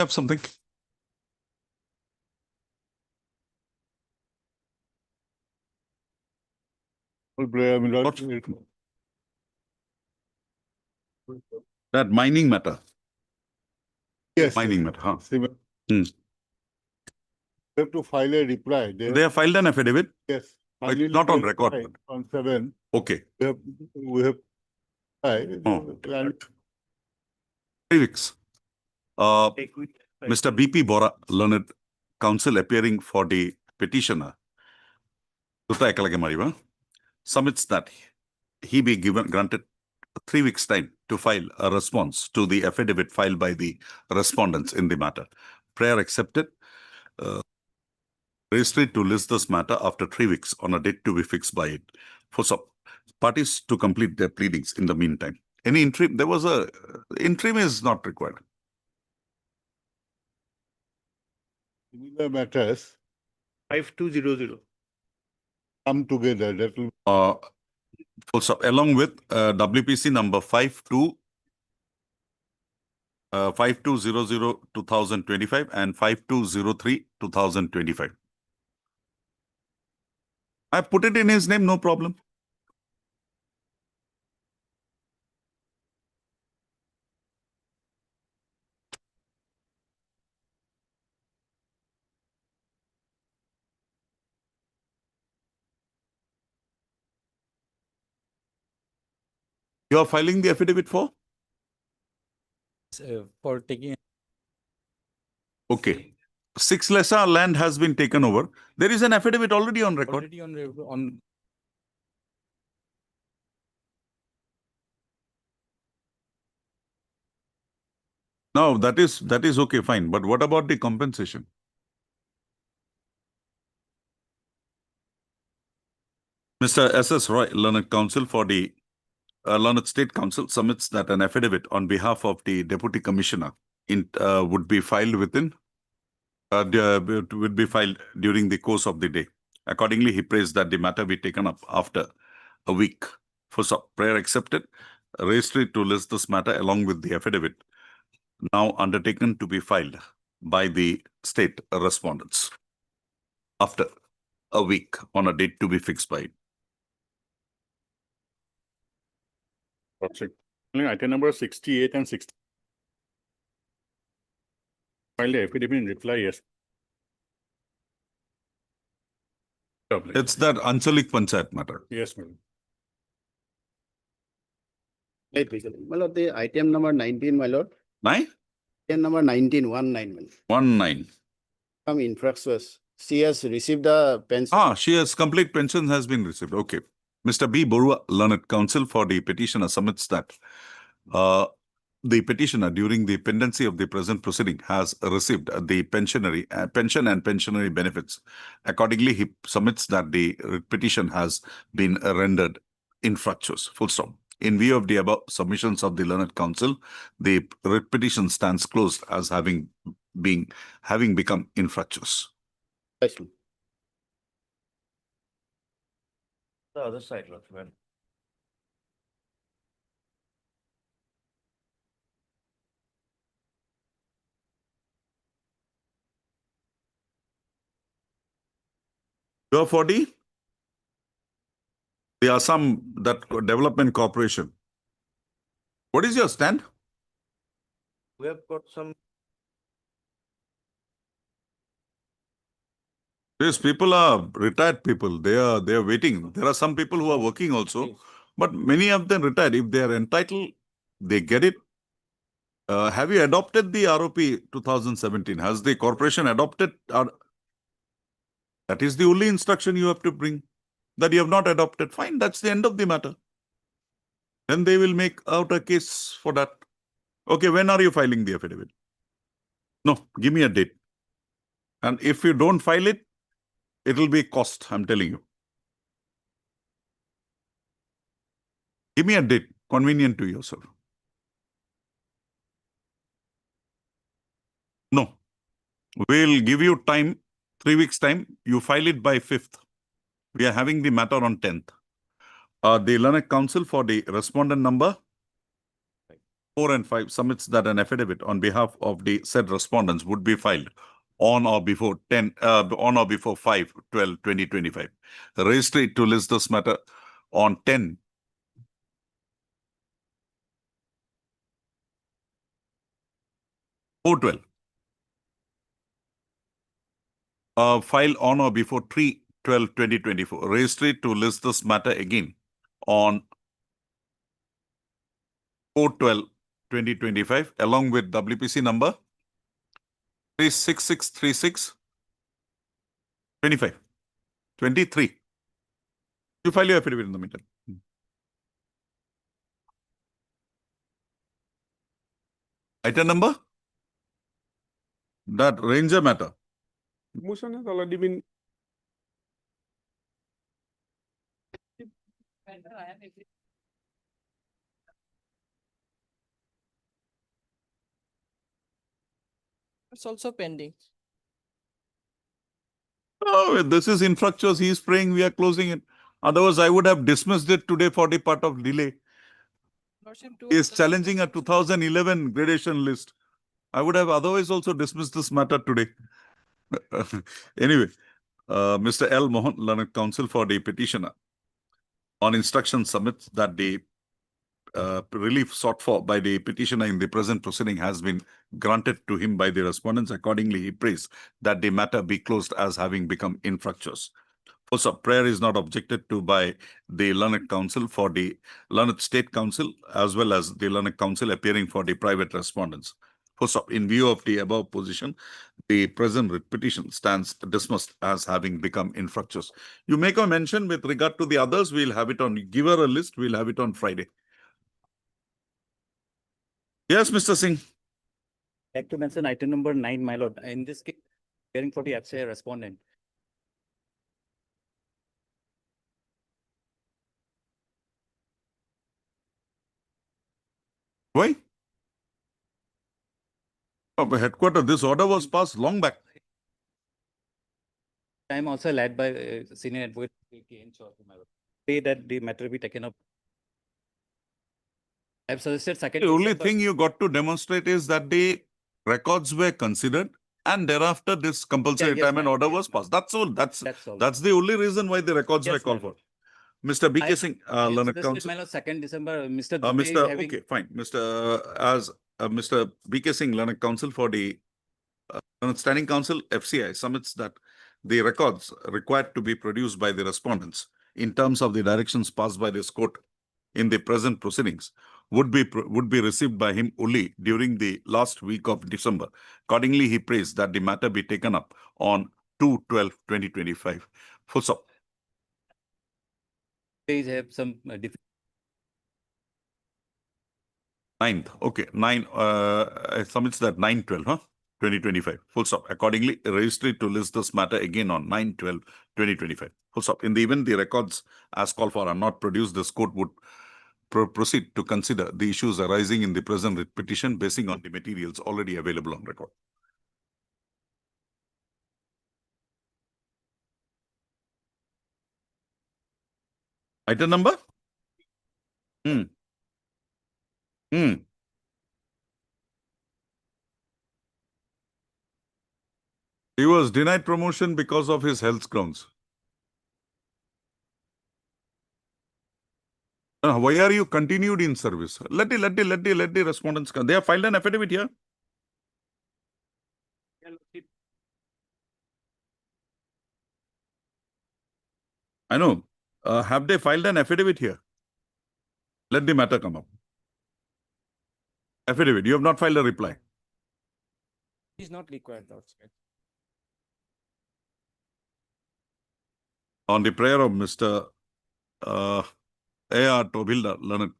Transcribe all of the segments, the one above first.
Have something. That mining matter. Yes. Mining matter, huh? You have to file a reply. They have filed an affidavit. Yes. It's not on record. Right, on 7. Okay. We have and 3 weeks. Mr. B.P. Bora, learned counsel appearing for the petitioner, Tuta Ekalage Mariva, submits that he be granted 3 weeks time to file a response to the affidavit filed by the respondents in the matter. Prayer accepted. Registry to list this matter after 3 weeks on a date to be fixed by it. For some parties to complete their pleadings in the meantime. Any interim, there was a interim is not required. similar matters 5200. come together. That will Full stop. Along with WPC number 5200-2025 and 5203-2025. I put it in his name, no problem. You are filing the affidavit for? For taking Okay. 6 lesser land has been taken over. There is an affidavit already on record. already on No, that is okay, fine. But what about the compensation? Mr. S.S. Roy, Learned Counsel for the Learned State Council submits that an affidavit on behalf of the Deputy Commissioner would be filed would be filed during the course of the day. Accordingly, he prays that the matter be taken up after a week. For prayer accepted, registry to list this matter along with the affidavit now undertaken to be filed by the state respondents after a week on a date to be fixed by it. Item number 68 and 60. File the affidavit in reply, yes. It's that Anchalik Panchayat matter. Yes, madam. My lord, the item number 19, my lord. 9? Item number 19, 19. Some infractions. She has received the pension. She has complete pension has been received. Okay. Mr. B. Borua, Learned Counsel for the petitioner submits that the petitioner during the pendency of the present proceeding has received the pension and pensionary benefits. Accordingly, he submits that the petition has been rendered infructuous. Full stop. In view of the above submissions of the Learned Counsel, the petition stands closed as having become infructuous. Yes, ma'am. The other side, Lord, man. You are for the Assam Development Corporation. What is your stand? We have got some. These people are retired people. They are waiting. There are some people who are working also, but many of them retired. If they are entitled, they get it. Have you adopted the ROP 2017? Has the corporation adopted? That is the only instruction you have to bring. That you have not adopted. Fine, that's the end of the matter. Then they will make out a case for that. Okay, when are you filing the affidavit? No, give me a date. And if you don't file it, it will be cost, I'm telling you. Give me a date convenient to yourself. No. We'll give you time, 3 weeks time. You file it by 5th. We are having the matter on 10th. The Learned Counsel for the respondent number 4 and 5 submits that an affidavit on behalf of the said respondents would be filed on or before 5/12/2025. The registry to list this matter on 10 4/12. File on or before 3/12/2024. Registry to list this matter again on 4/12/2025 along with WPC number 36636 25 23. You file your affidavit in the meantime. Item number? That ranger matter. Motion has already been. It's also pending. Oh, this is infructuous. He is praying we are closing it. Otherwise, I would have dismissed it today for the part of delay. Lordship, He is challenging a 2011 gradation list. I would have otherwise also dismissed this matter today. Anyway, Mr. L. Mohan, learned counsel for the petitioner, on instruction submits that the relief sought for by the petitioner in the present proceeding has been granted to him by the respondents. Accordingly, he prays that the matter be closed as having become infructuous. Also, prayer is not objected to by the learned counsel for the learned state counsel as well as the learned counsel appearing for the private respondents. First up, in view of the above position, the present writ petition stands dismissed as having become infructuous. You make a mention with regard to the others, we'll have it on, give her a list, we'll have it on Friday. Yes, Mr. Singh. Like to mention item number 9, my lord. In this case, hearing for the FCI respondent. Why? Headquarters, this order was passed long back. I am also led by senior advocate KN Chaudhary, my lord. Say that the matter be taken up. I have suggested second. The only December. thing you got to demonstrate is that the records were considered and thereafter this compulsory Yeah, yes, retirement ma'am. order Yes, was ma'am. passed. That's all. That's all. That's the only reason why the records were Yes, called ma'am. for. Mr. B.K. I- Singh, I have learned suggested, counsel. my lord, 2nd December, Mr. Dubey is Mr. having. Okay, fine. Mr. B.K. Singh, learned counsel for the standing counsel FCI submits that the records required to be produced by the respondents in terms of the directions passed by this court in the present proceedings would be received by him only during the last week of December. Accordingly, he prays that the matter be taken up on 2/12/2025. Full stop. They have some. 9th. Okay, 9 submits that 9/12, huh? 2025. Full stop. Accordingly, registry to list this matter again on 9/12/2025. Full stop. In the event the records as called for are not produced, this court would proceed to consider the issues arising in the present writ petition basing on the materials already available on record. Item number? Hmm. He was denied promotion because of his health grounds. Why are you continued in service? Let the respondents come. They have filed an affidavit here. I know. Have they filed an affidavit here? Let the matter come up. Affidavit. You have not filed a reply. Is not required, Lordship. On the prayer of Mr. A.R. Tobilda, learned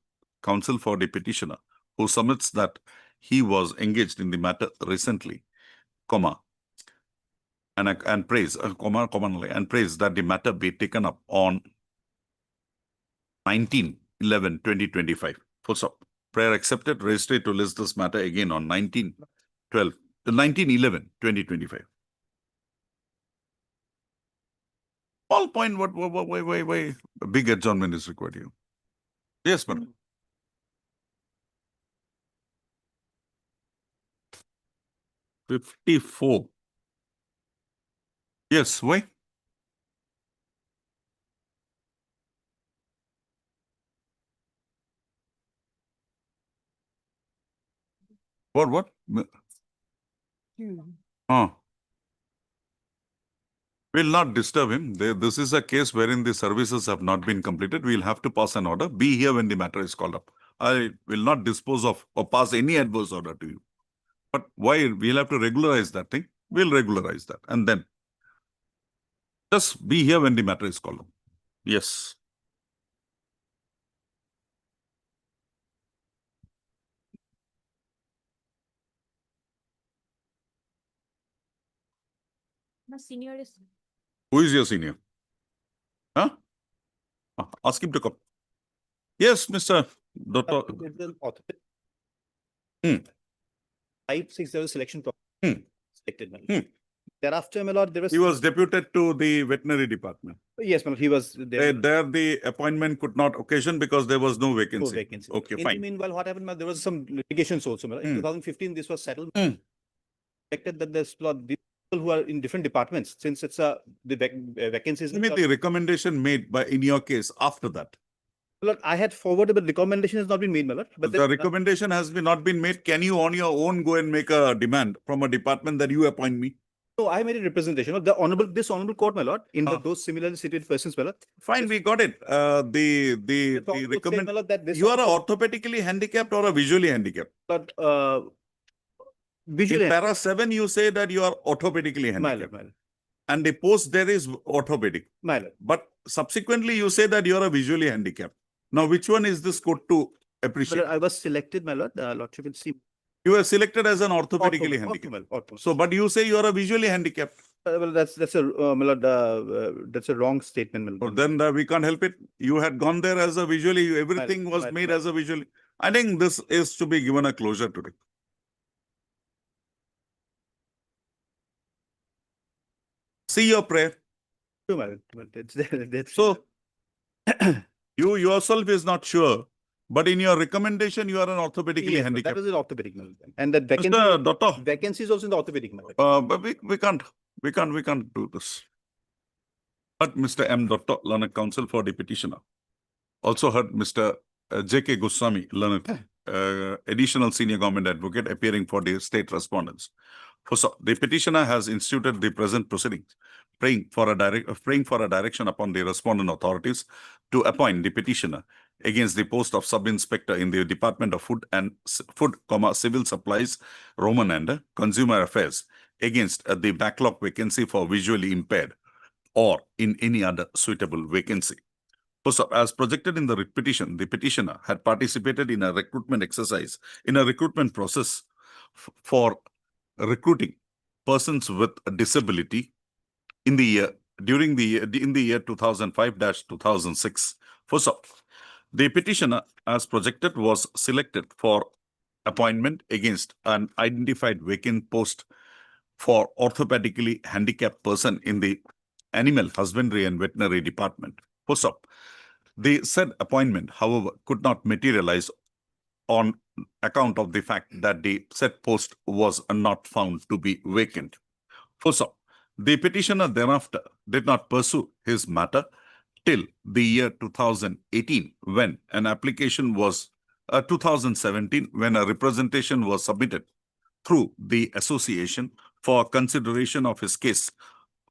counsel for the petitioner, who submits that he was engaged in the matter recently, and prays, and prays that the matter be taken up on 19/11/2025. Full stop. Prayer accepted. Registry to list this matter again on 19/11/2025. Small point. Why a big adjournment is required here? Yes, madam. 54. Yes, why? What? Ah. We'll not disturb him. This is a case wherein the services have not been completed. We'll have to pass an order. Be here when the matter is called up. I will not dispose of or pass any adverse order to you. But why? We'll have to regularize that thing. We'll regularize that. And then just be here when the matter is called up. Yes. My senior is. Who is your senior? Huh? Ask him to come. Yes, Mr. Dr. Hmm. 560 selection. Hmm. Selected, my lord. Hmm. Thereafter, my lord, there was. He was deputed to the veterinary department. Yes, my lord, he was there. There the appointment could not occasion because there was no No vacancy. vacancy. Okay, In the fine. meanwhile, what happened, my lord, there was some litigations also, my lord. In Hmm. 2015, this was settled. Hmm. Expected that the people who are in different departments, since it's the vacancies. Give me the recommendation made by, in your case, after that. My lord, I had forwarded, but recommendation has not been made, my lord. But The then, recommendation has not been made. Can you on your own go and make a demand from a department that you appoint me? no, I made a representation of this honorable court, my lord, in those similarly situated persons, my lord. Fine, we got it. The The court would say, my recommend. lord, that this. You are a orthopedically handicapped or a visually handicapped? But, In visually. para 7, you say that you are orthopedically My lord, handicapped. my lord, And the post there is orthopedic. my lord. But subsequently, you say that you are a visually handicapped. Now, which one is this court to My appreciate? lord, I was selected, my lord, lordship will see. You were selected as an orthopedically Ortho, handicapped. my lord, ortho. So, but you say you are a visually handicapped. Well, that's my lord, that's a wrong statement, my Or lord. then we can't help it. You had gone there as a visually, everything was my- made my- as a visually. I think this is to be given a closure today. See your prayer. True, my lord, but that's. So, you yourself is not sure, but in your recommendation, you are an orthopedically Yes, but that handicapped. was an orthopedic, my lord. And that vacancy, Mr. Doctor, vacancy is also in the orthopedic, my lord. but we can't do this. But Mr. M. Dr. Learned Counsel for the petitioner. Also heard Mr. J.K. Goswami, Learned, additional senior government advocate appearing for the state respondents. First, the petitioner has instituted the present proceedings, praying for a direction upon the respondent authorities to appoint the petitioner against the post of sub-inspector in the Department of Food, Civil Supplies, Roman and Consumer Affairs against the backlog vacancy for visually impaired or in any other suitable vacancy. So, as projected in the writ petition, the petitioner had participated in a recruitment exercise, in a recruitment process for recruiting persons with a disability in the year, in the year 2005-2006. First off, the petitioner, as projected, was selected for appointment against an identified vacant post for orthopedically handicapped person in the Animal Husbandry and Veterinary Department. First off, the said appointment, however, could not materialize on account of the fact that the said post was not found to be vacant. First off, the petitioner thereafter did not pursue his matter till the year 2018 when an application was 2017 when a representation was submitted through the association for consideration of his case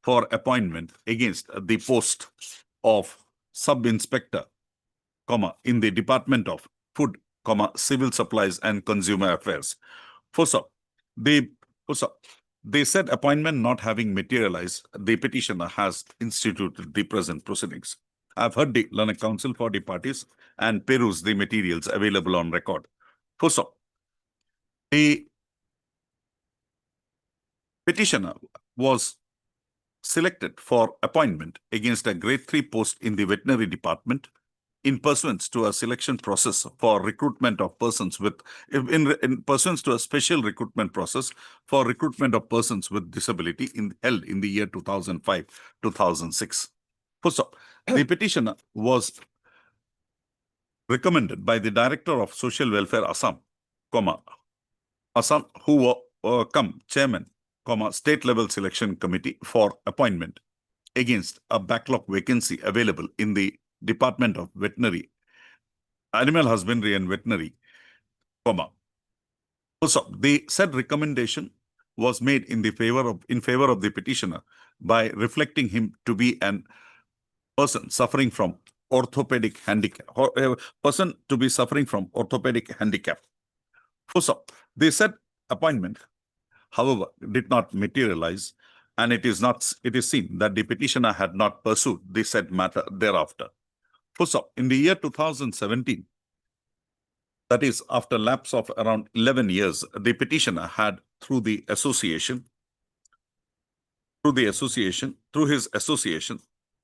for appointment against the post of sub-inspector, in the Department of Food, Civil Supplies and Consumer Affairs. First off, the said appointment not having materialized, the petitioner has instituted the present proceedings. I've heard the Learned Counsel for the parties and perused the materials available on record. First off, the petitioner was selected for appointment against a grade 3 post in the veterinary department in pursuance to a selection process for recruitment of persons with, in pursuance to a special recruitment process for recruitment of persons with disability held in the year 2005-2006. First off, the petitioner was recommended by the Director of Social Welfare Assam, who come chairman, state level selection committee for appointment against a backlog vacancy available in the Department of Veterinary, Animal Husbandry and Veterinary, Also, the said recommendation was made in favor of the petitioner by reflecting him to be an person suffering from orthopedic handicap, or a person to be suffering from orthopedic handicap. Also, the said appointment, however, did not materialize, and it is seen that the petitioner had not pursued the said matter thereafter. Also, in the year 2017, that is, after lapse of around 11 years, the petitioner had, through his association,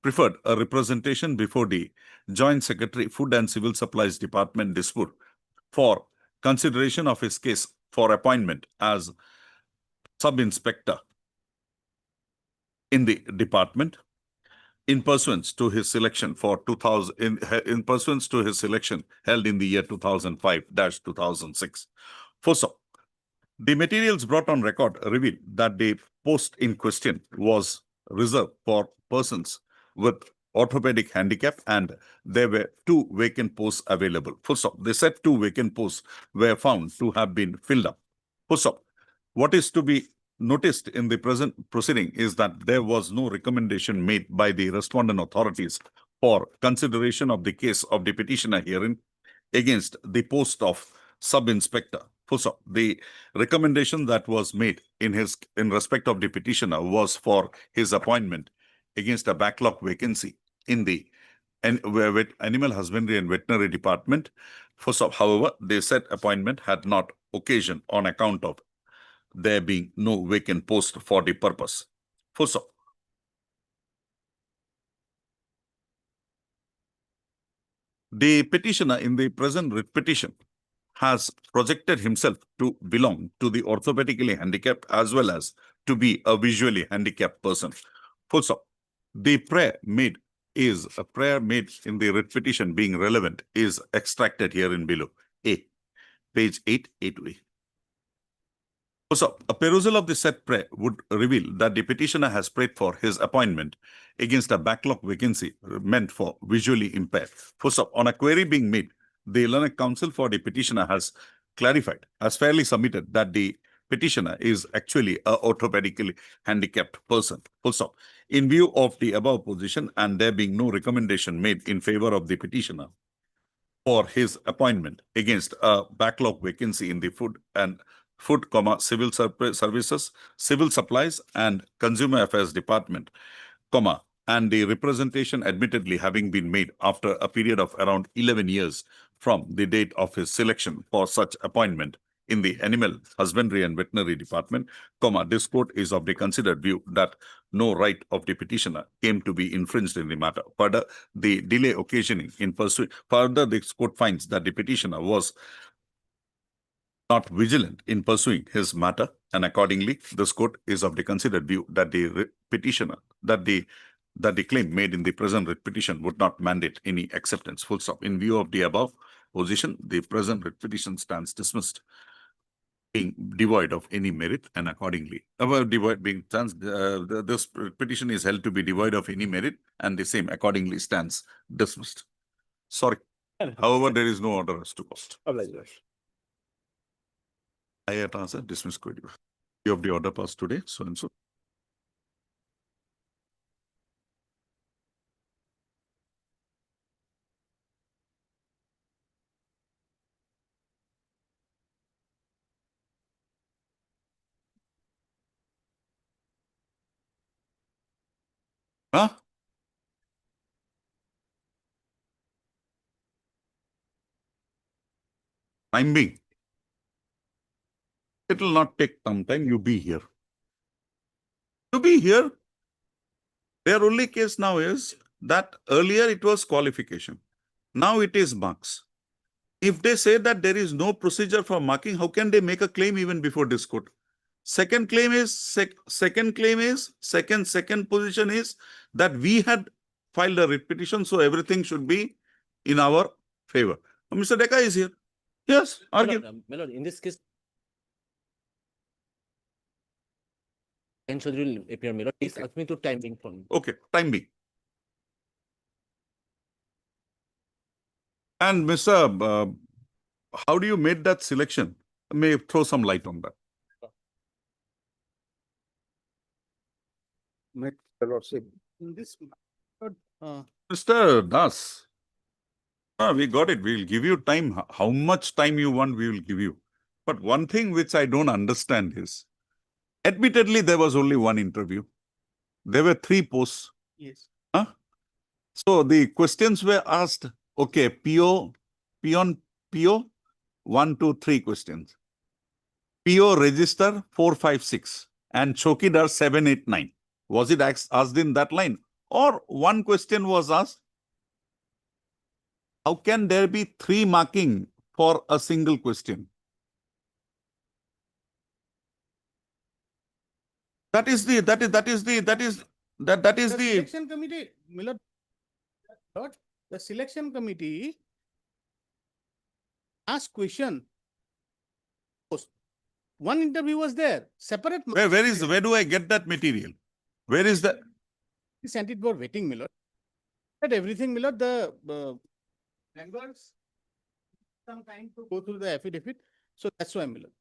preferred a representation before the Joint Secretary, Food and Civil Supplies Department, Dispur, for consideration of his case for appointment as sub-inspector in the department in pursuance to his selection for 2000 in pursuance to his selection held in the year 2005-2006. Further, the materials brought on record reveal that the post in question was reserved for persons with orthopedic handicap, and there were 2 vacant posts available. Further, they said 2 vacant posts were found to have been filled up. Further, what is to be noticed in the present proceeding is that there was no recommendation made by the respondent authorities for consideration of the case of the petitioner herein against the post of sub-inspector. So the recommendation that was made in respect of the petitioner was for his appointment against a backlog vacancy in the Animal Husbandry and Veterinary Department. However, the said appointment had not occasion on account of there being no vacant post for the purpose. The petitioner in the present writ petition has projected himself to belong to the orthopedically handicapped as well as to be a visually handicapped person. The prayer made in the writ petition being relevant is extracted here in below. A, page 8A. Also, a perusal of the said prayer would reveal that the petitioner has prayed for his appointment against a backlog vacancy meant for visually impaired. On a query being made, the learned counsel for the petitioner has clarified, has fairly submitted that the petitioner is actually a orthopedically handicapped person. In view of the above position and there being no recommendation made in favor of the petitioner for his appointment against a backlog vacancy in the food, civil services, civil supplies and consumer affairs department, and the representation admittedly having been made after a period of around 11 years from the date of his selection for such appointment in the Animal Husbandry and Veterinary Department, this court is of the considered view that no right of the petitioner came to be infringed in the matter. Further, the delay occasioning in pursuing, this court finds that the petitioner was not vigilant in pursuing his matter, and accordingly, this court is of the considered view that the petitioner, that the claim made in the present writ petition would not mandate any acceptance. Full stop. In view of the above position, the present writ petition stands dismissed, being devoid of any merit, and accordingly, this petition is held to be devoid of any merit, and the same accordingly stands dismissed. Sorry. However, there is no order as to cost. I had answered dismiss query. You have the order passed today, so and so. Huh? Time being. It will not take some time. You be here. To be here, their only case now is that earlier it was qualification. Now it is marks. If they say that there is no procedure for marking, how can they make a claim even before this court? Second position is that we had filed a writ petition, so everything should be in our favor. Mr. Deka is here. Yes, argue. My lord, in this case, Ken Chaudhary will appear, my lord. Please ask me to timing from. Okay, time being. And Mr. How do you made that selection? May throw some light on that. Your lordship. In this, Mr. Das, we got it. We'll give you time. How much time you want, we will give you. But one thing which I don't understand is, admittedly, there was only one interview. There were 3 posts. yes, So the questions were asked, okay, PO, 1, 2, 3 questions. PO register 4, 5, 6 and Chokidar 7, 8, 9. Was it asked in that line? Or one question was asked, how can there be 3 marking for a single question? That is the selection committee, Milord. Lord, the selection committee asked question. One interview was there, separate. where do I get that material? Where is that? He sent it for vetting, Milord. But everything, Milord, the members some time to go through the affidavit. So that's why, Milord.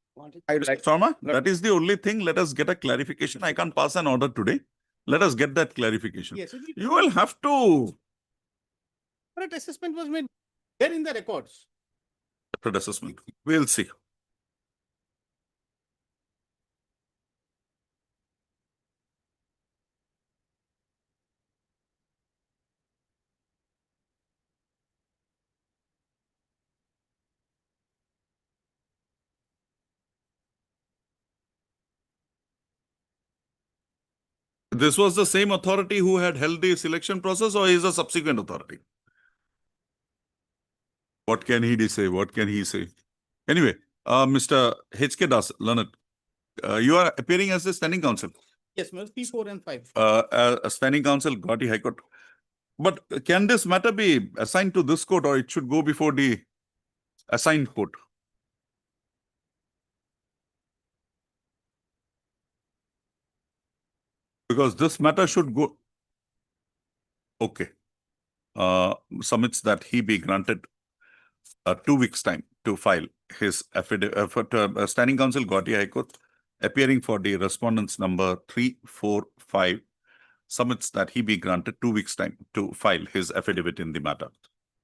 I'd like, Sharma, that is the only thing. Let us get a clarification. I can't pass an order today. Let us get that clarification. Yes, it is- You will have to separate assessment was made there in the records. separate assessment. We'll see. This was the same authority who had held the selection process, or is a subsequent authority? What can he say? What can he say? Anyway, Mr. H.K. Das, Leonard, you are appearing as a standing counsel. Yes, Milord, P4 and 5. A standing counsel, Guwahati High Court. But can this matter be assigned to this court, or it should go before the assigned court? Because this matter should go. Okay. Submits that he be granted 2 weeks' time to file his affidavit. Standing counsel, Guwahati High Court, appearing for the respondents number 3, 4, 5, submits that he be granted 2 weeks' time to file his affidavit in the matter.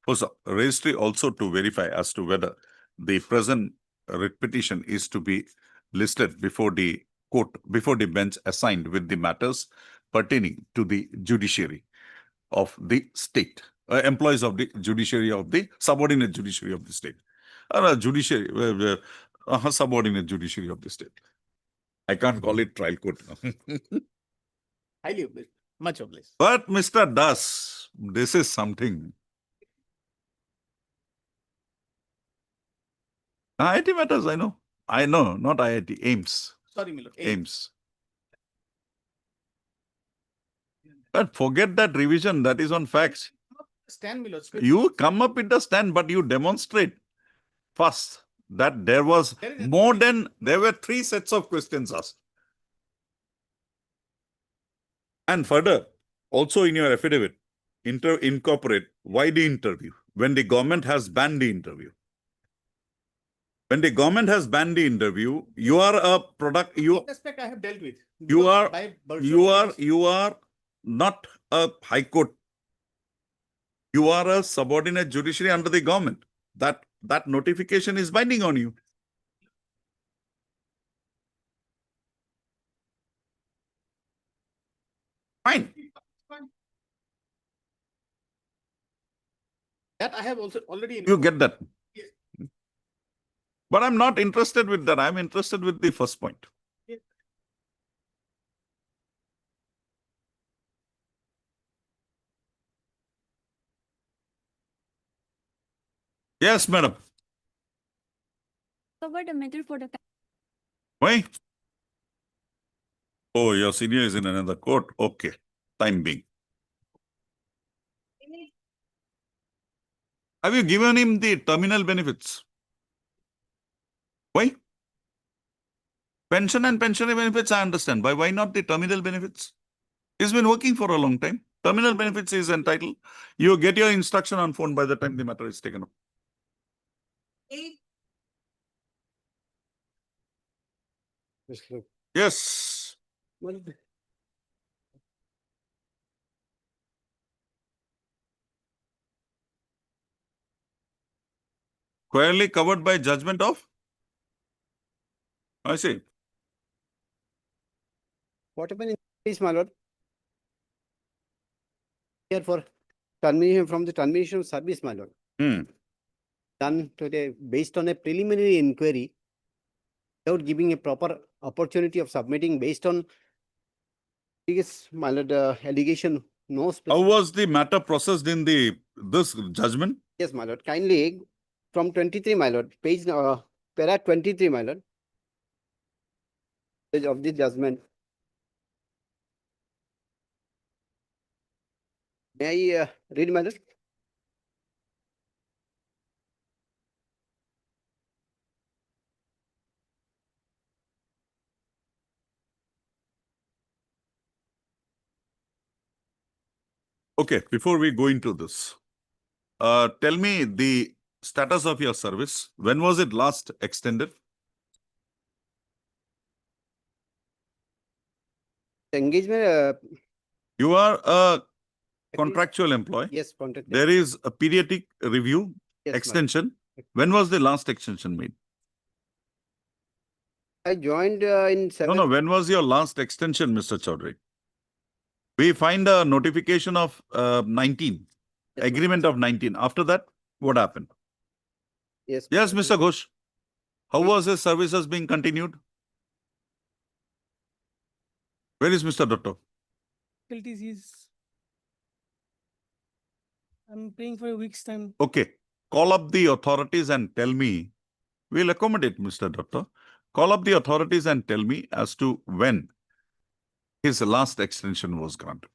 Also, registry also to verify as to whether the present writ petition is to be listed before the court, before the bench assigned with the matters pertaining to the judiciary of the state, employees of the judiciary of the subordinate judiciary of the state, or judiciary, subordinate judiciary of the state. I can't call it trial court now. Highly obliged, much obliged. But Mr. Das, this is something. IIT matters, I know. I know, not IIT, AIMS. Sorry, Milord. AIMS. But forget that revision, that is on facts. Stand, Milord. You come up with the stand, but you demonstrate first that there was There is a- more than, there were 3 sets of questions asked. And further, also in your affidavit, incorporate why the interview, when the government has banned the interview. When the government has banned the interview, you are a product, That aspect I have dealt with. You Because are- by virtue of this- you are not a high court. You are a subordinate judiciary under the government. That notification is binding on you. Fine. That I have also already. You get that. Yes. But I'm not interested with that. I'm interested with the first point. Yes. Yes, madam. Covered a method for the Why? Oh, your senior is in another court. Okay. Time being. Have you given him the terminal benefits? Why? Pension and pensionary benefits, I understand. Why not the terminal benefits? He's been working for a long time. Terminal benefits is entitled. You get your instruction on phone by the time the matter is taken up. Yes. Squarely covered by judgment of? I see. What happened in this, my lord? Here for termination from the termination of service, my lord. Hmm. Done today based on a preliminary inquiry without giving a proper opportunity of submitting based on yes, my lord, allegation, no How specific. was the matter processed in this judgment? Yes, my lord, kindly from 23, my lord, page, para 23, my lord. Page of the judgment. May I read, my lord? Okay, before we go into this, tell me the status of your service. When was it last extended? Engagement, You are a contractual employee. yes, contact. There is a periodic review, Yes, my lord. extension. When was the last extension made? I joined in No, seven. no, when was your last extension, Mr. Chaudhary? We find a notification of 19, Yes, my lord. agreement of 19. After that, what happened? Yes. Yes, my Mr. lord. Ghosh. How was his services being continued? Where is Mr. Dotto? Difficulties is. I'm praying for a week's time. Okay, call up the authorities and tell me. We'll accommodate Mr. Dotto. Call up the authorities and tell me as to when his last extension was granted.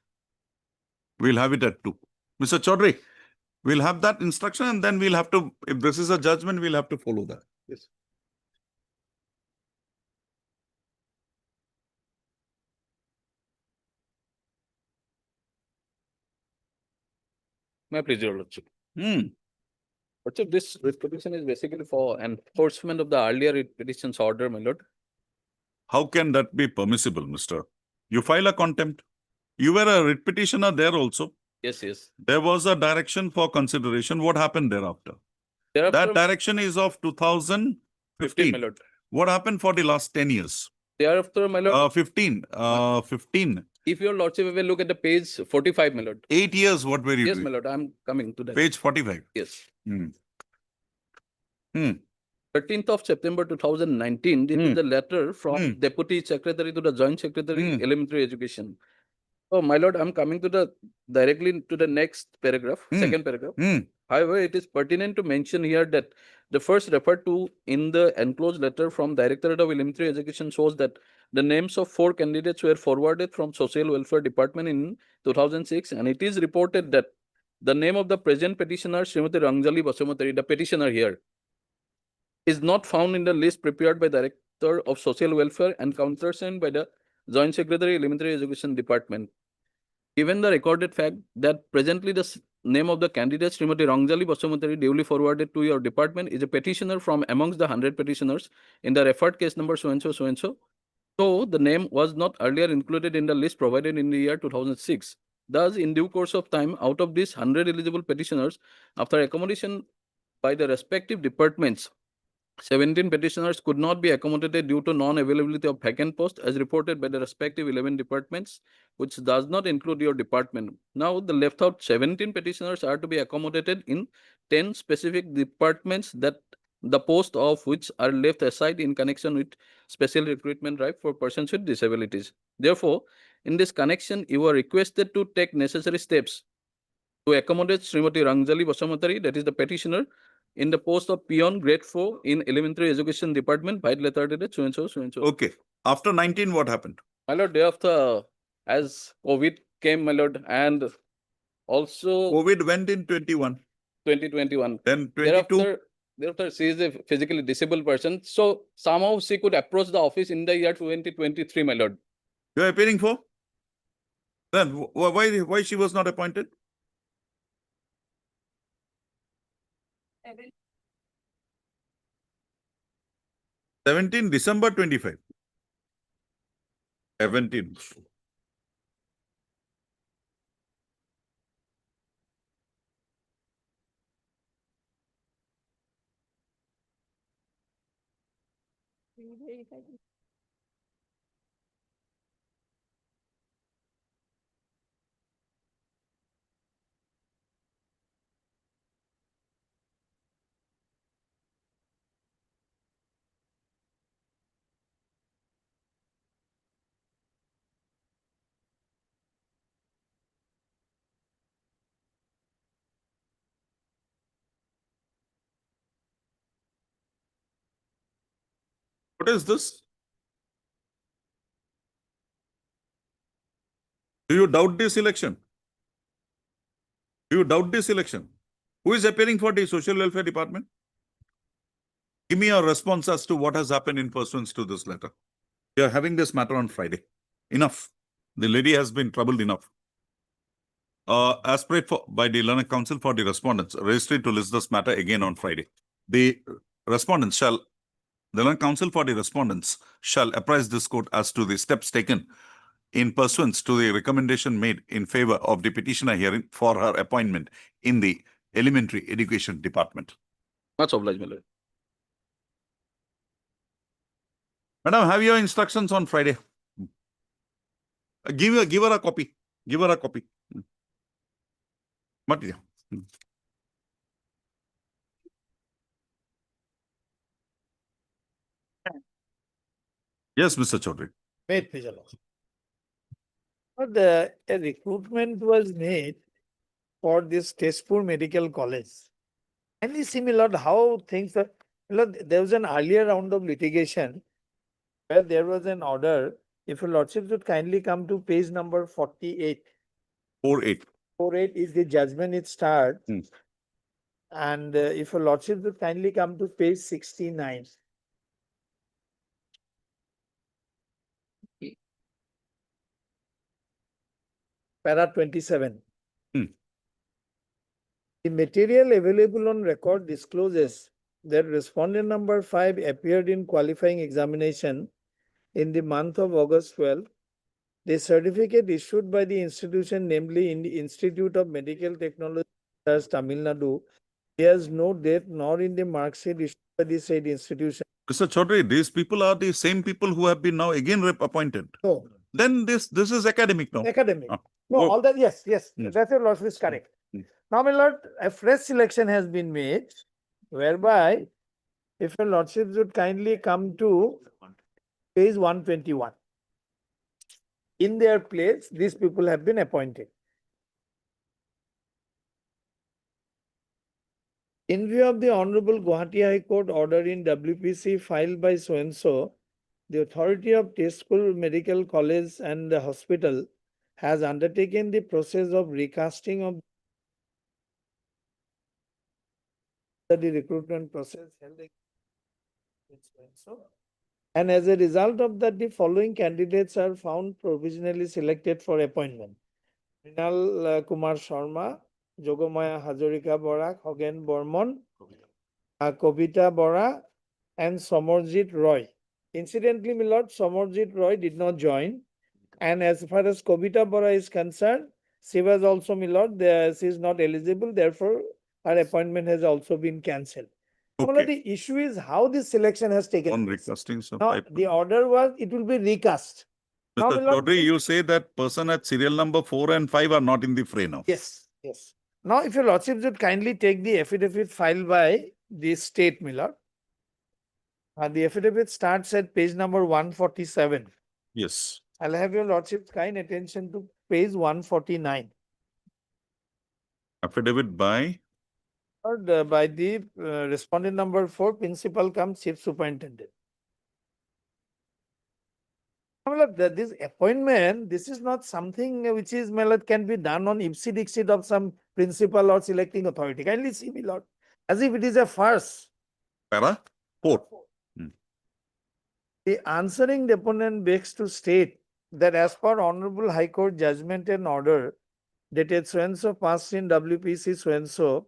We'll have it at 2. Mr. Chaudhary, we'll have that instruction and then we'll have to, if this is a judgment, we'll have to follow that. Yes. May I please, your lordship? Hmm. Lordship, this writ petition is basically for enforcement of the earlier writ petition's order, my lord. How can that be permissible, Mr.? You file a contempt. You were a writ petitioner there also. Yes, yes. There was a direction for consideration. What happened thereafter? Thereafter, That direction is of 15, 2015. my lord. What happened for the last 10 years? Thereafter, my lord, 15. 15. if your lordship will look at the page 45, my lord. 8 years, what were you Yes, my doing? lord, I'm coming to that. Page 45. Yes. Hmm. Hmm. 13th of September 2019, this Hmm. is the letter from Hmm. Deputy Secretary to the Joint Secretary, Hmm. Elementary Education. So, my lord, I'm coming to the directly to the next paragraph, Hmm. second paragraph. Hmm. However, it is pertinent to mention here that the first referred to in the enclosed letter from Directorate of Elementary Education shows that the names of 4 candidates were forwarded from Social Welfare Department in 2006, and it is reported that the name of the present petitioner, Srimati Rangjali Basumatari, the petitioner here, is not found in the list prepared by Director of Social Welfare and countersigned by the Joint Secretary, Elementary Education Department. Given the recorded fact that presently the name of the candidate, Srimati Rangjali Basumatari, duly forwarded to your department, is a petitioner from amongst the 100 petitioners in the referred case number so-and-so, so-and-so. So, the name was not earlier included in the list provided in the year 2006. Thus, in due course of time, out of these 100 eligible petitioners, after accommodation by the respective departments, 17 petitioners could not be accommodated due to non-availability of vacant posts as reported by the respective 11 departments, which does not include your department. Now, the left out 17 petitioners are to be accommodated in 10 specific departments that the post of which are left aside in connection with special recruitment drive for persons with disabilities. Therefore, in this connection, you are requested to take necessary steps to accommodate Srimati Rangjali Basumatari, that is the petitioner, in the post of peon grade 4 in Elementary Education Department by letter dated so-and-so, so-and-so. Okay. After 19, what happened? My lord, thereafter, as COVID came, my lord, and also COVID went in 21. 2021. Then 22. Thereafter, Therefore, she is a physically disabled person. So somehow she could approach the office in the year 2023, my lord. You are appearing for? Then why she was not appointed? December 25. 17. What is this? Do you doubt this election? Do you doubt this election? Who is appearing for the Social Welfare Department? Give me a response as to what has happened in pursuance to this letter. We are having this matter on Friday. Enough. The lady has been troubled enough. As prayed for by the Learned Council for the respondents, registered to list this matter again on Friday. The Learned Council for the respondents shall apprise this court as to the steps taken in pursuance to the recommendation made in favor of the petitioner herein for her appointment in the Elementary Education Department. Much obliged, my lord. Madam, have your instructions on Friday. Give her a copy. Give her a copy. But yeah. Yes, Mr. Chaudhary. Made Fijal. But a recruitment was made for this Tezpur Medical College. And you see, my lord, how things are, my lord, there was an earlier round of litigation where there was an order. If your lordship would kindly come to page number 48. 4-8. 48 is the judgment it starts. Hmm. And if your lordship would kindly come to page 69. Para 27. Hmm. The material available on record discloses that respondent number 5 appeared in qualifying examination in the month of August 12. The certificate issued by the institution, namely in the Institute of Medical Technology, Tamil Nadu, bears no date nor in the mark sheet issued by the said institution. Mr. Chaudhary, these people are the same people who have been now again appointed. No, Then this is academic now. academic. Ah. No, Oh. all that, yes, Hmm. that's your lordship is correct. Hmm. Now, my lord, a fresh selection has been made whereby if your lordship would kindly come to page 121. In their place, these people have been appointed. In view of the Honorable Guwahati High Court order in WPC filed by so-and-so, the authority of Tezpur Medical College and the hospital has undertaken the process of recasting of the recruitment process held against so-and-so. And as a result of that, the following candidates are found provisionally selected for appointment. Mrinal Kumar Sharma, Jogomaya Hazarika Bora, Hogen Bormon, Kobita Bora, and Somarjit Roy. Incidentally, my lord, Somarjit Roy did not join. And as far as Kobita Bora is concerned, she was also, my lord, she is not eligible. Therefore, her appointment has also been cancelled. Okay. The issue is how this selection has taken On place. recasting. So Now, the order was it will be recast. Now, Mr. my lord, Chaudhary, you say that person at serial number 4 and 5 are not in the fray now. yes, yes. Now, if your lordship would kindly take the affidavit filed by the state, my lord. The affidavit starts at page number 147. Yes. I'll have your lordship's kind attention to page 149. Affidavit by By the respondent number 4, principal cum chief superintendent. This appointment, this is not something which is, my lord, can be done on ipsi dixit of some principal or selecting authority. Kindly see, my lord, as if it is a farce. Para 4. The answering deponent begs to state that as per Honorable High Court judgment and order dated so and so passed in WPC so and so,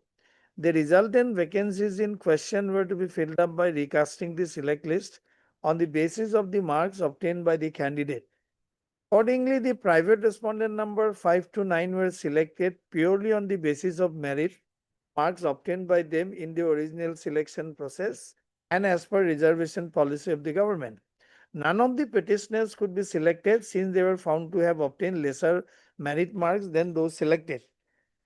the resultant vacancies in question were to be filled up by recasting the select list on the basis of the marks obtained by the candidate. Accordingly, the private respondent number 5 to 9 were selected purely on the basis of merit, marks obtained by them in the original selection process and as per reservation policy of the government. None of the petitioners could be selected since they were found to have obtained lesser merit marks than those selected.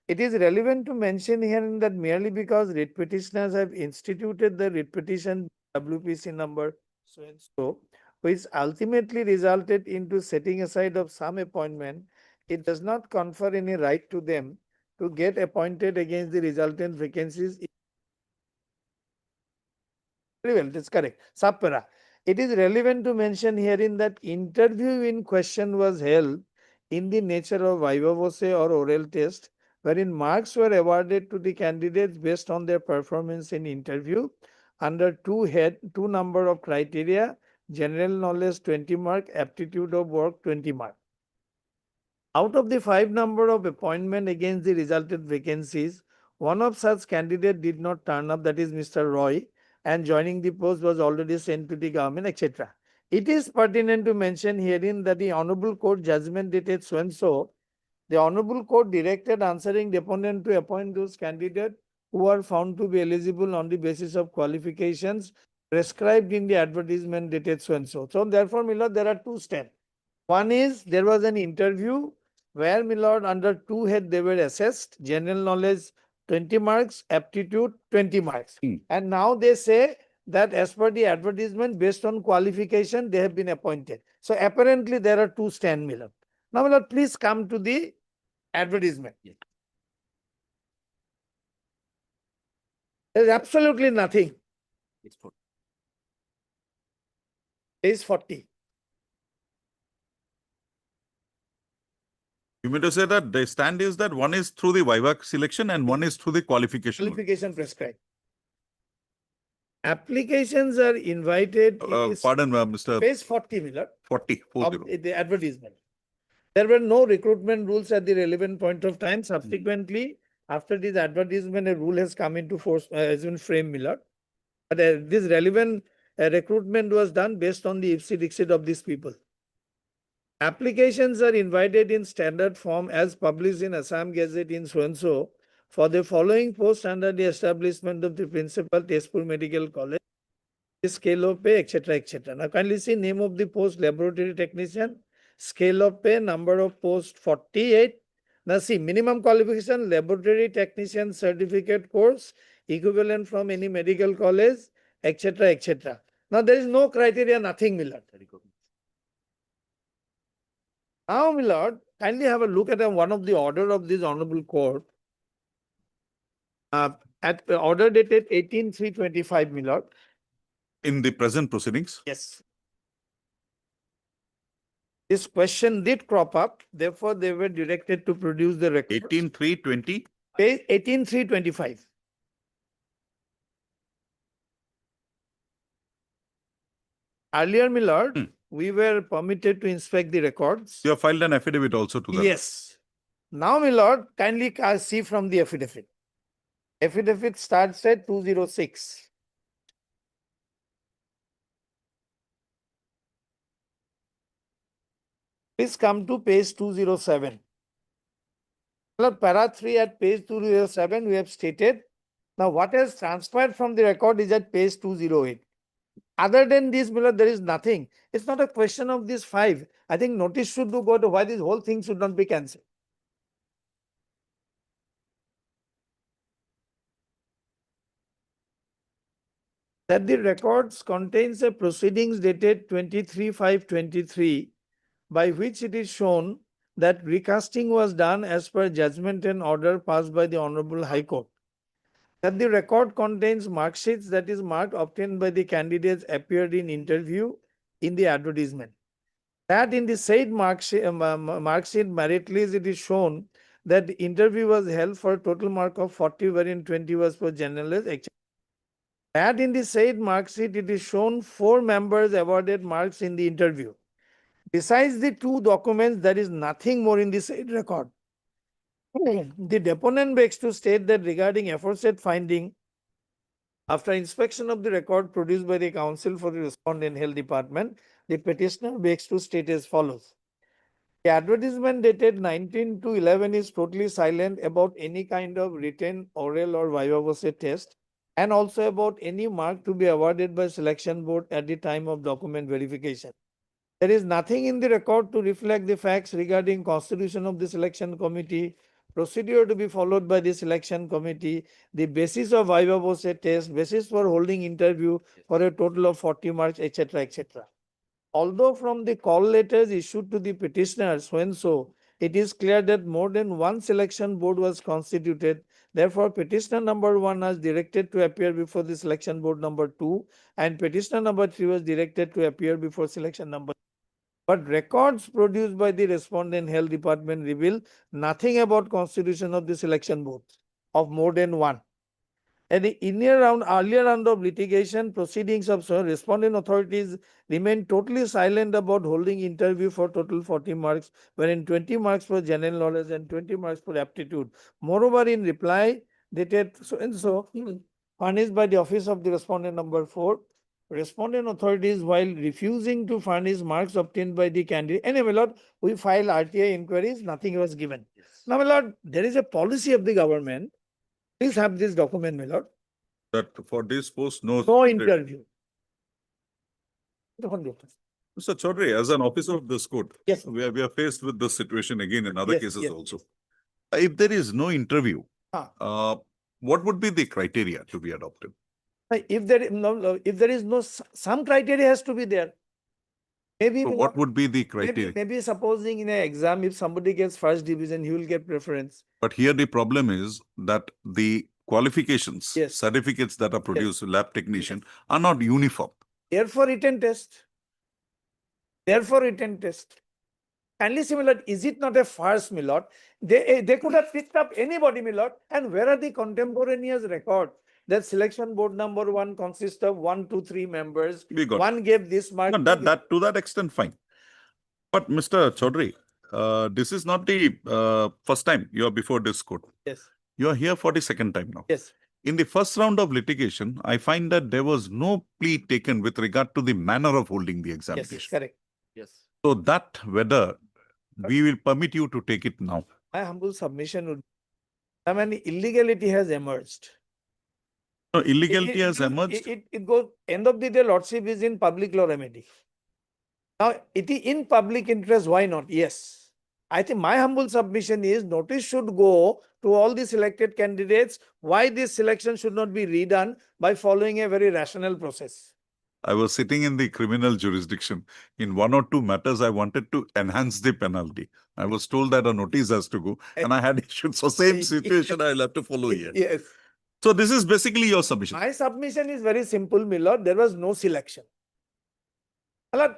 It is relevant to mention here that merely because writ petitioners have instituted the writ petition WPC number so and so, which ultimately resulted into setting aside of some appointment, it does not confer any right to them to get appointed against the resultant vacancies. Very well, that's correct. Subpara. It is relevant to mention herein that interview in question was held in the nature of viva voce or oral test, wherein marks were awarded to the candidates based on their performance in interview under two number of criteria: general knowledge 20 mark, aptitude of work 20 mark. Out of the 5 number of appointment against the resultant vacancies, one of such candidate did not turn up, that is Mr. Roy, and joining the post was already sent to the government, etc. It is pertinent to mention herein that the Honorable Court judgment dated so and so, the Honorable Court directed answering deponent to appoint those candidates who are found to be eligible on the basis of qualifications prescribed in the advertisement dated so and so. So therefore, my lord, there are 2 steps. One is there was an interview where, my lord, under 2 head they were assessed, general knowledge 20 marks, aptitude 20 marks. And now they say that as per the advertisement, based on qualification, they have been appointed. So apparently there are 2 stand, my lord. Now, my lord, please come to the advertisement. There is absolutely nothing. Page 40. You mean to say that the stand is that one is through the viva selection and one is through the qualification? Qualification prescribed. Applications are invited. Pardon, Mr. Page 40, Miller, 40. of the advertisement. There were no recruitment rules at the relevant point of time. Subsequently, after this advertisement, a rule has come into force, has been framed, Miller. But this relevant recruitment was done based on the ipsi dixit of these people. Applications are invited in standard form as published in Assam Gazette in so and so for the following post under the establishment of the principal Tezpur Medical College, scale of pay, etc., etc. Now kindly see name of the post: laboratory technician, scale of pay, number of post 48. Now see minimum qualification: laboratory technician certificate course, equivalent from any medical college, etc., etc. Now there is no criteria, nothing, my lord. Now, my lord, kindly have a look at one of the order of this Honorable Court. At order dated 18/3/25, my lord. In the present proceedings? Yes. This question did crop up, therefore they were directed to produce the record. 18/3/20? Page 18/3/25. Earlier, my lord, we were permitted to inspect the records. You have filed an affidavit also to that? Yes. Now, my lord, kindly see from the affidavit. Affidavit starts at 206. Please come to page 207. Lord, para 3 at page 207, we have stated. Now, what has transpired from the record is at page 208. Other than this, Miller, there is nothing. It's not a question of these 5. I think notice should go to why this whole thing should not be cancelled. That the records contains a proceedings dated 23/5/23, by which it is shown that recasting was done as per judgment and order passed by the Honorable High Court. That the record contains mark sheets, that is mark obtained by the candidates appeared in interview in the advertisement. That in the said mark sheet merit list, it is shown that the interview was held for a total mark of 40, wherein 20 was for general knowledge, etc. that in the said mark sheet, it is shown 4 members awarded marks in the interview. Besides the 2 documents, there is nothing more in the said record. The deponent begs to state that regarding aforesaid finding, after inspection of the record produced by the counsel for the respondent health department, the petitioner begs to state as follows. The advertisement dated 19/11 is totally silent about any kind of written, oral or viva voce test, and also about any mark to be awarded by selection board at the time of document verification. There is nothing in the record to reflect the facts regarding constitution of the selection committee, procedure to be followed by the selection committee, the basis of viva voce test, basis for holding interview for a total of 40 marks, etc., etc. Although from the call letters issued to the petitioner so and so, it is clear that more than one selection board was constituted. Therefore, petitioner number 1 was directed to appear before the selection board number 2, and petitioner number 3 was directed to appear before selection number. But records produced by the respondent health department reveal nothing about constitution of the selection board of more than one. And in a earlier round of litigation, proceedings of respondent authorities remained totally silent about holding interview for total 40 marks, wherein 20 marks for general knowledge and 20 marks for aptitude. Moreover, in reply dated so and so, furnished by the office of the respondent number 4, respondent authorities, while refusing to furnish marks obtained by the candidate, and my lord, we filed RTI inquiries, nothing was given. Now, my lord, there is a policy of the government. Please have this document, my lord. That for this post, no. No interview. Mr. Chaudhary, as an officer of this court, Yes. we are faced with this situation again in other Yes, cases yes. also. If there is no interview, Ah. what would be the criteria to be adopted? If there is no, some criteria has to be there. Maybe, So my what lord, would be the maybe, criteria? maybe supposing in an exam, if somebody gets first division, he will get preference. But here the problem is that the qualifications, Yes. certificates that are produced, lab technician, are not uniform. Therefore, written test. Therefore, written test. Kindly see, my lord, is it not a farce, my lord? They could have picked up anybody, my lord. And where are the contemporaneous record? That selection board number 1 consists of 1, 2, 3 members. We got. One gave this mark. No, two that to that extent, fine. But Mr. Chaudhary, this is not the first time you are before this court. Yes, You are here for the second time now. yes. In the first round of litigation, I find that there was no plea taken with regard to the manner of holding the Yes, examination. correct. Yes. So that whether we will permit you to take it now. My humble submission would, I mean, illegality has emerged. No, illegality has It- emerged. It goes, end of the day, lordship is in public law remedy. Now, it is in public interest, why not? Yes. I think my humble submission is notice should go to all the selected candidates why this selection should not be redone by following a very rational process. I was sitting in the criminal jurisdiction. In 1 or 2 matters, I wanted to enhance the penalty. I was told that a notice has to go and I had issued. So same situation I'll have to follow here. Yes. So this is basically your submission. My submission is very simple, my lord. There was no selection. My lord,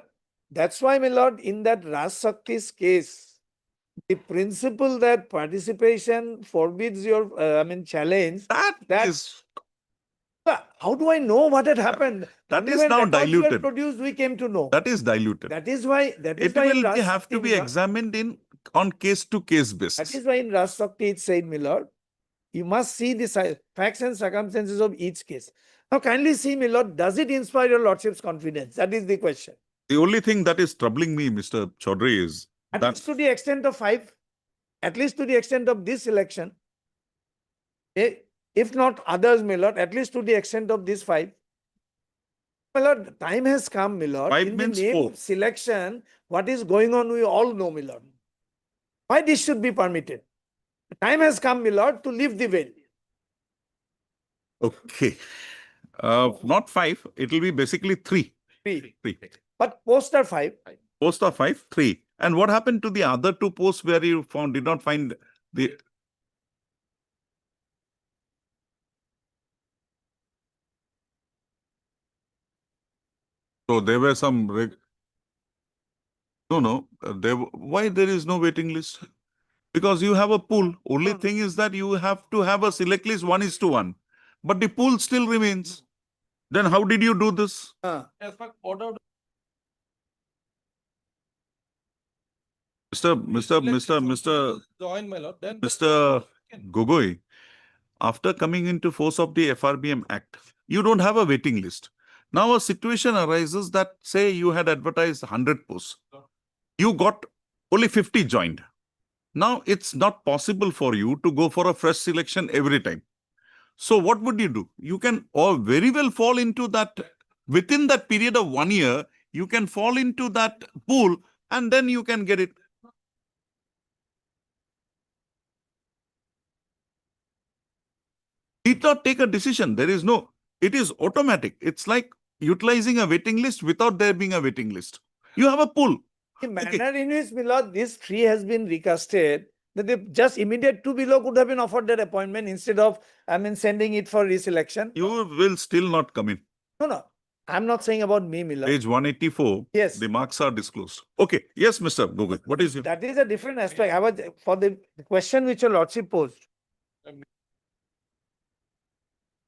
that's why, my lord, in that Raj Shakti's case, the principle that participation forbids your, challenge. That is, How do I know what had happened? that Only is when now records were diluted. produced, we came to know. That is diluted. That is why. It will in Raj have to Shakti, be my lord, examined on case to case That basis. is why in Raj Shakti it said, my lord, you must see the facts and circumstances of each case. Now kindly see, my lord, does it inspire your lordship's confidence? That is the question. The only thing that is troubling me, Mr. Chaudhary, is At that least to the extent of 5, at least to the extent of this election, if not others, my lord, at least to the extent of this 5. My lord, time has come, my lord. 5 In the means name 4. of selection, what is going on, we all know, my lord. Why this should be permitted? Time has come, my lord, to lift the veil. Okay. Not 5, it will be basically 3. 3. 3. But posts are 5. Post of 5, 3. And what happened to the other 2 posts where you did not find the. So there were some. Why there is no waiting list? Because you have a pool. Only No. thing is that you have to have a select list 1:1. But the pool still remains. Then how did you do this? As per order of Mr. join, my lord, then. Mr. Gogoi, after coming into force of the FRBM Act, you don't have a waiting list. Now a situation arises that say you had advertised 100 posts. You got only 50 joined. Now it's not possible for you to go for a fresh selection every time. So what would you do? You can all very well fall into that within that period of 1 year, you can fall into that pool and then you can get it. Need not take a decision. There is no, it is automatic. It's like utilizing a waiting list without there being a waiting list. You have a pool. The manner in which, my lord, this tree has been recasted, that the just immediate two below could have been offered that appointment instead of, sending it for reselection. You will still not come in. No, I'm not saying about me, my lord. Page 184. Yes. The marks are disclosed. Okay. Yes, Mr. Gogoi. What is your? That is a different aspect. I was, for the question which your lordship posed.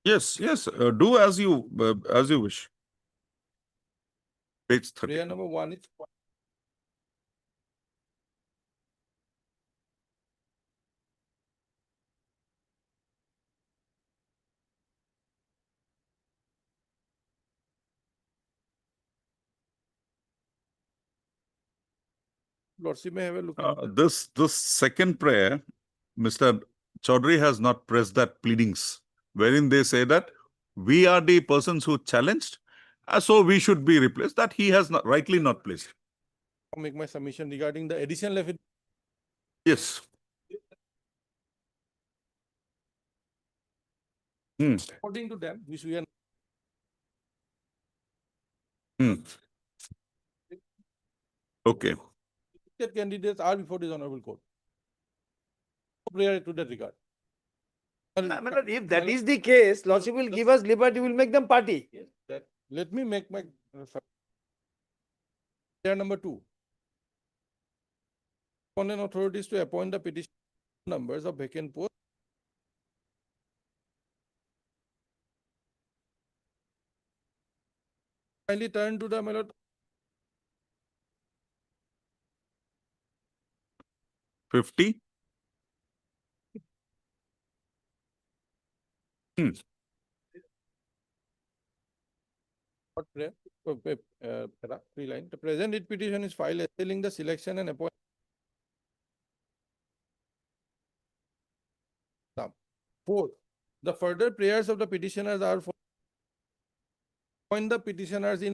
Yes, do as you wish. Page 30. Prayer number 1 is. Lordship may have a look. at This second prayer, Mr. Chaudhary has not pressed that pleadings, wherein they say that we are the persons who challenged, so we should be replaced. That he has not rightly not placed. Make my submission regarding the additional affidavit. Yes. According to them, which we are. Okay. Elected candidates are before this honorable court. No prayer to that regard. My lord, if that is the case, lordship will give us liberty, will make them party. Yes, that, let me make my. Prayer number 2. Respondent authorities to appoint the petition numbers of vacant posts. Kindly turn to the, my lord, 50. what prayer? Para, 3 line. The present writ petition is filed assailing the selection and appointment. 4. The further prayers of the petitioners are for appoint the petitioners in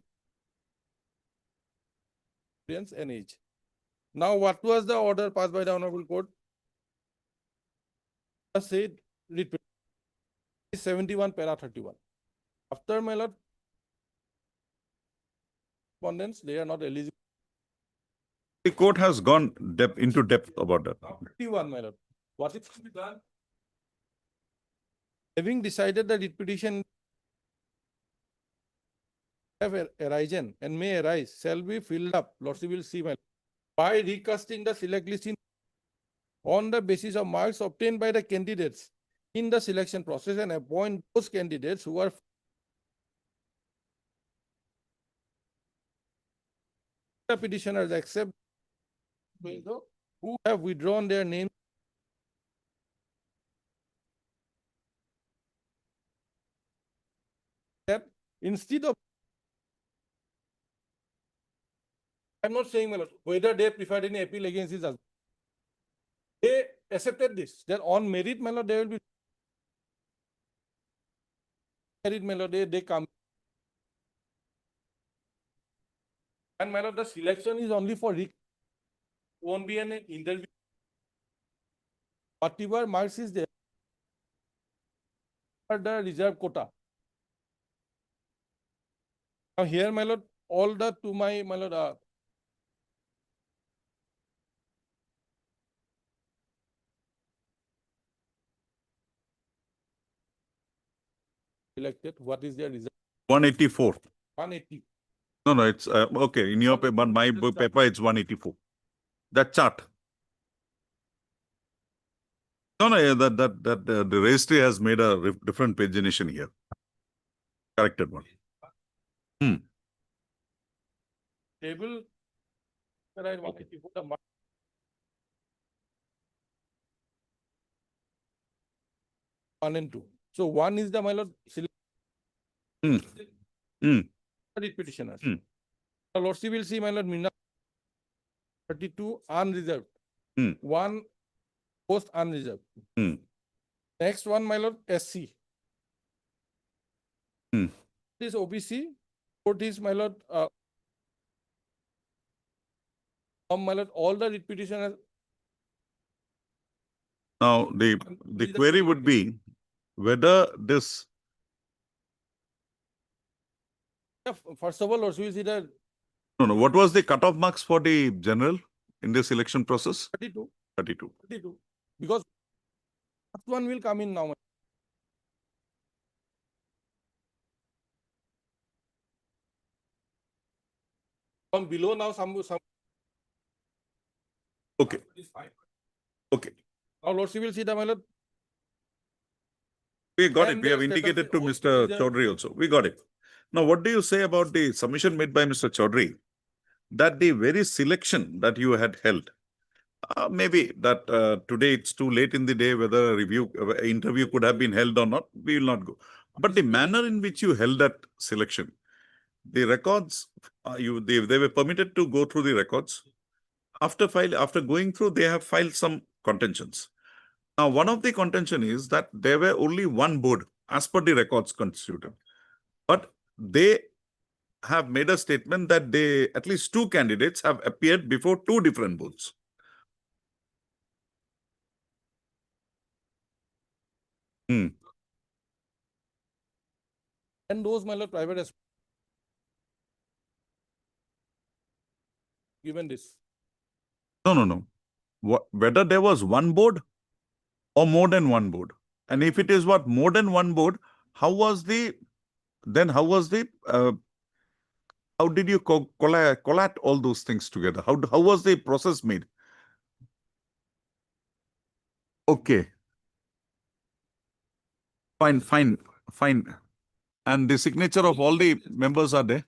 experience and age. Now, what was the order passed by the honorable court? Said writ petition 71 para 31. After, my lord, respondents, they are not eligible. The court has gone into depth about that. 51, my lord. What is to be done? Having decided that writ petition have arisen and may arise shall be filled up, lordship will see, my lord, by recasting the select list on the basis of marks obtained by the candidates in the selection process and appoint those candidates who are the petitioners except who have withdrawn their name that instead of, I'm not saying, my lord, whether they preferred any appeal against his husband. They accepted this, that on merit, my lord, they will be merit, my lord, they come. And my lord, the selection is only for won't be an interview. Whatever marks is there, are the reserve quota. Now here, my lord, all the to my lord, elected, what is their result? 184. 180. No, it's okay. In your paper, but my paper, it's 184. That chart. No, yeah, the registry has made a different pagination here. Corrected one. Hmm. Table. Where I wanted to put a mark. One and two. So one is the, my lord, Hmm. Hmm. writ petitioners. Hmm. The lordship will see, my lord, Minna 32 unreserved. Hmm. One post unreserved. Hmm. Next one, my lord, SC. Hmm. This OBC, fourth is, my lord, my lord, all the writ petitioners. Now, the query would be whether this, First of all, lordship will see the no, what was the cutoff marks for the general in this election process? 32. 32. 32. Because first one will come in now. From below now, some Okay. is fine. Okay. Now lordship will see the, my lord, We got it. and We have their status indicated is to also Mr. reserved. Chaudhary also. We got it. Now, what do you say about the submission made by Mr. Chaudhary that the very selection that you had held, maybe that today it's too late in the day whether a review interview could have been held or not, we will not go. But the manner in which you held that selection, the records, they were permitted to go through the records. After going through, they have filed some contentions. Now, one of the contention is that there were only one board as per the records constituted. But they have made a statement that at least two candidates have appeared before two different boards. Hmm. And those, my lord, private has given this. No. Whether there was one board or more than one board. And if it is more than one board, how did you collate all those things together? How was the process made? Okay. Fine. And the signature of all the members are there?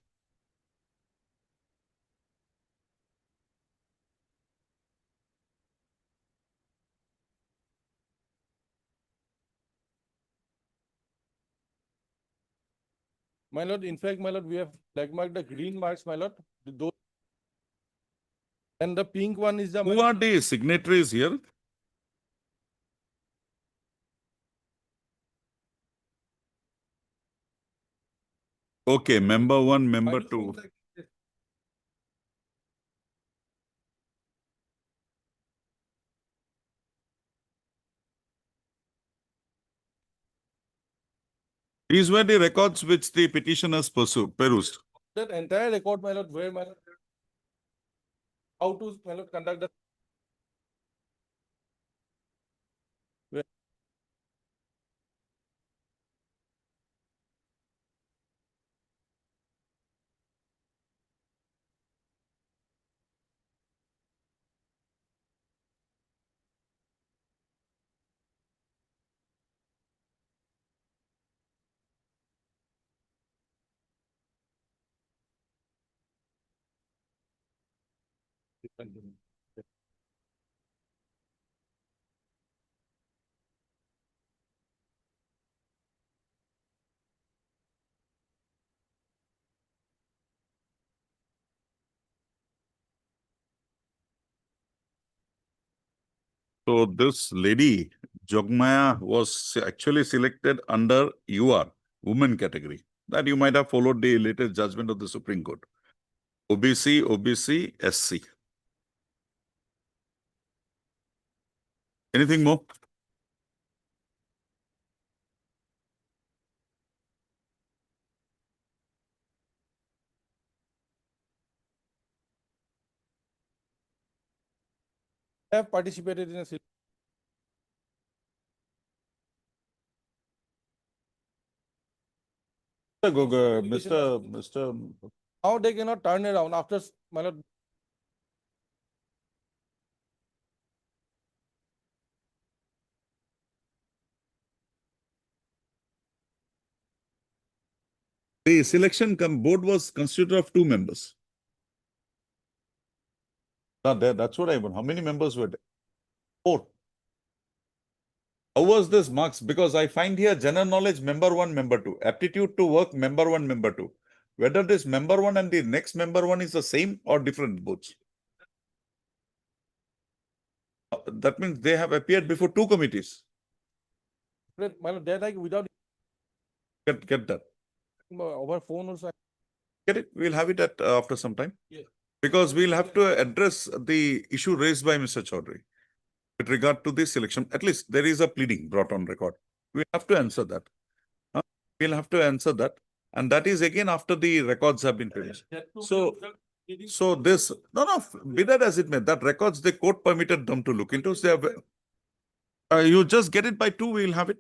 My lord, in fact, my lord, we have flag marked the green marks, my lord. Those, and the pink one is the. Who are the signatories here? Okay, member one, member two. These were the records which the petitioners perused. That entire record, my lord, where, my lord, how to, my lord, conduct the. So this lady, Jogmaya, was actually selected under UR, women category. That you might have followed the latest judgment of the Supreme Court. OBC, SC. Anything more? Have participated in a. Mr. Now they cannot turn around after, my lord, The selection board was constituted of 2 members. That's what I want. How many members were there? 4. How was this marks? Because I find here general knowledge member 1, member 2, aptitude to work member 1, member 2. Whether this member 1 and the next member 1 is the same or different boards. That means they have appeared before 2 committees. My lord, they're like without Get that. over phone also. Get it? We'll have it at after some time. Yeah. Because we'll have to address the issue raised by Mr. Chaudhary with regard to this election. At least there is a pleading brought on record. We have to answer that. We'll have to answer that. And that is again after the records have been finished. So this, no, be that as it may, that records the court permitted them to look into. So they have, you just get it by 2, we'll have it.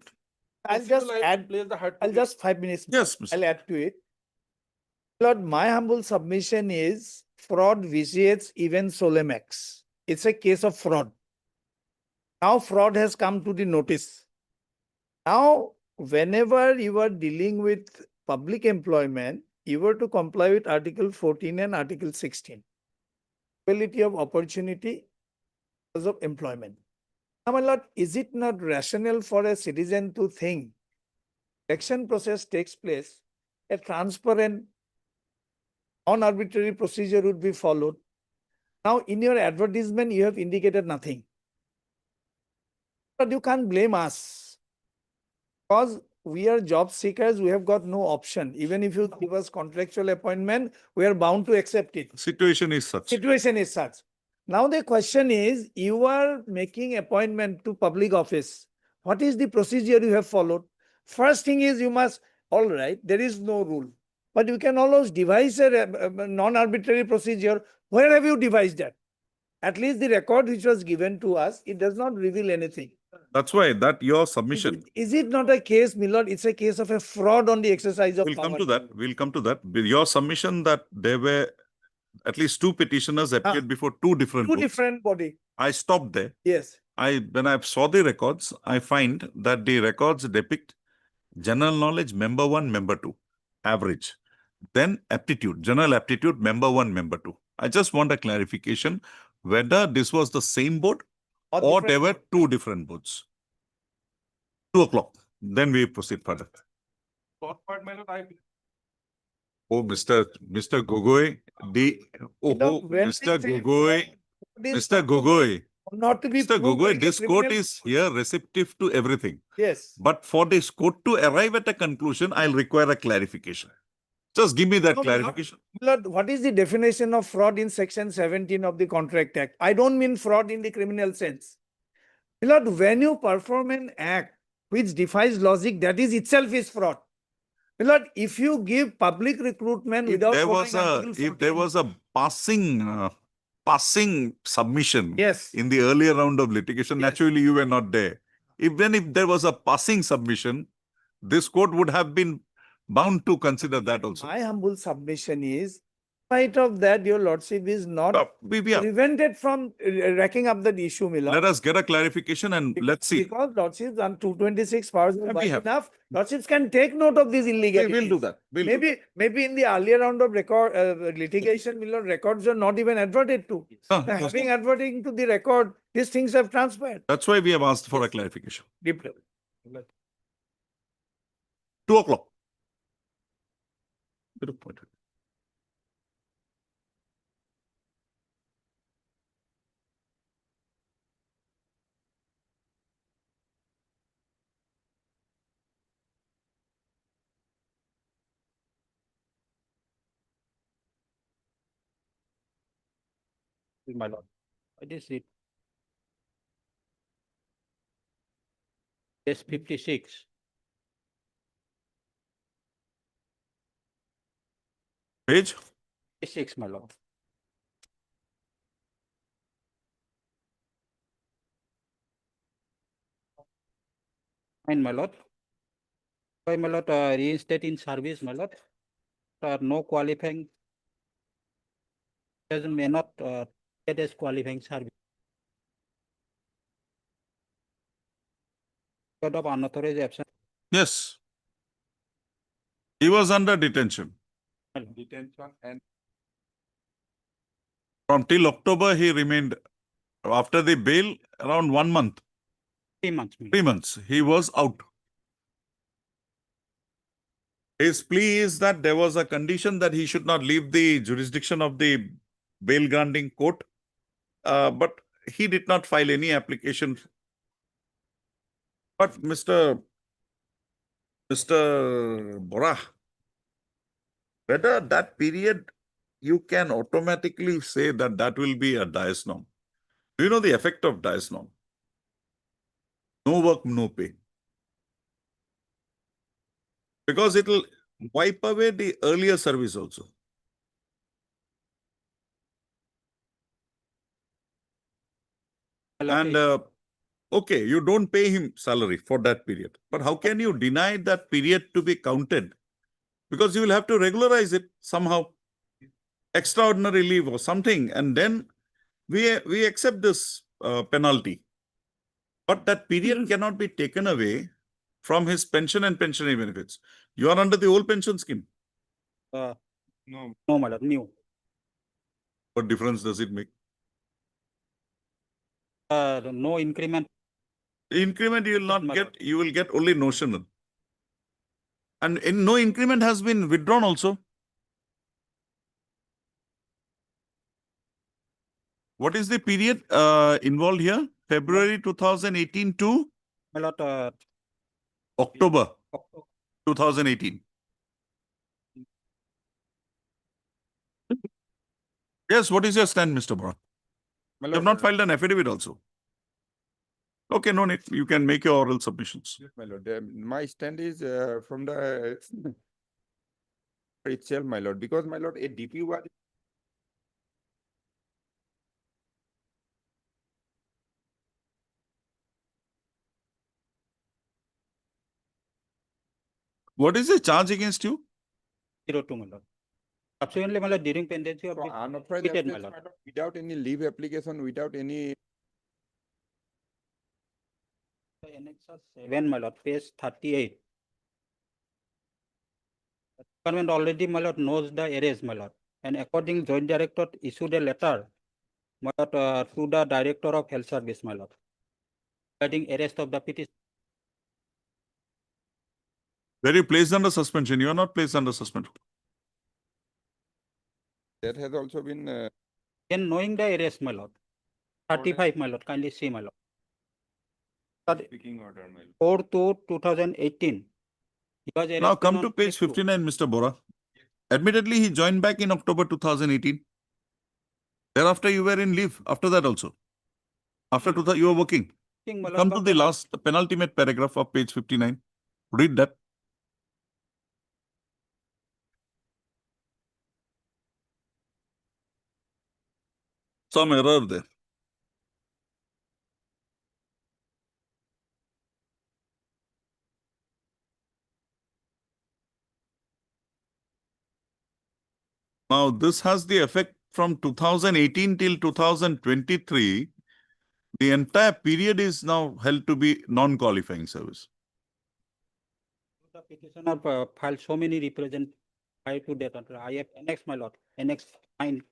I'll just add, Place the heart. I'll just 5 minutes. Yes, Mr. I'll add to it. Lord, my humble submission is fraud vitiates even Solemex. It's a case of fraud. Now fraud has come to the notice. Now, whenever you are dealing with public employment, you were to comply with Article 14 and Article 16. Equality of opportunity because of employment. Now, my lord, is it not rational for a citizen to think election process takes place, a transparent, non-arbitrary procedure would be followed? Now, in your advertisement, you have indicated nothing. But you can't blame us because we are job seekers. We have got no option. Even if you give us contractual appointment, we are bound to accept it. Situation is such. Situation is such. Now the question is, you are making appointment to public office. What is the procedure you have followed? First thing is you must, all right, there is no rule. But you can always devise a non-arbitrary procedure. Where have you devised that? At least the record which was given to us, it does not reveal anything. That's why that your submission. Is it not a case, my lord? It's a case of a fraud on the exercise of We'll come power. to that. We'll come to that. With your submission that there were at least 2 petitioners appeared before 2 different Two boards. different body. I stopped there. Yes. When I saw the records, I find that the records depict general knowledge member 1, member 2, average. Then aptitude, general aptitude member 1, member 2. I just want a clarification whether this was the same board or different there were board. 2 different boards. 2 o'clock. Then we proceed further. Short part, my lord, I. Oh, Mr. Gogoi, when Mr. they say Gogoi, What is Mr. Gogoi, not to be Mr. proved Gogoi, like a this court criminal- is here receptive to everything. Yes. But for this court to arrive at a conclusion, I'll require a clarification. Just give me that No, my lord. clarification. Lord, what is the definition of fraud in section 17 of the Contract Act? I don't mean fraud in the criminal sense. Lord, when you perform an act which defies logic, that is itself is fraud. Lord, if you give public recruitment If without there following was a, Article if there 14 was a passing submission Yes. in the earlier round of litigation, Yes. naturally you were not there. Even if there was a passing submission, this court would have been bound to consider that also. My humble submission is, in spite of that, your lordship is not Yeah. prevented from racking up the issue, my lord. Let us get a clarification and let's see. Because lordships on 226 powers are We wide have. enough, lordships can take note of these illegalities. We'll do that. We'll do that. Maybe in the earlier round of record litigation, my lord, records are not even adverted to. Ah, it was Having adverting to the record, these things have transpired. That's why we have asked for a clarification. Deep level. 2 o'clock. Good point. My lord. What is it? Yes, 56. Page? 56, my lord. Fine, my lord. Why, my lord, reinstate in service, my lord. No qualifying. May not get as qualifying service. Of unauthorized absence. Yes. He was under detention. Detention and From till October, he remained, after the bail, around 1 month, 3 months. my lord. 3 months, he was out. His plea is that there was a condition that he should not leave the jurisdiction of the bail granting court. But he did not file any application. But Mr. Bora, whether that period you can automatically say that that will be a dias norm. Do you know the effect of dias norm? No work, no pay. Because it will wipe away the earlier service also. My lord, And okay, you don't pay him salary for that period. But how can you deny that period to be counted? Because you will have to regularize it somehow. Extraordinary leave or something, and then we accept this penalty. But that period cannot be taken away from his pension and pensionary benefits. You are under the old pension scheme. no. no, my lord, new. What difference does it make? No increment. Increment you will not My get, lord. you will get only notional. And no increment has been withdrawn also. What is the period involved here? February 2018 to My lord, October October. 2018. Yes, what is your stand, Mr. Bora? My You have lord, not filed an affidavit also. Okay, no need. You can make your oral submissions. yes, my lord. My stand is from the itself, my lord, because my lord, a DP was What is the charge against you? 02, my lord. Subsequently, my lord, during pendency of for this, unauthorized repeated, my absence, lord. my lord, without any leave application, without any Annexure 7, my lord, page 38. The Department already, my lord, knows the arrears, my lord. And according Joint Director issued a letter, my lord, to the Director of Health Service, my lord, regarding arrest of the petition. Were you placed under suspension? You are not placed under suspension. that has also been Then knowing the arrest, my lord. 35, my lord, kindly see, my lord. speaking order, my lord. 4/2/2018. He was Now arrested come on to page 2. 59, Mr. Bora. Admittedly, he joined back in October 2018. Thereafter, you were in leave. After that also. After 2000, you were working. Think, my lord, Come to but the last penultimate paragraph of page 59. Read that. Some error there. Now, this has the effect from 2018 till 2023. The entire period is now held to be non-qualifying service. the petitioner filed so many represent prior to that. I have annexed, my lord, annex 9.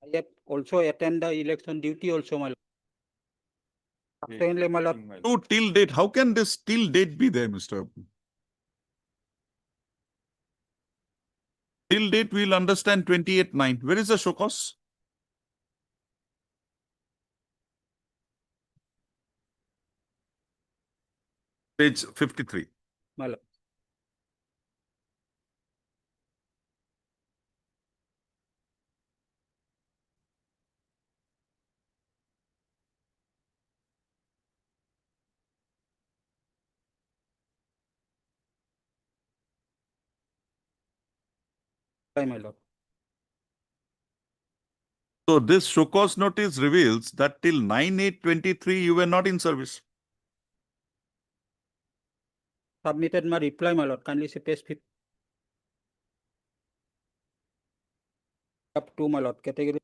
I have also attend the election duty also, my lord. Subsequently, my lord, My lord. So till date, how can this till date be there, Mr. Till date, we'll understand 28(9). Where is the show cause? Page 53. my lord. My lord. So this show cause notice reveals that till 9/8/23 you were not in service. Submitted my reply, my lord. Kindly see page 50. Up to, my lord, category.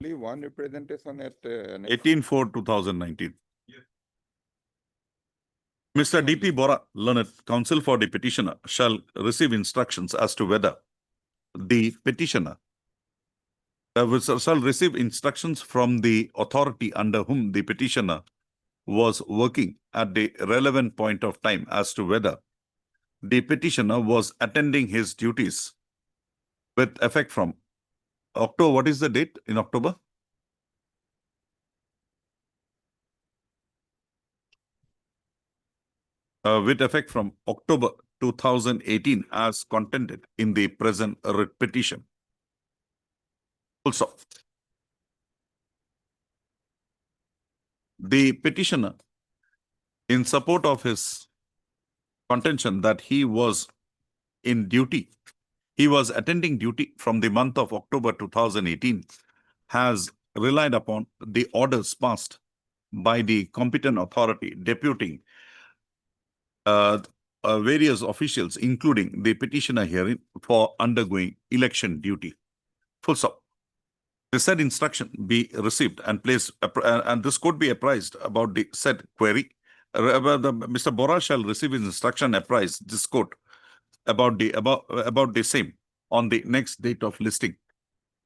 Only one representation at. 18/4/2019. Mr. D.P. Bora, learned counsel for the petitioner, shall receive instructions as to whether the petitioner shall receive instructions from the authority under whom the petitioner was working at the relevant point of time as to whether the petitioner was attending his duties with effect from October. What is the date in October? With effect from October 2018 as contended in the present writ petition. Also, the petitioner, in support of his contention that he was in duty, he was attending duty from the month of October 2018, has relied upon the orders passed by the competent authority deputing various officials, including the petitioner herein, for undergoing election duty. Full stop. The said instruction be received and placed, and this could be apprised about the said query. Mr. Bora shall receive his instruction apprised this court about the same on the next date of listing.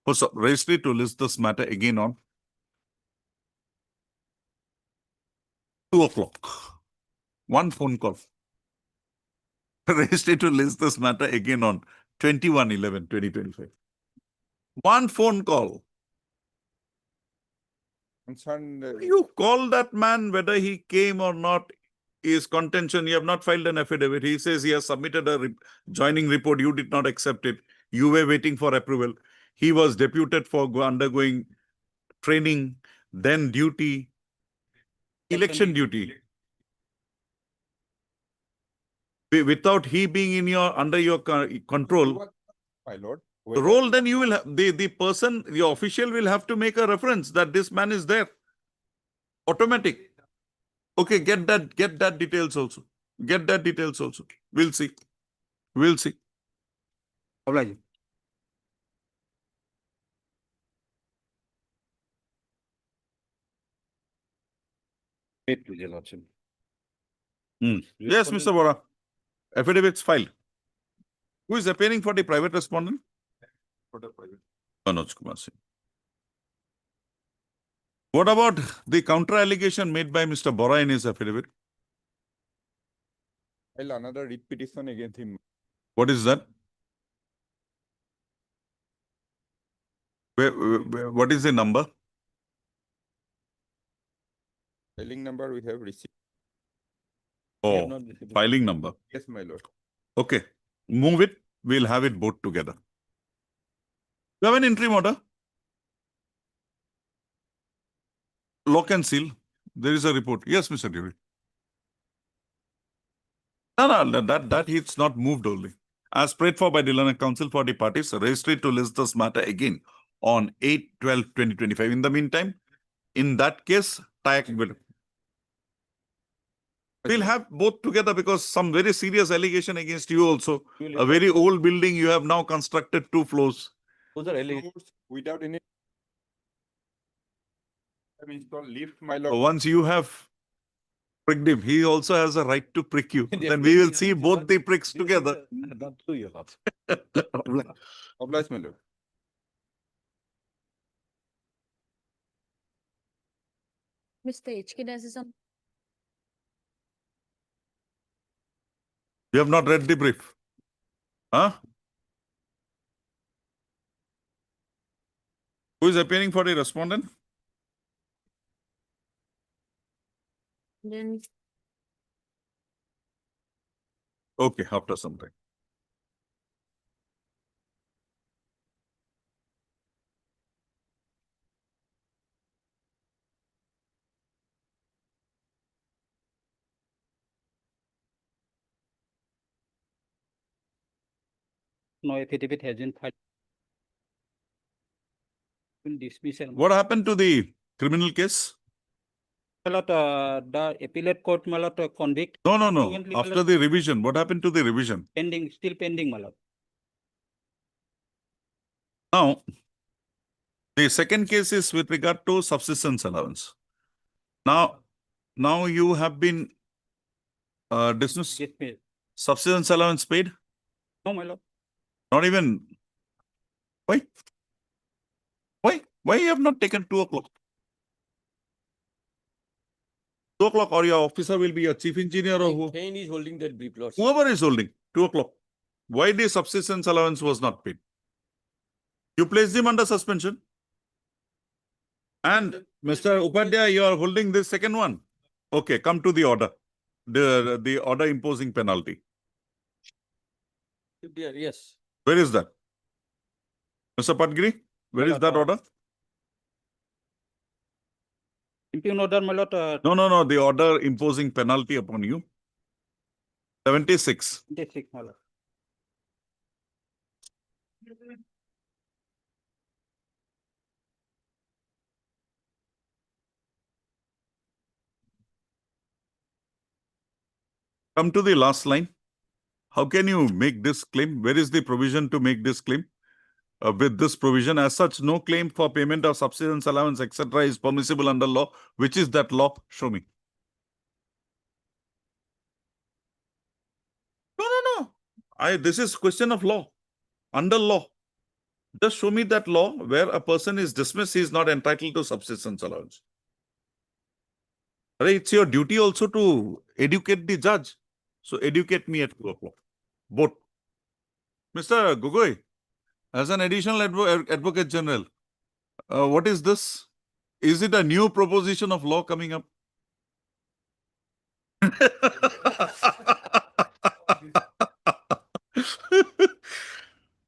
Full stop. Registry to list this matter again on 2 o'clock. One phone call. Registry to list this matter again on 21/11/2025. One phone call. Concerned. You call that man whether he came or not is contention. You have not filed an affidavit. He says he has submitted a joining report. You did not accept it. You were waiting for approval. He was deputed for undergoing training, then duty, election duty. Without he being in your under your control, My lord. the role, then you will have the person, the official will have to make a reference that this man is there. Automatic. Okay, get that details also. Get that details also. We'll see. We'll see. Oblige. Yes, Mr. Bora. Affidavits filed. Who is appearing for the private respondent? Manoj Kumar Singh. What about the counter allegation made by Mr. Bora in his affidavit? File another writ petition against him. What is that? What is the number? Filing number we have received. Oh, filing number. Yes, my lord. Okay, move it. We'll have it both together. You have an interim order? Lock and seal. There is a report. Yes, Mr. Devi. No, that it's not moved only. As prayed for by the Learned Counsel for the parties, registry to list this matter again on 8/12/2025. In the meantime, in that case, TAC will. We'll have both together because some very serious allegation against you also. A very old building, you have now constructed 2 floors. Without any. Have installed lift, my lord. Once you have pricked him, he also has a right to prick you. Then we will see both the pricks together. Oblige, my lord. Mr. H.K. Das is on. You have not read the brief. Huh? Who is appearing for the respondent? Then Okay, after some time. No affidavit has been filed. In dismissal. What happened to the criminal case? My lord, the appellate court, my lord, convict No. Frequently, After the revision, what happened to the revision? pending, still pending, my lord. Now, The second case is with regard to subsistence allowance. Now you have been dismissed. Dismissed. Subsistence allowance paid? No, my lord. Not even. Why? Why you have not taken 2 o'clock? 2 o'clock, or your officer will be your chief engineer or who? Kane is holding that brief, Lord. Whoever is holding 2 o'clock. Why the subsistence allowance was not paid? You placed him under suspension. And Mr. Upadhyay, you are holding this second one. Okay, come to the order. The order imposing penalty. Yes. Where is that? Mr. Patgiri, where is that order? Impugn order, my lord, No, the order imposing penalty upon you. 76. 26, my lord. Come to the last line. How can you make this claim? Where is the provision to make this claim? With this provision, as such, no claim for payment of subsistence allowance, etc., is permissible under law. Which is that law? Show me. No. This is question of law. Under law. Just show me that law where a person is dismissed, he is not entitled to subsistence allowance. It's your duty also to educate the judge. So educate me at 2 o'clock. Both. Mr. Gogoi, as an additional advocate general, what is this? Is it a new proposition of law coming up?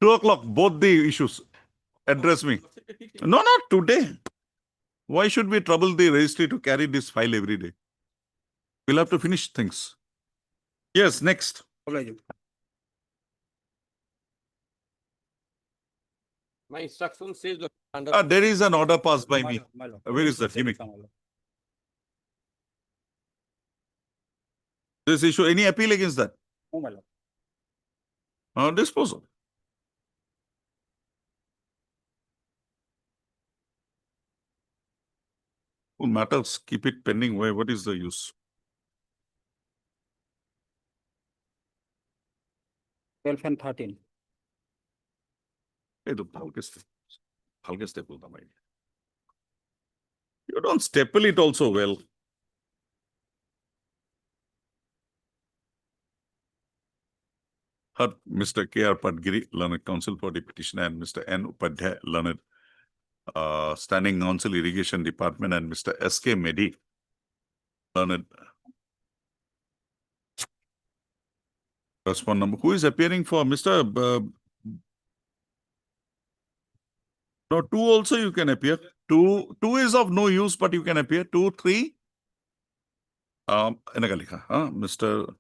2 o'clock, both the issues. Address me. No, not today. Why should we trouble the registry to carry this file every day? We'll have to finish things. Yes, next. Oblige. My instruction says under. There is an order passed by My me. lord, my lord. Where is that? Give me. My lord. This issue, any appeal against that? No, my lord. Disposal. Who matters? Keep it pending. Why? What is the use? 12 and 13. You don't staple it also well. Mr. K.R. Patgiri, Learned Counsel for the petitioner, and Mr. N. Upadhyay, Learned Standing Counsel, Irrigation Department, and Mr. S.K. Medi, Learned Respond number. Who is appearing for Mr. No, 2 also you can appear. 2 is of no use, but you can appear. 2, 3. Mr.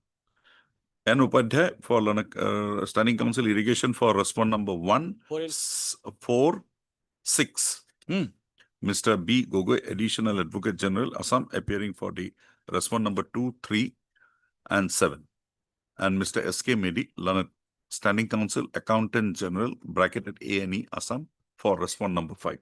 N. Upadhyay for Standing Counsel Irrigation for Respond number 1, 4, 6. Mr. B. Gogoi, Additional Advocate General, Assam, appearing for the Respond number 2, 3, and 7. And Mr. S.K. Medi, Learned Standing Counsel, Accountant General, bracketed A&E, Assam, for Respond number 5.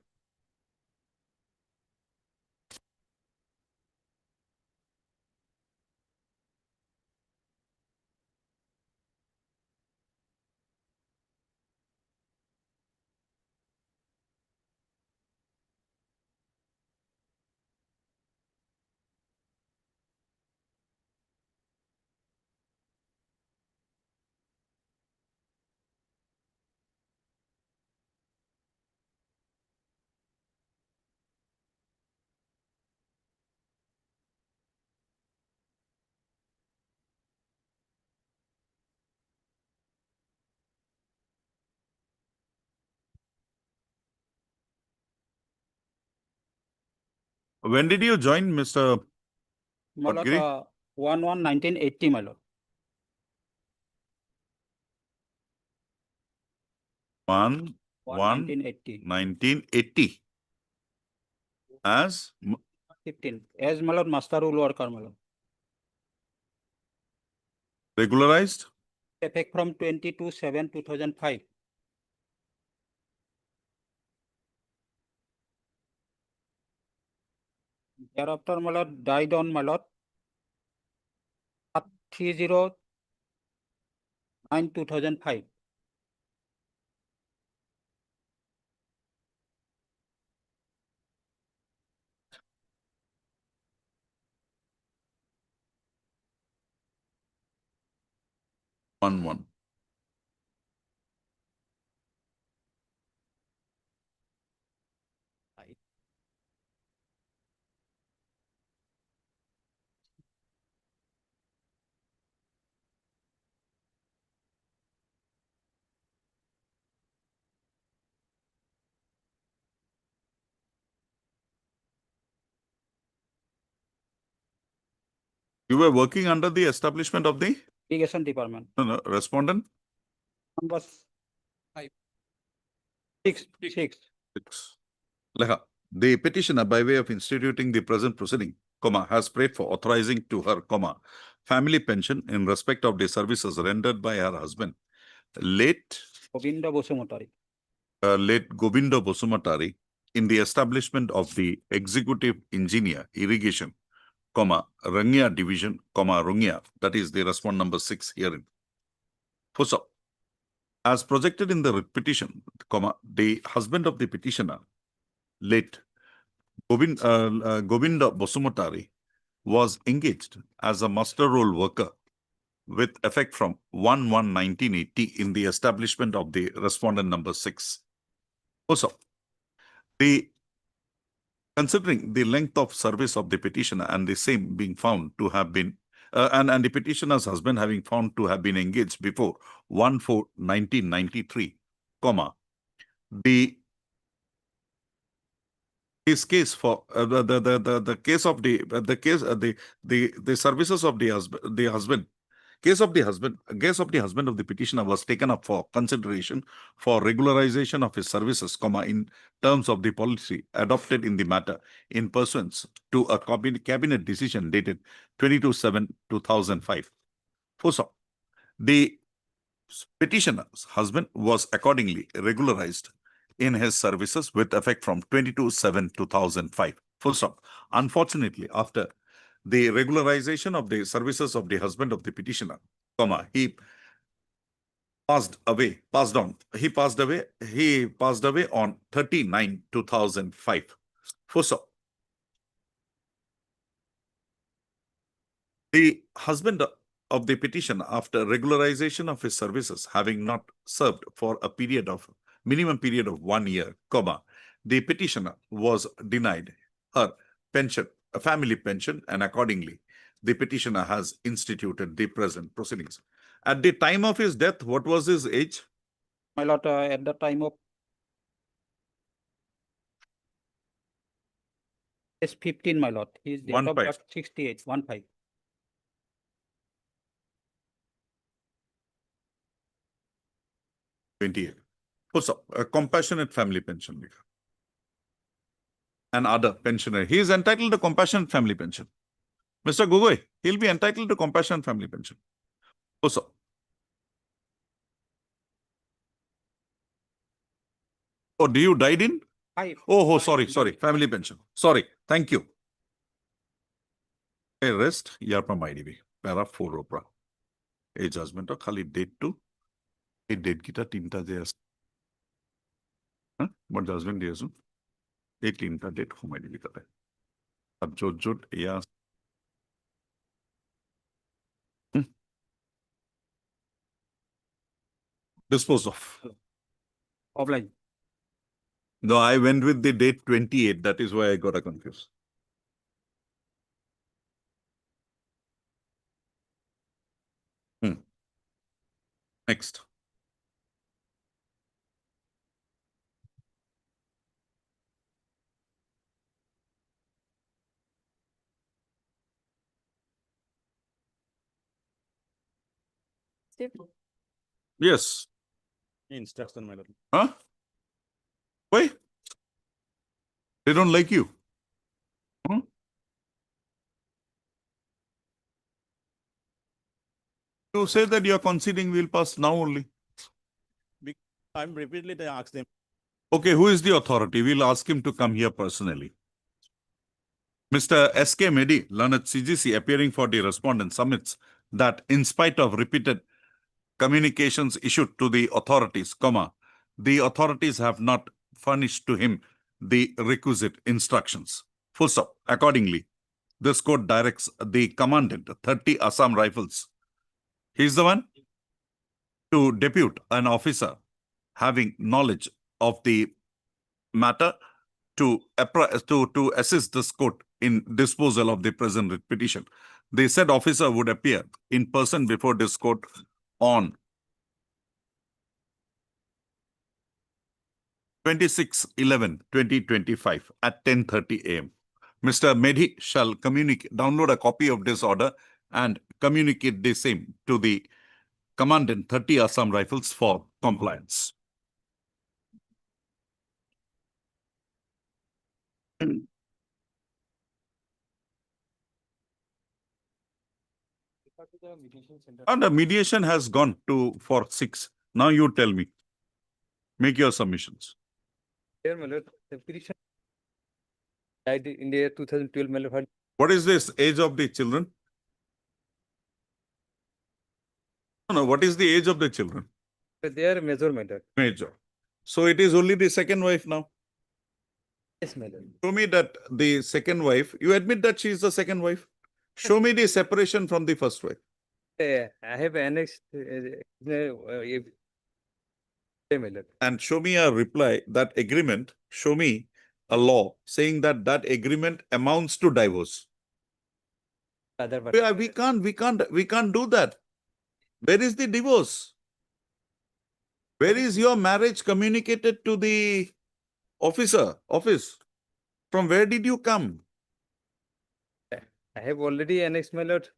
When did you join, Mr. My lord, Patgiri? 1/1/1980, my lord. 1/1/1980 1980. as 15. As my lord, master rule worker, my lord. regularized Effect from 20 to 7/2005. Thereafter, my lord, died on my lord 30/9/2005. One. You were working under the establishment of the Irrigation Department. respondent? Number 6. Six. Leha, the petitioner by way of instituting the present proceeding, has prayed for authorizing to her, family pension in respect of the services rendered by her husband, late Govinda Bosumotari. late Govinda Bosumatari, in the establishment of the executive engineer irrigation, Rangya division, Rungya, that is the respond number 6 herein. So, as projected in the petition, the husband of the petitioner, late Govinda Bosumatari, was engaged as a master roll worker with effect from 1/1/1980 in the establishment of the respondent number 6. Also, considering the length of service of the petitioner and the same being found to have been and the petitioner's husband having found to have been engaged before 1/4/1993, his case for the case of the services of the husband case of the husband of the petitioner was taken up for consideration for regularization of his services, in terms of the policy adopted in the matter in pursuance to a cabinet decision dated 22/7/2005. So, the petitioner's husband was accordingly regularized in his services with effect from 22/7/2005. Unfortunately, after the regularization of the services of the husband of the petitioner, he passed away on 30/9/2005. The husband of the petitioner, after regularization of his services, having not served for a minimum period of 1 year, the petitioner was denied her pension, a family pension, and accordingly, the petitioner has instituted the present proceedings. At the time of his death, what was his age? My lord, at the time of is 15, my lord. His date of 15. birth 68, 15. 28. A compassionate family pension. And other pensioner. He is entitled to compassionate family pension. Mr. Gogoi, he'll be entitled to compassionate family pension. Oh, do you died in? Sorry. Family pension. Sorry. Thank you. A rest, Yarpam IDB. Para 4 Opera. A judgment of Khali date to a date kita tinta jayas. What judgment is? A tinta date home IDB kata hai. Ab jod ya. Dispose of. Offline. No, I went with the date 28. That is why I got confused. Next. Yes. Instruction, my lord. Huh? Why? They don't like you. You say that you are conceding we'll pass now only. I'm repeatedly asked them. Okay, who is the authority? We'll ask him to come here personally. Mr. S.K. Medi, learned CGC, appearing for the respondent, submits that in spite of repeated communications issued to the authorities, the authorities have not furnished to him the requisite instructions. Full stop. Accordingly, this court directs the commandant, 30 Assam Rifles. He's the one to depute an officer having knowledge of the matter to assist this court in disposal of the present writ petition. The said officer would appear in person before this court on 26/11/2025 at 10:30 a.m. Mr. Medhi shall download a copy of this order and communicate the same to the commandant, 30 Assam Rifles, for compliance. And the mediation has gone for 6. Now you tell me. Make your submissions. Here, my lord, the petition died in the year 2012, my lord. What is this age of the children? No, what is the age of the children? They are major, my lord. Major. So it is only the second wife now. Yes, my lord. Show me that the second wife, you admit that she is the second wife. Show me the separation from the first wife. I have annexed, my lord. And show me a reply, that agreement, show me a law saying that that agreement amounts to divorce. Other part. Yeah, we can't do that. Where is the divorce? Where is your marriage communicated to the office? From where did you come? I have already annexed, my lord.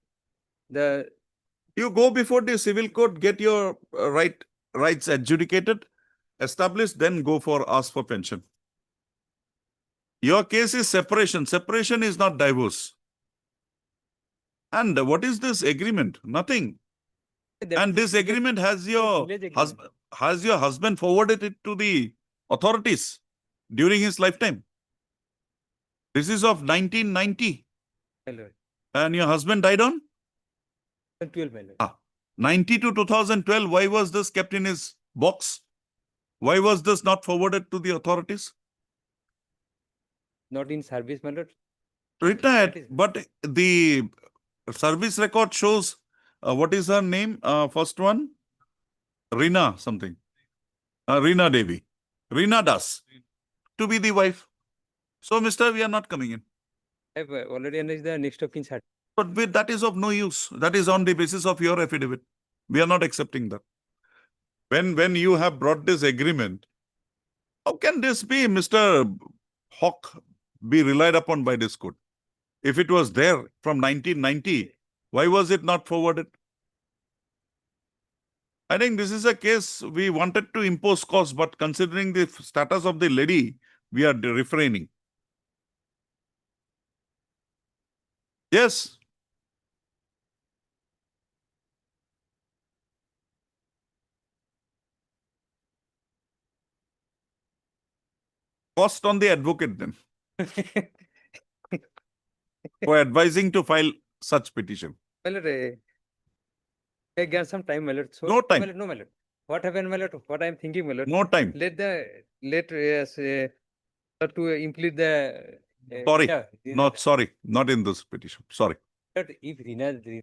You go before the civil court, get your rights adjudicated, established, then ask for pension. Your case is separation. Separation is not divorce. And what is this agreement? Nothing. And this agreement has your husband forwarded it to the authorities during his lifetime. This is of 1990. My lord. And your husband died on 12, my lord. 90 to 2012. Why was this kept in his box? Why was this not forwarded to the authorities? Not in service, my lord. Retired, but the service record shows, what is her name? First one? Reena something. Reena Devi. Reena Das to be the wife. So, mister, we are not coming in. I have already annexed the next of kin certificate. But that is of no use. That is on the basis of your affidavit. We are not accepting that. When you have brought this agreement, how can this be, Mr. Hawk, be relied upon by this court? If it was there from 1990, why was it not forwarded? I think this is a case we wanted to impose costs, but considering the status of the lady, we are refraining. Yes. Cost on the advocate then for advising to file such petition. My lord, I get some time, my lord. So, No time. My lord, no, my lord. What happened, my lord? What I am thinking, my lord? No time. To implement the. Sorry, yeah, not in this petition. Sorry. Lord, if Reena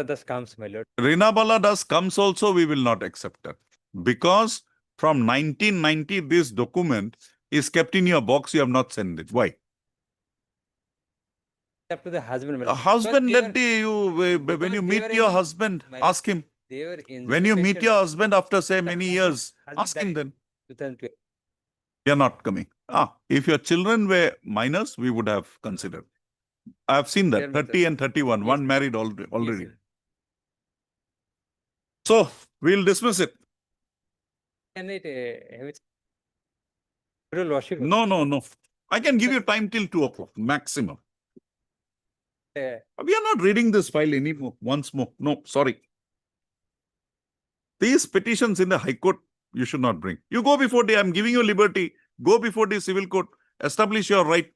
Das comes, my lord. Reena Bala Das comes also, we will not accept that. Because from 1990, this document is kept in your box, you have not sent it. Why? Up to the husband, my A lord. husband, Because they when because you they meet were your in- husband, my- ask him. They were in. When you meet your husband after, say, many years, Husband ask him died. then. 2012. We are not coming. If your children were minors, we would have considered. I have seen that, Clear, Mr. 30 and 31, Yes, one sir. married already. Yes, sir. So, we'll dismiss it. Can it have it? Lordship. No. I can give you time till 2 o'clock, maximum. We are not reading this file anymore, once more. No, sorry. These petitions in the High Court, you should not bring. You go before I'm giving you liberty, go before the civil court, establish your right.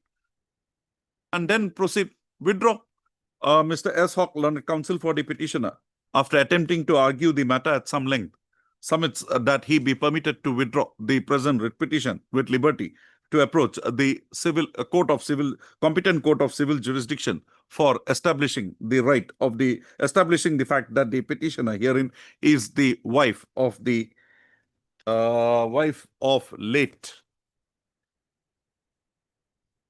and then proceed, withdraw. Mr. S. Hawk, learned counsel for the petitioner, after attempting to argue the matter at some length, submits that he be permitted to withdraw the present writ petition with liberty to approach the competent court of civil jurisdiction for establishing the fact that the petitioner herein is the wife of late.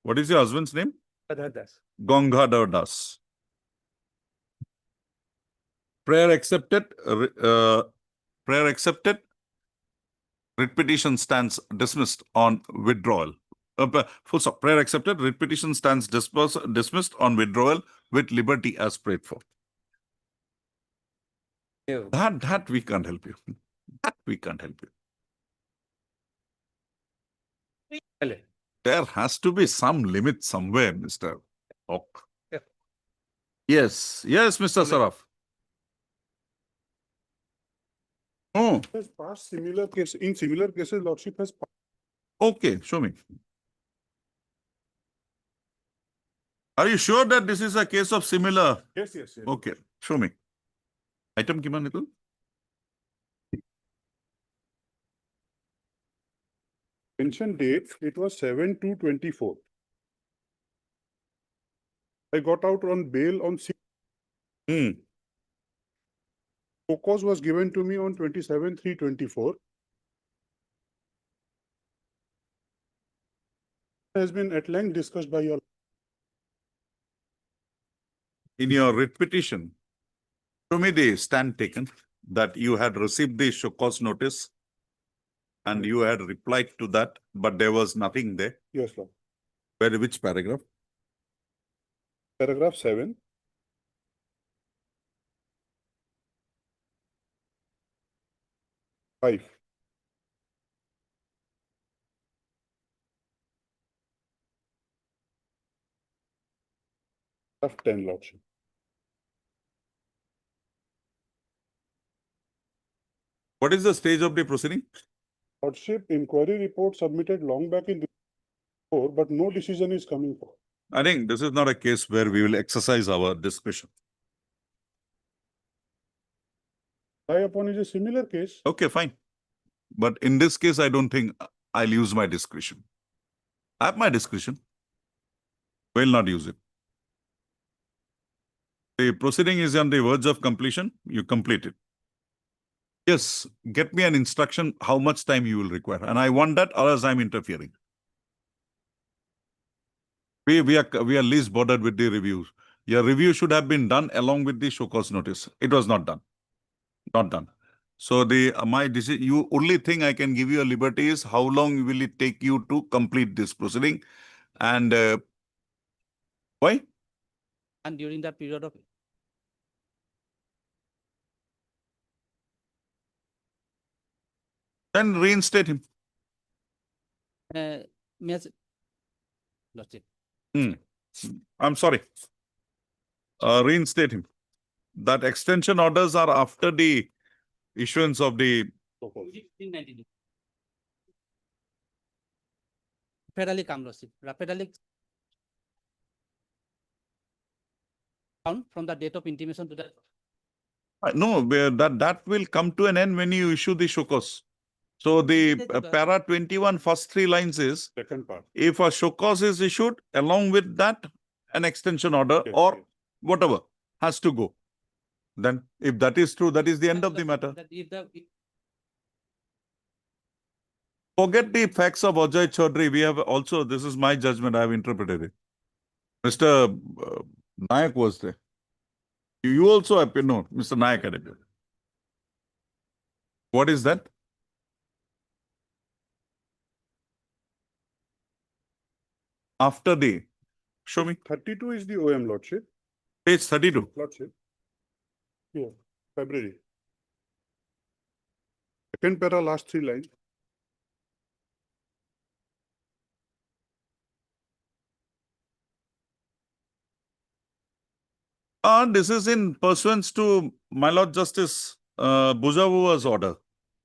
What is your husband's name? Gangadhar Das. Prayer accepted. Prayer accepted. Writ petition stands dismissed on withdrawal. Full stop. Prayer accepted. Writ petition stands dismissed on withdrawal with liberty as prayed for. That we can't help you. That we can't help you. There has to be some limit somewhere, Mr. Hawk. Yes, Mr. Saraf. Oh, Has passed similar case, in similar cases, Lordship has passed. okay, show me. Are you sure that this is a case of similar? Yes. Okay, show me. Item kiman itu? Pension date, it was 7/2/24. I got out on bail on 6. Focus was given to me on 27/3/24. Has been at length discussed by your. In your writ petition, show me the stand taken that you had received the show cause notice and you had replied to that, but there was nothing there. Yes, Lord. Which paragraph? Paragraph 7. Five. Of 10, Lordship. What is the stage of the proceeding? Lordship, inquiry report submitted long back in before, but no decision is coming for. I think this is not a case where we will exercise our discretion. Upon is a similar case. Okay, fine. But in this case, I don't think I'll use my discretion. I have my discretion. Will not use it. The proceeding is on the verge of completion. You complete it. Yes, get me an instruction how much time you will require. And I want that, or else I'm interfering. We are least bothered with the reviews. Your review should have been done along with the show cause notice. It was not done. Not done. So my decision, you only thing I can give you a liberty is how long will it take you to complete this proceeding, and why? And during that period of Then reinstate him. Lordship. I'm sorry. Reinstate him. That extension orders are after the issuance of the. Federally come, Lordship. Federally count from the date of intimation to the. No, that will come to an end when you issue the show cause. So the para 21 first 3 lines is, Second part. if a show cause is issued, along with that, an extension order Yes, or yes. whatever has to go. Then if that is true, that is the end of the matter. Forget the facts of Ajay Chaudhary. We have also, this is my judgment, I have interpreted it. Mr. Nayak was there. You also appear, no, Mr. Nayak had appeared. What is that? After the, show me, 32 is the OM, Lordship. page 32. Lordship. Here, February. Second para, last 3 lines. This is in pursuance to my Lord Justice Bujavua's order.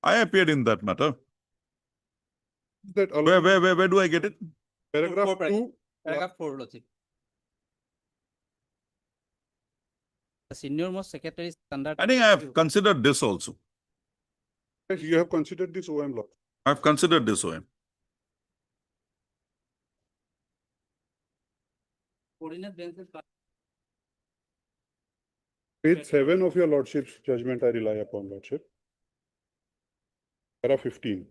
I appeared in that matter. That Where do I get it? paragraph 2, Paragraph 4, Lordship. The senior most secretary conduct. I think I have considered this also. Yes, you have considered this OM law. I have considered this OM. Coordinate benches. Page 7 of your lordship's judgment I rely upon, lordship. Para 15.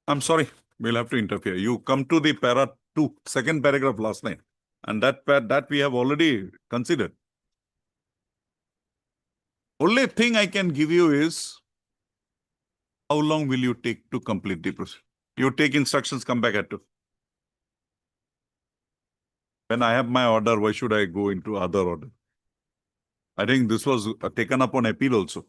I'm sorry, we'll have to interfere. You come to the para 2, second paragraph last line. And that we have already considered. Only thing I can give you is how long will you take to complete the process? You take instructions, come back at 2. When I have my order, why should I go into other order? I think this was taken up on appeal also.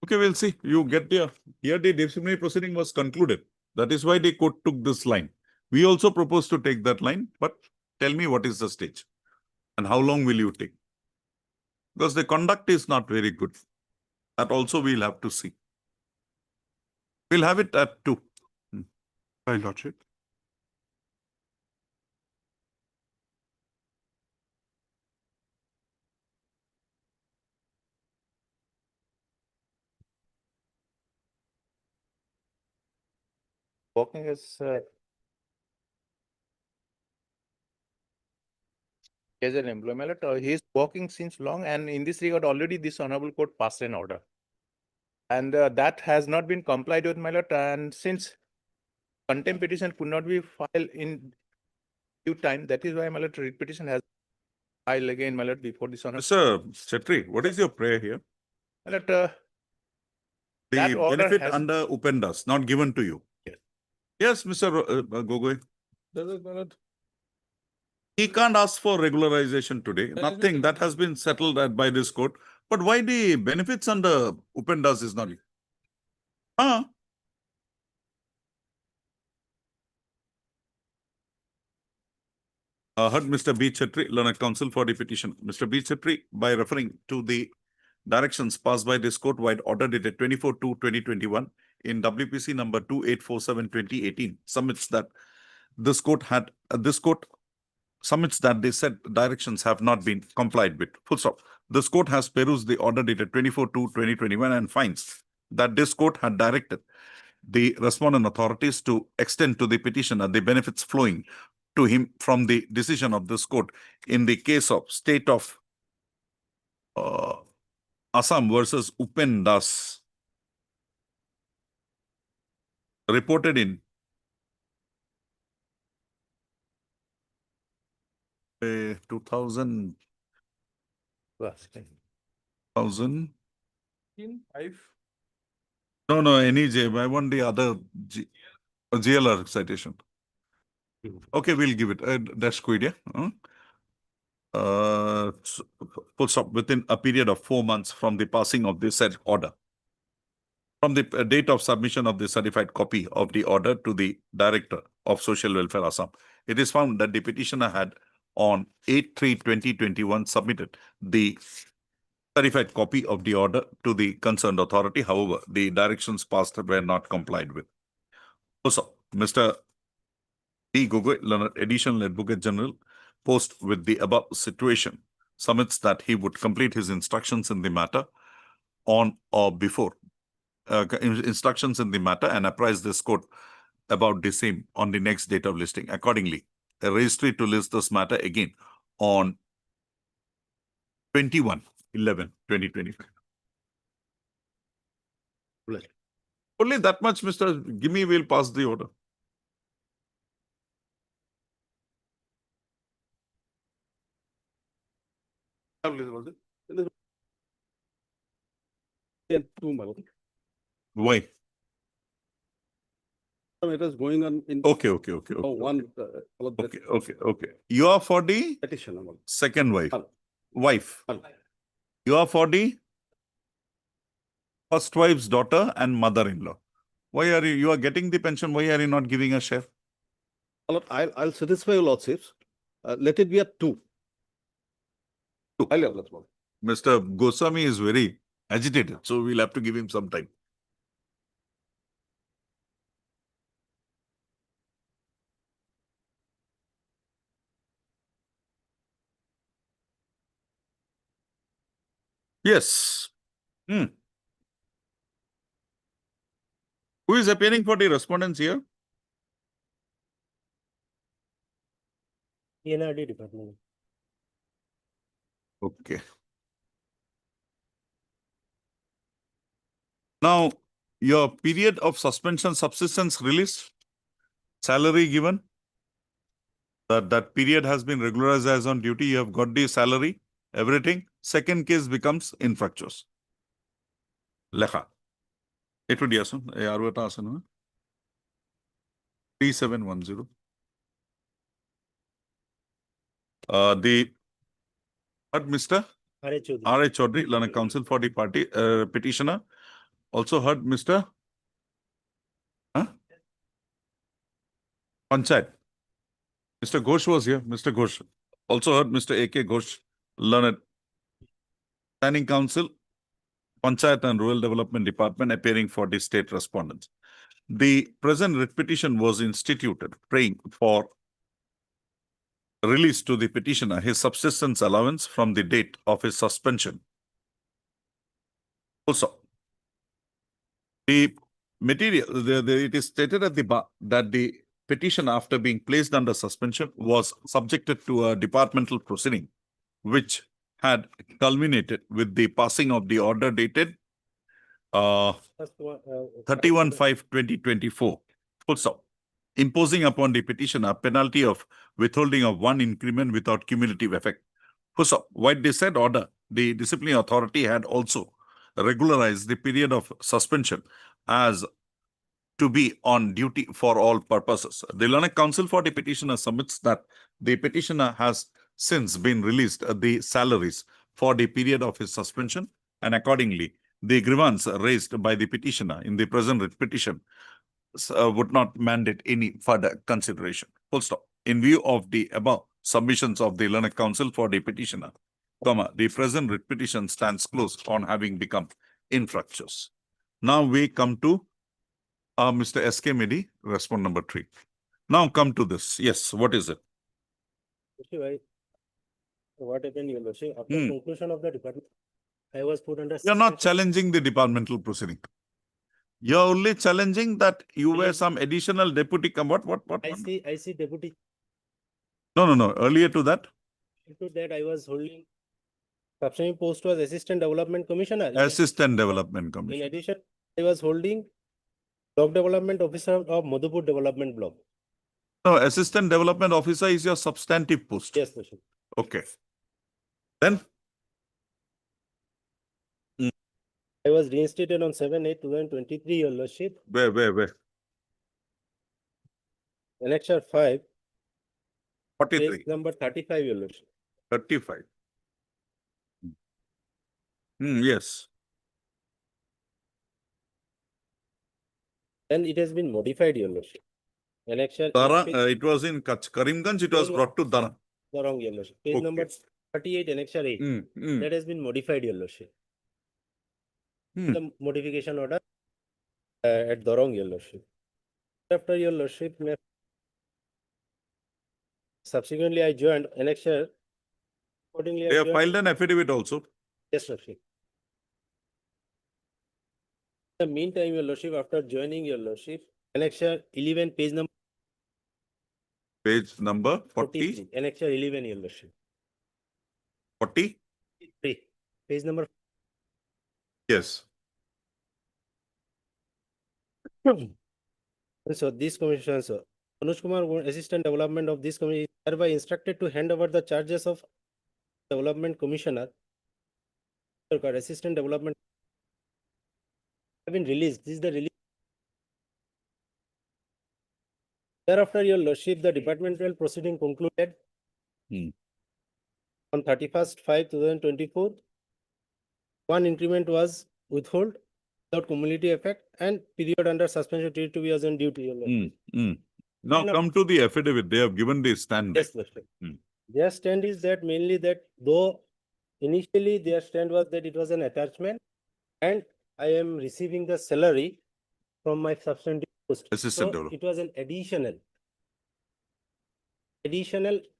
Okay, we'll see. You get there. Here the disciplinary proceeding was concluded. That is why the court took this line. We also propose to take that line, but tell me what is the stage and how long will you take? Because the conduct is not very good. That also we'll have to see. We'll have it at 2. My lordship. Working as an employee, my lord, he is working since long, and in this regard, already this honorable court passed an order. And that has not been complied with, my lord, and since contempt petition could not be filed in due time, that is why, my lord, writ petition has filed again, my lord, before this honor. Mr. Chetri, what is your prayer here? My lord, The that order benefit has- under Upendas, not given to you. Yes. Yes, Mr. Gogoi. That is, my lord. He can't ask for regularization today. That has been Nothing. That has been settled by this court. But why the benefits under Upendas is not? Ah, heard Mr. B. Chetri, learned counsel for the petition. Mr. B. Chetri, by referring to the directions passed by this court wide order dated 24/2/2021 in WPC number 2847/2018, submits that this court submits that the said directions have not been complied with. Full stop. This court has perused the order dated 24/2/2021 and finds that this court had directed the respondent authorities to extend to the petitioner the benefits flowing to him from the decision of this court in the case of state of Assam versus Upen Das, reported in 2000. No, any J. I want the other GLR citation. Okay, we'll give it. That's good, yeah. Full stop, within a period of 4 months from the passing of this said order. From the date of submission of the certified copy of the order to the Director of Social Welfare Assam, it is found that the petitioner had on 8/3/2021 submitted the certified copy of the order to the concerned authority. However, the directions passed were not complied with. Also, Mr. D. Gogoi, learned additional advocate general, post with the above situation, submits that he would complete his instructions in the matter on or before instructions in the matter and apprise this court about the same on the next date of listing. Accordingly, a registry to list this matter again on 21/11/2025. Only that much, Mr. Gimme will pass the order. Why? It is going on in. Okay, okay, okay, Oh, okay. one. Okay, okay, okay. You are for the Petition. second wife, Hello. wife. Hello. You are for the first wife's daughter and mother-in-law. Why are you are getting the pension? Why are you not giving a share? I'll satisfy your lordships. Let it be a two. Two. I'll have that one. Mr. Goswami is very agitated, so we'll have to give him some time. Yes. Hmm. Who is appearing for the respondents here? PNRD department. Okay. Now, your period of suspension subsistence release, salary given, that period has been regularized as on duty, you have got the salary, everything. Second case becomes infructuous. Lekha. It would be asan. Arvata asan. 3710. The heard Mr. R.A. Chaudhary. R.A. Chaudhary, Learned Counsel for the party petitioner. Also heard Mr. Panchayat. Mr. Ghosh was here. Mr. Ghosh. Also heard Mr. A.K. Ghosh, Learned Standing Counsel, Panchayat and Rural Development Department appearing for the state respondents. The present writ petition was instituted praying for release to the petitioner his subsistence allowance from the date of his suspension. Also, the material, it is stated at the bar that the petition after being placed under suspension was subjected to a departmental proceeding, which had culminated with the passing of the order dated 31/5/2024, full stop, imposing upon the petitioner a penalty of withholding of one increment without cumulative effect. Full stop. While they said order, the disciplinary authority had also regularized the period of suspension as to be on duty for all purposes. The Learned Counsel for the petitioner submits that the petitioner has since been released the salaries for the period of his suspension, and accordingly, the grievance raised by the petitioner in the present writ petition would not mandate any further consideration. Full stop. In view of the above submissions of the Learned Counsel for the petitioner, the present writ petition stands closed on having become infructuous. Now we come to Mr. S.K. Medi, respond number 3. Now come to this. Yes, what is it? What happened, Your Lordship? After conclusion of the department, I was put under. You're not challenging the departmental proceeding. You're only challenging that you were some additional deputy. What? I see deputy. No. Earlier to that, To that, I was holding subsequent post was assistant development commissioner. assistant development In commission. addition, I was holding block development officer of Madhupur development block. No, assistant development officer is your substantive post. Yes, Lordship. Okay. Then I was reinstated on 7/8/2023, Your Lordship. where? Annexure 5, 43, page number 35, Your Lordship. 35. Yes. And it has been modified, Your Lordship. Annexure. Dara, it was in Karimganj, it was brought to Dara. Wrong, Your Lordship. Page number Okay. 38, Annexure 8. That has been modified, Your Lordship. The modification order at Dorong, Your Lordship. After, Your Lordship, subsequently I joined annexure. Accordingly, I They have joined. filed an affidavit also. Yes, Lordship. In the meantime, Your Lordship, after joining, Your Lordship, annexure 11, page number Page number 43. Annexure 11, Your Lordship. 40. 3. Page number. Yes. So this commission, sir, Anuj Kumar, Assistant Development of this committee, is hereby instructed to hand over the charges of Development Commissioner. Assistant Development have been released. This is the release. Thereafter, your lordship, the departmental proceeding concluded Hmm. on 31st/5/2024. One increment was withheld without cumulative effect and period under suspension to be as on duty. Your lordship. Now No. come to the affidavit. They have given the stand. Yes, lordship. Hmm. Their stand is that mainly that though initially their stand was that it was an attachment and I am receiving the salary from my substantive post. Assistant So developer. it was an additional.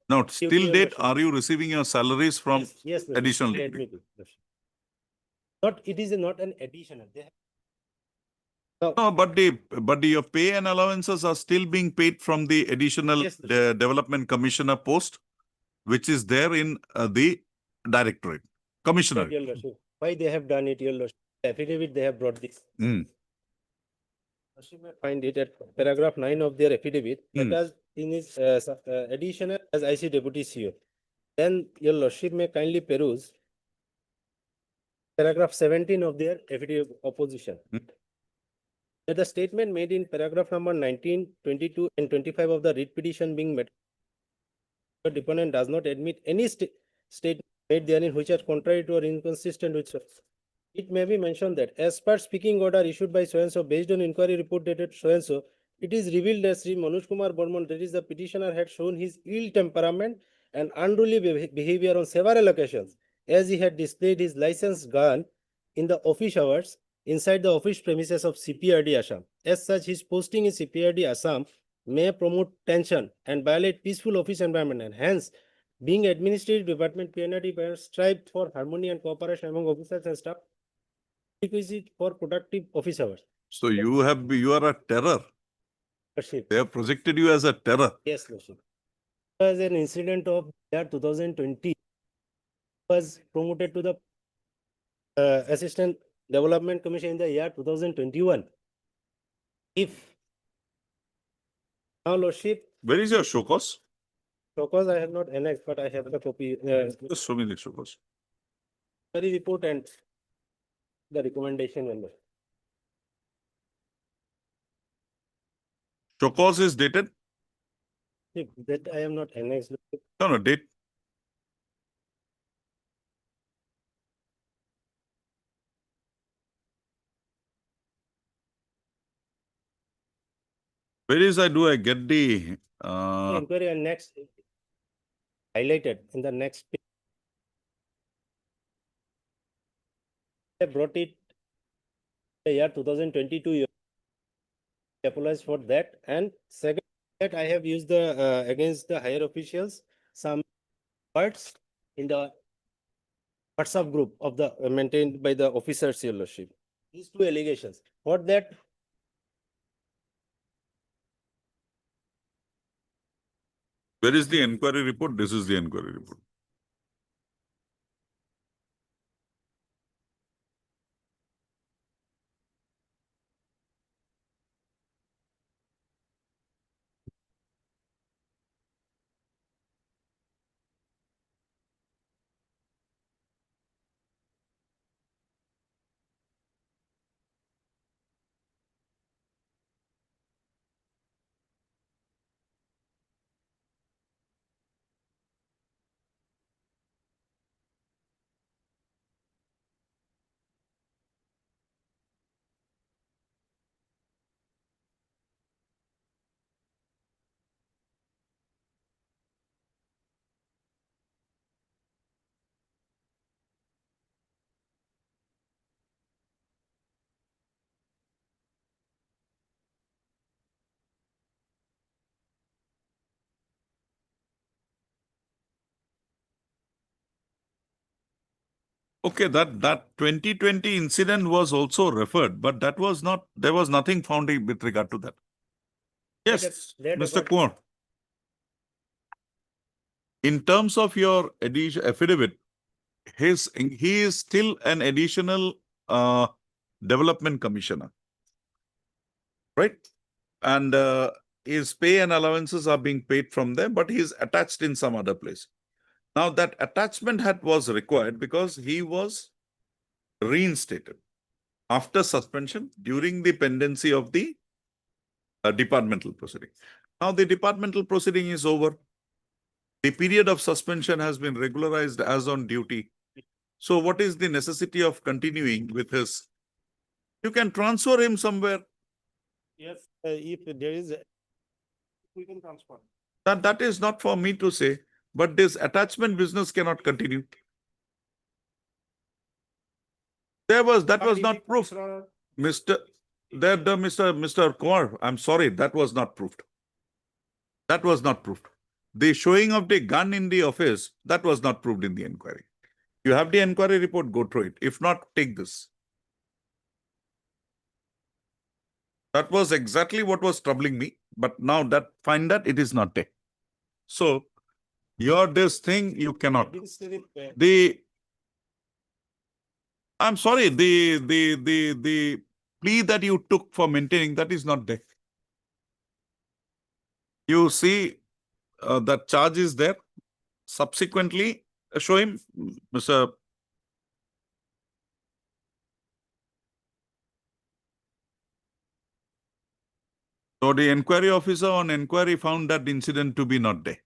Now, still your date, lordship. are you receiving your salaries from Yes, lordship. additional I duty? admit it, lordship. Not, it is not an additional. They have No, but your pay and allowances are still being paid from the additional Yes, Lordship. development commissioner post, which is there in the directorate, commissioner. Your lordship. Why they have done it, your lordship? Affidavit, they have brought this. Lordship may find it at paragraph 9 of their affidavit, that as in his additional as IC deputy CEO. Then your lordship may kindly peruse paragraph 17 of their affidavit opposition. That the statement made in paragraph number 19, 22 and 25 of the writ petition being met, the deponent does not admit any statement made therein which are contrary to or inconsistent with. It may be mentioned that as per speaking order issued by so-and-so based on inquiry report dated so-and-so, it is revealed that Sri Manoj Kumar Burman, that is the petitioner, had shown his ill temperament and unruly behavior on several occasions, as he had displayed his licensed gun in the office hours inside the office premises of CPRD Assam. As such, his posting in CPRD Assam may promote tension and violate peaceful office environment, and hence, being administrative department, PNRD strive for harmony and cooperation among officers and staff, requisite for productive office hours. So you are a terror. Lordship. They have projected you as a terror. Yes, Lordship. As an incident of year 2020 was promoted to the Assistant Development Commission in the year 2021. If now, Lordship, Where is your show cause? because I have not annexed, but I have the copy, Just show me the show cause. study report and the recommendation. And Show cause is dated? that I am not annexed. No, date. Where is do I get the Inquiry and next highlighted in the next page. I brought it the year 2022 year. I apologize for that. And second, that I have used the against the higher officials some words in the WhatsApp group of the maintained by the officers, your lordship. These two allegations. For that, where is the inquiry report? This is the inquiry report. Okay, that 2020 incident was also referred, but that was not, there was nothing found with regard to that. Yes, that Mr. about- Kumar. In terms of your affidavit, he is still an additional development commissioner, right? And his pay and allowances are being paid from them, but he is attached in some other place. Now that attachment was required because he was reinstated after suspension during the pendency of the departmental proceeding. Now the departmental proceeding is over. The period of suspension has been regularized as on duty. So what is the necessity of continuing with his? You can transfer him somewhere. Yes, if there is, we can transfer. That is not for me to say, but this attachment business cannot continue. That was not proof. Mr. Mr. Kumar, I'm sorry, that was not proved. That was not proved. The showing of the gun in the office, that was not proved in the inquiry. You have the inquiry report, go through it. If not, take this. That was exactly what was troubling me, but now that find that it is not there. So your this thing you cannot. I'm sorry, the plea that you took for maintaining that is not there. You see that charge is there. Subsequently, show him, Mr. So the inquiry officer on inquiry found that incident to be not there.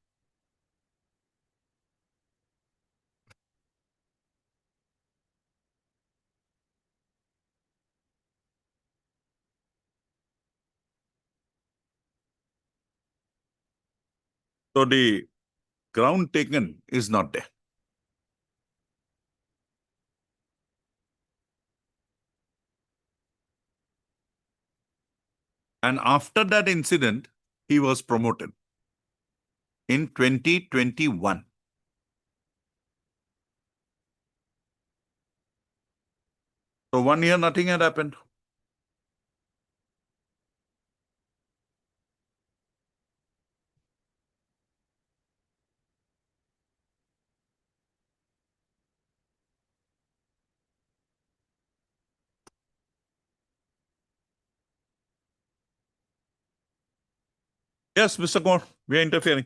So the ground taken is not there. And after that incident, he was promoted in 2021. So 1 year, nothing had happened. Yes, Mr. Kumar, we are interfering.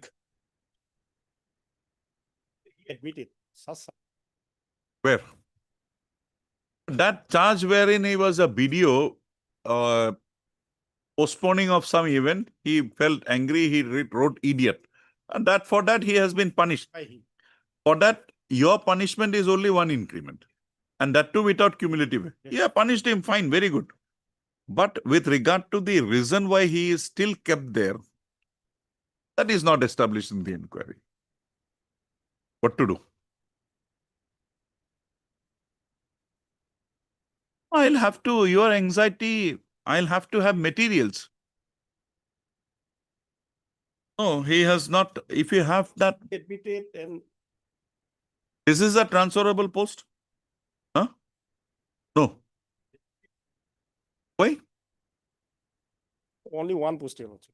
Admitted. Where? That charge wherein he was a video postponing of some event, he felt angry, he wrote idiot. And that for that he has been punished. For that, your punishment is only one increment. And that too without cumulative. Yeah, punished him, fine, very good. But with regard to the reason why he is still kept there, that is not established in the inquiry. What to do? I'll have to, your anxiety, I'll have to have materials. No, he has not, if you have that, Admitted and this is a transferable post? Huh? No. Why? only one post here also.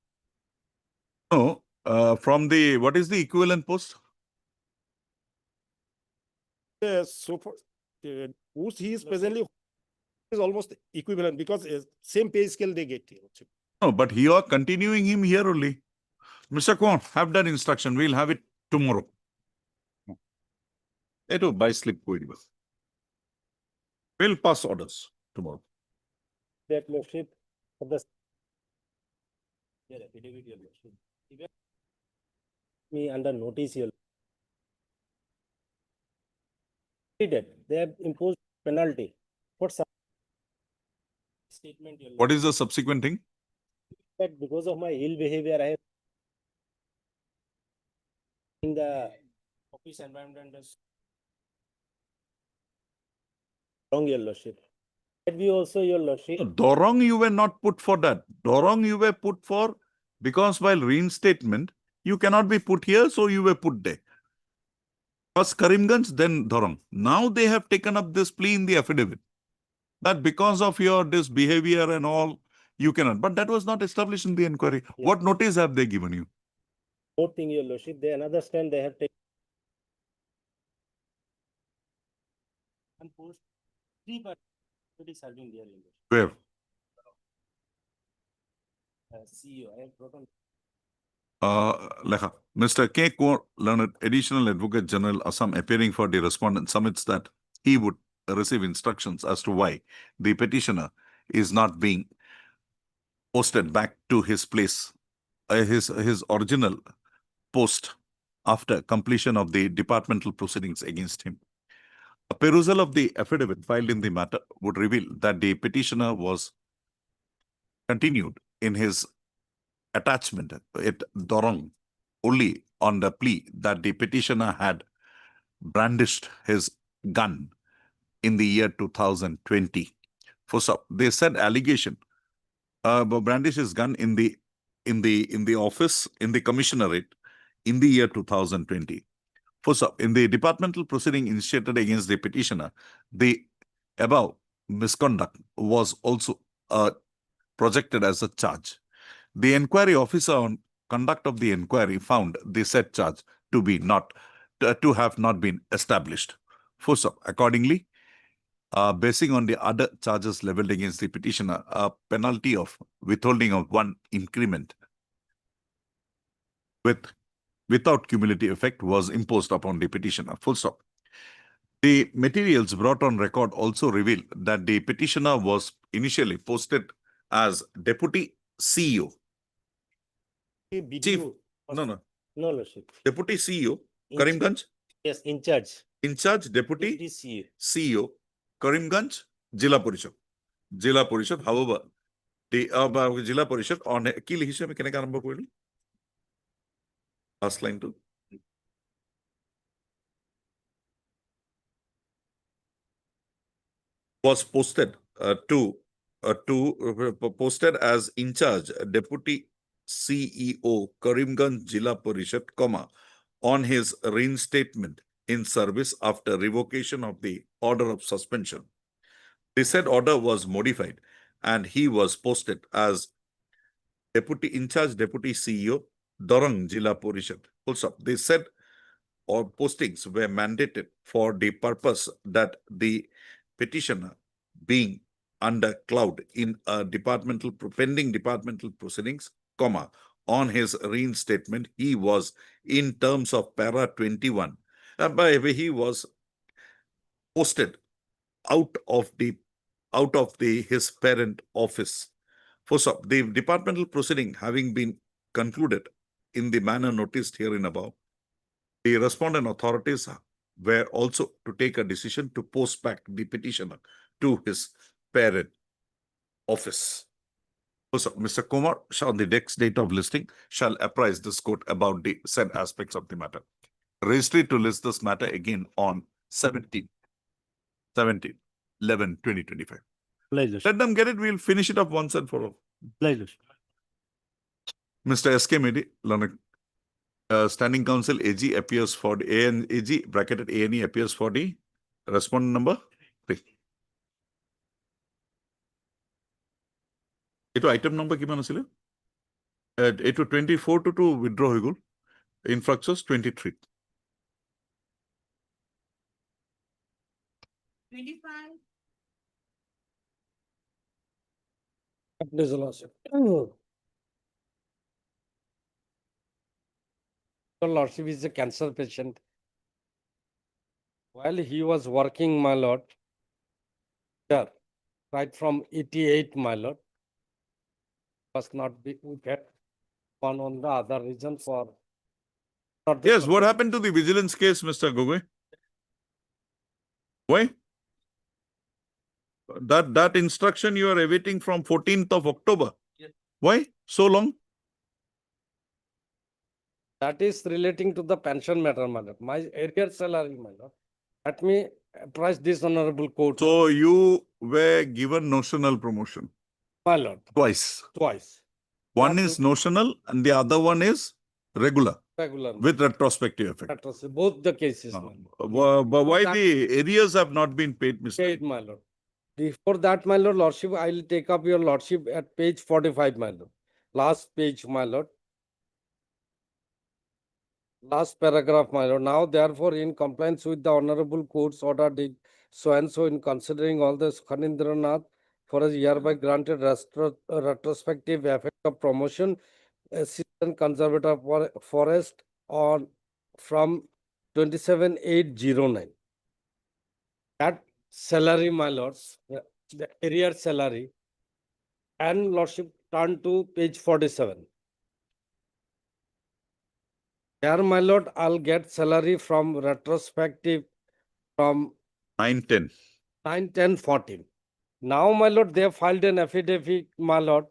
No, from the, what is the equivalent post? So for, post he is presently is almost equivalent because same pay scale they get here also. No, but you are continuing him here only. Mr. Kumar, have that instruction. We'll have it tomorrow. Eto by slip koi nahi bas. We'll pass orders tomorrow. That lordship of the affidavit, your lordship. Me under notice here. They have imposed penalty for some statement. What is the subsequent thing? That because of my ill behavior, I have in the office environment is wrong, your lordship. That we also, your lordship. Dorong you were not put for that. Dorong you were put for because while reinstatement, you cannot be put here, so you were put there. First Karimganj, then Dorong. Now they have taken up this plea in the affidavit. That because of your this behavior and all, you cannot. But that was not established in the inquiry. Yes. What notice have they given you? Fourth thing, your lordship, they another stand they have taken. And post 3 but it is serving their English. Where? CEO, I have brought on. Lekha. Mr. K. Kumar, Learned Additional Advocate General Assam, appearing for the respondent, submits that he would receive instructions as to why the petitioner is not being posted back to his place his original post after completion of the departmental proceedings against him. A perusal of the affidavit filed in the matter would reveal that the petitioner was continued in his attachment at Dorong only on the plea that the petitioner had brandished his gun in the year 2020. For so they said allegation brandish his gun in the office in the commissionerate in the year 2020. For so in the departmental proceeding initiated against the petitioner, the above misconduct was also projected as a charge. The inquiry officer on conduct of the inquiry found the said charge to be to have not been established. For so accordingly, basing on the other charges leveled against the petitioner, a penalty of withholding of 1 increment without cumulative effect was imposed upon the petitioner. Full stop. The materials brought on record also reveal that the petitioner was initially posted as Deputy CEO. Chief, no, No, Lordship. Deputy CEO, In- Karimganj, Yes, in charge. in charge Deputy Deputy CA. CEO, Karimganj, Jila Parishad. Jila Parishad, however, the Jila Parishad on কি লিখিছে আমি কেনেকৈ আৰম্ভ কৰিলো last line to was posted posted as in charge Deputy CEO Karimganj Jila Parishad, on his reinstatement in service after revocation of the order of suspension. The said order was modified and he was posted as Deputy in charge Deputy CEO Dorang Jila Parishad. Also, they said or postings were mandated for the purpose that the petitioner being under cloud in a pending departmental proceedings, on his reinstatement, he was in terms of para 21, he was posted out of his parent office. For so, the departmental proceeding having been concluded in the manner noticed herein above, the respondent authorities were also to take a decision to post back the petitioner to his parent office. Also, Mr. Kumar, on the next date of listing, shall apprise this court about the said aspects of the matter. Registry to list this matter again on 11/2025. Let them get it. We'll finish it up once and for all. Mr. S.K. Medi, Standing Counsel AG appears for the AG bracketed A&E appears for the respondent number 3. Ito item number kiman asile? Ito 24 to withdraw হৈ গল. Influxus 23. 25. Please, Lordship. Lordship is a cancer patient. While he was working, my lord, right from 88, my lord, must not be get one on the other reason for. not the Yes, what happened to the vigilance case, Mr. Gogoi? Why? That instruction you are awaiting from 14th of October. Yes. Why so long? That is relating to the pension matter, my lord. My arrear salary, my lord. Let me apprise this honorable court, So you were given notional promotion my lord, twice. twice, One Yeah, is notional and the other one is regular regular. with retrospective effect. Atrocity, both the cases, my lord. But why that- the arrears have not been paid, Mr. Paid, my lord. Before that, my lord, lordship, I will take up your lordship at page 45, my lord. Last page, my lord. Last paragraph, my lord. Now, therefore, in compliance with the honorable court's order, did so and so in considering all this Khanindranath for a hereby granted retrospective effect of promotion, assistant conservator for forest on from 27/8/09. That salary, my lords, the arrear salary, and lordship turn to page 47. There, my lord, I'll get salary from retrospective from 9/10. 9/10/14. Now, my lord, they filed an affidavit, my lord,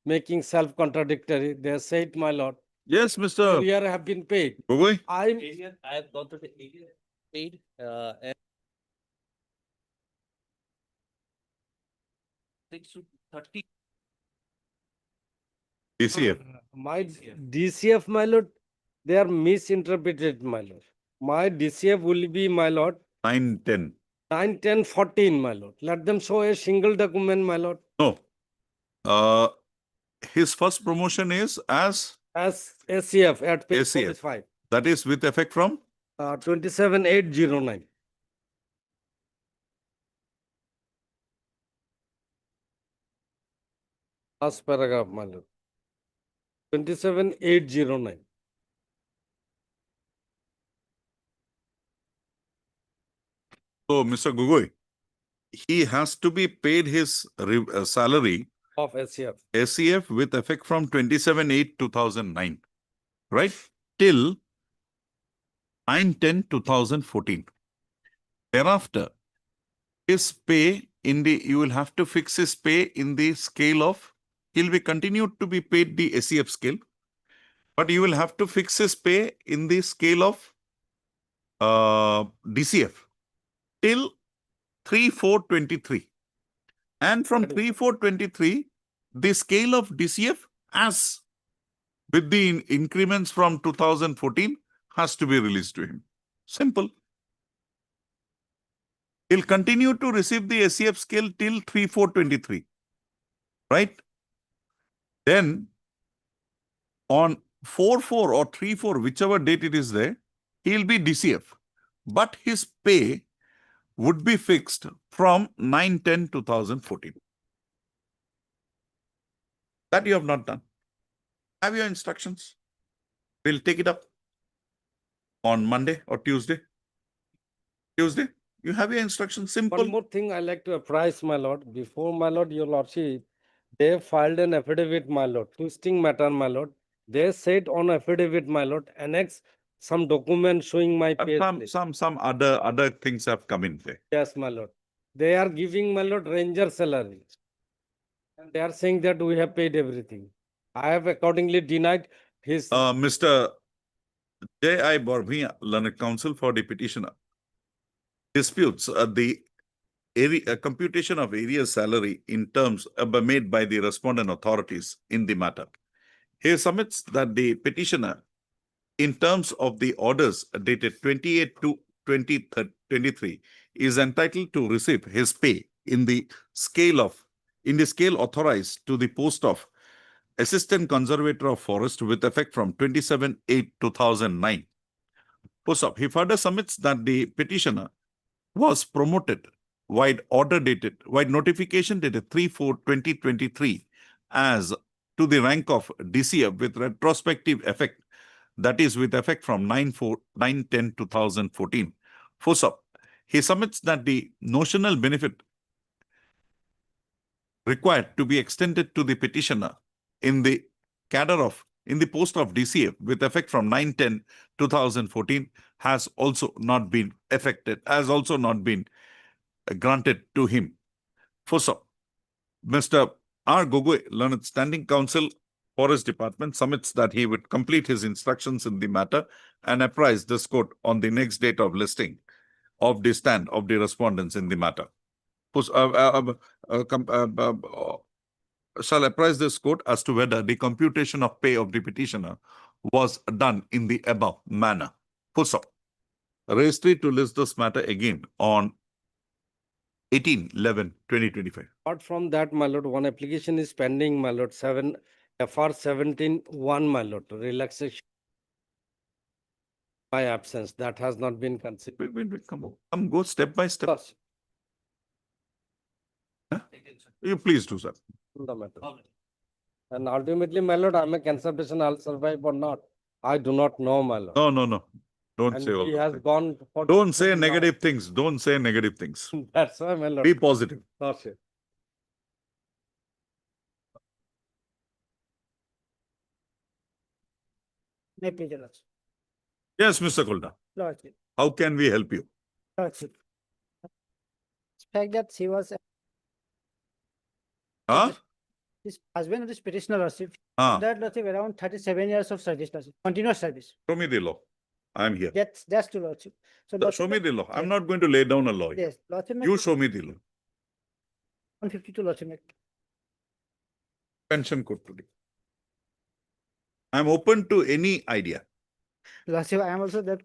making self-contradictory. They said, my lord, Yes, Mr. arrear have been paid. Gogoi. I I have gone to the area paid, and 6 to 30. DCF. My DCF, my lord, they are misinterpreted, my lord. My DCF will be, my lord, 9/10. 9/10/14, my lord. Let them show a single document, my lord, No. His first promotion is as as ACF at page ACF. 45, that is with effect from 27/8/09. Last paragraph, my lord. 27/8/09. so Mr. Gogoi. He has to be paid his salary Of ACF. ACF with effect from 27/8/2009, right? Till 9/10/2014. Thereafter, his pay you will have to fix his pay in the scale of, he'll be continued to be paid the ACF scale, but you will have to fix his pay in the scale of DCF till 3/4/23. And from 3/4/23, the scale of DCF as with the increments from 2014 has to be released to him. Simple. He'll continue to receive the ACF scale till 3/4/23. Right? Then on 4/4 or 3/4, whichever date it is there, he'll be DCF. But his pay would be fixed from 9/10/2014. That you have not done. Have your instructions. We'll take it up on Monday or Tuesday. Tuesday, you have your instructions. Simple. One more thing I like to apprise, my lord. Before, my lord, your lordship, they filed an affidavit, my lord, twisting matter, my lord. They said on affidavit, my lord, annex some document showing my pay slip. Some other things have come in there. Yes, my lord. They are giving, my lord, ranger salary. And they are saying that we have paid everything. I have accordingly denied his. Mr. J.I. Barbhia, Learned Counsel for the petitioner, disputes the area, computation of area salary in terms made by the respondent authorities in the matter. He submits that the petitioner, in terms of the orders dated 28/2/2023, is entitled to receive his pay in the scale authorized to the post of Assistant Conservator of Forest with effect from 27/8/2009. He further submits that the petitioner was promoted wide notification dated 3/4/2023 as to the rank of DCF with retrospective effect, that is with effect from 9/10/2014. He submits that the notional benefit required to be extended to the petitioner in the post of DCF with effect from 9/10/2014 has also not been granted to him. Mr. R. Gogoi, Learned Standing Counsel, Forest Department, submits that he would complete his instructions in the matter and apprise this court on the next date of listing of the stand of the respondents in the matter. Shall apprise this court as to whether the computation of pay of the petitioner was done in the above manner. Registry to list this matter again on 18/11/2025. Apart from that, my lord, one application is pending, my lord, FR 17/1, my lord, relaxation by absence. That has not been considered. Wait, come go step by step. Yes, You please do, sir. the matter. And ultimately, my lord, I'm a consultation, I'll survive or not. I do not know, my lord. No. Don't And say all he those has things. gone for. Don't say negative things. Don't say negative things. That's why, my lord. Be positive. Okay. My page also. Yes, Mr. Kolda. Lordship, How can we help you? Lordship. Fact that she was, Huh? his husband of this petitioner, Lordship, Ah, that Lordship around 37 years of service, Lordship, continuous service. show me the law. I'm here. That's true, Lordship. So Show me the law. I'm yes. not going to lay down a law. here. Yes, Lordship, You show me the law. 152, Lordship. Pension code today. I'm open to any idea. Lordship, I am also that.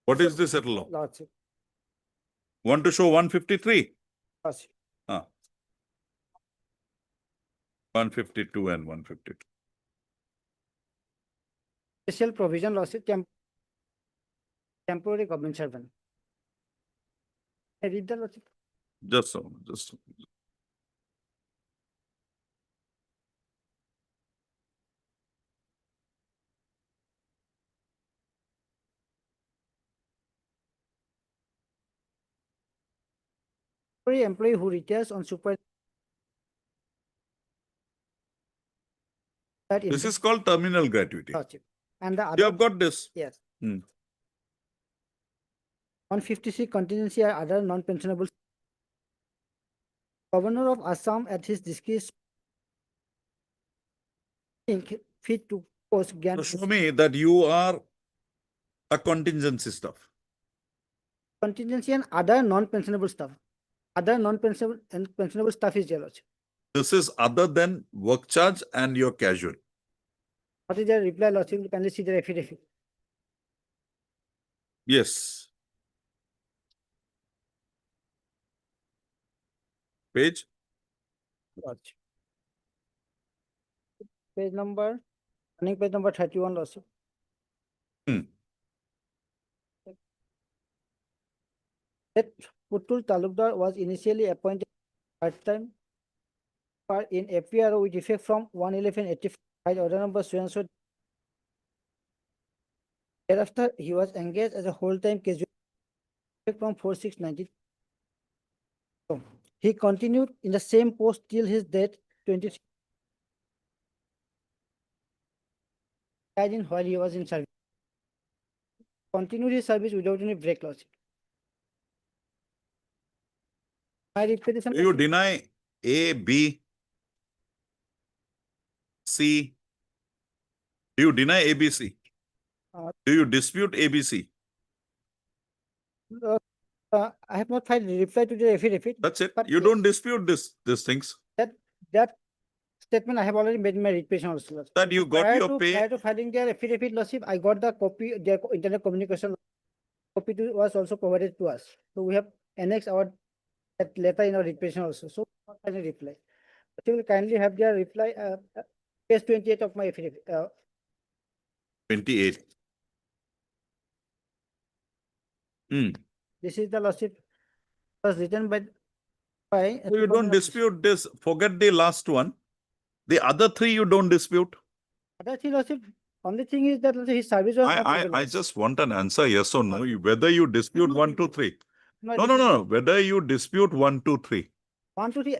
What is this at law? Lordship, Want to show 153? Lordship. 152 and 152. Special provision, Lordship, temporary government servant. I read the Lordship. Just so, just so. Temporary employee who retires on super. That in This the is called terminal gratuity. Lordship. And the You other, have got this. yes. Hmm. 156 contingency or other non-pensionable. Governor of Assam at his discretion think fit to post So grant show me that you are a contingency stuff. contingency and other non-pensionable stuff. Other non-pensionable and pensionable stuff is there, Lordship. This is other than work charge and your casual. What is their reply, Lordship? Kindly see the affidavit. Yes. Page? Lordship. Page number, running page number 31, Lordship. Hmm. That Puttur Talukdar was initially appointed part-time in APRO with effect from 1/11/85 order number so and so. Thereafter, he was engaged as a whole-time casual from 4/6/90. He continued in the same post till his death 23. Died in while he was in service. Continued his service without any break, Lordship. My repetition. Do you deny A, B, C? Do you deny ABC? Do you dispute ABC? I have not filed a reply to the affidavit. That's it. But You yes, don't dispute these things. That statement I have already made in my repetition also. Lordship. That you got Prior your to- pay. Prior to filing their affidavit, Lordship, I got the copy, their internet communication copy was also provided to us. So we have annexed our that letter in our repetition also. So not any reply. But you will kindly have their reply, page 28 of my affidavit. 28. This is the Lordship was written by. So you don't dispute this. Forget the last one. The other three you don't dispute. Other thing, Lordship, only thing is that Lordship, his service was not I recognized. just want an answer, yes or no. Whether you dispute 1, 2, 3. My No. Whether you dispute 1, 2, 3. 1 to 3,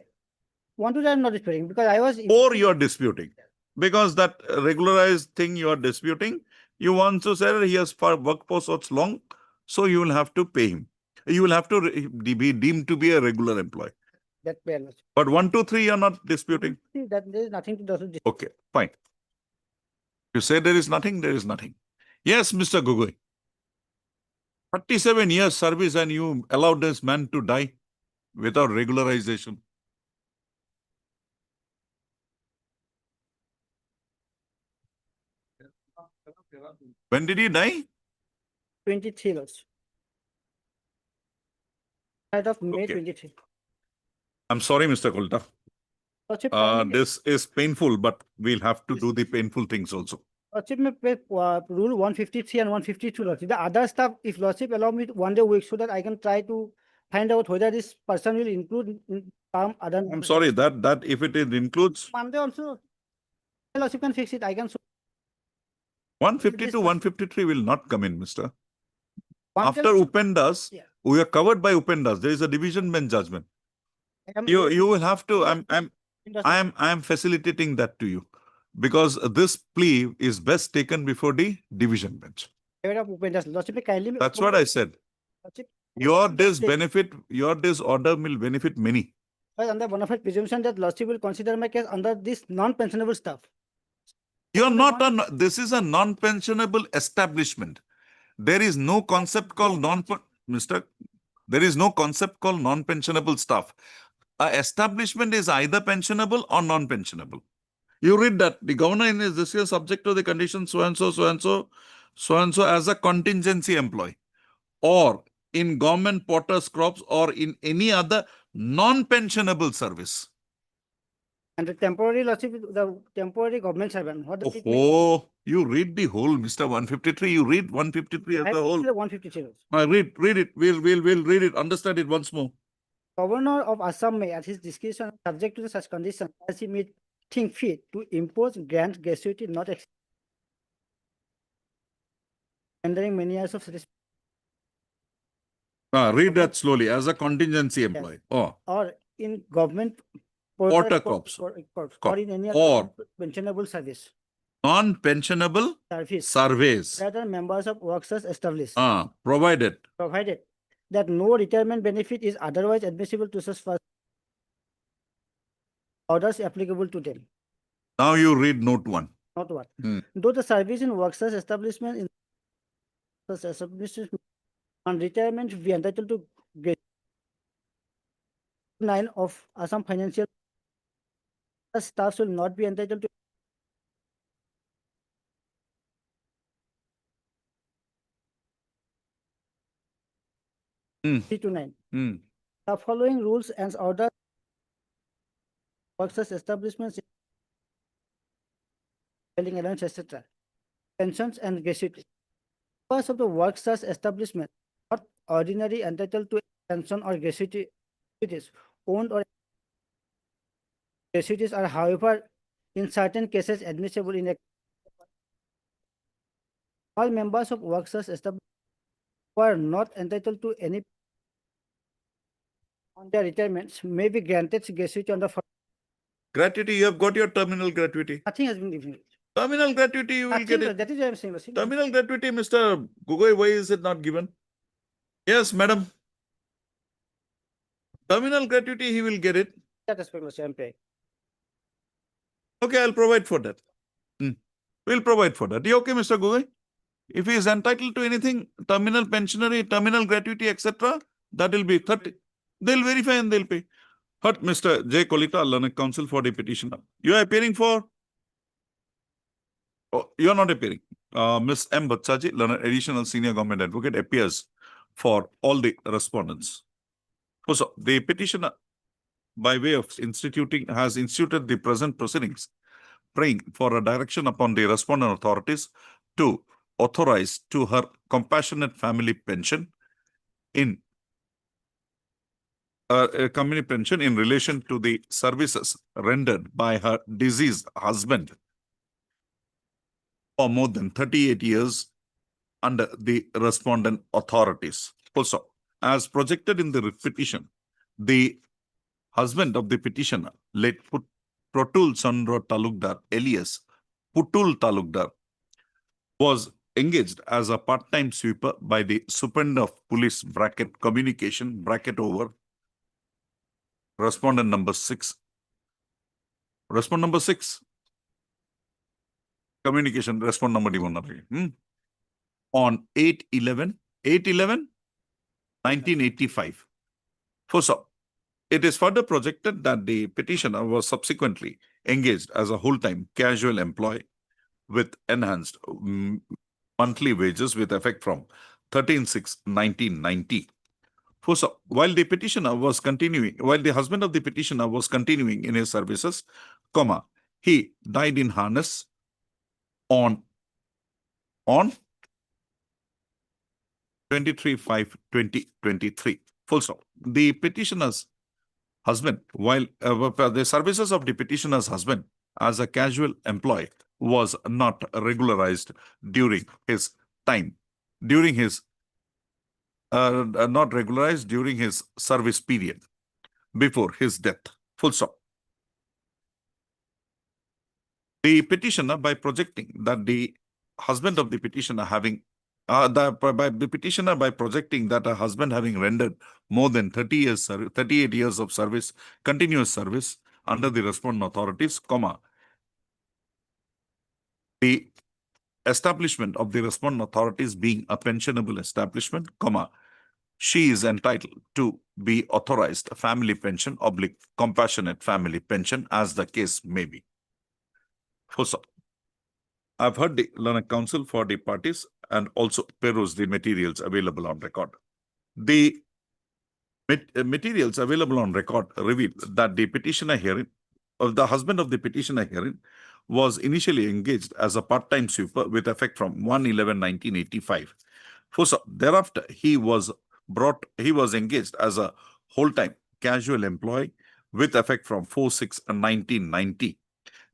1 to 3 I'm not disputing because I was. Or you are disputing. Because that regularized thing you are disputing, you want to say that he has worked for such long, so you will have to pay him. You will have to be deemed to be a regular employee. That way, Lordship. But 1, 2, 3 you are not disputing. See, that there is nothing to do. Okay, fine. You say there is nothing, there is nothing. Yes, Mr. Gogoi. 37 years service and you allowed this man to die without regularization. When did he die? 23 Lordship. Out of May Okay. 23. I'm sorry, Mr. Kolta. Lordship, kindly- This is painful, but we'll have to do the painful things also. Lordship, rule 153 and 152, Lordship. The other stuff, if Lordship allow me 1 day a week so that I can try to find out whether this person will include in some other. I'm sorry that if it includes Monday also, Lordship can fix it. I can. 152, 153 will not come in, Mister. One After day- Upendas, Yeah. we are covered by Upendas. There is a division bench judgment. I am- You will have to. I am Lordship, facilitating that to you. because this plea is best taken before the division bench. Favor of Upendra's lordship, kindly. That's what I said. Lordship, Your this order will benefit many. but under bona fide presumption that lordship will consider my case under this non-pensionable stuff. You're not on, this is a non-pensionable establishment. There is no concept called there is no concept called non-pensionable staff. A establishment is either pensionable or non-pensionable. You read that the governor in his this is subject to the condition so and so as a contingency employee, or in government potter's crops, or in any other non-pensionable service. And the temporary lordship, the temporary government servant. What does it mean? Oh, you read the whole, Mr. 153. You read 153 as I a whole. read 153. Read it. We'll read it. Understand it once more. Governor of Assam may, at his discretion, subject to such conditions as he may think fit, to impose grant gratuity not rendering many years of service, Read that slowly. As a contingency employee. Oh, or in government Porter corps. or in any Or- other pensionable service non-pensionable service surveys. that are members of workers established, Provided. provided that no retirement benefit is otherwise admissible to such orders applicable to them. Now you read note 1. Not what. Hmm. Though the service in workers establishment in such establishment on retirement be entitled to grade 9 of Assam Financial, such staffs will not be entitled to Hmm. 3 to 9. Hmm. The following rules and orders workers establishments dwelling allowance, etc. Pensions and gratuity. Members of the workers establishment not ordinarily entitled to pension or gratuity owned or gratuities are, however, in certain cases admissible in a all members of workers establishment who are not entitled to any on their retirements may be granted gratuity on the Gratuity, you have got your terminal gratuity. nothing has been given. Terminal gratuity, you will Nothing, get it. that is what I'm saying. Lordship. Terminal gratuity, Mr. Gogoi, why is it not given? Yes, madam. Terminal gratuity, he will get it. That aspect, Lordship, I'm paying. Okay, I'll provide for that. We'll provide for that. You okay, Mr. Gogoi? If he is entitled to anything, terminal pensionary, terminal gratuity, etc., that will be 30. They'll verify and they'll pay. But Mr. J. Kolita, learned counsel for the petitioner. You are appearing for? Oh, you are not appearing. Ms. M. Batsaji, learned additional senior government advocate, appears for all the respondents. Also, the petitioner, by way of has instituted the present proceedings, praying for a direction upon the respondent authorities to authorize to her compassionate family pension in a company pension in relation to the services rendered by her deceased husband for more than 38 years under the respondent authorities. Also, as projected in the petition, the husband of the petitioner, late Protul Chandra Talukdar, alias Putul Talukdar, was engaged as a part-time sweeper by the Superintendent of Police communication over respondent number 6. Respondent number 6. Communication respondent number 1. On 8/11/1985. So, it is further projected that the petitioner was subsequently engaged as a whole-time casual employee with enhanced monthly wages with effect from 13/6/1990. So, while the husband of the petitioner was continuing in his services, he died in harness on 23/5/2023. Full stop. The petitioner's husband, while the services of the petitioner's husband as a casual employee was not regularized during his service period before his death. Full stop. The petitioner, by projecting that the husband of the petitioner having by the petitioner by projecting that a husband having rendered more than 38 years of service, continuous service under the respondent authorities, comma, the establishment of the respondent authorities being a pensionable establishment, comma, she is entitled to be authorized family pension oblique compassionate family pension as the case may be. First, I've heard the learned counsel for the parties and also peruse the materials available on record. The materials available on record reveal that the petitioner herein, of the husband of the petitioner herein, was initially engaged as a part-time sweeper with effect from 1/11/1985. Thereafter, he was engaged as a whole-time casual employee with effect from 4/6/1990.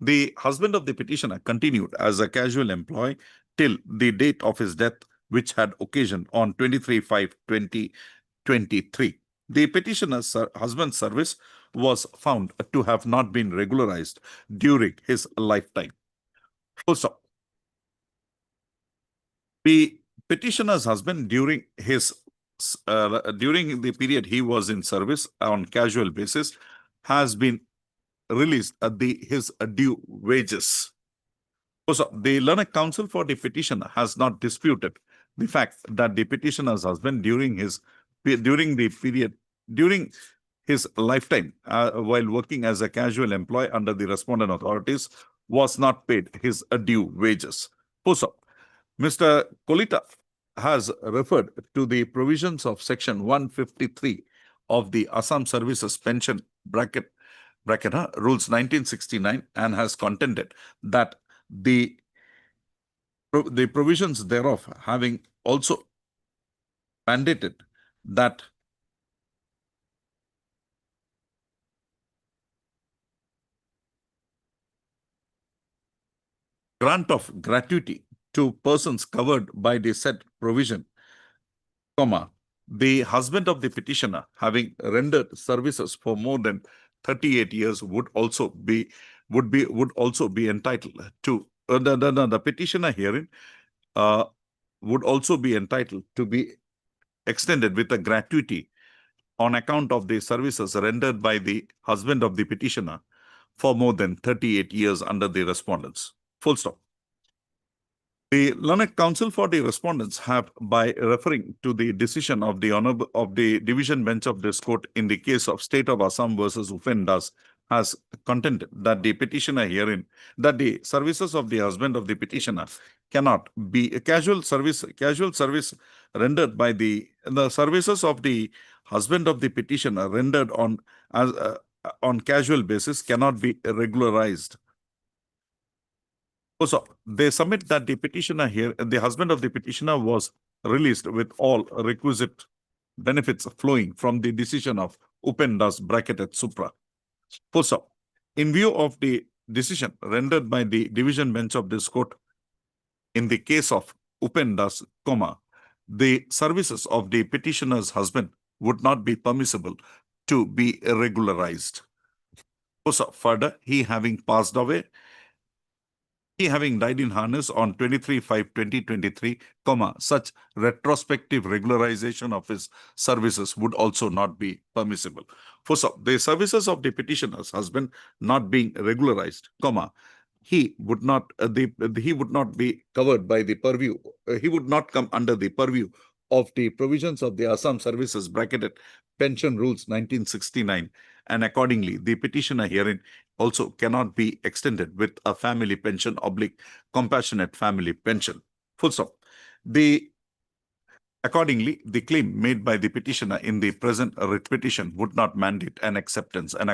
The husband of the petitioner continued as a casual employee till the date of his death, which had occasion on 23/5/2023. The petitioner's husband's service was found to have not been regularized during his lifetime. Also, the petitioner's husband during the period he was in service on casual basis has been released at his due wages. Also, the learned counsel for the petitioner has not disputed the fact that the petitioner's husband during his lifetime while working as a casual employee under the respondent authorities was not paid his due wages. Also, Mr. Kolita has referred to the provisions of section 153 of the Assam Services Pension rules 1969 and has contended that the provisions thereof having also mandated that grant of gratuity to persons covered by the said provision, comma, the husband of the petitioner having rendered services for more than 38 years would also be entitled to the petitioner herein would also be entitled to be extended with a gratuity on account of the services rendered by the husband of the petitioner for more than 38 years under the respondents. Full stop. The learned counsel for the respondents have, by referring to the decision of the division bench of this court in the case of State of Assam versus Upen Das, has contended that the petitioner herein, that the services of the husband of the petitioner cannot be a casual service rendered by the services of the husband of the petitioner rendered on casual basis cannot be regularized. Also, they submit that the petitioner here, the husband of the petitioner, was released with all requisite benefits flowing from the decision of Upen Das bracketed Supra. Also, in view of the decision rendered by the division bench of this court in the case of Upen Das, the services of the petitioner's husband would not be permissible to be regularized. Also, further, he having passed away, he having died in harness on 23/5/2023, such retrospective regularization of his services would also not be permissible. For the services of the petitioner's husband not being regularized, he would not be covered by the purview. He would not come under the purview of the provisions of the Assam Services bracketed Pension Rules 1969, and accordingly, the petitioner herein also cannot be extended with a family pension oblique compassionate family pension. Full stop. Accordingly, the claim made by the petitioner in the present writ petition would not mandate an acceptance, and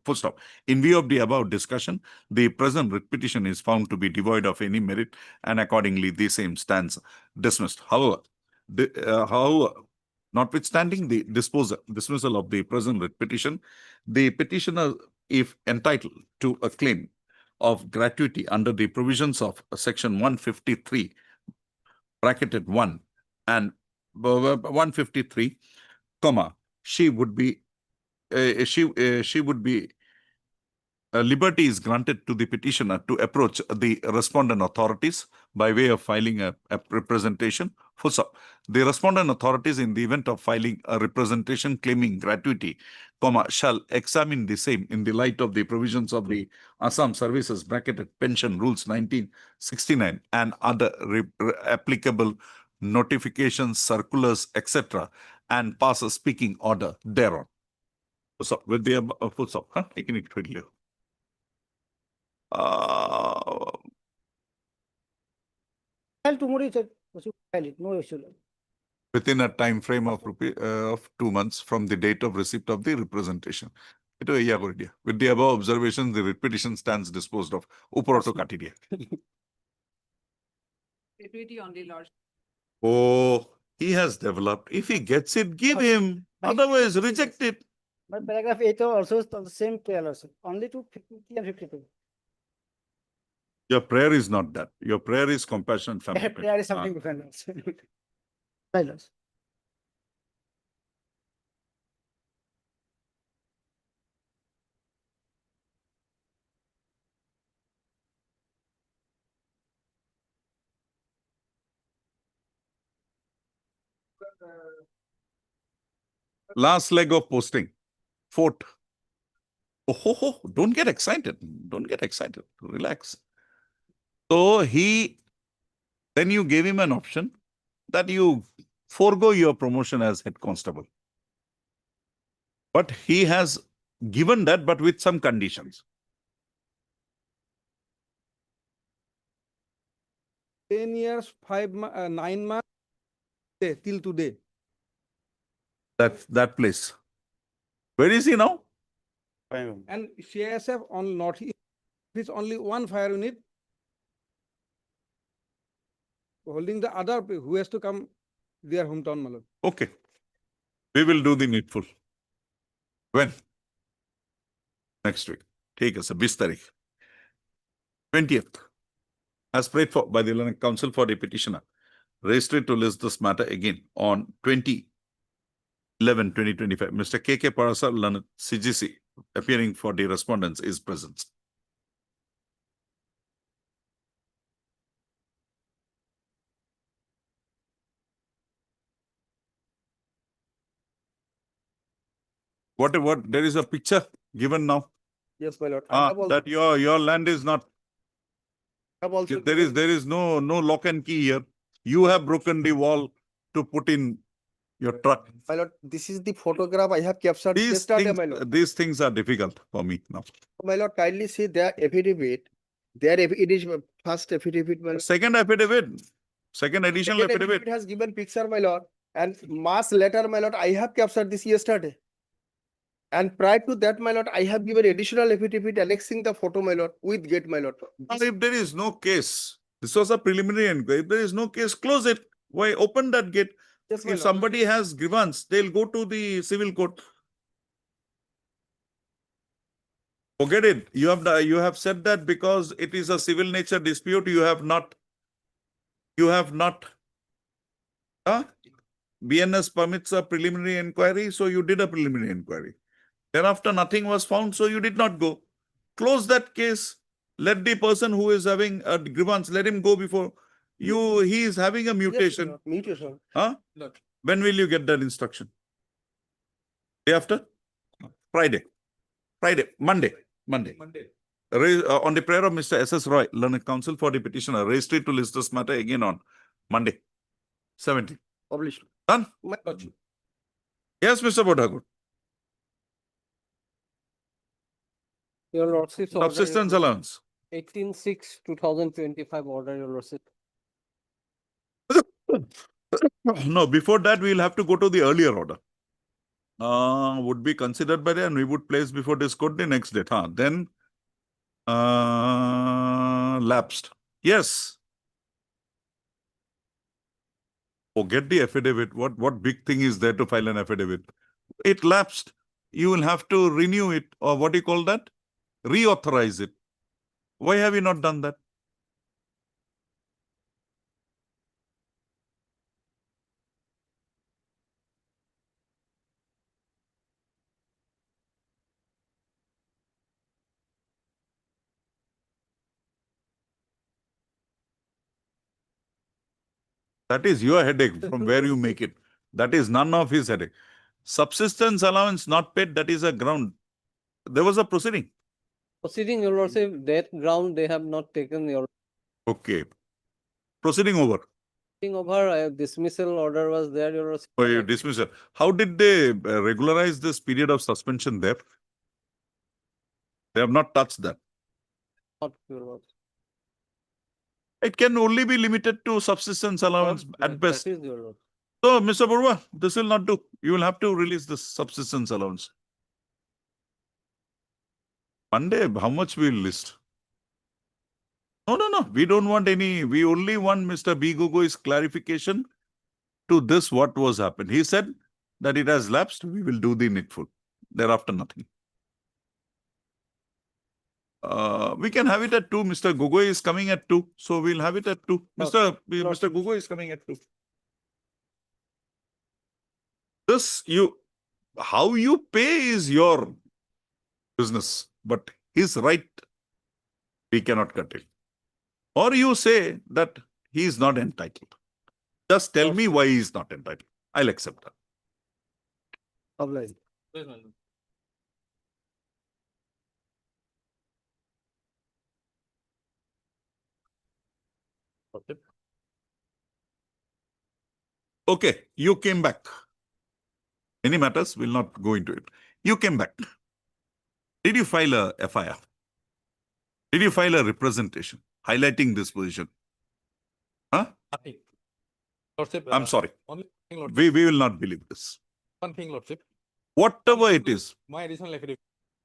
full stop. In view of the above discussion, the present writ petition is found to be devoid of any merit, and accordingly, the same stands dismissed. However, notwithstanding the dismissal of the present writ petition, the petitioner, if entitled to a claim of gratuity under the provisions of section 153 bracketed 1 and 153, she would be liberty is granted to the petitioner to approach the respondent authorities by way of filing a representation. Full stop. The respondent authorities, in the event of filing a representation claiming gratuity, shall examine the same in the light of the provisions of the Assam Services bracketed Pension Rules 1969 and other applicable notifications, circulars, etc., and pass a speaking order thereon. Full stop. With the full stop. Huh? Taking it quickly. File tomorrow, sir. File it, no issue. Within a time frame of 2 months from the date of receipt of the representation. With the above observations, the writ petition stands disposed of. Uporoto Katidia. Gratuity only, Lord. Oh, he has developed. If he gets it, give him. Otherwise, reject it. But paragraph 8 also is on the same prayer also, only to 50 and 52. Your prayer is not that. Your prayer is compassion family. Prayer is something different also. Silence. Last leg of posting. Fort. Oh, don't get excited. Don't get excited. Relax. So then you gave him an option that you forego your promotion as head constable. But he has given that, but with some conditions. 10 years, 9 months, till today. That place. Where is he now? And CISF on Northeast is only one fire unit holding the other who has to come their hometown, my lord. Okay. We will do the needful. When? Next week. Take us a 20 tarikh. 20th. As prayed for by the Learned Council for the petitioner. Registered to list this matter again on 20/11/2025. Mr. K.K. Parasar, Learned CGC, appearing for the respondents, is present. What there is a picture given now. Yes, my lord. I have also, That your land is not. have also There is no lock and key here. You have broken the wall to put in your truck. my lord, this is the photograph I have captured yesterday, my lord. These things are difficult for me now. My lord, kindly see their affidavit. It is first affidavit, my lord. Second affidavit, second additional Second affidavit. has given picture, my lord, and mass letter, my lord. I have captured this yesterday. And prior to that, my lord, I have given additional affidavit annexing the photo, my lord, with gate, my lord. Now, if there is no case, this was a preliminary inquiry. If there is no case, close it. Why open that gate? Yes, my If lord. somebody has grievance, they'll go to the civil court. Forget it. You have said that because it is a civil nature dispute. You have not. BNS permits a preliminary inquiry, so you did a preliminary inquiry. Thereafter, nothing was found, so you did not go. Close that case. Let the person who is having a grievance, let him go before you. He is having a mutation. Yes, mutation. Huh? When will you get that instruction? Day after? Friday. Monday. On the prayer of Mr. S.S. Roy, Learned Council for the petitioner, registered to list this matter again on Monday, 17th. Published. Done? My lord. Yes, Mr. Bodhagur. Your lordship. Subsistence allowance. 18/6/2025 order, your lordship. No, before that, we will have to go to the earlier order. Would be considered by the, and we would place before this court the next date. Then lapsed. Yes. Forget the affidavit. What big thing is there to file an affidavit? It lapsed. You will have to renew it, or what do you call that? Reauthorize it. Why have you not done that? That is your headache from where you make it. That is none of his headache. Subsistence allowance not paid, that is a ground. There was a proceeding. Proceeding, your lordship, that ground they have not taken your Okay. Proceeding over. thing over, dismissal order was there, your lordship. Oh, you dismissal. How did they regularize this period of suspension there? They have not touched that. Not your lordship. It can only be limited to subsistence allowance at best. That is your lordship. So, Mr. Borua, this will not do. You will have to release this subsistence allowance. Monday, how much we will list? No. We don't want any. We only want Mr. B. Gogoi's clarification to this what was happened. He said that it has lapsed. We will do the needful. Thereafter, nothing. We can have it at 2. Mr. Gogoi is coming at 2. So we'll have it at 2. Mr. Gogoi is coming at 2. How you pay is your business, but his right, we cannot curtail. Or you say that he is not entitled. Just tell me why he is not entitled. I'll accept that. Obliged. Okay, you came back. Any matters, we'll not go into it. You came back. Did you file a FIR? Did you file a representation highlighting this position? Huh? Nothing. Lordship, I'm sorry. Only thing, Lordship. We will not believe this. One thing, Lordship. Whatever it is, My additional affidavit.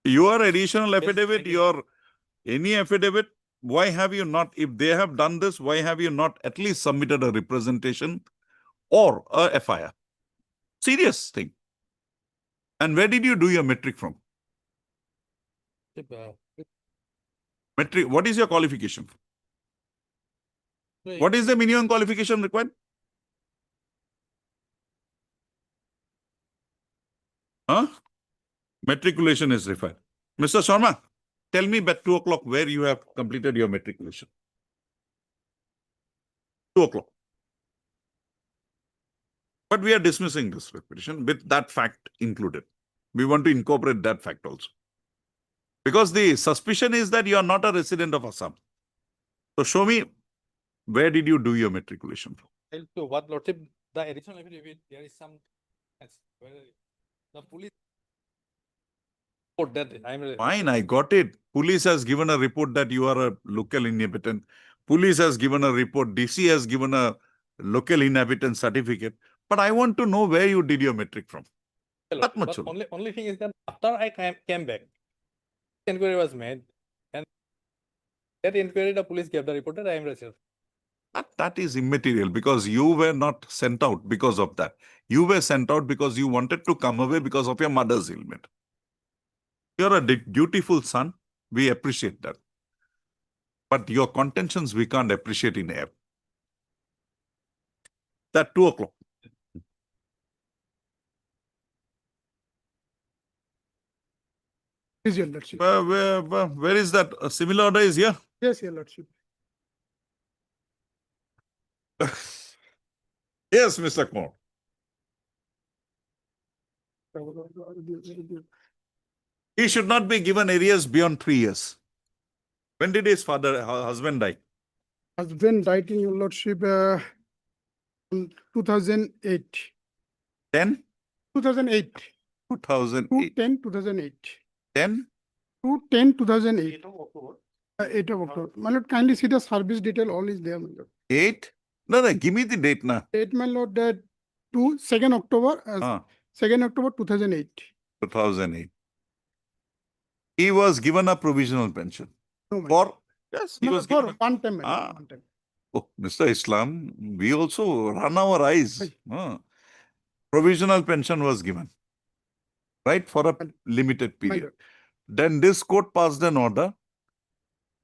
your additional Yes, affidavit, I did. your any affidavit, why have you not, if they have done this, why have you not at least submitted a representation or a FIR? Serious thing. And where did you do your metric from? Metric, what is your qualification? What is the minimum qualification required? Huh? Matriculation is required. Mr. Sharma, tell me by 2 o'clock where you have completed your matriculation. 2 o'clock. But we are dismissing this petition with that fact included. We want to incorporate that fact also. Because the suspicion is that you are not a resident of Assam. So show me, where did you do your matriculation from? To what, Lordship, the additional affidavit, there is some. The police. Report that I'm. Fine, I got it. Police has given a report that you are a local inhabitant. Police has given a report. DC has given a local inhabitant certificate. But I want to know where you did your metric from. That much But only. only thing is that after I came back, inquiry was made, and that inquiry the police gave the report that I am resident. That is immaterial because you were not sent out because of that. You were sent out because you wanted to come away because of your mother's ailment. You're a dutiful son. We appreciate that. But your contentions we can't appreciate in air. That 2 o'clock. Is your lordship. Where is that? A similar order is here. Yes, your lordship. Yes, Mr. Kumar. He should not be given areas beyond 3 years. When did his husband die? Husband died in your lordship in 2008. 10? 2008. 2008. 2008. 10? 2008. 8 of October. My lord, kindly see the service detail, all is there, my lord. 8? No, give me the date now. 8, my lord, that 2nd October, 2nd October 2008. 2008. He was given a provisional pension. No, my For, yes, he no, was for given. one time, my lord, one time. Oh, Mr. Islam, we also run our eyes. Right. Provisional pension was given, right, for a limited My period. lord. Then this court passed an order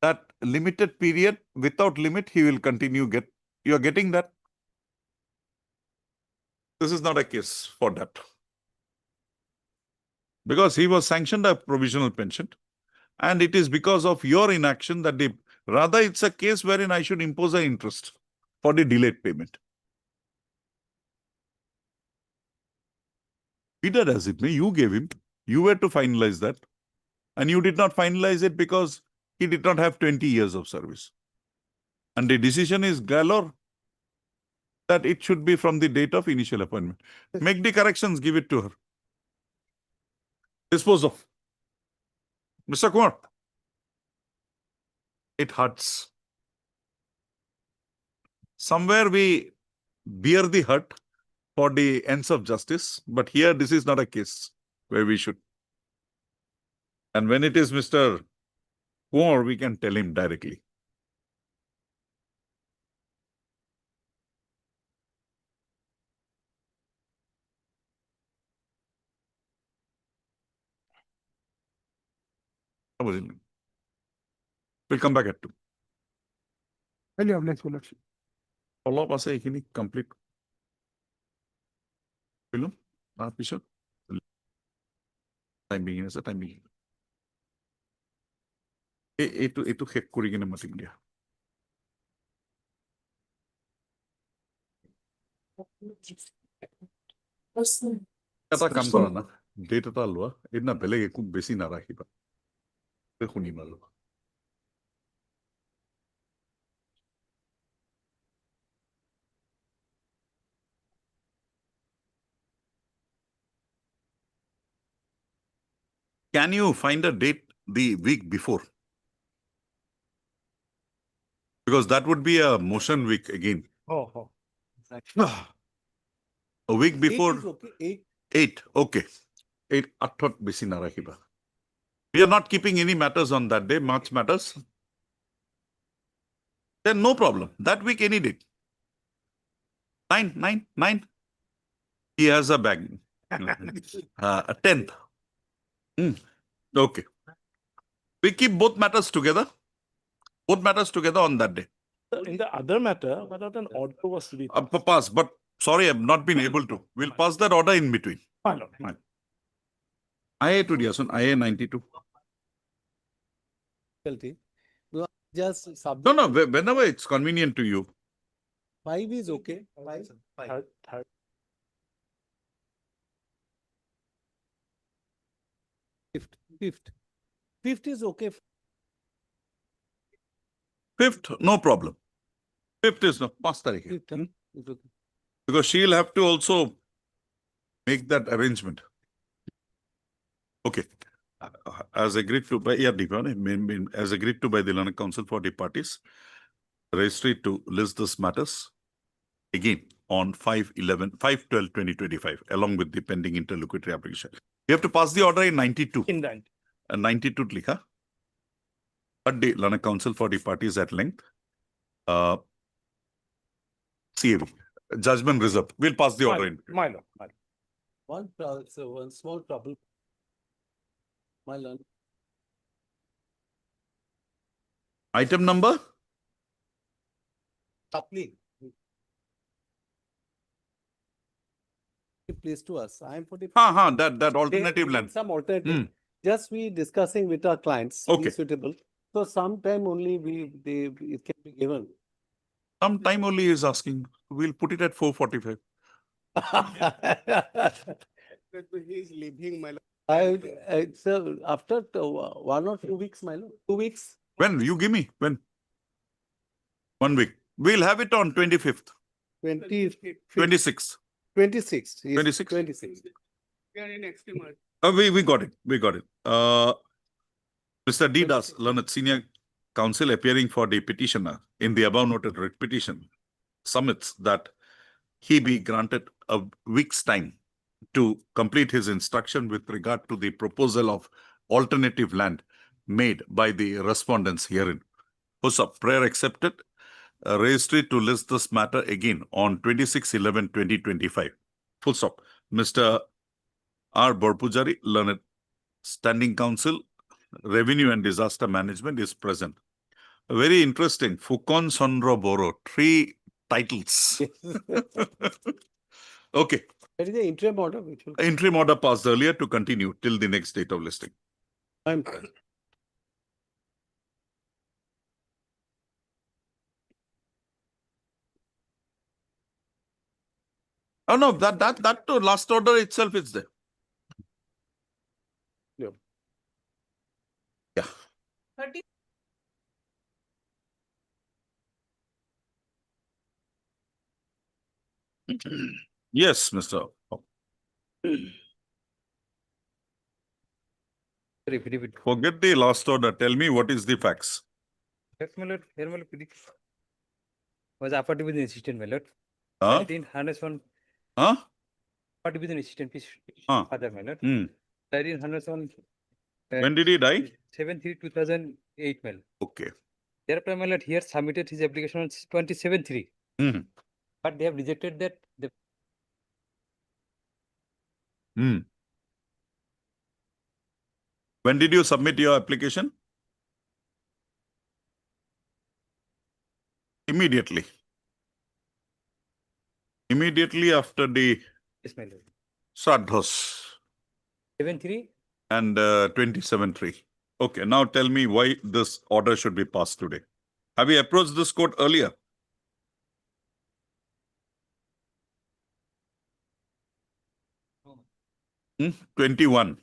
that limited period, without limit, he will continue get. You are getting that? This is not a case for that. Because he was sanctioned a provisional pension. And it is because of your inaction that rather it's a case wherein I should impose an interest for the delayed payment. Be that as it may, you gave him, you were to finalize that. And you did not finalize it because he did not have 20 years of service. And the decision is galore that it should be from the date of initial appointment. Make the corrections, give it to her. Dispose of. Mr. Kumar. It hurts. Somewhere we bear the hurt for the ends of justice, but here this is not a case where we should. And when it is Mr. Kumar, we can tell him directly. We'll come back at 2. Follow up আছে এইখিনি complete. Film, তাৰপিছত time begin আছে, time begin. এইটো শেষ কৰি কিনে মাতিম দিয়া। এটা কাম কৰা না, ডেট এটা লোৱা, এইদিনা বেলেগ একো বেছি নাৰাখিবা। শুনিম আৰু। Can you find a date the week before? Because that would be a motion week again. Oh. A week before. Okay. 8. Okay. 8. Athot besi na rakhiba. We are not keeping any matters on that day. March matters. Then no problem. That week any date. 9. He has a bag. 10th. Okay. We keep both matters together. Both matters together on that day. In the other matter, whether an order was to be. Pass, but sorry, I've not been able to. We'll pass that order in between. Fine. IA to Diason, IA 92. Just No, whenever it's convenient to you. 5 is okay. Third. Fifth is okay. 5th, no problem. 5th is no, 5 tarikh. Fifth, it's okay. Because she'll have to also make that arrangement. Okay. As agreed to by, as agreed to by the Learning Council for the parties, registry to list these matters again on 5/12/2025, along with the pending interlocutory application. You have to pass the order in 92. In that. 92 likha. But the Learning Council for the parties at length. CAV. Judgment reserved. We'll pass the order in. My lord. One small trouble. My lord. Item number? Coupling. Place to us. I am for the. That alternative land. Some alternative. Just we discussing with our clients. Okay. Suitable. So sometime only it can be given. Some time only is asking. We'll put it at 4:45. He's leaving, my lord. So after 1 or 2 weeks, my lord. 2 weeks. When? You give me. When? 1 week. We'll have it on 25th. 26th. 26th. 26th. 26. We got it. Mr. D. Das, Learned Senior Counsel appearing for the petitioner in the above noted writ petition submits that he be granted a week's time to complete his instruction with regard to the proposal of alternative land made by the respondents herein. Who's up? Prayer accepted. Registry to list this matter again on 26/11/2025. Full stop. Mr. R. Borpujari, Learned Standing Counsel, Revenue and Disaster Management is present. Very interesting. Fukon Sondro Boro, 3 titles. Okay. That is the interim order. Which will. Interim order passed earlier to continue till the next date of listing. Oh no, that last order itself is there. Yes, Mr. Affidavit. Forget the last order. Tell me what is the facts. Yes, my lord, here my lord, was affidavit assistant, my lord. Huh? 1901, Huh? affidavit assistant, please, Huh? father, my lord. Hmm. 1901. When did he die? 7/3/2008, my lord. Okay. Thereafter, my lord, here submitted his application on 27/3, Hmm. but they have rejected that. Hmm. When did you submit your application? Immediately. Immediately after the Yes, my lord. Sradhos 7/3. and 27-3. Okay, now tell me why this order should be passed today. Have you approached this court earlier? Hmm? 21.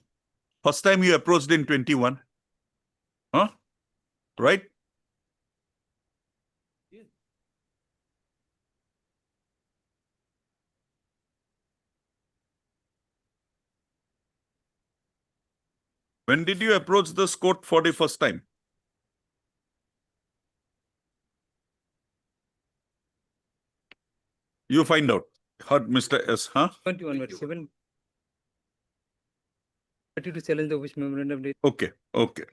First time you approached in 21. Huh? Right? When did you approach this court for the first time? You find out. Heard Mr. S, huh? 21, my lord, 7. 30 to challenge the wish memorandum. Okay, okay.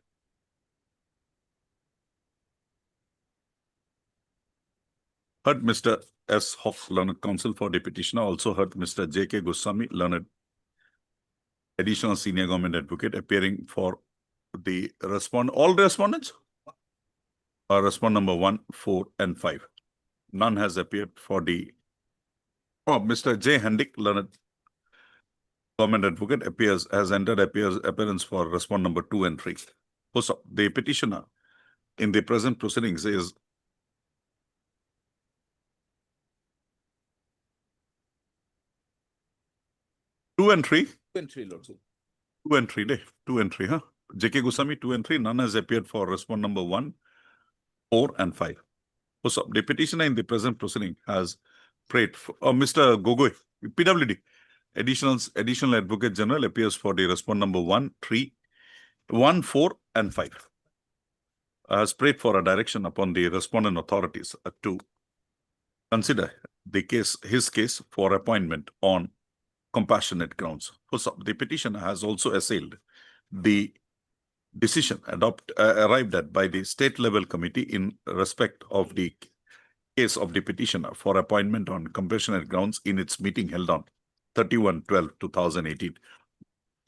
Heard Mr. S. Hoff, learned counsel for the petitioner. Also heard Mr. J.K. Goswami, learned additional senior government advocate, appearing for the all respondents? Respond number 1, 4, and 5. None has appeared for the Mr. J. Hendick, learned government advocate, has entered appearance for respond number 2 and 3. So the petitioner in the present proceedings is two and three, Lord. 2 and 3, 2 and 3, huh? J.K. Goswami, 2 and 3. None has appeared for respond number 1, 4, and 5. So the petitioner in the present proceeding has prayed for Mr. Gogoi, PWD, additional advocate general, appears for the respond number 1, 3, 1, 4, and 5. Has prayed for a direction upon the respondent authorities to consider his case for appointment on compassionate grounds. So the petitioner has also assailed the decision arrived at by the state level committee in respect of the case of the petitioner for appointment on compassionate grounds in its meeting held on 31/12/2018.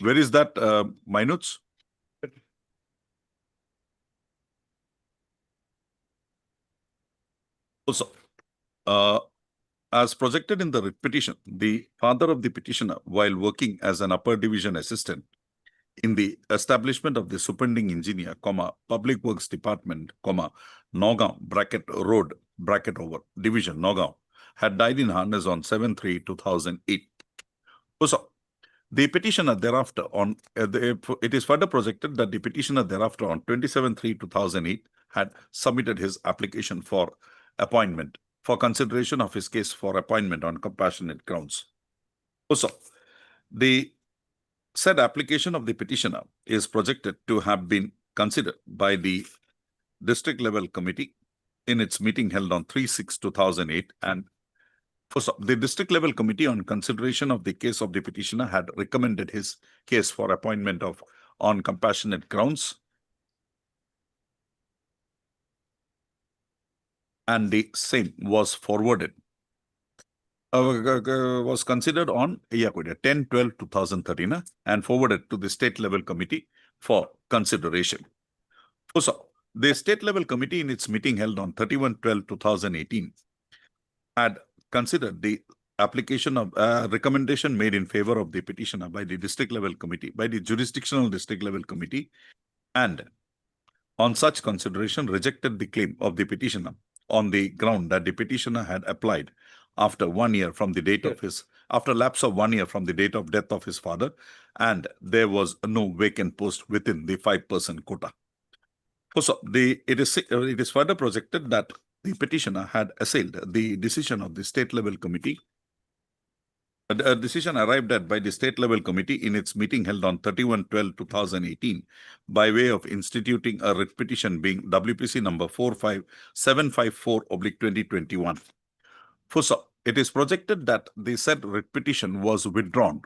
Where is that minutes? Also, as projected in the writ petition, the father of the petitioner, while working as an upper division assistant in the establishment of the superintending engineer, public works department, Nagaon, road, division, Nagaon, had died in harness on 7/3/2008. So, the petitioner thereafter it is further projected that the petitioner thereafter on 27/3/2008 had submitted his application for appointment for consideration of his case for appointment on compassionate grounds. Also, the said application of the petitioner is projected to have been considered by the district level committee in its meeting held on 3/6/2008, and the district level committee on consideration of the case of the petitioner had recommended his case for appointment on compassionate grounds, and the same was forwarded was considered on 10/12/2013 and forwarded to the state level committee for consideration. So the state level committee in its meeting held on 31/12/2018 had considered the application of recommendation made in favor of the petitioner by the district level committee, by the jurisdictional district level committee, and on such consideration rejected the claim of the petitioner on the ground that the petitioner had applied after 1 year from the date of after lapse of 1 year from the date of death of his father, and there was no vacant post within the 5% quota. So it is further projected that the petitioner had assailed the decision of the state level committee. A decision arrived at by the state level committee in its meeting held on 31/12/2018 by way of instituting a writ petition being WPC number 45754/2021. So it is projected that the said writ petition was withdrawn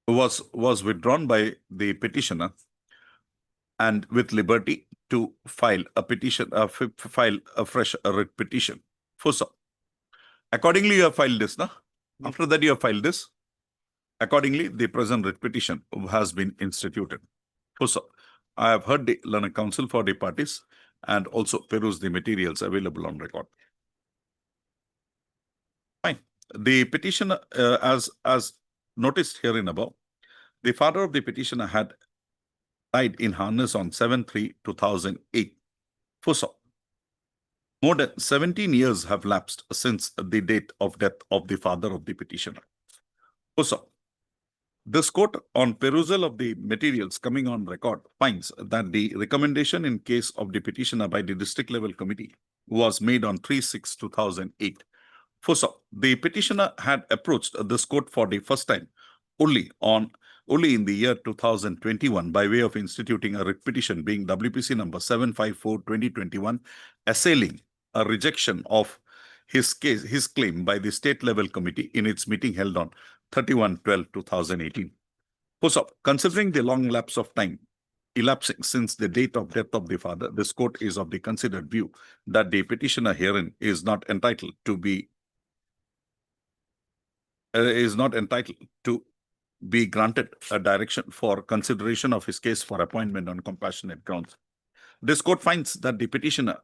by the petitioner and with liberty to file a petition, file a fresh writ petition. So accordingly, you have filed this, no? After that, you have filed this. Accordingly, the present writ petition has been instituted. So I have heard the learned counsel for the parties and also perused the materials available on record. Fine. The petitioner, as noticed herein above, the father of the petitioner had died in harness on 7/3/2008. So more than 17 years have lapsed since the date of death of the father of the petitioner. So this court, on perusal of the materials coming on record, finds that the recommendation in case of the petitioner by the district level committee was made on 3/6/2008. So the petitioner had approached this court for the first time only in the year 2021 by way of instituting a writ petition being WPC number 754/2021, assailing a rejection of his claim by the state level committee in its meeting held on 31/12/2018. So considering the long lapse of time elapsing since the date of death of the father, this court is of the considered view that the petitioner herein is not entitled to be granted a direction for consideration of his case for appointment on compassionate grounds. This court finds that the petitioner,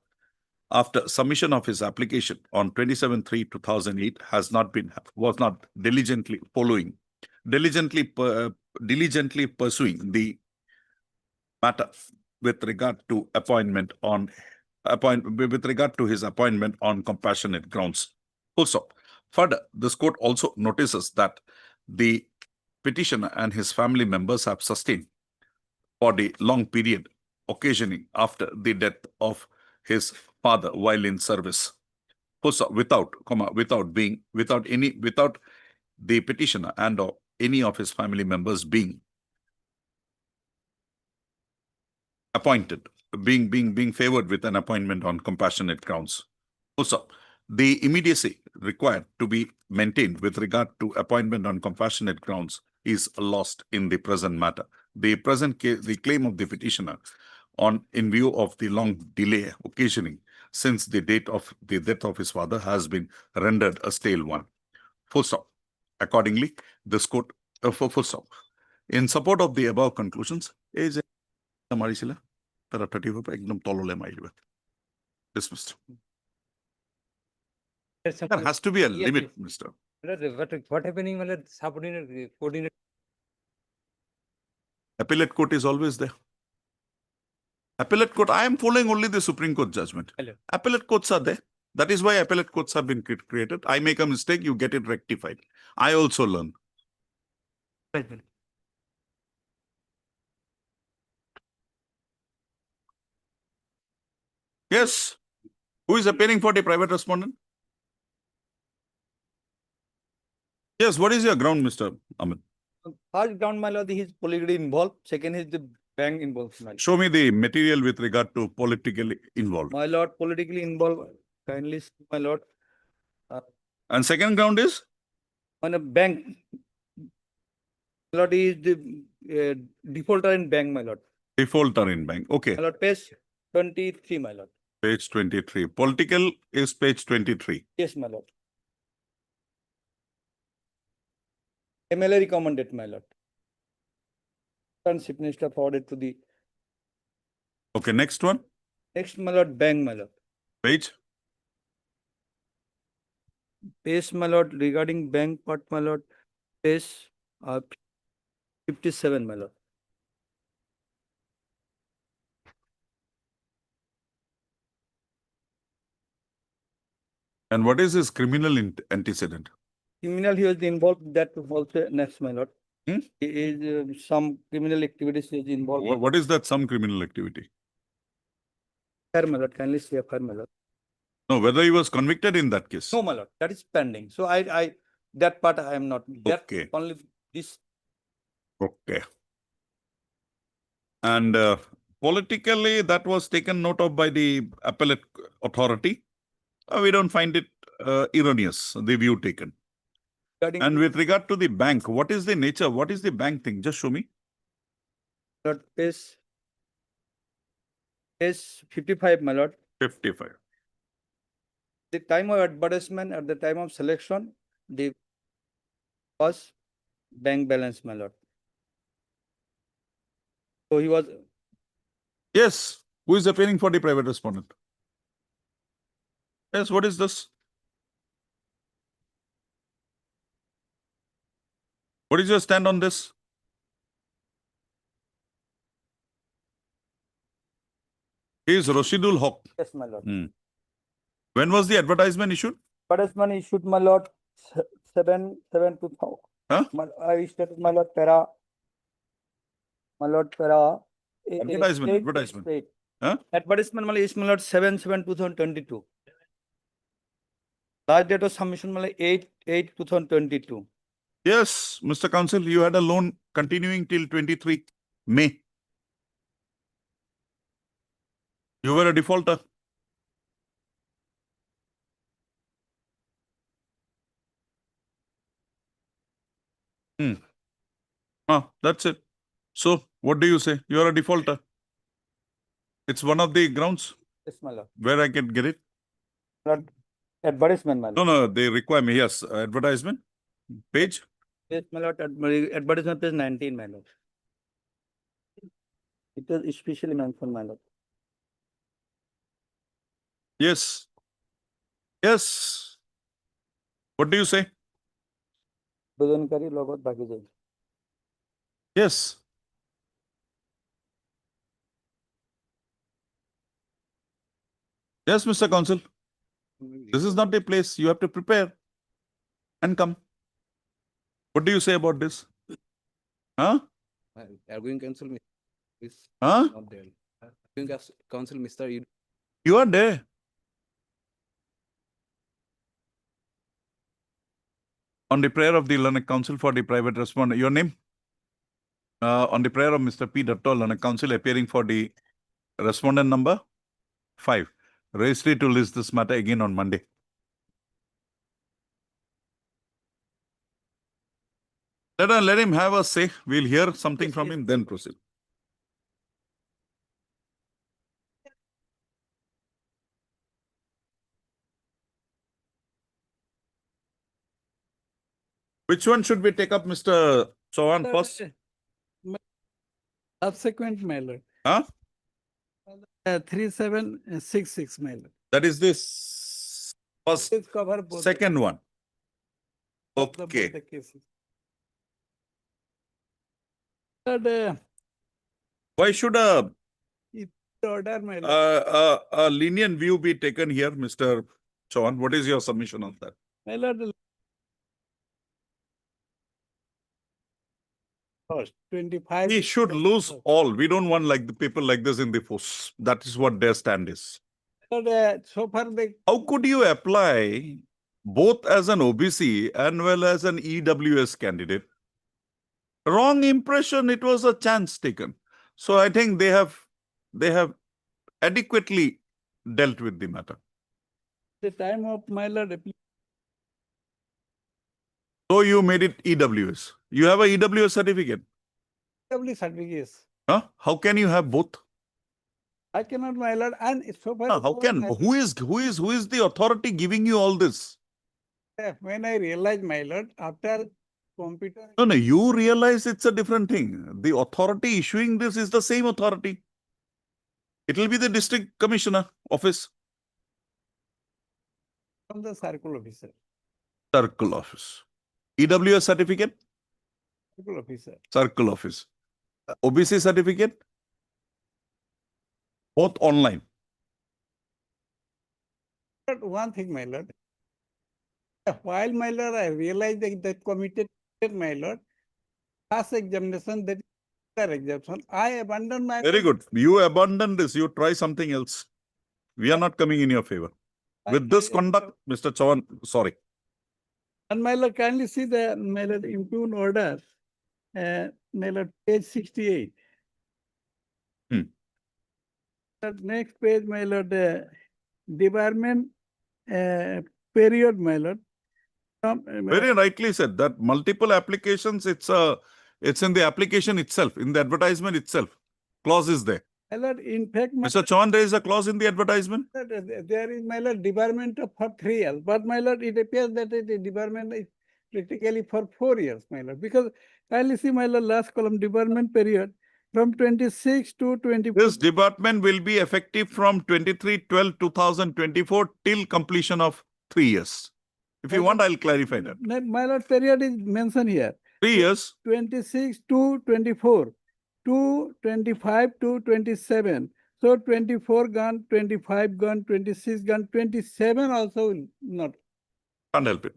after submission of his application on 27/3/2008, was not diligently pursuing the matter with regard to his appointment on compassionate grounds. Also, further, this court also notices that the petitioner and his family members have sustained for the long period occasioning after the death of his father while in service. Also, without the petitioner and or any of his family members being appointed, being favored with an appointment on compassionate grounds. Also, the immediacy required to be maintained with regard to appointment on compassionate grounds is lost in the present matter. The present case, the claim of the petitioner in view of the long delay occasioning since the date of the death of his father has been rendered a stale one. Full stop. Accordingly, this court, full stop. In support of the above conclusions, is dismissed. There has to be a limit, Mr. What happening? Subordinate coordinate. Appellate court is always there. Appellate court, I am following only the Supreme Court judgment. Hello. Appellate courts are there. That is why appellate courts have been created. I make a mistake, you get it rectified. I also learn. Yes. Who is appearing for the private respondent? Yes, what is your ground, Mr. Amit? First ground, my lord, he is politically involved. Second is the bank involved. My lord. Show me the material with regard to politically involved. My lord, politically involved. Kindly, see, my lord. And second ground is? On a bank. My lord, he is the defaulter in bank, my lord. Defaulter in bank. Okay. My lord, page 23, my lord. Page 23. Political is page 23. Yes, my lord. MLA recommended, my lord. Chief Minister forwarded to the. Okay, next one. Next, my lord, bank, my lord. Page. Page, my lord, regarding bank part, my lord. Page 57, my lord. And what is his criminal antecedent? Criminal, he was involved that also next, my lord. Some criminal activities is involved. What is that some criminal activity? Fair, my lord, kindly say fair, my lord. No, whether he was convicted in that case. No, my lord, that is pending. So that part I am not. That Okay. only this. Okay. And politically, that was taken note of by the appellate authority. We don't find it erroneous, the view taken. Regarding And with regard to the bank, what is the nature? What is the bank thing? Just show me. Lord, page 55, my lord. 55. The time of advertisement, at the time of selection, the was bank balance, my lord. So he was, Yes. Who is appearing for the private respondent? Yes, what is this? What is your stand on this? He is Rashidul Haq. yes, my lord. When was the advertisement issued? Advertisement issued, my lord, 7/7/2000. Huh? I stated, my lord, my lord, Advertisement. Huh? Advertisement, my lord, 7/7/2022. Last date of submission, my lord, 8/8/2022. Yes, Mr. Counsel, you had a loan continuing till 23 May. You were a defaulter. That's it. So, what do you say? You are a defaulter. It's one of the grounds Yes, my lord. where I can get it. Lord, advertisement, my lord. No, they require me. Yes, advertisement page. Yes, my lord, advertisement page 19, my lord. It is especially mentioned, my lord. Yes. Yes. What do you say? Budhankari logot baki jai. Yes. Yes, Mr. Counsel. This is not the place. You have to prepare and come. What do you say about this? Huh? Arguing counsel is Huh? not there. Arguing counsel, Mr. You are there. On the prayer of the Learned Counsel for the private respondent, your name? On the prayer of Mr. P. Datto, Learned Counsel, appearing for the respondent number 5. Registry to list this matter again on Monday. Let him have a say. We'll hear something from him, then proceed. Which one should we take up, Mr. Chauhan, first? Subsequent, my lord. Huh? 3766, my lord. That is this first, Please cover both. second one. both the Okay. cases. Lord, Why should a order, my lord. a lenient view be taken here, Mr. Chauhan? What is your submission on that? My lord. 25. He should lose all. We don't want like the people like this in the force. That is what their stand is. Lord, so far the How could you apply both as an OBC and well as an EWS candidate? Wrong impression. It was a chance taken. So I think they have adequately dealt with the matter. the time of my lord. So you made it EWS. You have a EWS certificate. Certificates. Huh? How can you have both? I cannot, my lord, and so far. How can who is the authority giving you all this? When I realized, my lord, after computer. No, you realize it's a different thing. The authority issuing this is the same authority. It will be the district commissioner office. From the circle officer. Circle office. EWS certificate? Circle officer. Circle office. OBC certificate? Both online. But one thing, my lord. While, my lord, I realized that committed, my lord, last examination, that is their exemption. I abandoned my. Very good. You abandon this, you try something else. We are not coming in your favor. With this conduct, Mr. Chavan, sorry. And my lord, kindly see the, my lord, impugned order, my lord, page 68. Hmm. Next page, my lord, debarment period, my lord. Very rightly said that multiple applications, it's in the application itself, in the advertisement itself. Clause is there. My lord, in fact, my Mr. Chavan, there is a clause in the advertisement. lord, there is, my lord, debarment for 3 years, but my lord, it appears that the debarment is practically for 4 years, my lord, because kindly see, my lord, last column, debarment period from 26 to 24. This department will be effective from 23/12/2024 till completion of 3 years. If you want, I'll clarify that. My lord, period is mentioned here. 3 years, 26 to 24, to 25 to 27. So 24 gone, 25 gone, 26 gone, 27 also will not. can't help it.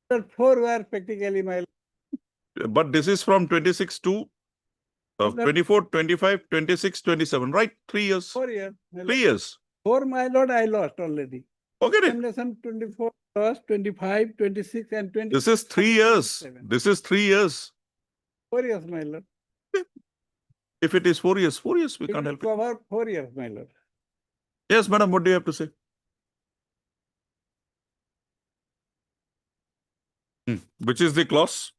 But 4 were practically, my lord. But this is from 26 to 24, 25, 26, 27, right? 3 years. 4 years. my 3 lord. years. 4, my lord, I lost already. Forget it. Examination 24 lost, 25, 26 and 20. This is 3 years. This is 3 years. 4 years, my lord. If it is 4 years, we It can't will help it. cover 4 years, my lord. Yes, madam, what do you have to say? Which is the clause?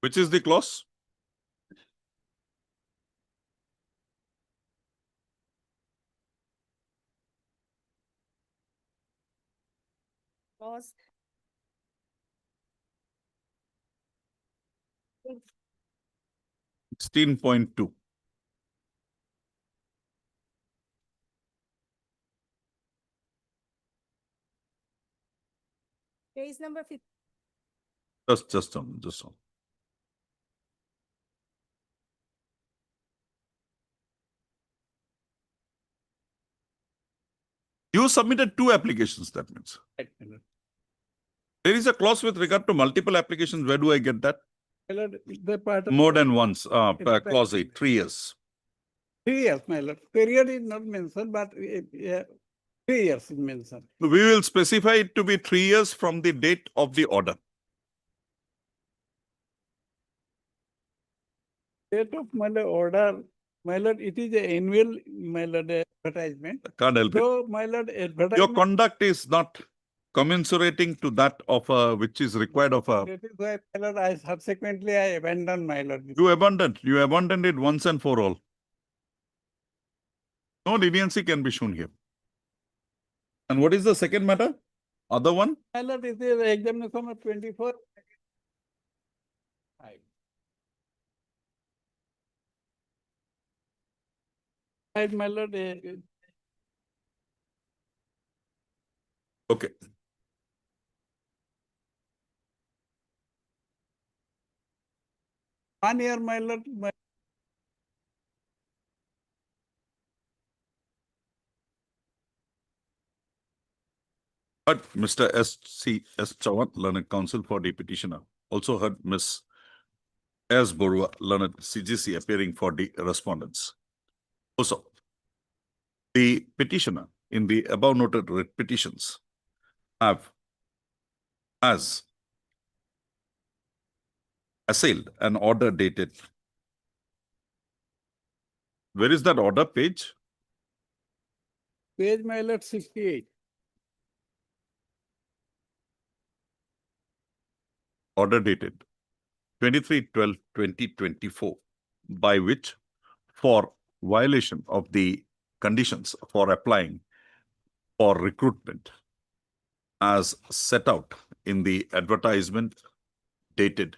Which is the clause? Clause 16.2. page number 50. Just on. You submitted 2 applications, that means. Right, my lord. There is a clause with regard to multiple applications. Where do I get that? My lord, the part of More than once, It's clause 8, 3 years. 3 years, my lord. Period is not mentioned, but 3 years is mentioned. We will specify it to be 3 years from the date of the order. Date of my lord order, my lord, it is a annual, my lord, advertisement. Can't help it. So, my lord, Your advertisement. conduct is not commensurating to that of which is required of a. That is why, my lord, I subsequently I abandoned, my lord. You abandoned it once and for all. No leniency can be shown here. And what is the second matter? Other one? My lord, it is examination of 24. Right, my lord, Okay. one year, my lord, But Mr. S. Chavan, Learned Counsel for the petitioner, also heard Ms. S. Borua, Learned CGC, appearing for the respondents. Also, the petitioner in the above noted writ petitions has assailed an order dated. Where is that order page? page, my lord, 68. Order dated 23/12/2024, by which, for violation of the conditions for applying for recruitment as set out in the advertisement dated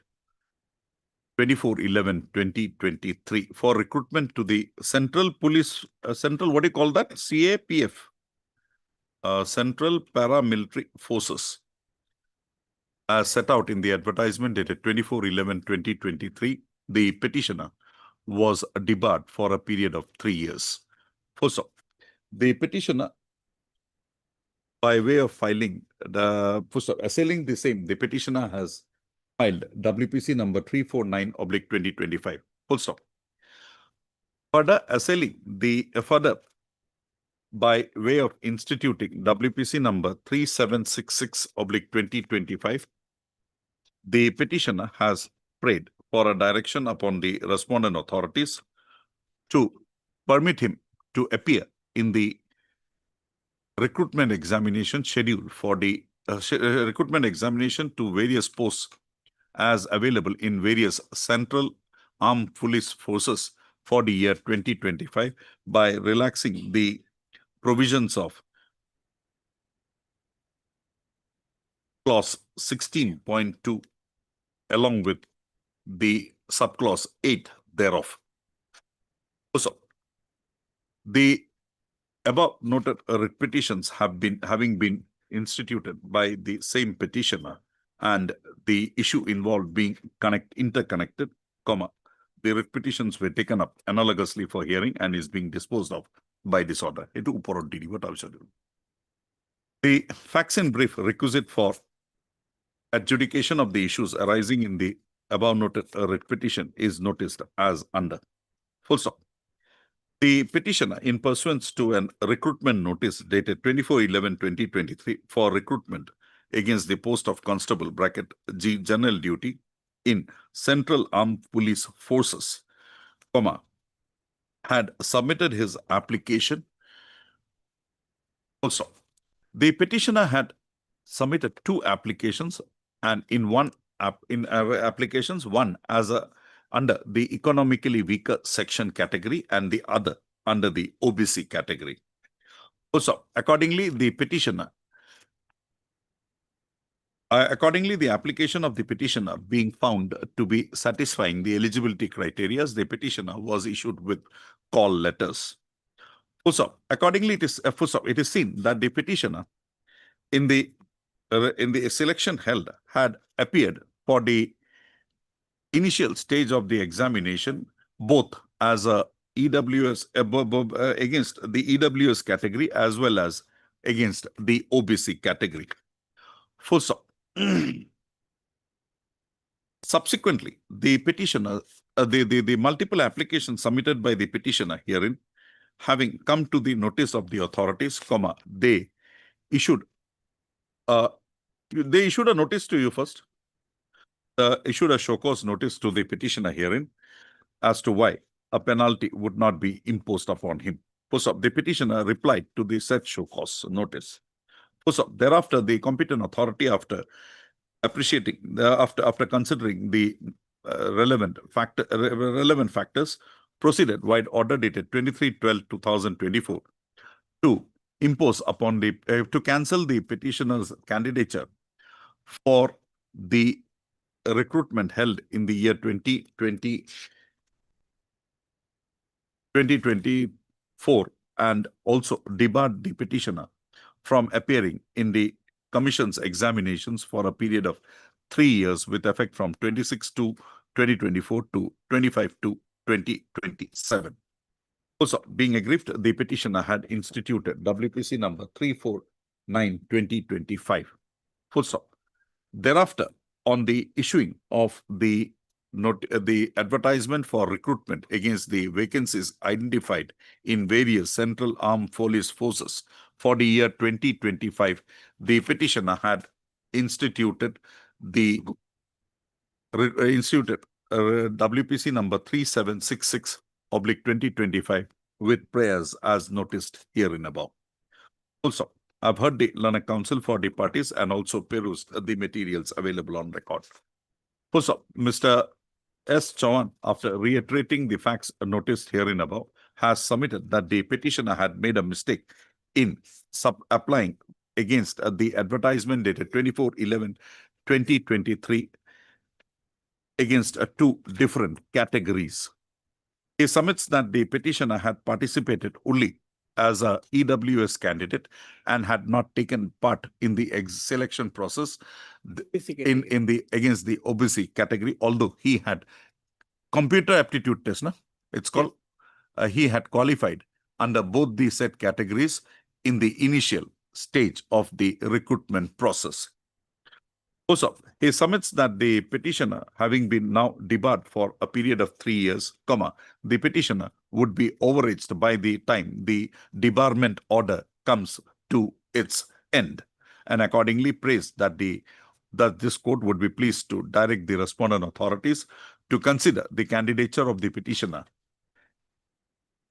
24/11/2023 for recruitment to the Central Police, what do you call that? CAPF, Central Paramilitary Forces, as set out in the advertisement dated 24/11/2023, the petitioner was debarred for a period of 3 years. First off, the petitioner, by way of filing assailing the same, the petitioner has filed WPC number 349/2025. Full stop. Further assailing further by way of instituting WPC number 3766/2025, the petitioner has prayed for a direction upon the respondent authorities to permit him to appear in the recruitment examination schedule for the recruitment examination to various posts as available in various central armed police forces for the year 2025 by relaxing the provisions of clause 16.2 along with the subclause 8 thereof. Also, the above noted writ petitions having been instituted by the same petitioner and the issue involved being interconnected, the writ petitions were taken up analogously for hearing and is being disposed of by this order. The facts in brief requisite for adjudication of the issues arising in the above noted writ petition is noticed as under. Full stop. The petitioner, in pursuance to an recruitment notice dated 24/11/2023 for recruitment against the post of constable (G) general duty in Central Armed Police Forces, had submitted his application. Also, the petitioner had submitted two applications, and in one applications, one as under the economically weaker section category and the other under the OBC category. Also, accordingly, the application of the petitioner being found to be satisfying the eligibility criteria, the petitioner was issued with call letters. Also, accordingly, it is seen that the petitioner in the selection held had appeared for the initial stage of the examination, both as a EWS against the EWS category as well as against the OBC category. Full stop. Subsequently, the petitioner, the multiple applications submitted by the petitioner herein, having come to the notice of the authorities, they issued a notice to you first. Issued a show cause notice to the petitioner herein as to why a penalty would not be imposed upon him. The petitioner replied to the said show cause notice. Thereafter, the competent authority, after appreciating, after considering the relevant factors, proceeded wide order dated 23/12/2024 to impose upon the to cancel the petitioner's candidature for the recruitment held in the year 2024 and also debarred the petitioner from appearing in the Commission's examinations for a period of 3 years with effect from 26/2/2024 to 25/2/2027. Also, being aggrieved, the petitioner had instituted WPC number 349/2025. Full stop. Thereafter, on the issuing of the advertisement for recruitment against the vacancies identified in various Central Armed Police Forces for the year 2025, the petitioner had instituted the WPC number 3766/2025 with prayers as noticed herein above. Also, I've heard the learned counsel for the parties and also perused the materials available on record. Also, Mr. S. Chauhan, after reiterating the facts noticed herein above, has submitted that the petitioner had made a mistake in applying against the advertisement dated 24/11/2023 against two different categories. He submits that the petitioner had participated only as a EWS candidate and had not taken part in the selection process against the OBC category, although he had computer aptitude test. It's called he had qualified under both the said categories in the initial stage of the recruitment process. Also, he submits that the petitioner, having been now debarred for a period of 3 years, the petitioner would be overreached by the time the debarment order comes to its end, and accordingly prays that this court would be pleased to direct the respondent authorities to consider the candidature of the petitioner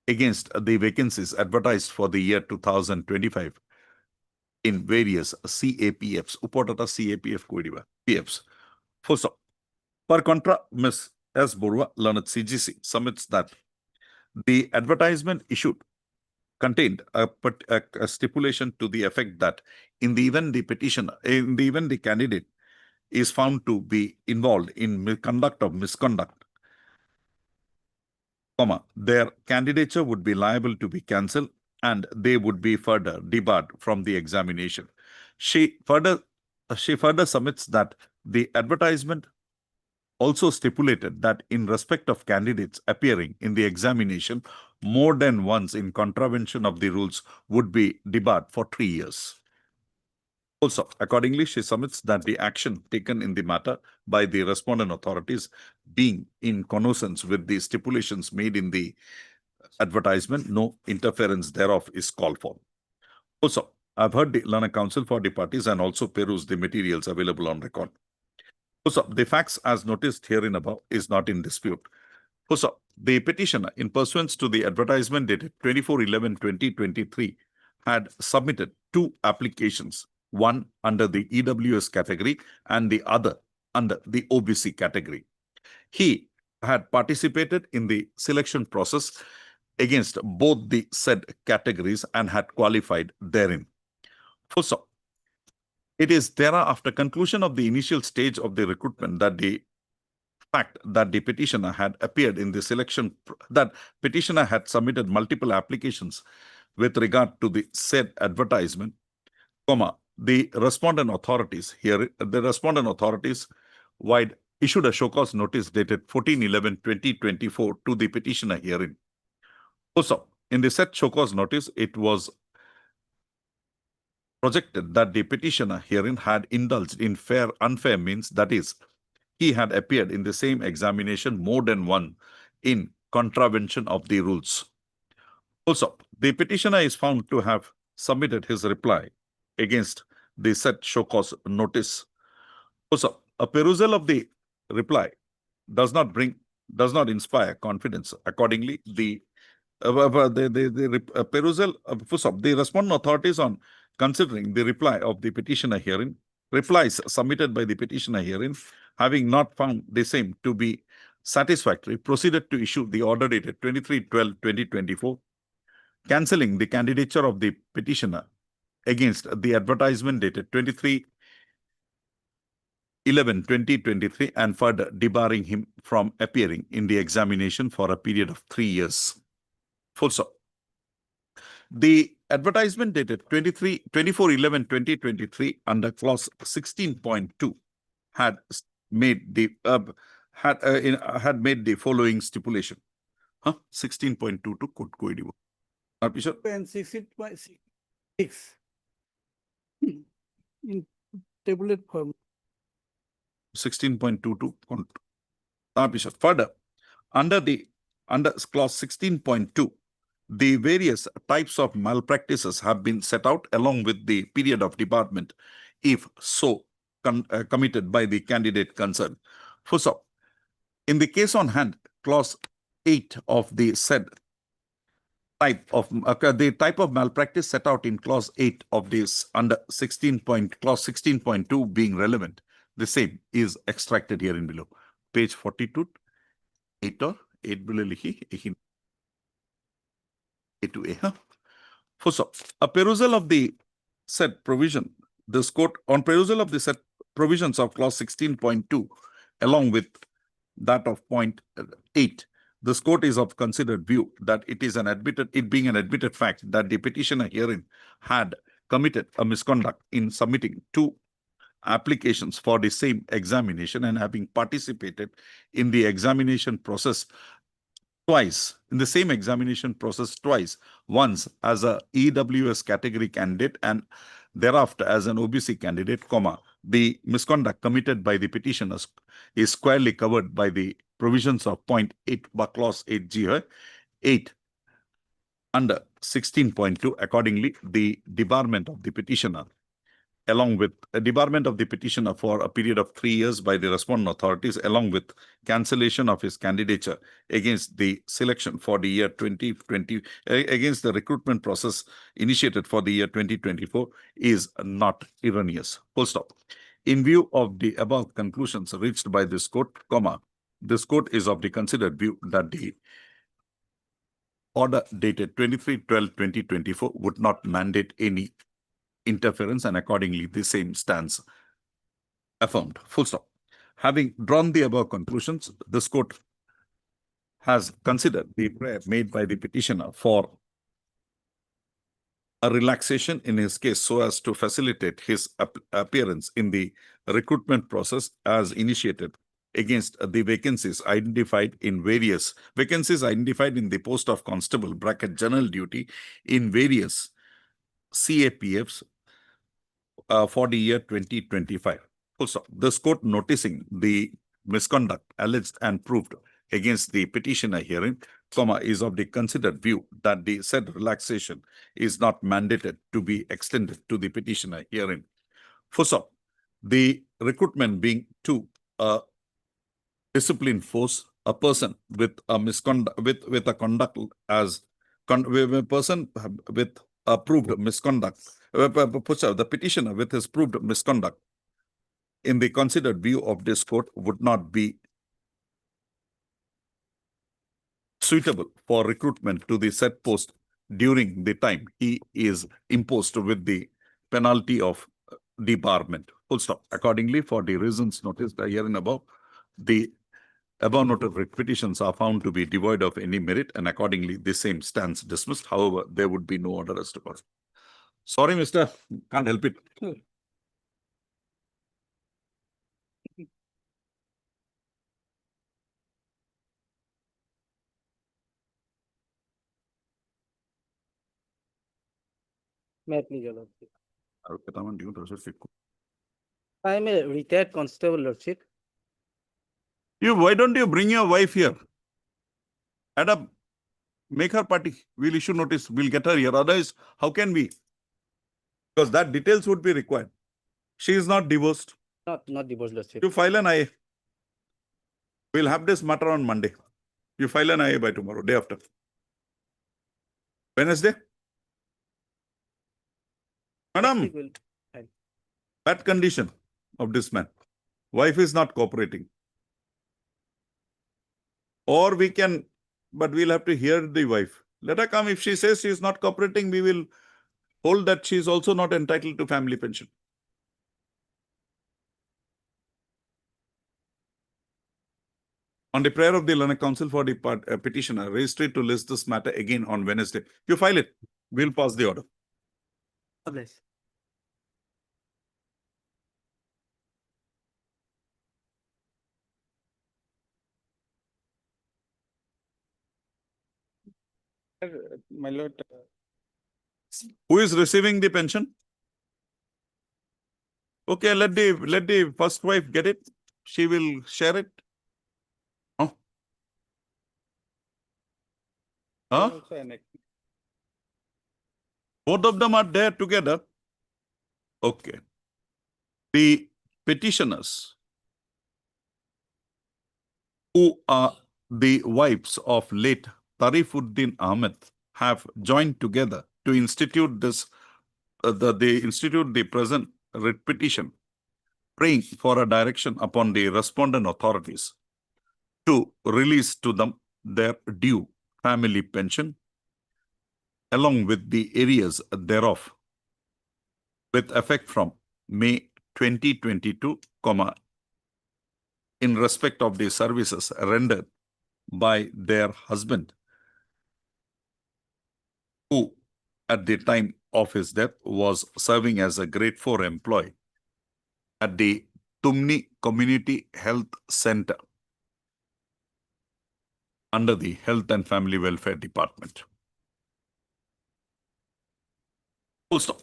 against the vacancies advertised for the year 2025 in various CAPFs. Upotata CAPF koidiva PFs. First, per contra, Ms. S. Borua, learned CGC, submits that the advertisement issued contained a stipulation to the effect that in the event the candidate is found to be involved in misconduct, their candidature would be liable to be cancelled and they would be further debarred from the examination. She further submits that the advertisement also stipulated that in respect of candidates appearing in the examination more than once in contravention of the rules would be debarred for 3 years. Also, accordingly, she submits that the action taken in the matter by the respondent authorities being in connivance with the stipulations made in the advertisement, no interference thereof is called for. Also, I've heard the learned counsel for the parties and also perused the materials available on record. Also, the facts as noticed herein above is not in dispute. Also, the petitioner, in pursuance to the advertisement dated 24/11/2023, had submitted 2 applications, one under the EWS category and the other under the OBC category. He had participated in the selection process against both the said categories and had qualified therein. Also, it is thereafter conclusion of the initial stage of the recruitment that the fact that the petitioner had appeared in the selection, that petitioner had submitted multiple applications with regard to the said advertisement, the respondent authorities issued a show cause notice dated 14/11/2024 to the petitioner herein. Also, in the said show cause notice, it was projected that the petitioner herein had indulged in unfair means, that is, he had appeared in the same examination more than one in contravention of the rules. Also, the petitioner is found to have submitted his reply against the said show cause notice. Also, a perusal of the reply does not inspire confidence. Accordingly, the perusal of the respondent authorities on considering the reply of the petitioner herein, replies submitted by the petitioner herein, having not found the same to be satisfactory, proceeded to issue the order dated 23/12/2024, cancelling the candidature of the petitioner against the advertisement dated 23/11/2023 and further debarring him from appearing in the examination for a period of 3 years. Full stop. The advertisement dated 24/11/2023 under clause 16.2 had made the following stipulation. 16.22 could go anywhere. And 16.6 in tablet form. 16.22. Further, under clause 16.2, the various types of malpractices have been set out along with the period of debarment, if so committed by the candidate concerned. First off, in the case on hand, clause 8 of the said type of the type of malpractice set out in clause 8 of this under clause 16.2 being relevant, the same is extracted here in below. Page 42, 8 or 8 below likhi. A to A. First off, a perusal of the said provision, this court on perusal of the said provisions of clause 16.2 along with that of point 8, this court is of considered view that it being an admitted fact that the petitioner herein had committed a misconduct in submitting 2 applications for the same examination and having participated in the examination process twice, once as a EWS category candidate and thereafter as an OBC candidate, comma, the misconduct committed by the petitioners is squarely covered by the provisions of point 8 clause 8G 8 under 16.2. Accordingly, the debarment of the petitioner along with a debarment of the petitioner for a period of 3 years by the respondent authorities, along with cancellation of his candidature against the selection for the year 2020, against the recruitment process initiated for the year 2024 is not erroneous. Full stop. In view of the above conclusions reached by this court, comma, this court is of the considered view that the order dated 23/12/2024 would not mandate any interference, and accordingly the same stands affirmed. Full stop. Having drawn the above conclusions, this court has considered the prayer made by the petitioner for a relaxation in his case so as to facilitate his appearance in the recruitment process as initiated against the vacancies identified in the post of constable (general duty) in various CAPFs for the year 2025. Also, this court, noticing the misconduct alleged and proved against the petitioner herein, comma, is of the considered view that the said relaxation is not mandated to be extended to the petitioner herein. Full stop. The recruitment being to a discipline force, a person with a misconduct, with a conduct as a person with approved misconduct, the petitioner with his proved misconduct in the considered view of this court would not be suitable for recruitment to the said post during the time he is imposed with the penalty of debarment. Full stop. Accordingly, for the reasons noticed herein above, the above noted petitions are found to be devoid of any merit, and accordingly the same stands dismissed. However, there would be no order as to cause. Sorry, mister, can't help it. May I please, Your Lordship? You, I am a retired constable, Lordship. why don't you bring your wife here? Add up, make her party. We'll issue notice. We'll get her here. Otherwise, how can we? Because that details would be required. She is not divorced. Not divorced, Lordship. You file an IA. We'll have this matter on Monday. You file an IA by tomorrow, day after. Wednesday? Madam, Will- bad condition of this man. Wife is not cooperating. Or we can, but we'll have to hear the wife. Let her come. If she says she is not cooperating, we will hold that she is also not entitled to family pension. On the prayer of the learned counsel for the petitioner, registry to list this matter again on Wednesday. You file it. We'll pass the order. Bless. My lord, Who is receiving the pension? Okay, let the first wife get it. She will share it. Huh? Huh? also an ex- Both of them are there together. Okay. The petitioners who are the wives of late Tarifuddin Ahmed have joined together to institute this, they institute the present writ petition, praying for a direction upon the respondent authorities to release to them their due family pension, along with the areas thereof, with effect from May 2022, in respect of the services rendered by their husband, who at the time of his death was serving as a grade 4 employee at the Tumni Community Health Center under the Health and Family Welfare Department. Full stop.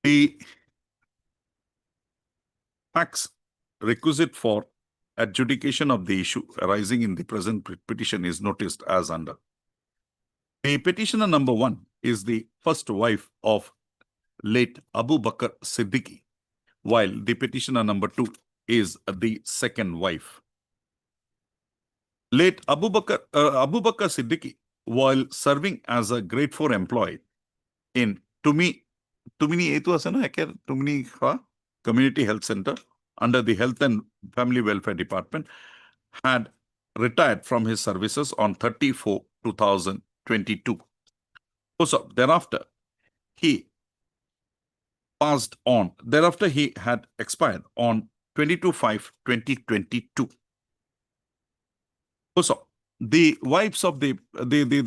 The facts requisite for adjudication of the issue arising in the present petition is noticed as under. The petitioner number 1 is the first wife of late Abu Bakr Siddiqui, while the petitioner number 2 is the second wife. Late Abu Bakr Siddiqui, while serving as a grade 4 employee in Tumini Community Health Center under the Health and Family Welfare Department, had retired from his services on 30/4/2022. So thereafter, he passed on. Thereafter, he had expired on 22/5/2022. So the wives of the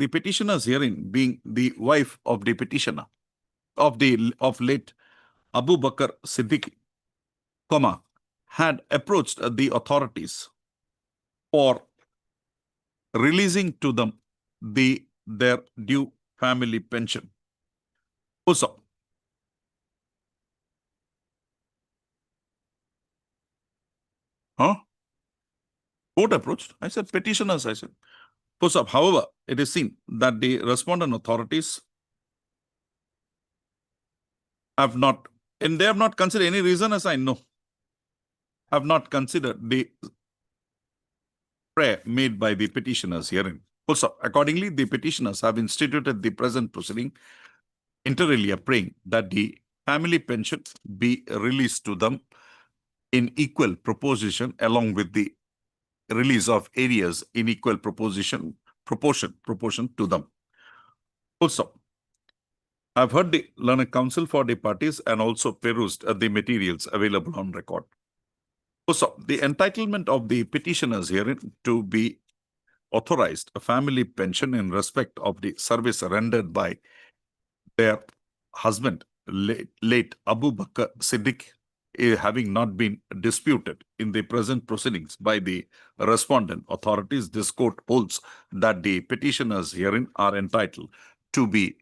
petitioners herein being the wife of the petitioner of late Abu Bakr Siddiqui, had approached the authorities for releasing to them their due family pension. Also, court approached. I said petitioners. I said. However, it is seen that the respondent authorities have not, and they have not considered any reason, as I know, have not considered the prayer made by the petitioners herein. Also, accordingly, the petitioners have instituted the present proceeding, inter alia praying that the family pension be released to them in equal proportion, along with the release of areas in equal proportion to them. Also, I've heard the learned counsel for the parties and also perused the materials available on record. Also, the entitlement of the petitioners herein to be authorized a family pension in respect of the service rendered by their husband, late Abu Bakr Siddiqui, having not been disputed in the present proceedings by the respondent authorities, this court holds that the petitioners herein are entitled to be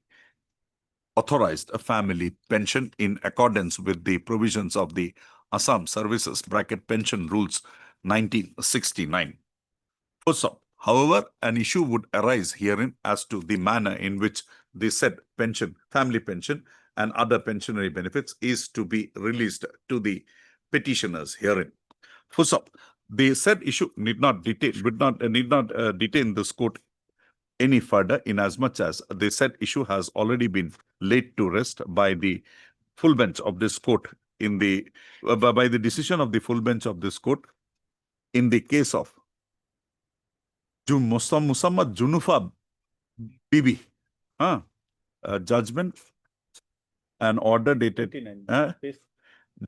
authorized a family pension in accordance with the provisions of the Assam Services Pension Rules 1969. Also, however, an issue would arise herein as to the manner in which the said pension, family pension, and other pensionary benefits is to be released to the petitioners herein. First up, the said issue need not detain this court any further, inasmuch as the said issue has already been laid to rest by the full bench of this court in the by the decision of the full bench of this court in the case of Muhammad Junufa Bibi, judgment and order dated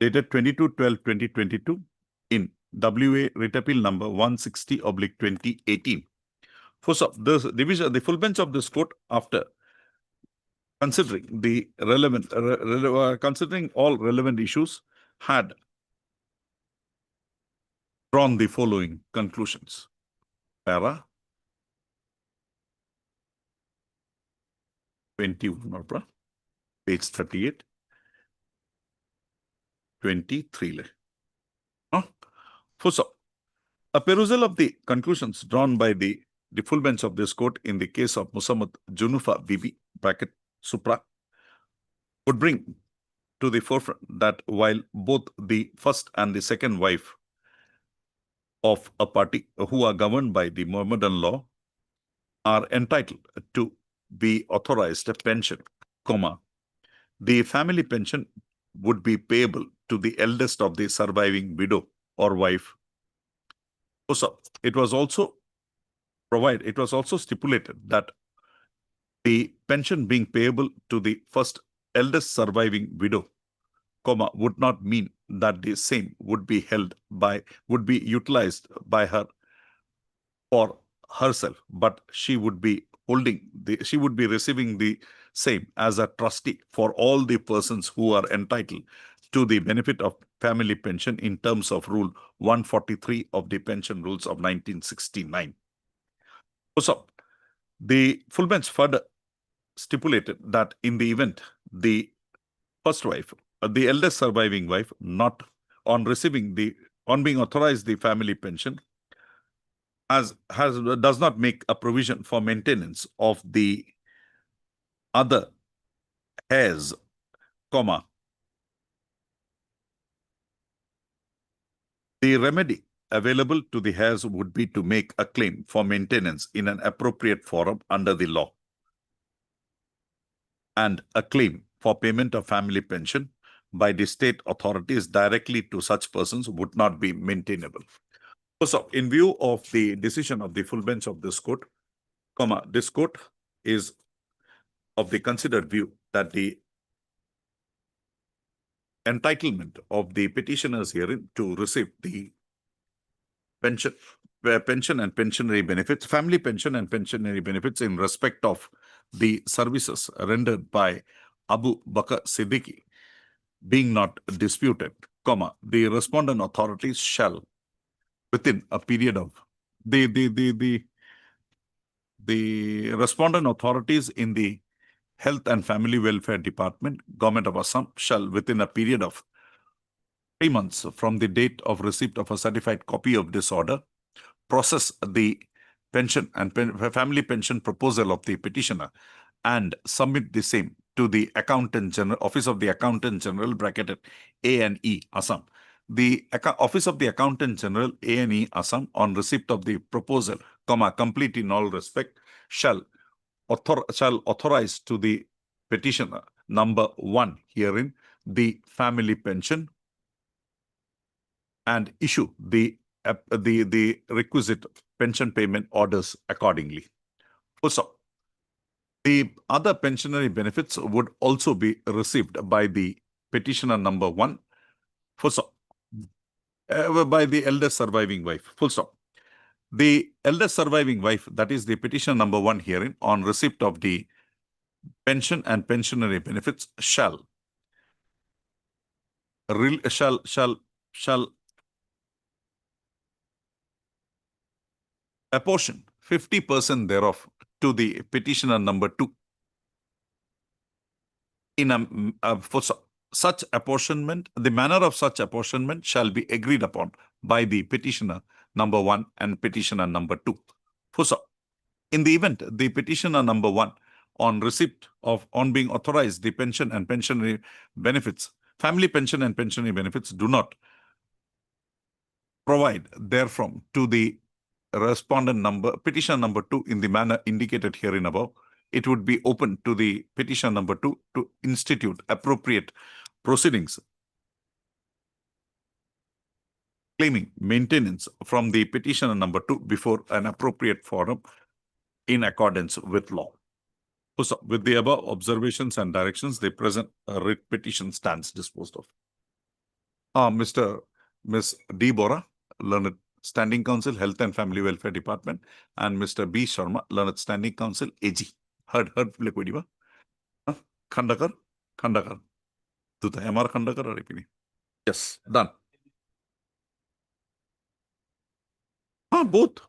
22/12/2022 in WA Writ Appeal number 160/2018. First up, the full bench of this court, after considering the considering all relevant issues, had drawn the following conclusions. Para 21, page 38, 23. First up, a perusal of the conclusions drawn by the full bench of this court in the case of Muhammad Junufa Bibi Supra would bring to the forefront that while both the first and the second wife of a party who are governed by the Mohammedan law are entitled to be authorized a pension, the family pension would be payable to the eldest of the surviving widow or wife. So it was also stipulated that the pension being payable to the first eldest surviving widow, would not mean that the same would be utilized by her for herself, but she would be receiving the same as a trustee for all the persons who are entitled to the benefit of family pension in terms of Rule 143 of the Pension Rules of 1969. So, the full bench further stipulated that in the event the first wife, the eldest surviving wife not on receiving on being authorized the family pension does not make a provision for maintenance of the other heirs, comma, the remedy available to the heirs would be to make a claim for maintenance in an appropriate forum under the law, and a claim for payment of family pension by the state authorities directly to such persons would not be maintainable. So, in view of the decision of the full bench of this court, comma, this court is of the considered view that the entitlement of the petitioners herein to receive the pension and pensionary benefits, family pension and pensionary benefits in respect of the services rendered by Abu Bakr Siddiqui being not disputed, comma, the respondent authorities shall, within a period of the respondent authorities in the Health and Family Welfare Department, Government of Assam, shall, within a period of 3 months from the date of receipt of a certified copy of this order, process the pension and family pension proposal of the petitioner and submit the same to the Accountant General, Office of the Accountant General, bracketed A&E, Assam. The Office of the Accountant General, A&E, Assam, on receipt of the proposal, comma, complete in all respect, shall authorize to the petitioner, number 1 herein, the family pension and issue the requisite pension payment orders accordingly. Also, the other pensionary benefits would also be received by the petitioner number 1, full stop, by the eldest surviving wife, full stop. The eldest surviving wife, that is the petitioner number 1 herein, on receipt of the pension and pensionary benefits shall apportion 50% thereof to the petitioner number 2. In for such apportionment, the manner of such apportionment shall be agreed upon by the petitioner number 1 and petitioner number 2. In the event the petitioner number 1 on being authorized the pension and pensionary benefits, family pension and pensionary benefits do not provide therefrom to the petitioner number 2 in the manner indicated herein above, it would be open to the petitioner number 2 to institute appropriate proceedings claiming maintenance from the petitioner number 2 before an appropriate forum in accordance with law. So, with the above observations and directions, the present writ petition stands disposed of. Ms. D. Bora, Learned Standing Counsel, Health and Family Welfare Department, and Mr. B. Sharma, Learned Standing Counsel, AG. Heard, Liquidiva. Khandakar. Duta, MR Khandakar or APD? Yes, done. Both.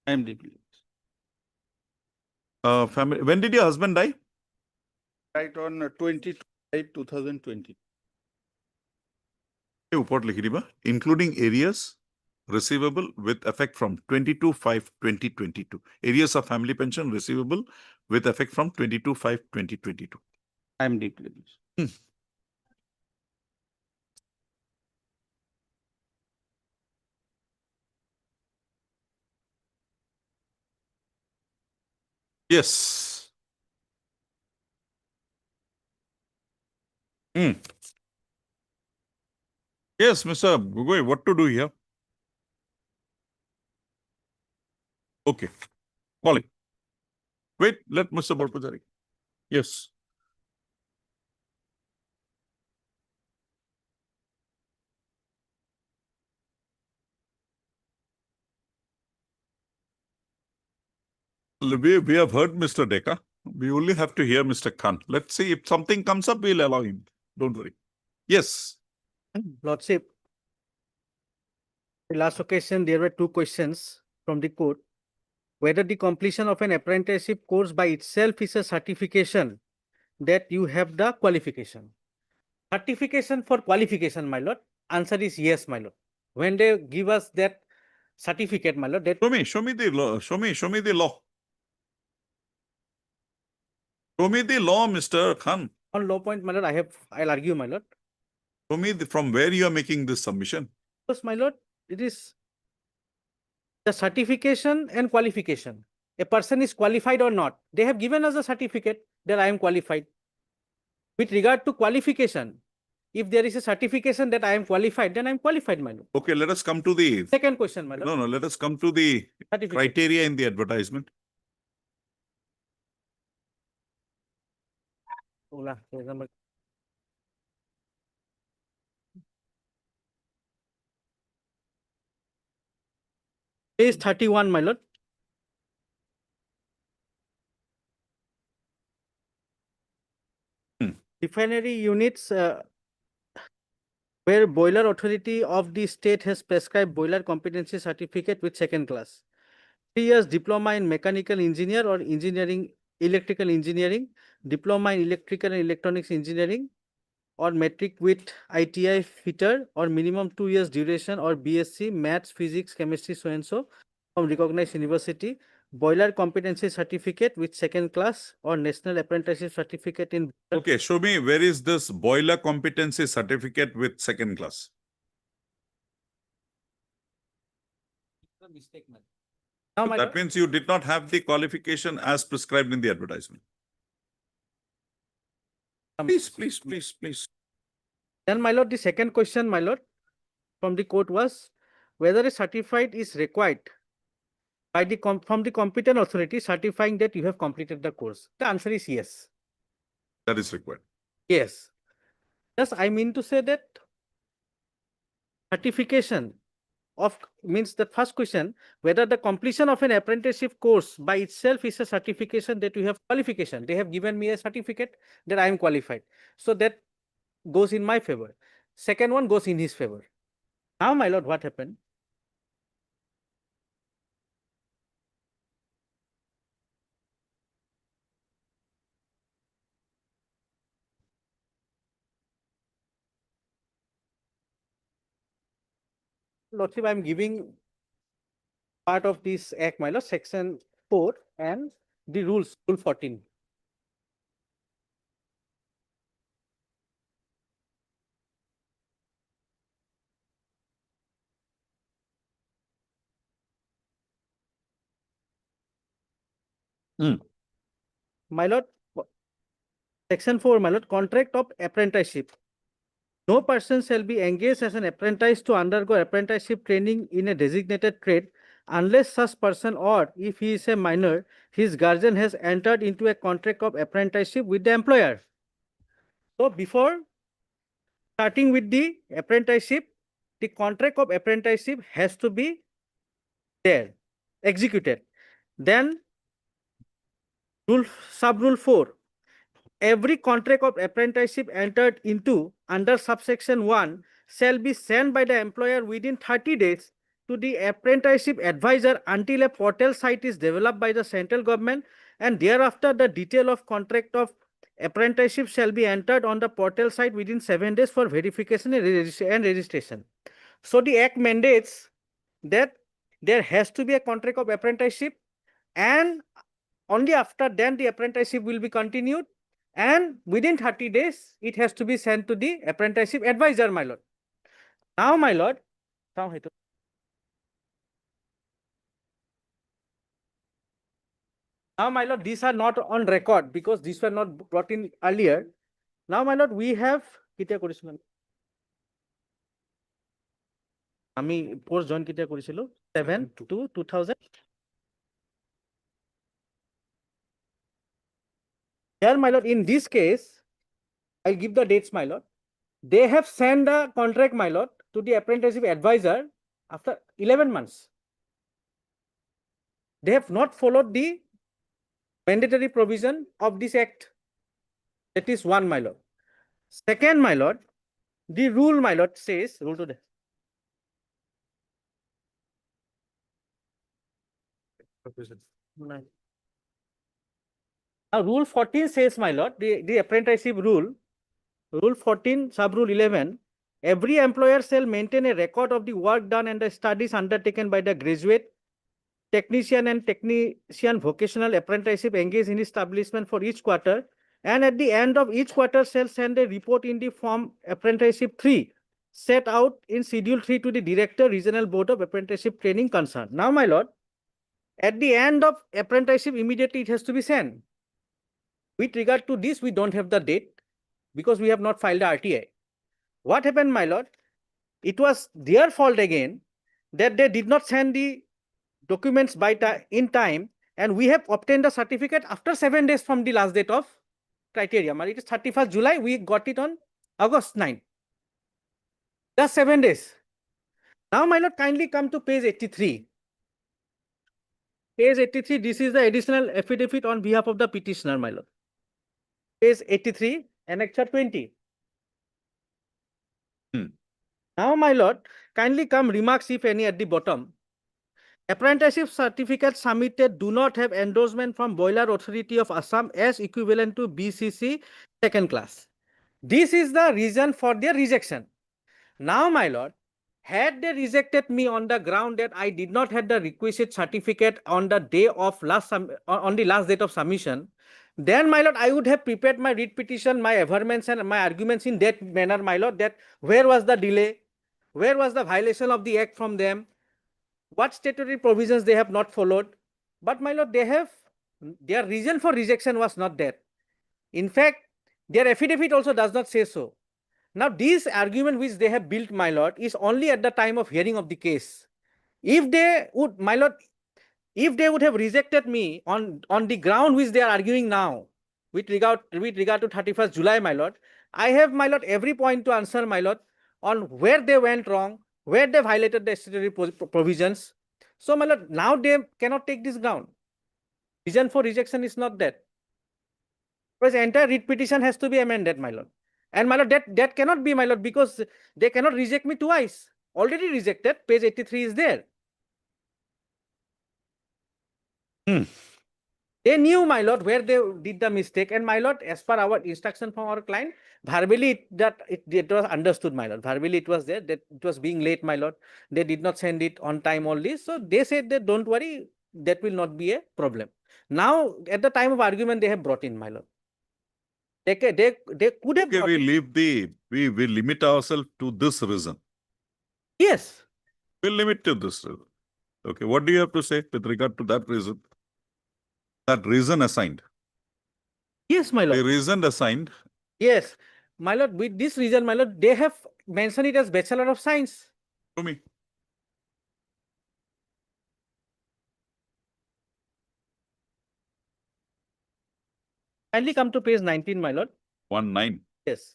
I am deeply. Family. When did your husband die? Right on 20/5/2020. Report Likidiba, including areas receivable with effect from 22/5/2022. Areas of family pension receivable with effect from 22/5/2022. I am deeply. Yes. Yes, Mr. Gugoi, what to do here? Okay. Calling. Wait, let Mr. Bharpujari. Yes. We have heard Mr. Deka. We only have to hear Mr. Khan. Let's see if something comes up, we'll allow him. Don't worry. Yes. Lordship, the last occasion, there were 2 questions from the court. Whether the completion of an apprenticeship course by itself is a certification that you have the qualification. certification for qualification, my lord, answer is yes, my lord. When they give us that certificate, my lord, that Show me the law, show me the law. Show me the law, Mr. Khan. on low point, my lord, I'll argue, my lord. Show me from where you are making this submission. Because, my lord, it is the certification and qualification. A person is qualified or not. They have given us a certificate that I am qualified. With regard to qualification, if there is a certification that I am qualified, then I am qualified, my lord. Okay, let us come to the, Second question, my lord. no, let us come to the Certificate. criteria in the advertisement. Ola, page number. Page 31, my lord. Refinery units where boiler authority of the state has prescribed boiler competency certificate with second class. 3 years diploma in mechanical engineer or engineering, electrical engineering, diploma in electrical and electronics engineering, or metric with ITI fitter, or minimum 2 years duration, or BSc maths, physics, chemistry, so and so from recognized university, boiler competency certificate with second class, or national apprenticeship certificate in. Okay, show me where is this boiler competency certificate with second class? Mistake, man. Now, my That lord, means you did not have the qualification as prescribed in the advertisement. Please. then, my lord, the second question, my lord, from the court was whether a certified is required by the from the competent authority certifying that you have completed the course. The answer is yes. That is required. Yes. Thus, I mean to say that certification of means the first question, whether the completion of an apprenticeship course by itself is a certification that you have qualification. They have given me a certificate that I am qualified. So that goes in my favor. Second one goes in his favor. Now, my lord, what happened? Lordship, I am giving part of this Act, my lord, section 4 and the rules, rule 14. My lord, section 4, my lord, contract of apprenticeship. No person shall be engaged as an apprentice to undergo apprenticeship training in a designated trade unless such person, or if he is a minor, his guardian has entered into a contract of apprenticeship with the employer. So before starting with the apprenticeship, the contract of apprenticeship has to be there, executed. Then sub rule 4, every contract of apprenticeship entered into under subsection 1 shall be sent by the employer within 30 days to the apprenticeship advisor until a portal site is developed by the central government, and thereafter the detail of contract of apprenticeship shall be entered on the portal site within 7 days for verification and registration. So the Act mandates that there has to be a contract of apprenticeship, and only after then the apprenticeship will be continued, and within 30 days it has to be sent to the apprenticeship advisor, my lord. Now, my lord, these are not on record because these were not brought in earlier. Now, my lord, we have আমি course join কেতিয়া কৰিছিলো 7 to 2000. Here, my lord, in this case, I'll give the dates, my lord. They have sent the contract, my lord, to the apprenticeship advisor after 11 months. They have not followed the mandatory provision of this act. That is one, my lord. Second, my lord, the rule, my lord, says, rule to the now, rule 14 says, my lord, the apprenticeship rule Rule 14, sub rule 11, every employer shall maintain a record of the work done and the studies undertaken by the graduate, technician and technician vocational apprenticeship engaged in establishment for each quarter, and at the end of each quarter shall send a report in the form apprenticeship 3 set out in schedule 3 to the director, regional board of apprenticeship training concerned. Now, my lord, at the end of apprenticeship, immediately it has to be sent. With regard to this, we don't have the date because we have not filed the RTI. What happened, my lord? It was their fault again that they did not send the documents in time, and we have obtained the certificate after 7 days from the last date of criteria. It is 31st July, we got it on August 9. Just 7 days. Now, my lord, kindly come to page 83. Page 83, this is the additional affidavit on behalf of the petitioner, my lord. Page 83, Annexure 20. Now, my lord, kindly come remarks, if any, at the bottom. Apprenticeship certificates submitted do not have endorsement from Boiler Authority of Assam as equivalent to BCC second class. This is the reason for their rejection. Now, my lord, had they rejected me on the ground that I did not have the requisite certificate on the day of on the last date of submission, then, my lord, I would have prepared my writ petition, my averments and my arguments in that manner, my lord, that where was the delay, where was the violation of the act from them, what statutory provisions they have not followed. But, my lord, their reason for rejection was not there. In fact, their affidavit also does not say so. Now, this argument which they have built, my lord, is only at the time of hearing of the case. If they would, my lord, if they would have rejected me on the ground which they are arguing now, with regard to 31st July, my lord, I have, my lord, every point to answer, my lord, on where they went wrong, where they violated the statutory provisions. So, my lord, now they cannot take this ground. Reason for rejection is not that. Because the entire writ petition has to be amended, my lord. And, my lord, that cannot be, my lord, because they cannot reject me twice. Already rejected, page 83 is there. They knew, my lord, where they did the mistake. And, my lord, as per our instruction from our client, verbally it was understood, my lord. Verbally it was there, that it was being late, my lord. They did not send it on time only. So they said that don't worry, that will not be a problem. Now, at the time of argument, they have brought in, my lord. They could have. Okay, we limit ourselves to this reason. Yes. We'll limit to this reason. Okay, what do you have to say with regard to that reason? That reason assigned. Yes, my lord. The reason assigned. Yes, my lord, with this reason, my lord, they have mentioned it as Bachelor of Science. To me. Kindly come to page 19, my lord. 19. Yes.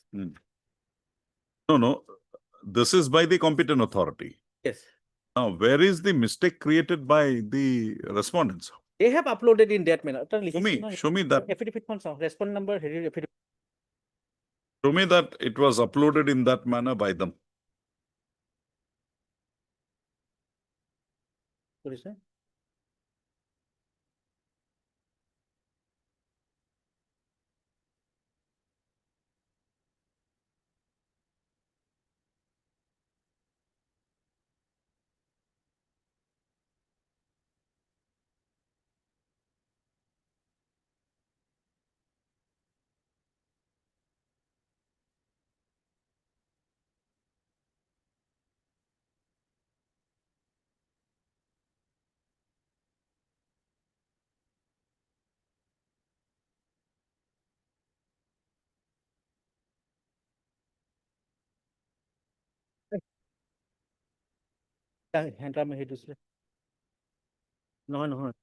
No. This is by the competent authority. Yes. Now, where is the mistake created by the respondents? They have uploaded in that manner. Show me that. Affidavit, respond number, affidavit. Show me that it was uploaded in that manner by them. What is that? No.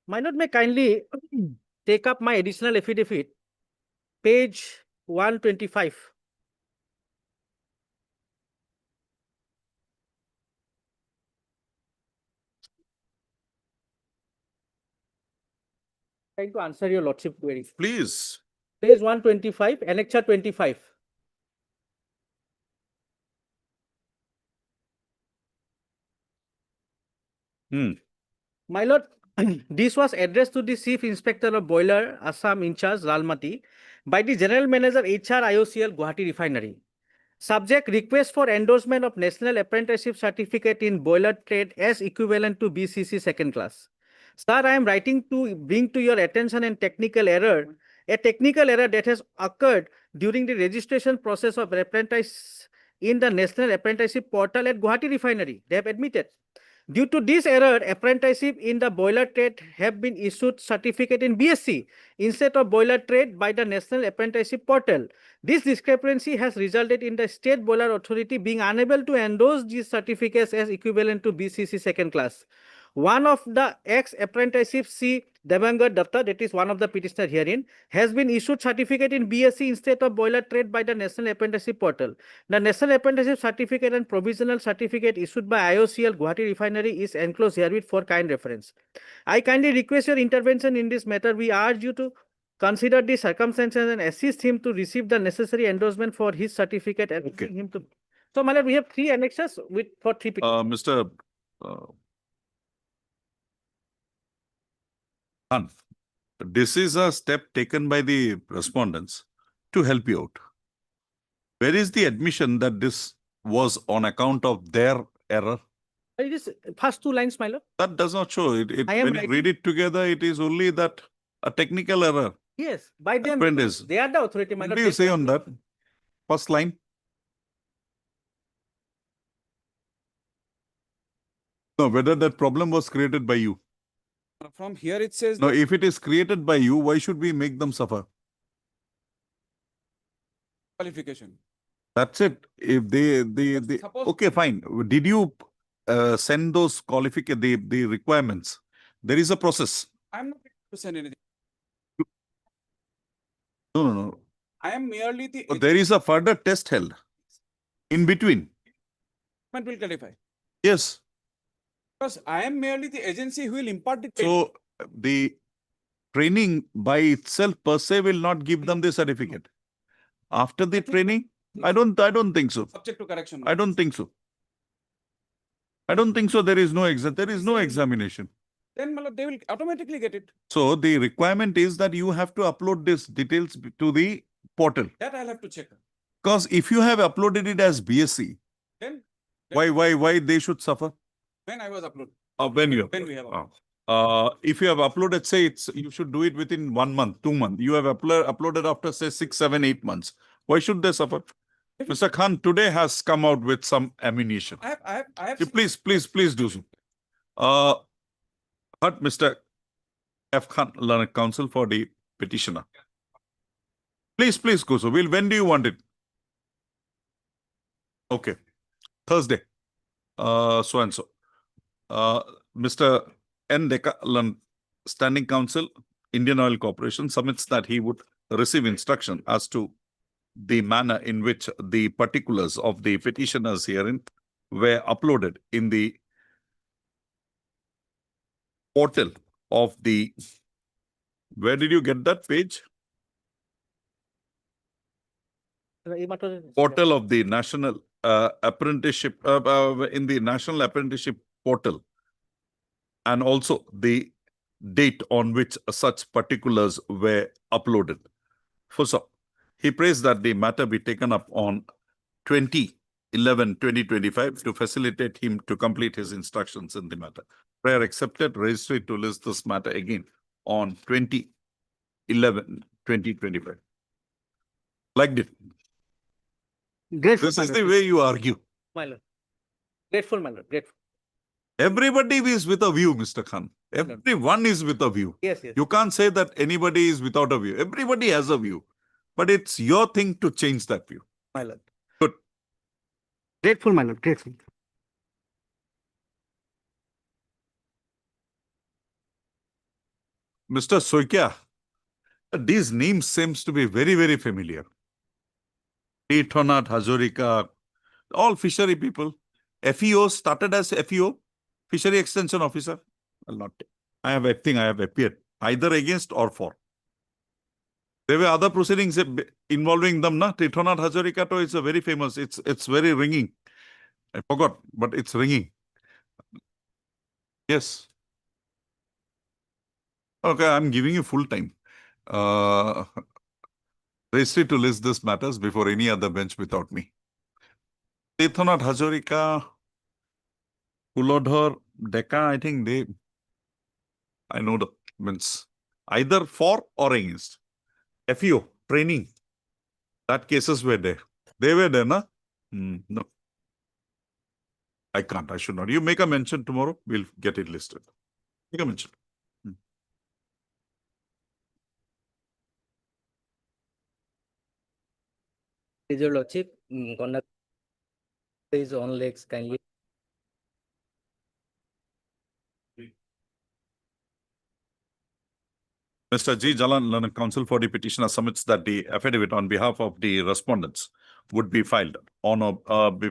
My lord, may kindly take up my additional affidavit, page 125. Trying to answer your lordship query. Please. Page 125, Annexure 25. My lord, This was addressed to the Chief Inspector of Boiler, Assam in charge, Lalmati, by the General Manager HR IOCL Guwahati Refinery. Subject request for endorsement of National Apprenticeship Certificate in Boiler Trade as equivalent to BCC second class. Sir, I am writing to bring to your attention a technical error that has occurred during the registration process of apprentice in the National Apprenticeship Portal at Guwahati Refinery. They have admitted. Due to this error, apprenticeship in the boiler trade have been issued certificate in BSc instead of boiler trade by the National Apprenticeship Portal. This discrepancy has resulted in the State Boiler Authority being unable to endorse these certificates as equivalent to BCC second class. One of the ex-apprenticeship C. Devangar Datta, that is one of the petitioner herein, has been issued certificate in BSc instead of boiler trade by the National Apprenticeship Portal. The National Apprenticeship Certificate and Provisional Certificate issued by IOCL Guwahati Refinery is enclosed herewith for kind reference. I kindly request your intervention in this matter. We urge you to consider the circumstances and assist him to receive the necessary endorsement for his certificate and bring him to. So, my lord, we have 3 annexes for 3 petitions. Mr. Khan, this is a step taken by the respondents to help you out. Where is the admission that this was on account of their error? It is first 2 lines, my lord. That does not show it. I am When you read it together, it is only that a technical error. Yes, by them. Apprentice. They are the authority, my What lord. do you say on that? First line. No, whether that problem was created by you. From here it says. No, if it is created by you, why should we make them suffer? Qualification. That's it. If they Suppose- okay, fine. Did you send those the requirements? There is a process. I'm not to send anything. No. I am merely the. But there is a further test held in between. Agent will clarify. Yes. Because I am merely the agency who will impart the. So the training by itself per se will not give them the certificate. After the training, I don't think so. Subject to correction. I don't think so. I don't think so. There is no exam. There is no examination. Then my lord, they will automatically get it. So the requirement is that you have to upload these details to the portal. That I'll have to check. Because if you have uploaded it as BSc, Then why they should suffer? when I was uploaded. When you When we have. if you have uploaded, say you should do it within 1 month, 2 months. You have uploaded after say 6, 7, 8 months. Why should they suffer? Mr. Khan today has come out with some ammunition. I have. Please do so. But Mr. F. Khan, Learned Counsel for the petitioner. Please go so. When do you want it? Okay. Thursday. So and so. Mr. N. Dekalan, Standing Counsel, Indian Oil Corporation, submits that he would receive instruction as to the manner in which the particulars of the petitioners herein were uploaded in the portal of the. Where did you get that page? Portal of the National Apprenticeship, in the National Apprenticeship Portal, and also the date on which such particulars were uploaded. First of all, he prays that the matter be taken up on 20/11/2025 to facilitate him to complete his instructions in the matter. Prayer accepted. Registry to list this matter again on 20/11/2025. Liked it. Grateful, This my is lord. the way you argue. My lord. Grateful, my lord. Grateful. Everybody is with a view, Mr. Khan. Everyone is with a view. Yes. You can't say that anybody is without a view. Everybody has a view. But it's your thing to change that view. My lord. Good. Grateful, my lord. Grateful. Mr. Soikia, these names seems to be very, very familiar. Tonat, Hazarika, all fishery people. FEO started as FEO, Fishery Extension Officer. I'll not take. I have appeared either against or for. There were other proceedings involving them, na? Tonat Hazarika is a very famous. It's very ringing. I forgot, but it's ringing. Yes. Okay, I'm giving you full time. Registry to list these matters before any other bench without me. Tirthanath Hazarika, Kulodhar, Decca, I think I know the means either for or against. FEO, training, that cases were there. They were there, na? No. I can't, I should not. You make a mention tomorrow, we'll get it listed. Make a mention. Your Lordship, conduct his own legs kindly. Mr. G. Jalan, Learned Counsel for the petitioner submits that the affidavit on behalf of the respondents would be filed on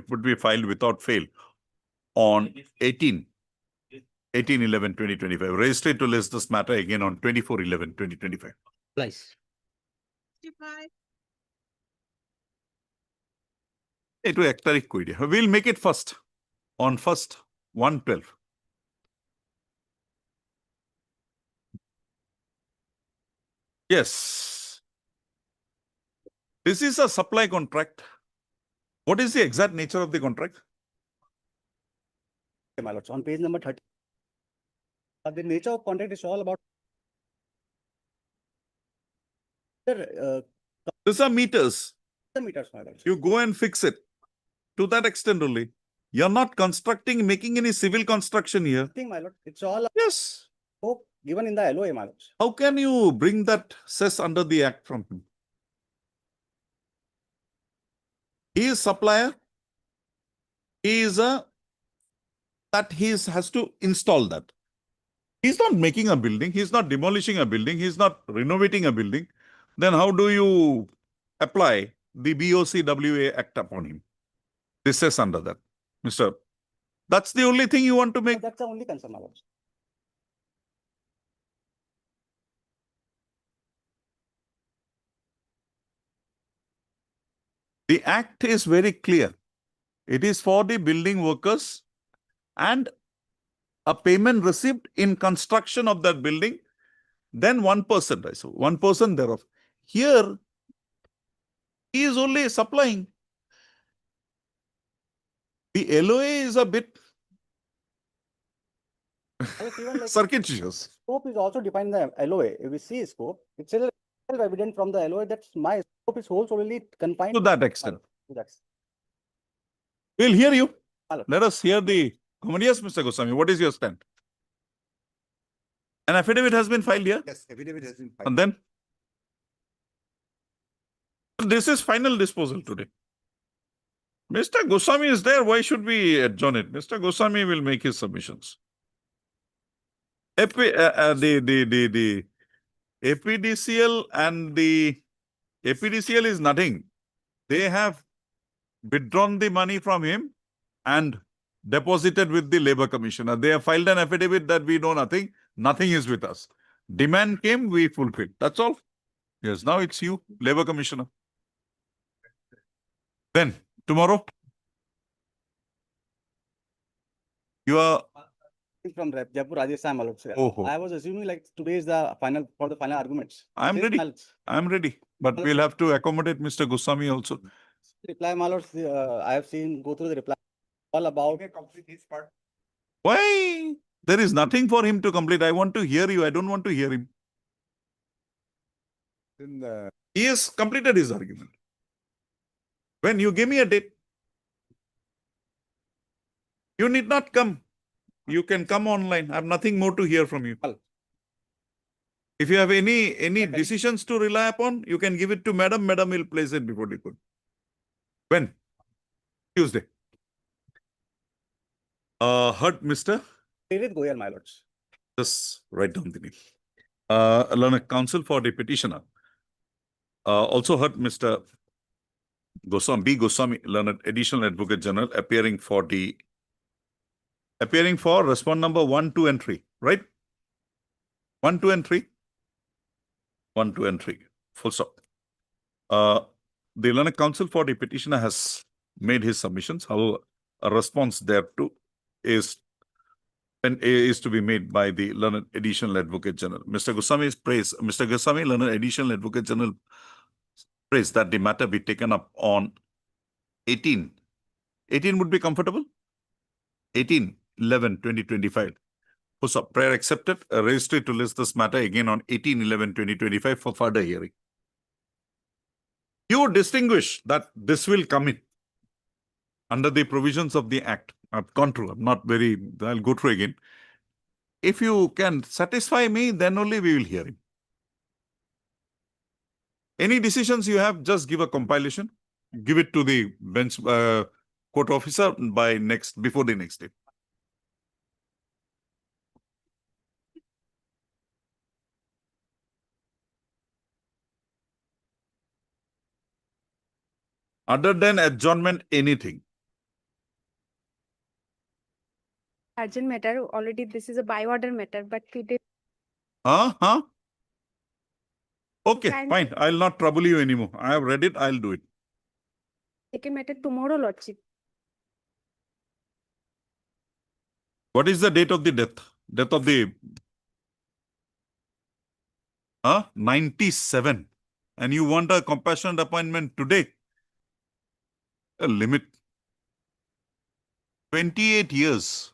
would be filed without fail on 18/11/2025. Registered to list this matter again on 24/11/2025. Please. It will We'll make it first on 1/1/12. Yes. This is a supply contract. What is the exact nature of the contract? My lords, on page number 30. The nature of contract is all about. Sir, These are meters. the meters, my lords. You go and fix it. To that extent only. You're not making any civil construction here. Thing, my lord, it's all Yes. scope given in the LOA, my lords. How can you bring that cess under the act from him? He is supplier. He is has to install that. He's not making a building. He's not demolishing a building. He's not renovating a building. Then how do you apply the BOCWA Act upon him? This is under that. Mr. That's the only thing you want to make. That's the only concern, my lords. The act is very clear. It is for the building workers and a payment received in construction of that building, then 1%, right? So 1% thereof. Here, he is only supplying. The LOA is a bit circuitous. Scope is also defined in the LOA. If we see scope, it's self-evident from the LOA that my scope is wholly confined To that extent. to that. We'll hear you. Hello. Let us hear the comment. Yes, Mr. Goswami, what is your stand? An affidavit has been filed here? Yes, affidavit has been filed. And then? This is final disposal today. Mr. Goswami is there. Why should we adjourn it? Mr. Goswami will make his submissions. The APDCL and the APDCL is nothing. They have withdrawn the money from him and deposited with the Labor Commissioner. They have filed an affidavit that we know nothing. Nothing is with us. Demand came, we fulfilled. That's all. Yes, now it's you, Labor Commissioner. Then, tomorrow, you are From Jaipur, Rajasthan, my lords. Oh. I was assuming like today is the final arguments. I'm Since ready. my lords, I'm ready. But we'll have to accommodate Mr. Goswami also. Reply, my lords, I have seen, go through the reply, all about. Complete his part. Why? There is nothing for him to complete. I want to hear you. I don't want to hear him. Then He has completed his argument. When you give me a date, you need not come. You can come online. I have nothing more to hear from you. If you have any decisions to rely upon, you can give it to Madam. Madam will place it before the court. When? Tuesday. Heard Mr. Prerit Goyal, my lords. Just write down the name. Learned Counsel for the petitioner. Also heard Mr. Goswami, B. Goswami, Learned Additional Advocate General, appearing for respond number 1, 2, and 3, right? 1, 2, and 3. 1, 2, and 3. Full stop. The Learned Counsel for the petitioner has made his submissions. However, a response thereto is when is to be made by the learned additional advocate general. Mr. Goswami's praise, Mr. Goswami, learned additional advocate general praise that the matter be taken up on 18. 18 would be comfortable? 18/11/2025. Who's up? Prayer accepted. A registry to list this matter again on 18/11/2025 for further hearing. You distinguish that this will come in under the provisions of the Act. I've gone through, I'm not very, I'll go through again. If you can satisfy me, then only we will hear him. Any decisions you have, just give a compilation, give it to the bench court officer before the next day. Other than adjournment, anything. Urgent matter, already this is a by order matter, but today Huh? Okay, Can- fine. I'll not trouble you anymore. I have read it. I'll do it. second matter tomorrow, Lordship. What is the date of the death? Death of the 97. And you want a compassionate appointment today? A limit. 28 years.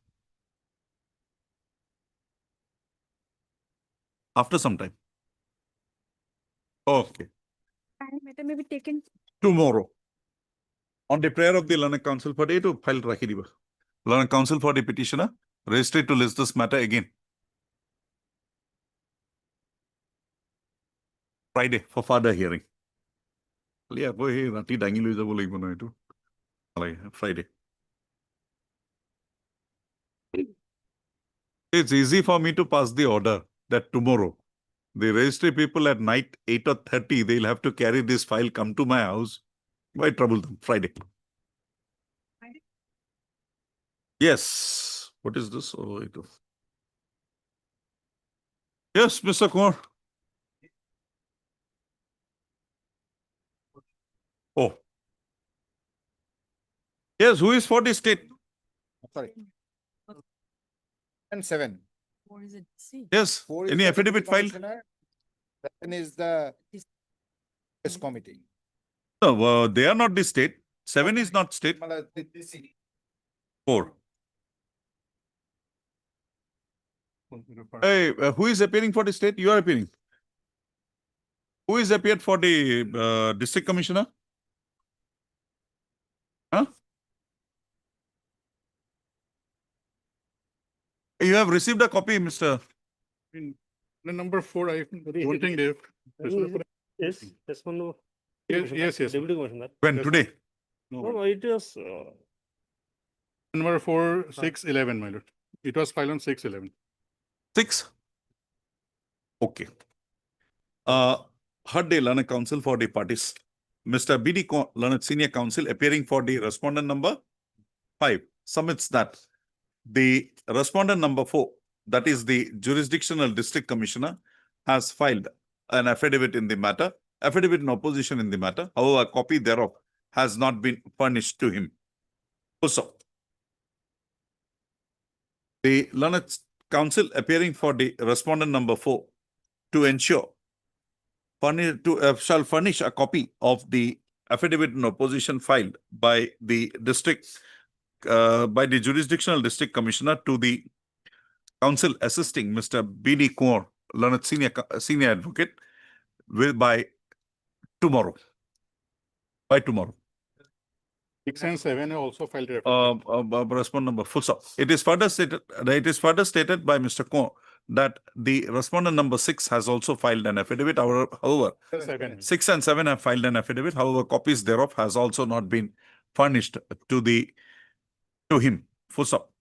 After some time. Okay. And matter may be taken Tomorrow. On the prayer of the Learned Council for day to file Rakhi Learned Council for the petitioner, registry to list this matter again. Friday for further hearing. Friday. It's easy for me to pass the order that tomorrow, the registry people at night 8:30, they'll have to carry this file, come to my house. Why trouble them? Friday. Yes. What is this? Oh, it is. Yes, Mr. Kumar. Oh. Yes, who is for the state? Sorry. And 7. Or is it C? Yes. Four is Any the affidavit deputy filed? commissioner, 7 is the this committee. No, they are not the state. 7 is not state. 4. Hey, who is appearing for the state? You are appearing. Who is appeared for the district commissioner? Huh? You have received a copy, Mr. The number 4, I don't think they. Yes, yes, one. Yes. Deputy Commissioner. When? Today? No, it was, Number 4, 6/11, my lord. It was filed on 6/11. 6? Okay. Heard the Learned Council for the parties. Mr. B.D. Learned Senior Counsel appearing for the respondent number 5 submits that the respondent number 4, that is the jurisdictional district commissioner, has filed an affidavit in the matter, affidavit in opposition in the matter. However, a copy thereof has not been furnished to him. Also, the Learned Council appearing for the respondent number 4 to ensure shall furnish a copy of the affidavit in opposition filed by the district by the jurisdictional district commissioner to the council assisting Mr. B.D. Kumar, Learned Senior Advocate, by tomorrow. By tomorrow. 6 and 7 are also filed. Respondent number full stop. It is further stated by Mr. Kumar that the respondent number 6 has also filed an affidavit. However, 7. 6 and 7 have filed an affidavit. However, copies thereof has also not been furnished to him. Full stop.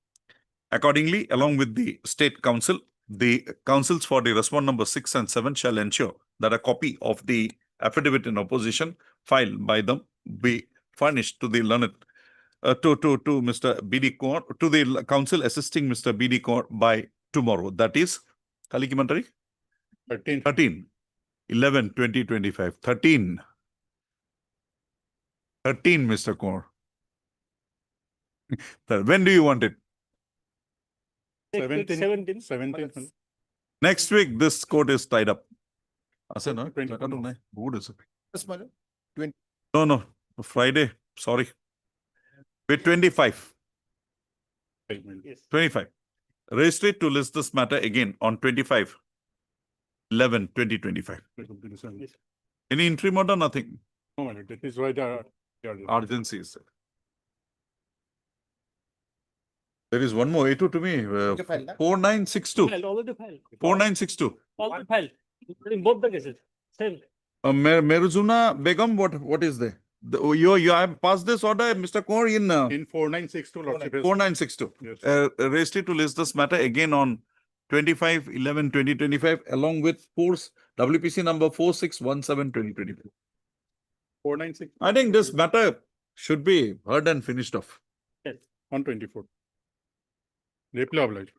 Accordingly, along with the state council, the councils for the respondent number 6 and 7 shall ensure that a copy of the affidavit in opposition filed by them be furnished to the learned to Mr. B.D. Kumar, to the council assisting Mr. B.D. Kumar by tomorrow. That is Kaliki Mantari? 13. 11/2025. 13. 13, Mr. Kumar. When do you want it? 17th. Next week, this court is tied up. Ase na? 22. I don't know. Good is it? Yes, my lord. No, Friday, sorry. With 25. 25. Register to list this matter again on 25/11/2025. Any interim order? Nothing. No, my lord, that is why the. Urgency is there. There is one more A2 to me. 4962. Already filed. 4962. Already filed. In both the cases. Same. Meruzuna Begum, what is there? You have passed this order, Mr. Kaur, in In 4962, lordship. 4962. Yes. Register to list this matter again on 25/11/2025 along with force WPC number 4617/2025. 496. I think this matter should be heard and finished off. On 24. Reply obliged.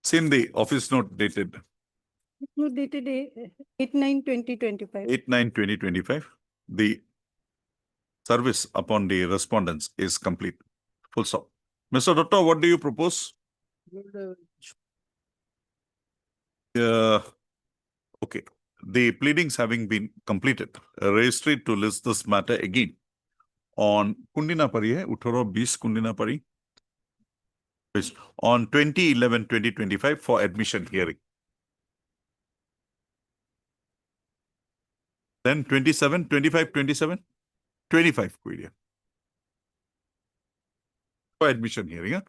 Seen the office note dated No, dated 8/9/2025. 8/9/2025. The service upon the respondents is complete. Full stop. Mr. Dutta, what do you propose? Okay. The pleadings having been completed, registry to list this matter again on Kundinapari, 18-20 Kundinapari, on 20/11/2025 for admission hearing. Then 27, 25, 27, 25 query. For admission hearing. Huh?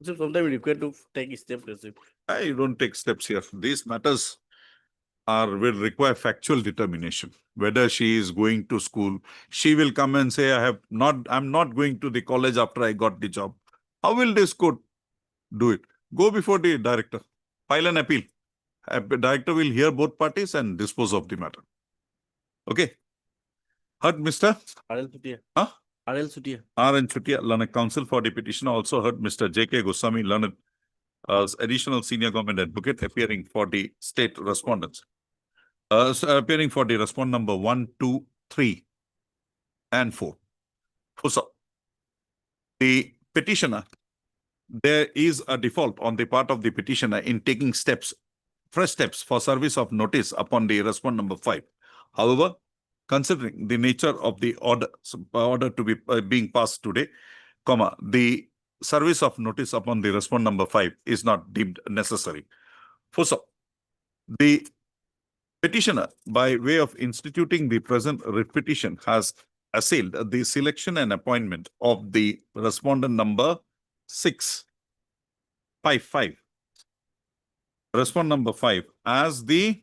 So sometimes we require to take step. I don't take steps here. These matters will require factual determination. Whether she is going to school, she will come and say, I'm not going to the college after I got the job. How will this court do it? Go before the director, file an appeal. Director will hear both parties and dispose of the matter. Okay. Heard Mr. RL Sutia. Huh? RL Sutia. R.N. Chutia, learned counsel for the petitioner, also heard Mr. J.K. Goswami, learned as additional senior government advocate, appearing for the state respondents. Appearing for the respondent number 1, 2, 3, and 4. So, the petitioner, there is a default on the part of the petitioner in taking fresh steps for service of notice upon the respondent number 5. However, considering the nature of the order to be being passed today, the service of notice upon the respondent number 5 is not deemed necessary. So, the petitioner, by way of instituting the present writ petition, has assailed the selection and appointment of the respondent number 655. Respondent number 5 as the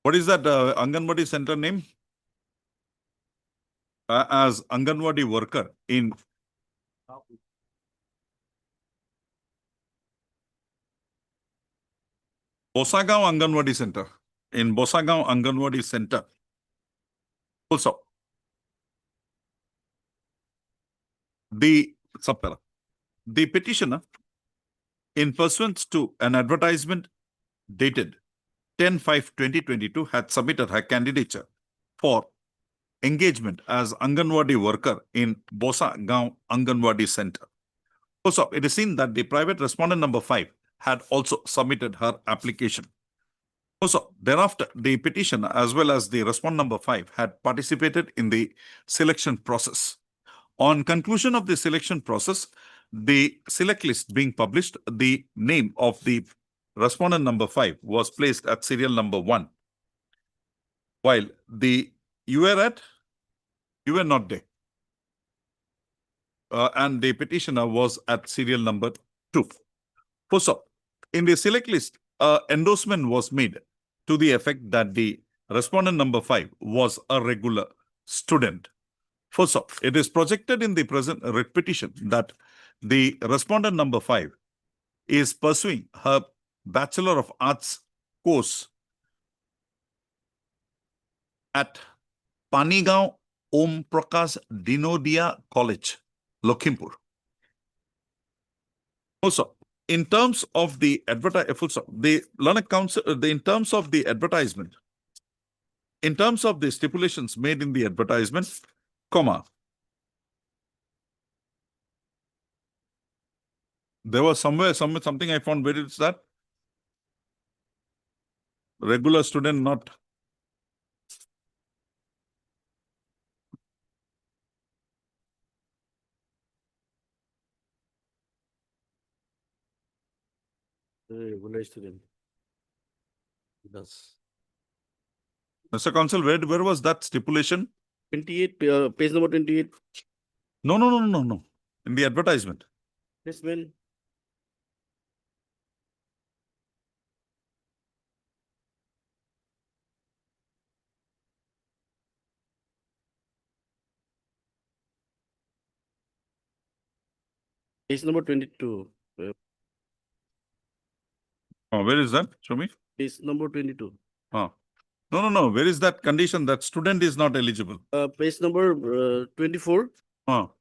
what is that Anganwadi center name? As Anganwadi worker in Bosagaon Anganwadi Center. In Bosagaon Anganwadi Center. Also, the petitioner, in pursuance to an advertisement dated 10/5/2022, had submitted her candidature for engagement as Anganwadi worker in Bosagaon Anganwadi Center. Also, it is seen that the private respondent number 5 had also submitted her application. Also, thereafter, the petitioner as well as the respondent number 5 had participated in the selection process. On conclusion of the selection process, the select list being published, the name of the respondent number 5 was placed at serial number 1. While you were not there. And the petitioner was at serial number 2. So, in the select list, endorsement was made to the effect that the respondent number 5 was a regular student. So, it is projected in the present writ petition that the respondent number 5 is pursuing her Bachelor of Arts course at Panigaon Om Prakash Dinodia College, Lakhimpur. Also, in terms of the the Learned Council, in terms of the advertisement, in terms of the stipulations made in the advertisement, comma, there was something I found. Where is that? Regular student, not. Regular student. Yes. Mr. Counsel, where was that stipulation? 28, page number 28. No. In the advertisement. This when page number 22. Where is that? Show me. Page number 22. No. Where is that condition that student is not eligible? Page number 24. Go.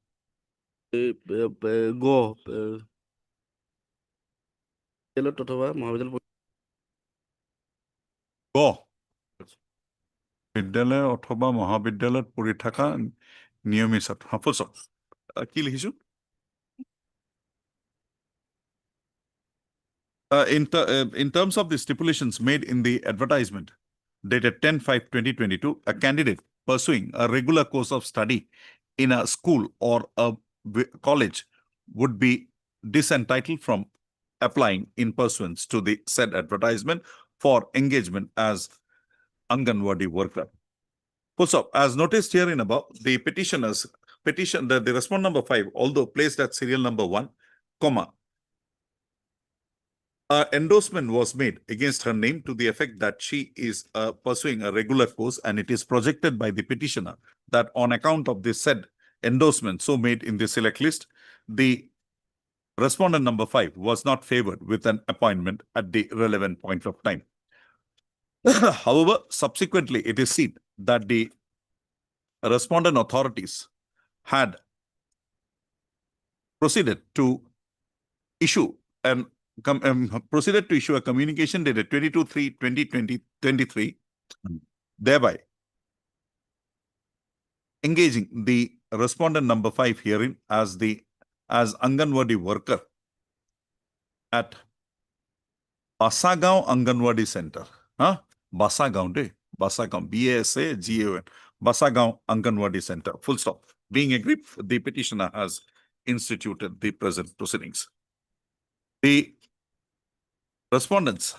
বিদ্যালয় অথবা মহাবিদ্যালয়ত পঢ়ি থকা নিয়মী ছাত্ৰ full stop কি লিখিছো in terms of the stipulations made in the advertisement dated 10/5/2022, a candidate pursuing a regular course of study in a school or a college would be disentitled from applying in pursuance to the said advertisement for engagement as Anganwadi worker. Also, as noticed herein above, the petitioner's petition, the respondent number 5, although placed at serial number 1, comma, endorsement was made against her name to the effect that she is pursuing a regular course, and it is projected by the petitioner that on account of this said endorsement so made in the select list, the respondent number 5 was not favored with an appointment at the relevant point of time. However, subsequently, it is seen that the respondent authorities had proceeded to issue a communication dated 22/3/2023, thereby engaging the respondent number 5 herein as Anganwadi worker at Basagaon Anganwadi Center. Basagaon, BASAGAON, Basagaon Anganwadi Center, full stop. Being agreed, the petitioner has instituted the present proceedings. The respondents,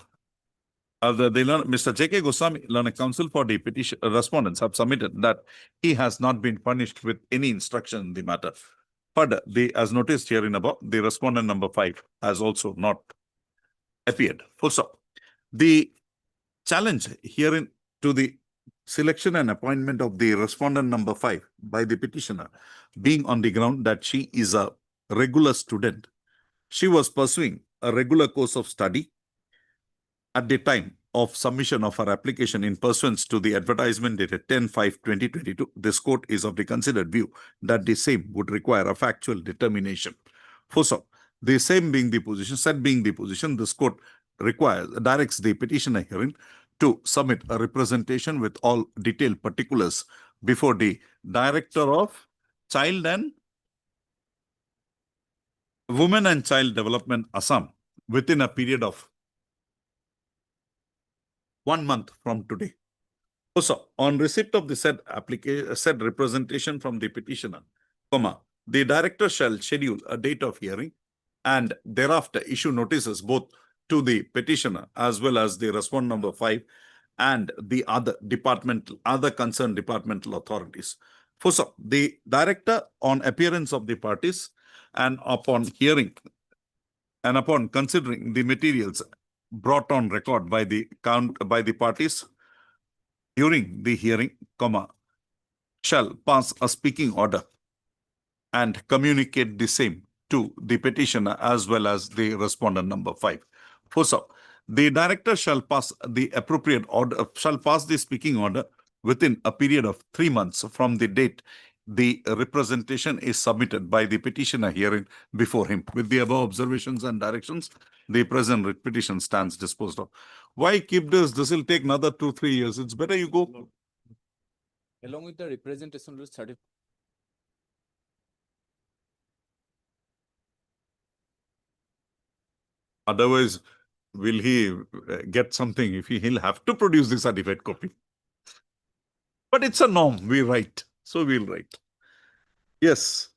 Mr. J.K. Goswami, Learned Counsel for the petition respondents have submitted that he has not been furnished with any instruction in the matter. Further, as noticed herein above, the respondent number 5 has also not appeared. Full stop. The challenge herein to the selection and appointment of the respondent number 5 by the petitioner being on the ground that she is a regular student. She was pursuing a regular course of study at the time of submission of her application in pursuance to the advertisement dated 10/5/2022. This court is of the considered view that the same would require a factual determination. Full stop. The same being the position, said being the position, this court directs the petitioner herein to submit a representation with all detailed particulars before the Director of Child and Women and Child Development, Assam, within a period of 1 month from today. Also, on receipt of the said representation from the petitioner, comma, the director shall schedule a date of hearing and thereafter issue notices both to the petitioner as well as the respondent number 5 and the other concerned departmental authorities. First, the director, on appearance of the parties and upon hearing and upon considering the materials brought on record by the parties during the hearing, comma, shall pass a speaking order and communicate the same to the petitioner as well as the respondent number 5. First, The director shall pass the appropriate order, shall pass the speaking order within a period of 3 months from the date the representation is submitted by the petitioner herein before him. With the above observations and directions, the present writ petition stands disposed of. Why keep this? This will take another 2-3 years. It's better you go. Along with the representation certificate. Otherwise, will he get something if he'll have to produce the certified copy? But it's a norm. We write. So we'll write. Yes.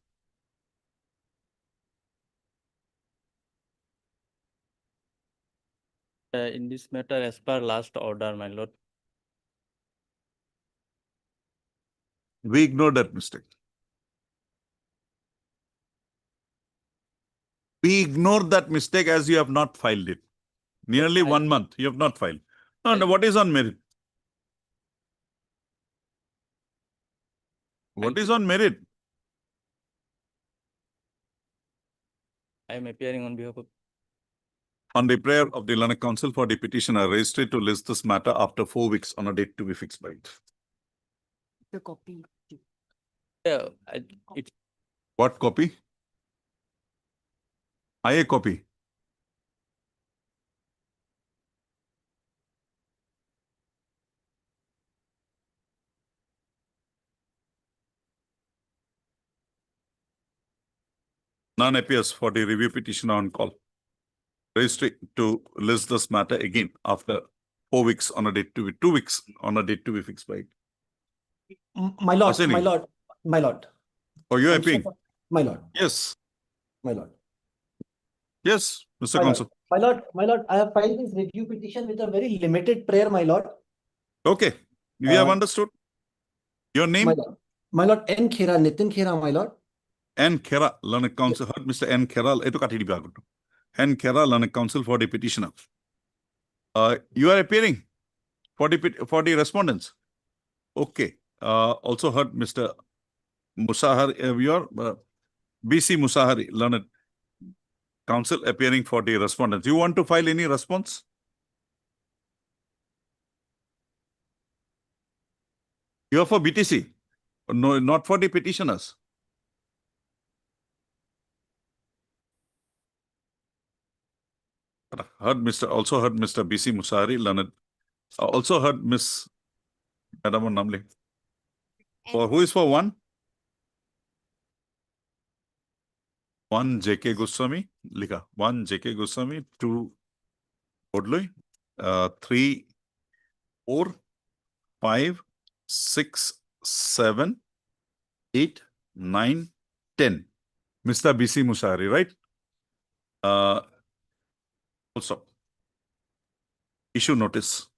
In this matter, as per last order, my lord. We ignore that mistake. We ignore that mistake as you have not filed it. Nearly 1 month you have not filed. No, what is on merit? What is on merit? I am appearing on behalf of. On the prayer of the learned counsel for the petitioner, registry to list this matter after 4 weeks on a date to be fixed by it. The copy. Yeah, it What copy? IA copy. None appears for the review petitioner on call. Registry to list this matter again after 4 weeks on a date to be 2 weeks on a date to be fixed by it. My lord, Asini. my lord, my lord. Oh, you're I'm appealing? so- My lord, Yes. my lord. Yes, Mr. My lord, Counsel. my lord, I have filed this review petition with a very limited prayer, my lord. Okay, we have Uh, understood. Your name? My lord, N. Khera, Nitin Khera, my lord. N. Khera, learned counsel. Heard Mr. N. Khera. Eto kati di bagutu. N. Khera, learned counsel for the petitioner. You are appearing for the respondents. Okay. Also heard Mr. Musahari, your BC Musahari, learned counsel appearing for the respondents. You want to file any response? You are for BTC. No, not for the petitioners. Also heard Mr. BC Musahari, learned. Also heard Miss Madam Namle. For who is for one? One JK Goswami, Lika. One JK Goswami, 2 Bodloi, 3, 4, 5, 6, 7, 8, 9, 10. Mr. BC Musahari, right? Also, issue notice.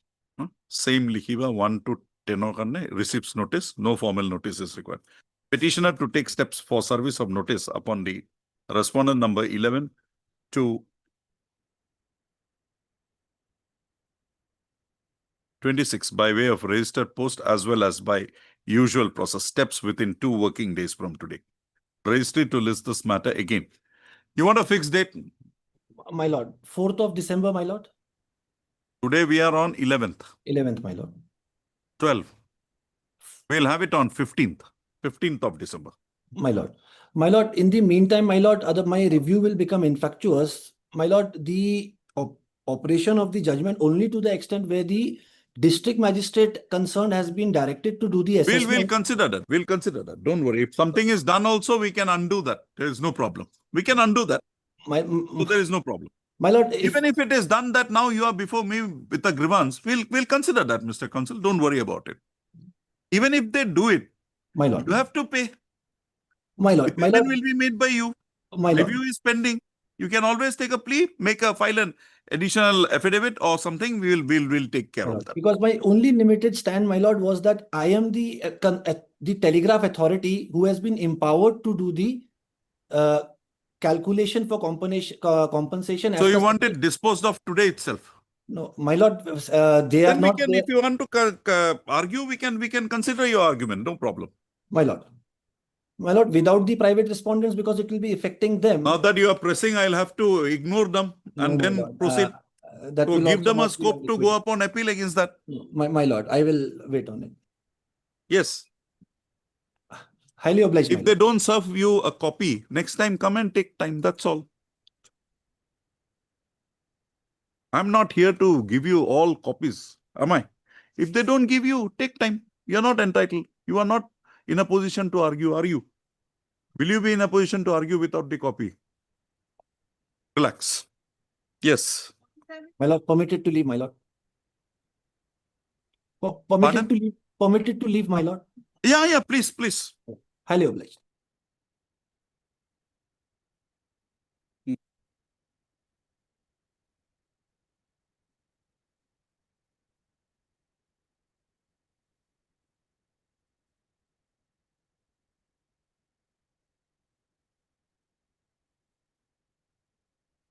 Same likiva 1 to 10 receives notice. No formal notice is required. Petitioner to take steps for service of notice upon the respondent number 11 to 26 by way of registered post as well as by usual process steps within 2 working days from today. Registry to list this matter again. You want a fixed date? My lord, 4th of December, my lord. Today we are on 11th. 11th, my lord. 12. We'll have it on 15th. 15th of December. My lord. My lord, in the meantime, my lord, my review will become infructuous. My lord, the operation of the judgment only to the extent where the district magistrate concerned has been directed to do the assessment. We'll consider that. We'll consider that. Don't worry. If something is done also, we can undo that. There is no problem. We can undo that. So there is no problem. My lord, even if it is done that now you are before me with a grievance, we'll consider that, Mr. Counsel. Don't worry about it. Even if they do it, my lord, you have to pay. My lord, the payment will be made by you. My lord. Review is pending. You can always take a plea, file an additional affidavit or something. We'll take care of that. Because my only limited stand, my lord, was that I am the telegraph authority who has been empowered to do the calculation for compensation. So you want it disposed of today itself? No, my lord, they are not. If you want to argue, we can consider your argument. No problem. My lord, without the private respondents, because it will be affecting them. Now that you are pressing, I'll have to ignore them and then proceed. that So will give also them a not be scope to liquid. go up on appeal against that. No, my lord, I will wait on it. Yes. Highly obliged, my If they lord. don't serve you a copy, next time come and take time. That's all. I'm not here to give you all copies, am I? If they don't give you, take time. You're not entitled. You are not in a position to argue, are you? Will you be in a position to argue without the copy? Relax. Yes. My lord, permitted to leave, my lord. Pardon? Permitted to leave, my lord. Yeah, please, please. Highly obliged.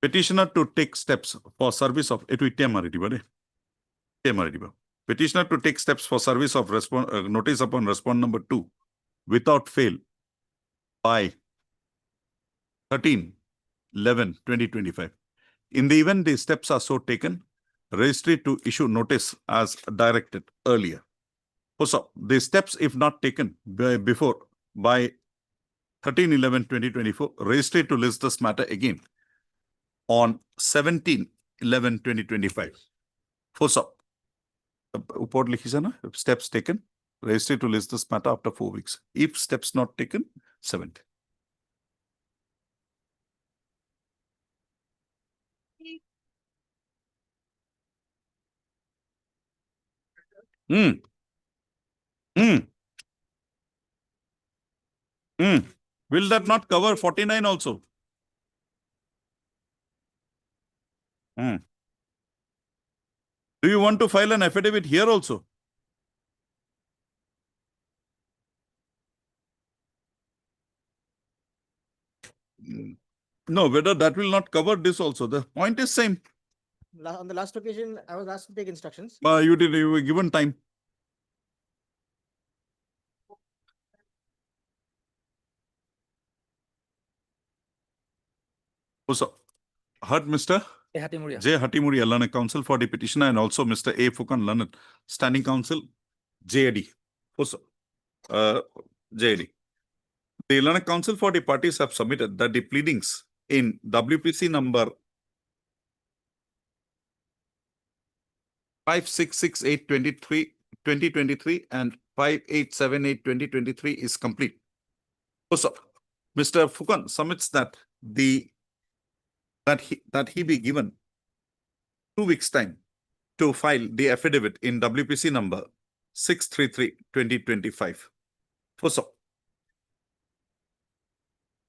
Petitioner to take steps for service of Petitioner to take steps for service of notice upon respond number 2 without fail by 13/11/2025. In the event the steps are so taken, registry to issue notice as directed earlier. So the steps, if not taken by 13/11/2024, registry to list this matter again on 17/11/2025. Full stop. Upor likhi na, steps taken, registry to list this matter after 4 weeks. If steps not taken, 7th. Will that not cover 49 also? Do you want to file an affidavit here also? No, whether that will not cover this also. The point is same. On the last occasion, I was asked to take instructions. You were given time. Also, heard Mr. J. Hatimuri, learned counsel for the petitioner, and also Mr. A. Fukan, learned standing counsel, JAD. Also, JAD. The learned counsel for the parties have submitted that the pleadings in WPC number 5668/2023 and 5878/2023 is complete. Also, Mr. Fukan submits that he be given 2 weeks time to file the affidavit in WPC number 633/2025. Also,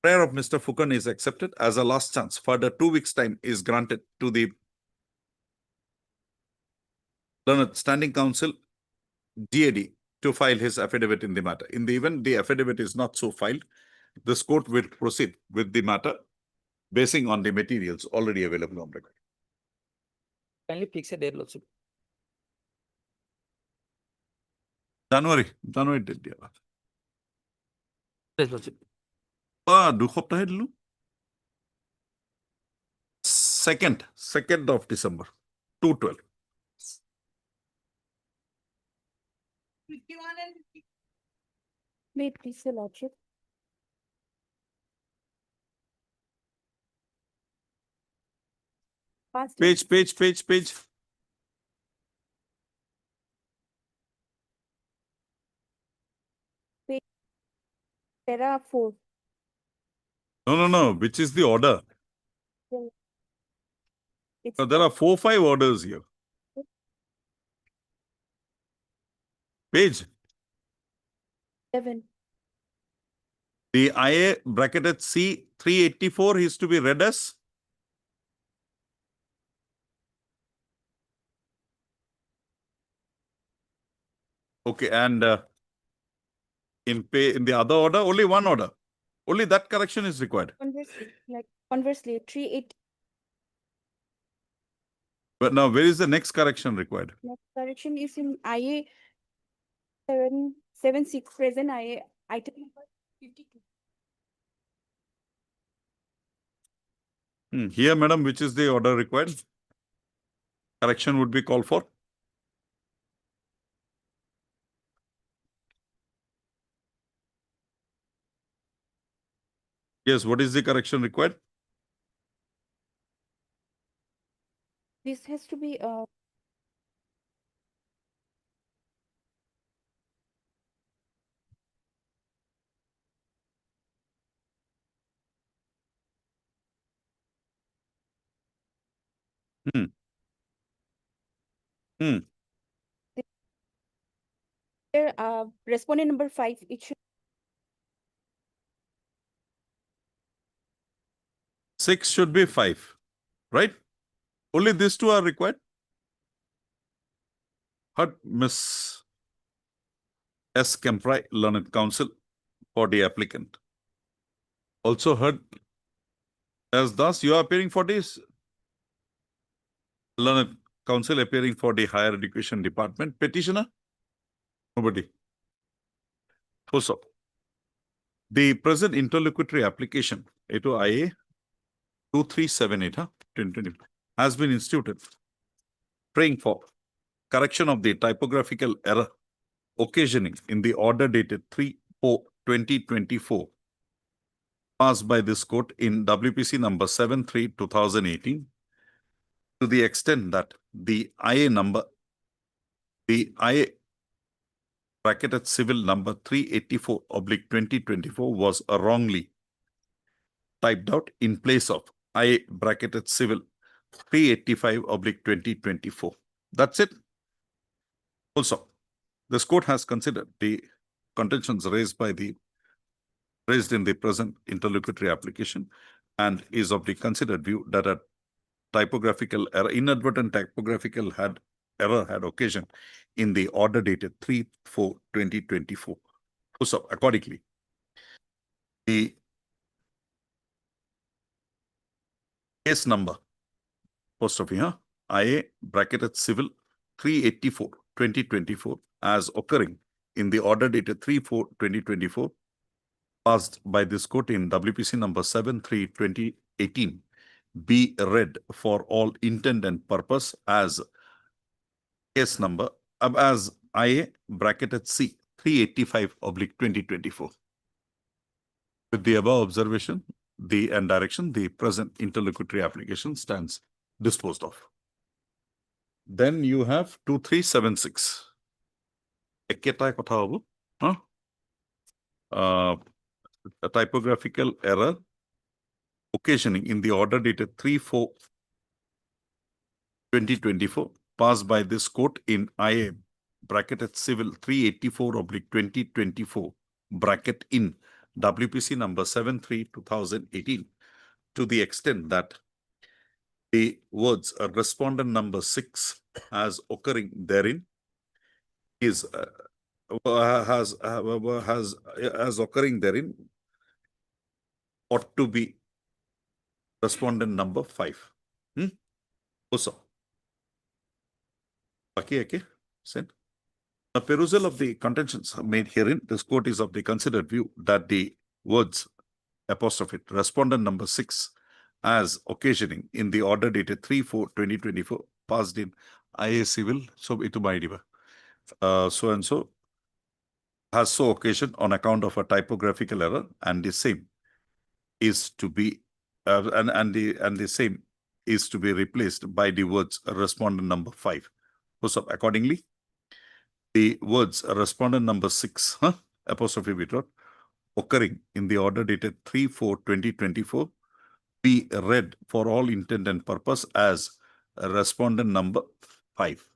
prayer of Mr. Fukan is accepted as a last chance. Further 2 weeks time is granted to the learned standing counsel DAD to file his affidavit in the matter. In the event the affidavit is not so filed, this court will proceed with the matter basing on the materials already available on record. Kindly fix a date also. January date দিয়া। Yes, Lordship. 2 সপ্তাহে দিলো। 2nd of December, 2/12. Wait, please, Your Lordship. Past date. Page. Para 4. No. Which is the order? It's There are 4-5 orders here. Page. 7. The IA bracketed C 384 is to be read as okay, and in the other order, only one order. Only that correction is required. Conversely, 380. But now, where is the next correction required? Next correction is in IA 776 present IA item number 52. Here, madam, which is the order required? correction would be called for? Yes, what is the correction required? This has to be, Hmm. Hmm. there, respondent number 5, it should, 6 should be 5, right? Only these two are required. Heard Miss S. Kemprai, Learned Counsel for the applicant. Also heard as thus you are appearing for this Learned Counsel appearing for the Higher Education Department. Petitioner? Nobody. Full stop. The present interlocutory application, A2IA 2378, 2020, has been instituted, praying for correction of the typographical error occasioning in the order dated 3/4/2024 passed by this court in WPC number 73/2018 to the extent that the IA number, the IA bracketed civil number 384/2024 was wrongly typed out in place of IA bracketed civil 385/2024. That's it. Also, this court has considered the contentions raised in the present interlocutory application and is of the considered view that a typographical error, inadvertent typographical error had occasion in the order dated 3/4/2024. So accordingly, the case number, post of here, IA bracketed civil 384/2024 as occurring in the order dated 3/4/2024 passed by this court in WPC number 73/2018 be read for all intent and purpose as case number as IA bracketed C 385/2024. With the above observation, and direction, the present interlocutory application stands disposed of. Then you have 2376. Eketa kotha hobo, a typographical error occasioning in the order dated 3/4/2024 passed by this court in IA bracketed civil 384/2024 bracket in WPC number 73/2018 to the extent that the words respondent number 6 as occurring therein is as occurring therein ought to be respondent number 5. Also, okay, sent. The perusal of the contentions made herein, this court is of the considered view that the words apostrophe respondent number 6 as occasioning in the order dated 3/4/2024 passed in IA civil so itu maidiva so and so has so occasion on account of a typographical error and the same is to be and the same is to be replaced by the words respondent number 5. So accordingly, the words respondent number 6 apostrophe withdrawn occurring in the order dated 3/4/2024 be read for all intent and purpose as respondent number 5.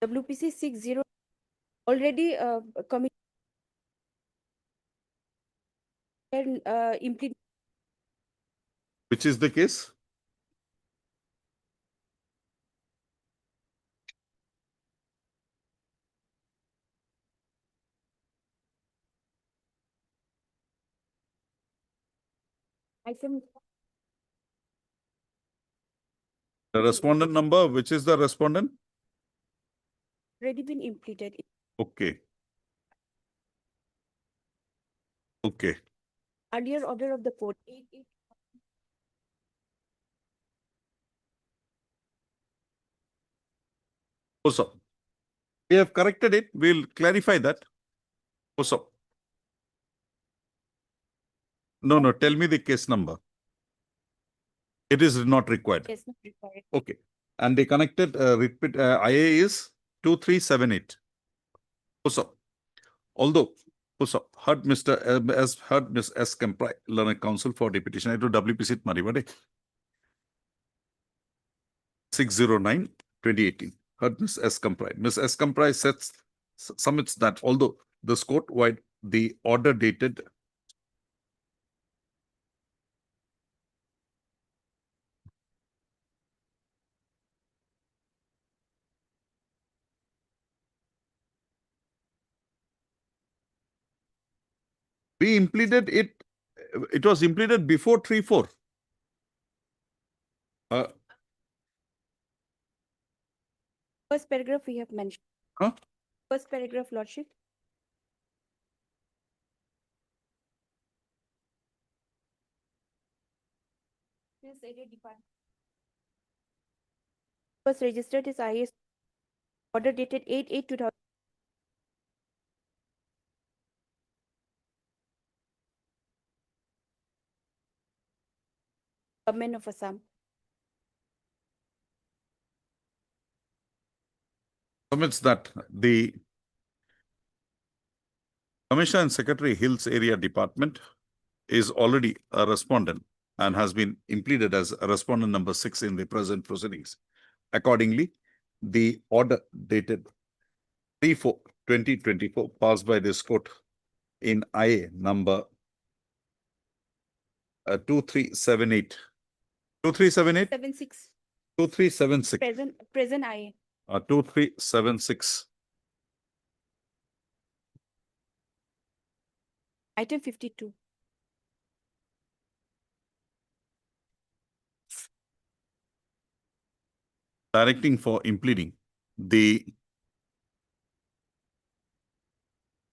WPC 60 already committed implement. Which is the case? Item The respondent number, which is the respondent? already been implemented. Okay. Okay. earlier order of the court. 8-8. Also, we have corrected it. We'll clarify that. Also. No, tell me the case number. It is not required. Yes, not required. Okay. And the connected repeat IA is 2378. Also, although also heard Mr. as heard Ms. S. Comply, learned counsel for the petition to WPC Marivade 609-2018. Heard Ms. S. Comply. Ms. S. Comply submits that although this court wide the order dated we implemented it. It was implemented before 3-4. First paragraph we have mentioned. Huh? First paragraph, Lordship. This area department. Was registered as IS. Order dated 8/8/2000. Government of Assam. Submits that the Commissioner and Secretary Hills Area Department is already a respondent and has been implemented as a respondent number 6 in the present proceedings. Accordingly, the order dated 3/4/2024 passed by this court in IA number 2378. 2378? 76. 2376. Present IA. 2376. Item 52. Directing for impleading the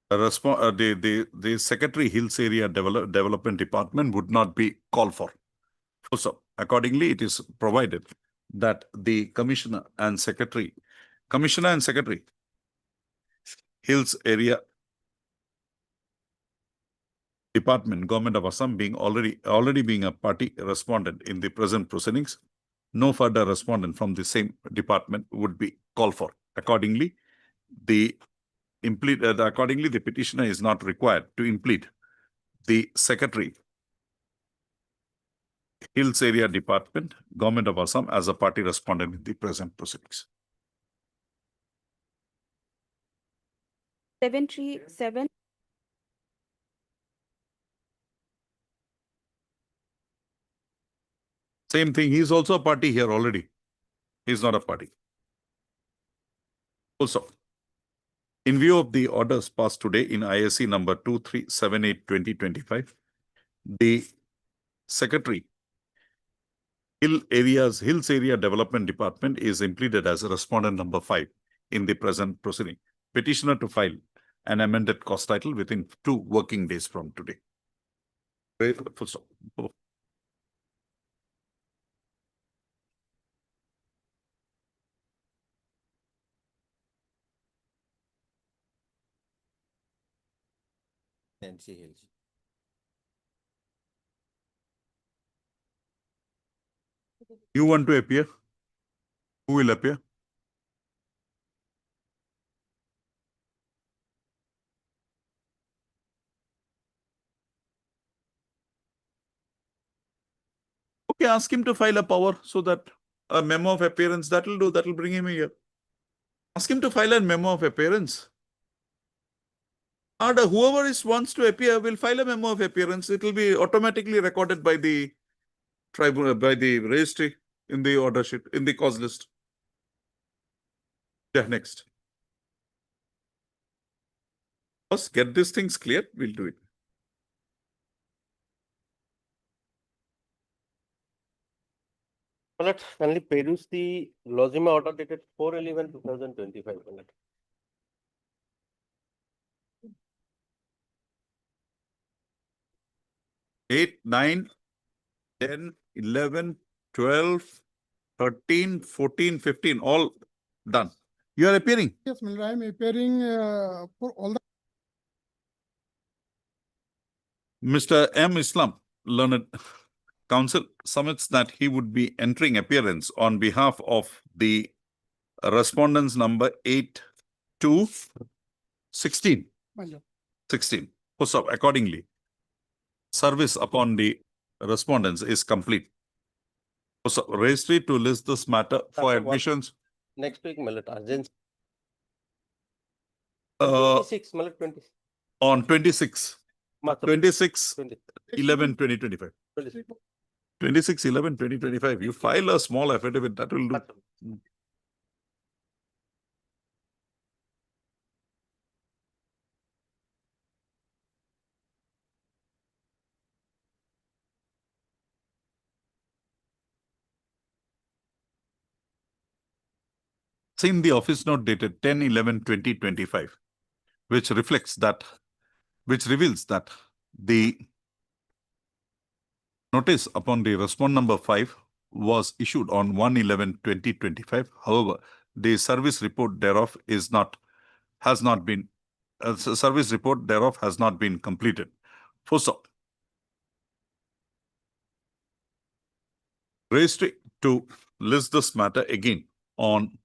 the Secretary Hills Area Development Department would not be called for. So accordingly, it is provided that the Commissioner and Secretary Hills Area Department, Government of Assam being already being a party respondent in the present proceedings, no further respondent from the same department would be called for. Accordingly, the petitioner is not required to implead the Secretary Hills Area Department, Government of Assam as a party respondent in the present proceedings. 737. Same thing, he is also a party here already. He is not a party. Also, in view of the orders passed today in ISC number 2378/2025, the Secretary Hills Area Development Department is implemented as a respondent number 5 in the present proceeding. Petitioner to file an amended cost title within 2 working days from today. Full stop. Nancy Hills. You want to appear? Who will appear? Okay, ask him to file a power so that a memo of appearance that will do, that will bring him here. Ask him to file a memo of appearance. And whoever wants to appear will file a memo of appearance. It will be automatically recorded by the tribunal, by the registry in the order sheet, in the cause list. Yeah, next. First, get these things clear, we'll do it. Let's kindly peruse the Lozima order dated 4/11/2025. 8, 9, 10, 11, 12, 13, 14, 15, all done. You are appearing. Yes, my lord, I am appearing for all the. Mr. M. Islam, learned counsel, submits that he would be entering appearance on behalf of the respondents number 8 to 16. My lord. 16. So accordingly, service upon the respondents is complete. So registry to list this matter for admissions. Next week, my lord, urgency. Uh, 26, my lord, 20. on 26, 26, 20. 11, 2025. 26, 11, 2025. You file a small affidavit that will do. Seen the office note dated 10/11/2025, which reflects that, which reveals that the notice upon the respond number 5 was issued on 1/11/2025. However, the service report thereof has not been completed. So, registry to list this matter again on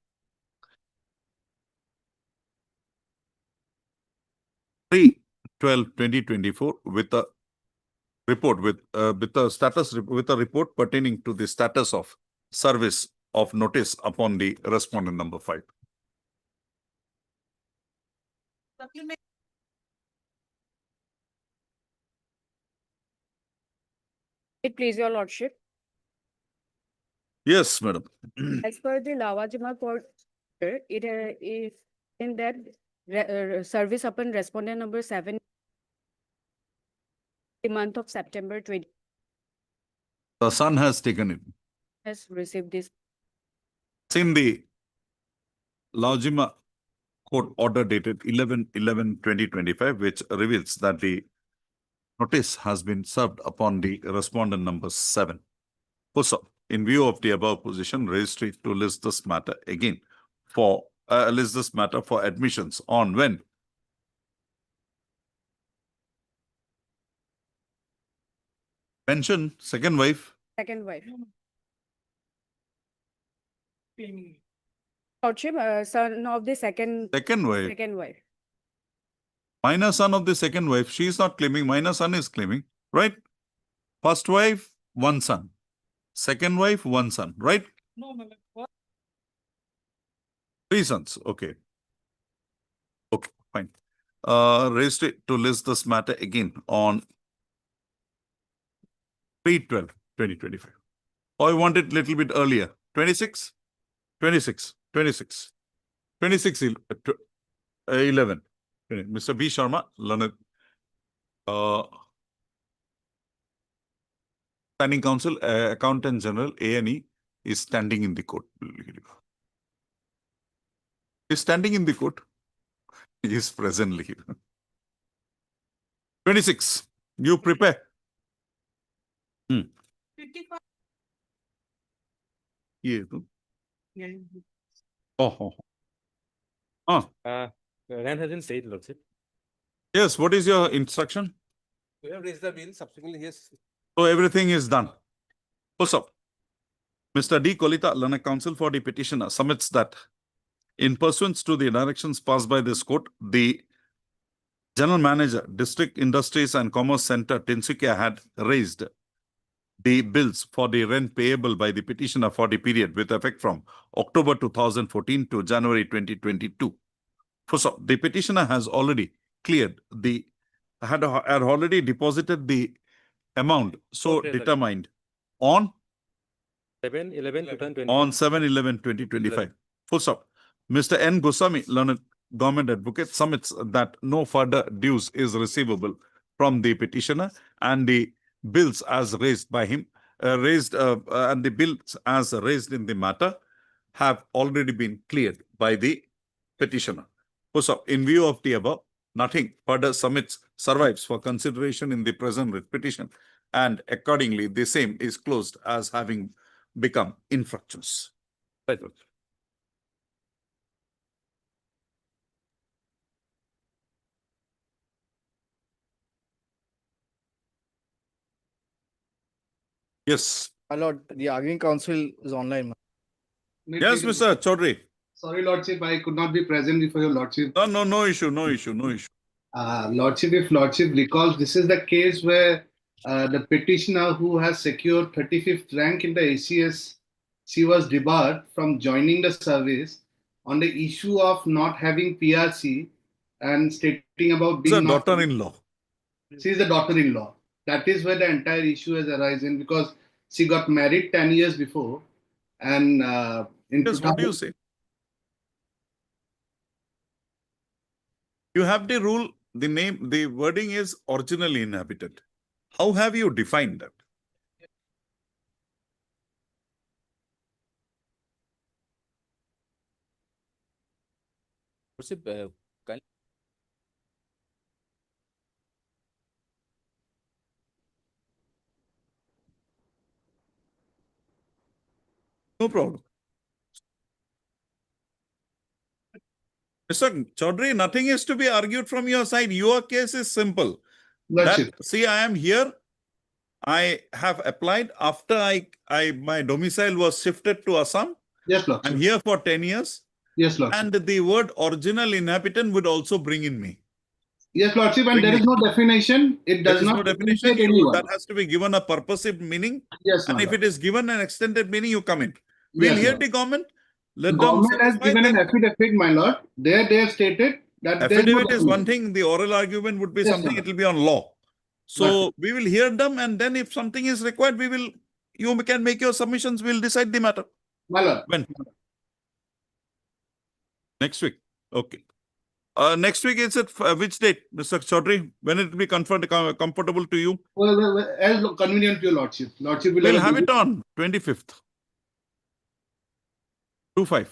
3/12/2024 with a report with a report pertaining to the status of service of notice upon the respondent number 5. It please your lordship. Yes, madam. As per the Lavajima court, it is in that service upon respondent number 7, the month of September 20 The son has taken it. has received this. Seen the Lajima court order dated 11/11/2025, which reveals that the notice has been served upon the respondent number 7. Also, in view of the above position, registry to list this matter again for admissions on when? Pension, second wife. Second wife. Lordship, son of the second Second wife. Minor son of the second wife. She is not claiming. Minor son is claiming, right? First wife, one son. Second wife, one son, right? No, my lord. 3 sons. Okay. Okay, fine. Registry to list this matter again on 3/12/2025. Or I want it little bit earlier. 26, 26, 26, 26, 11. Mr. B. Sharma, learned standing counsel, accountant general, A&E, is standing in the court. Is standing in the court. He is presently here. 26. You prepare. 55. Yeah. Yeah. Oh. Rent has been said, lordship. Yes. What is your instruction? We have raised the bill, subsequently, yes. So everything is done. Also, Mr. D. Kolita, learned counsel for the petitioner, submits that in pursuance to the directions passed by this court, the General Manager, District Industries and Commerce Center, Tinsukia, had raised the bills for the rent payable by the petitioner for the period with effect from October 2014 to January 2022. So the petitioner has already cleared had already deposited the amount so Okay, determined on 7/11/2020. on 7/11/2025. Full stop. Mr. N. Goswami, learned government advocate, submits that no further dues is receivable from the petitioner and the bills as raised by him, and the bills as raised in the matter have already been cleared by the petitioner. So, in view of the above, nothing further survives for consideration in the present writ petition. and accordingly the same is closed as having become infructuous. Right. Yes. My lord, the arguing counsel is online. Yes, Mr. Chaudhary. Sorry, Lordship, I could not be present before your Lordship. No issue, no issue, no issue. Lordship, if Lordship recalls, this is the case where the petitioner who has secured 35th rank in the ACS, she was debarred from joining the service on the issue of not having PRC and stating about It's a being not. daughter-in-law. She is the daughter-in-law. That is where the entire issue has arisen because she got married 10 years before. And in Yes, what do you say? You have the rule, the name, the wording is originally inhabited. How have you defined that? Lordship, No problem. Mr. Chaudhary, nothing is to be argued from your side. Your case is simple. Lordship. See, I am here. I have applied after my domicile was shifted to Assam. Yes, Lordship. I'm here for 10 years. Yes, Lordship. And the word original inhabitant would also bring in me. Yes, Lordship, and there is no definition. It does There is not no definition. indicate anyone. That has to be given a purposive meaning. Yes, And my if lord. it is given an extended meaning, you come in. We'll Yes, hear lord. the government. The Let them government has satisfy given an them. affidavit, my lord. There they have stated that there Affidavit is one thing. The oral argument would be Yes, something. sir. It will be on law. So we will hear them, and then if something is required, you can make your submissions. We'll decide the matter. My lord. When? Next week. Okay. Next week is it which date, Mr. Chaudhary? When it will be comfortable to you? Well, as convenient to your lordship. Lordship will We'll a have visit. it on 25th. 2/5.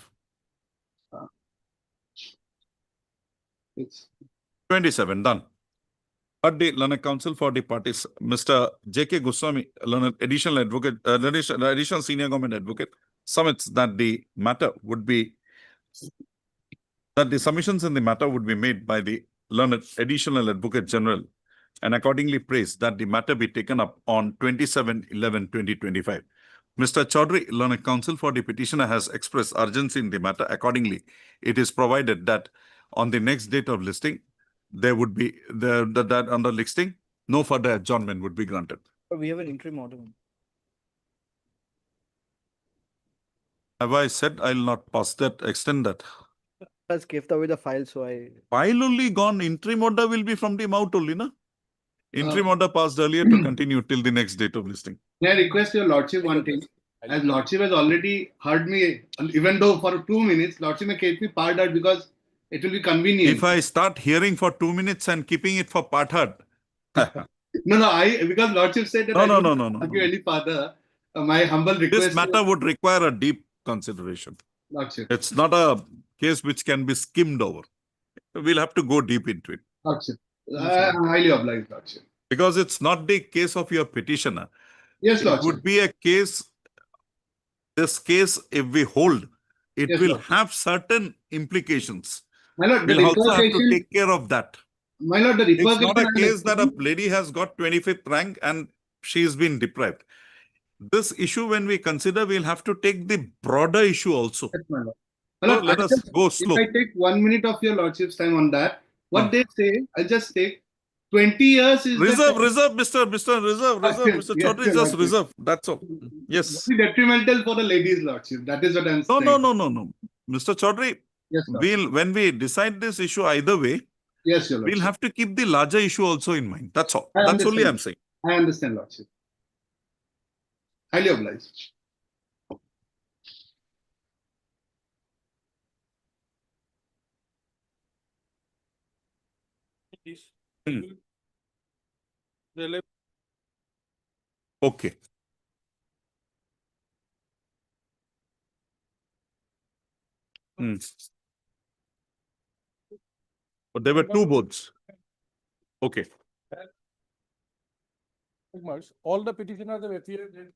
It's 27, done. At the Learned Counsel for the parties, Mr. J.K. Goswami, Learned Additional Advocate, Additional Senior Government Advocate, submits that the matter would be, that the submissions in the matter would be made by the Learned Additional Advocate General and accordingly prays that the matter be taken up on 27/11/2025. Mr. Chaudhary, Learned Counsel for the petitioner, has expressed urgency in the matter. Accordingly, it is provided that on the next date of listing, there would be that under listing, no further adjournment would be granted. We have an interim order. Have I said I'll not pass that, extend that? Has kept away the file, so I. File only gone, interim order will be from the mouth only, na? Interim order passed earlier to continue till the next date of listing. May I request your lordship one thing? As lordship has already heard me, and even though for 2 minutes, lordship may keep me part out because it will be convenient. If I start hearing for 2 minutes and keeping it for part heard. No, because lordship said that No, I no, don't no, no, no, argue no. any further. My humble request. This matter would require a deep consideration. Lordship. It's not a case which can be skimmed over. We'll have to go deep into it. Lordship. I'm highly obliged, lordship. Because it's not the case of your petitioner. Yes, It lordship. would be a case, this case, if we hold, it Yes, will lordship. have certain implications. My lord, the We'll also have to repercussion- take care of that. My lord, the It's not a repercussion. case that a lady has got 25th rank and she's been deprived. This issue, when we consider, we'll have to take the broader issue also. Yes, my lord. So My lord, let I'll us just- go slow. If I take 1 minute of your lordship's time on that, what Hmm. they say, I'll just take 20 years is Reserve, the reserve, Mr. Reserve, Yes, Mr. yes, Chaudhary, yes, just lordship. reserve. That's all. Yes. very detrimental for the ladies' lordship. That is what I'm No, saying. no. Mr. Chaudhary, Yes, lord. when we decide this issue either way, Yes, your we'll lordship. have to keep the larger issue also in mind. That's all. I That's only understand. I'm saying. I understand, lordship. Highly obliged. Hmm. Okay. Hmm. But there were two boards. Okay. Marks, all the petitioners have appeared in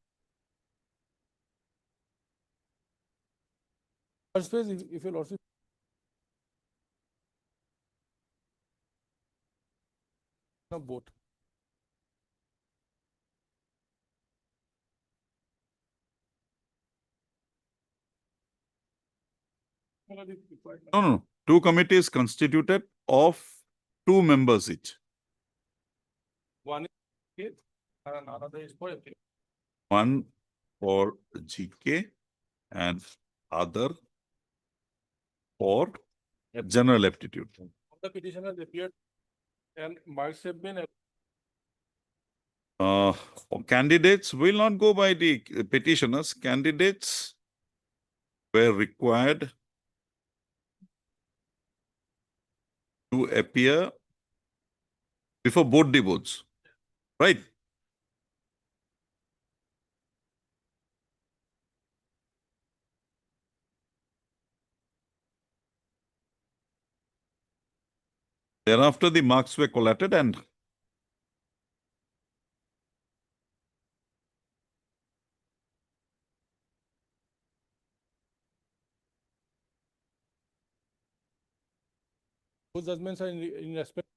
first phase, if your lordship. No, both. No, no, two committees constituted of 2 members each. One is and another is for appeal. One for GK and other for general aptitude. All the petitioners appeared and marks have been Candidates will not go by the petitioners. Candidates were required to appear before both the boards, right? Thereafter, the marks were collated and those judgments are in respect.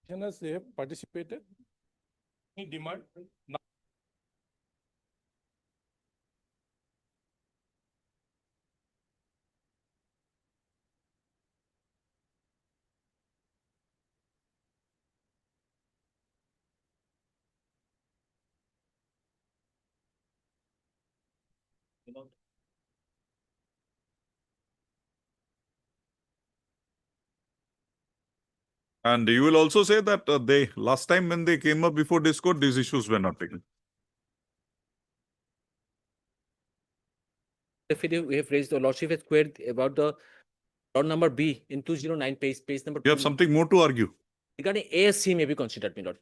Petitioners, they have participated. Any demand? No. and you will also say that they last time when they came up before this court, these issues were not taken. If we have raised, the lordship has queried about the round number B in 209 page number. You have 2. something more to argue. Regarding ASC may be considered, my lord.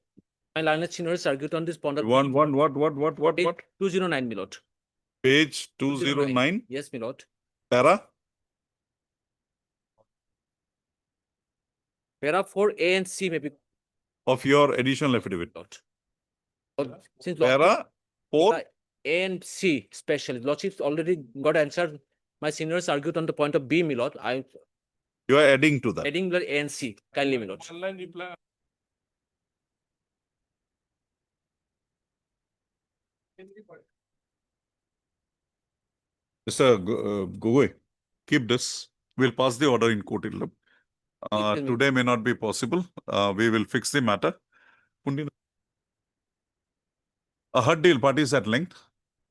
My learned seniors argued on this point. What? 209, my lord. Page 209, Yes, my lord. para? Para 4A and C may be. Of your additional affidavit. Since Para 4, A and C especially, lordships already got answered. My seniors argued on the point of B, my lord. I'm you are adding to that. adding the A and C, kindly, my lord. Online reply. Mr. Gogoi, keep this. We'll pass the order in court. Today may not be possible. We will fix the matter. A heard deal parties at length.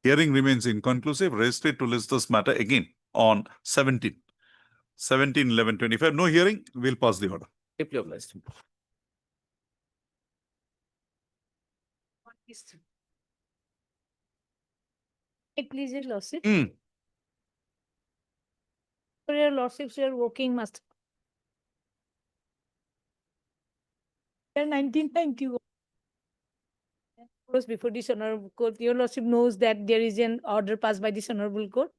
Hearing remains inconclusive. Registered to list this matter again on 17/11/25. No hearing. We'll pass the order. Deeply obliged. Please, your lordship. Hmm. For your lordships, your working must. 1991. Course before this honorable court, your lordship knows that there is an order passed by this honorable court.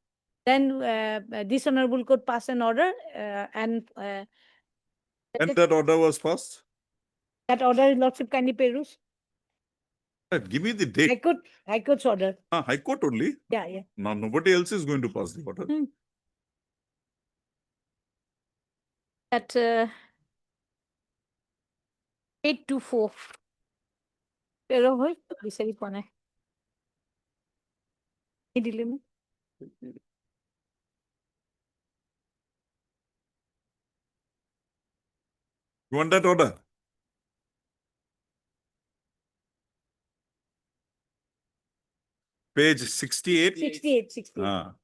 Then this honorable court passed an order And that order was passed? that order lordship kindly peruse. Give me the date. High Court's order. High Court only. Yeah, yeah. Now nobody else is going to pass the order. At 824. Pero hoy, বিচাৰি পোৱা নাই। এই দিলে মোক। You want that order? Page 68. 68. Ah.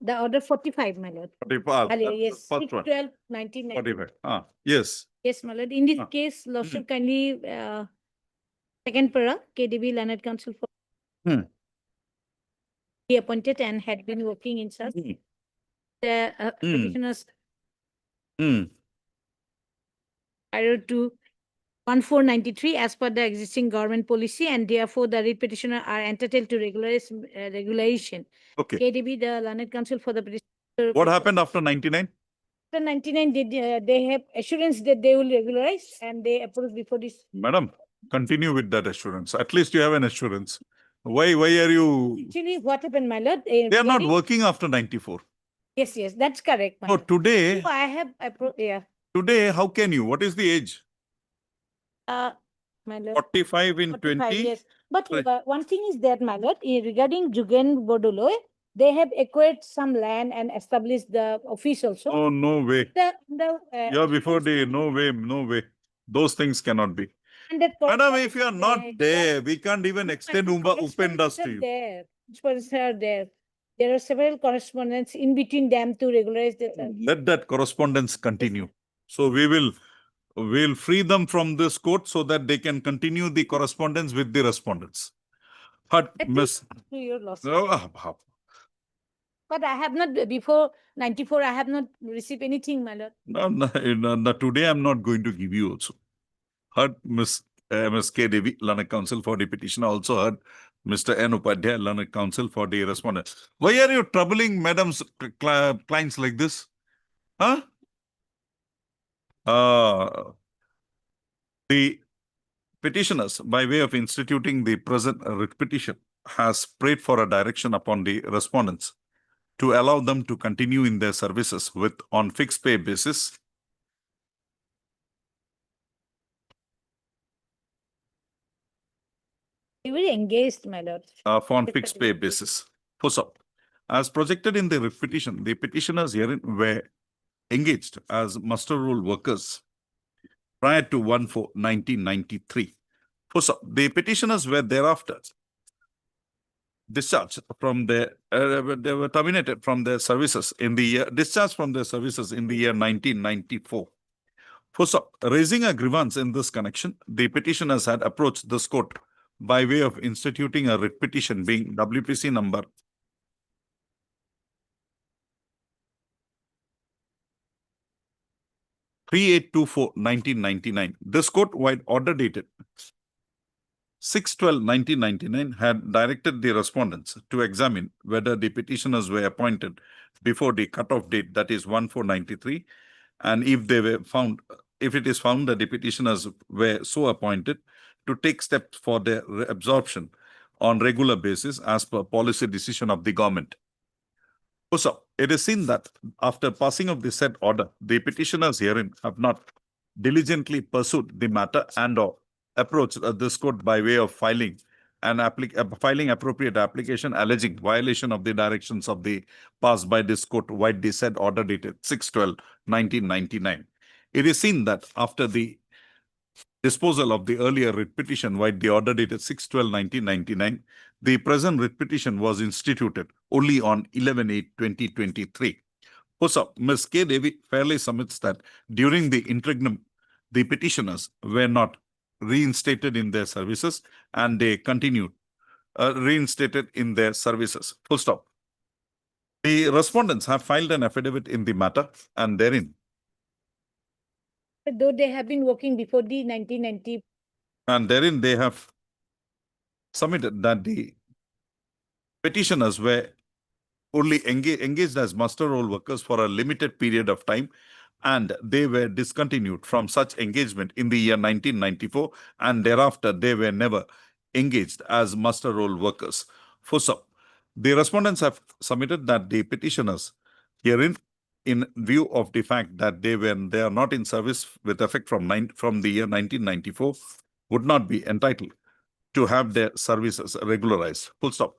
The order 45, my lord. 45. Yes, First one. 6/12/1990. 45. Yes. Yes, my lord. In this case, lordship kindly second para KDB Learned Council for be appointed and had been working in such the petitioners prior to 1493 as per the existing government policy, and therefore the writ petitioner are entitled to regulation. Okay. KDB, the Learned Council for the petitioner. What happened after 99? after 99, they have assurance that they will regularize and they approve before this. Madam, continue with that assurance. At least you have an assurance. Why are you? Actually, what happened, my lord? They are not working after 94. Yes, yes, that's correct. My No, lord. today, So I have approved, yeah. today, how can you? What is the age? My lord. 45 in 45, 20? yes. But Right. one thing is that, my lord, regarding Jugen Bodolo, they have acquired some land and established the office also. Oh, no way. The Yeah, before the, no way, no way. Those things cannot be. and that Madam, if you are not there, we can't even extend Upendas to you. there. Correspondents are there. There are several correspondents in between them to regularize the. Let that correspondence continue. So we'll free them from this court so that they can continue the correspondence with the respondents. But Miss, To your loss. oh, But I have not, before 94, I have not received anything, my lord. no, today I'm not going to give you also. Heard Miss K. Devi, Learned Counsel for the petitioner, also heard Mr. N. Upadhyay, Learned Counsel for the respondent. Why are you troubling madam's clients like this? Huh? The petitioners, by way of instituting the present writ petition, has prayed for a direction upon the respondents to allow them to continue in their services with on fixed pay basis. We were engaged, my lord. On fixed pay basis. First up, as projected in the writ petition, the petitioners herein were engaged as muster roll workers prior to 1/4/1993. First up, the petitioners were thereafter discharged from their, they were terminated from their services in the year, discharged from their services in the year 1994. First up, raising a grievance in this connection, the petitioners had approached this court by way of instituting a writ petition being WPC number 3824/1999. This court-wide order dated 6/12/1999 had directed the respondents to examine whether the petitioners were appointed before the cutoff date, that is 1/4/93, and if they were found, if it is found that the petitioners were so appointed, to take steps for their absorption on regular basis as per policy decision of the government. So it is seen that after passing of the said order, the petitioners herein have not diligently pursued the matter and or approached this court by way of filing filing appropriate application alleging violation of the directions of the passed by this court widely said order dated 6/12/1999. It is seen that after the disposal of the earlier writ petition wide the order dated 6/12/1999, the present writ petition was instituted only on 11/8/2023. Also, Ms. K. Devi fairly submits that during the interregnum, the petitioners were not reinstated in their services and they continued reinstated in their services. Full stop. The respondents have filed an affidavit in the matter and therein, Though they have been working before the 1990. and therein they have submitted that the petitioners were only engaged as muster roll workers for a limited period of time, and they were discontinued from such engagement in the year 1994, and thereafter they were never engaged as muster roll workers. First up, the respondents have submitted that the petitioners herein, in view of the fact that they are not in service with effect from the year 1994, would not be entitled to have their services regularized. Full stop.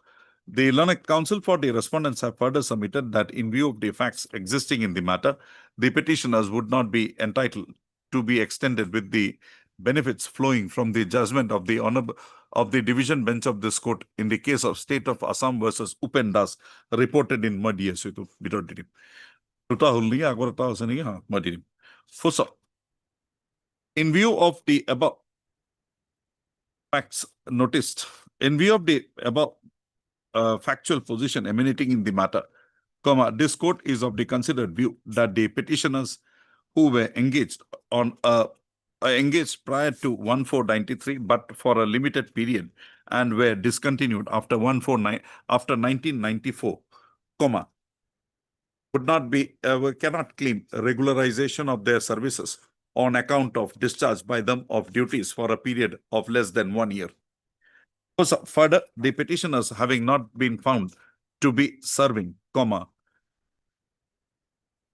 The Learned Counsel for the respondents have further submitted that in view of the facts existing in the matter, the petitioners would not be entitled to be extended with the benefits flowing from the judgment of the honorable of the division bench of this court in the case of State of Assam versus Upendas reported in Madhya. In view of the above facts noticed, in view of the above factual position emanating in the matter, this court is of the considered view that the petitioners who were engaged engaged prior to 1/4/93 but for a limited period and were discontinued after 1994, would not be, cannot claim regularization of their services on account of discharge by them of duties for a period of less than 1 year. Also, further, the petitioners having not been found to be serving, comma,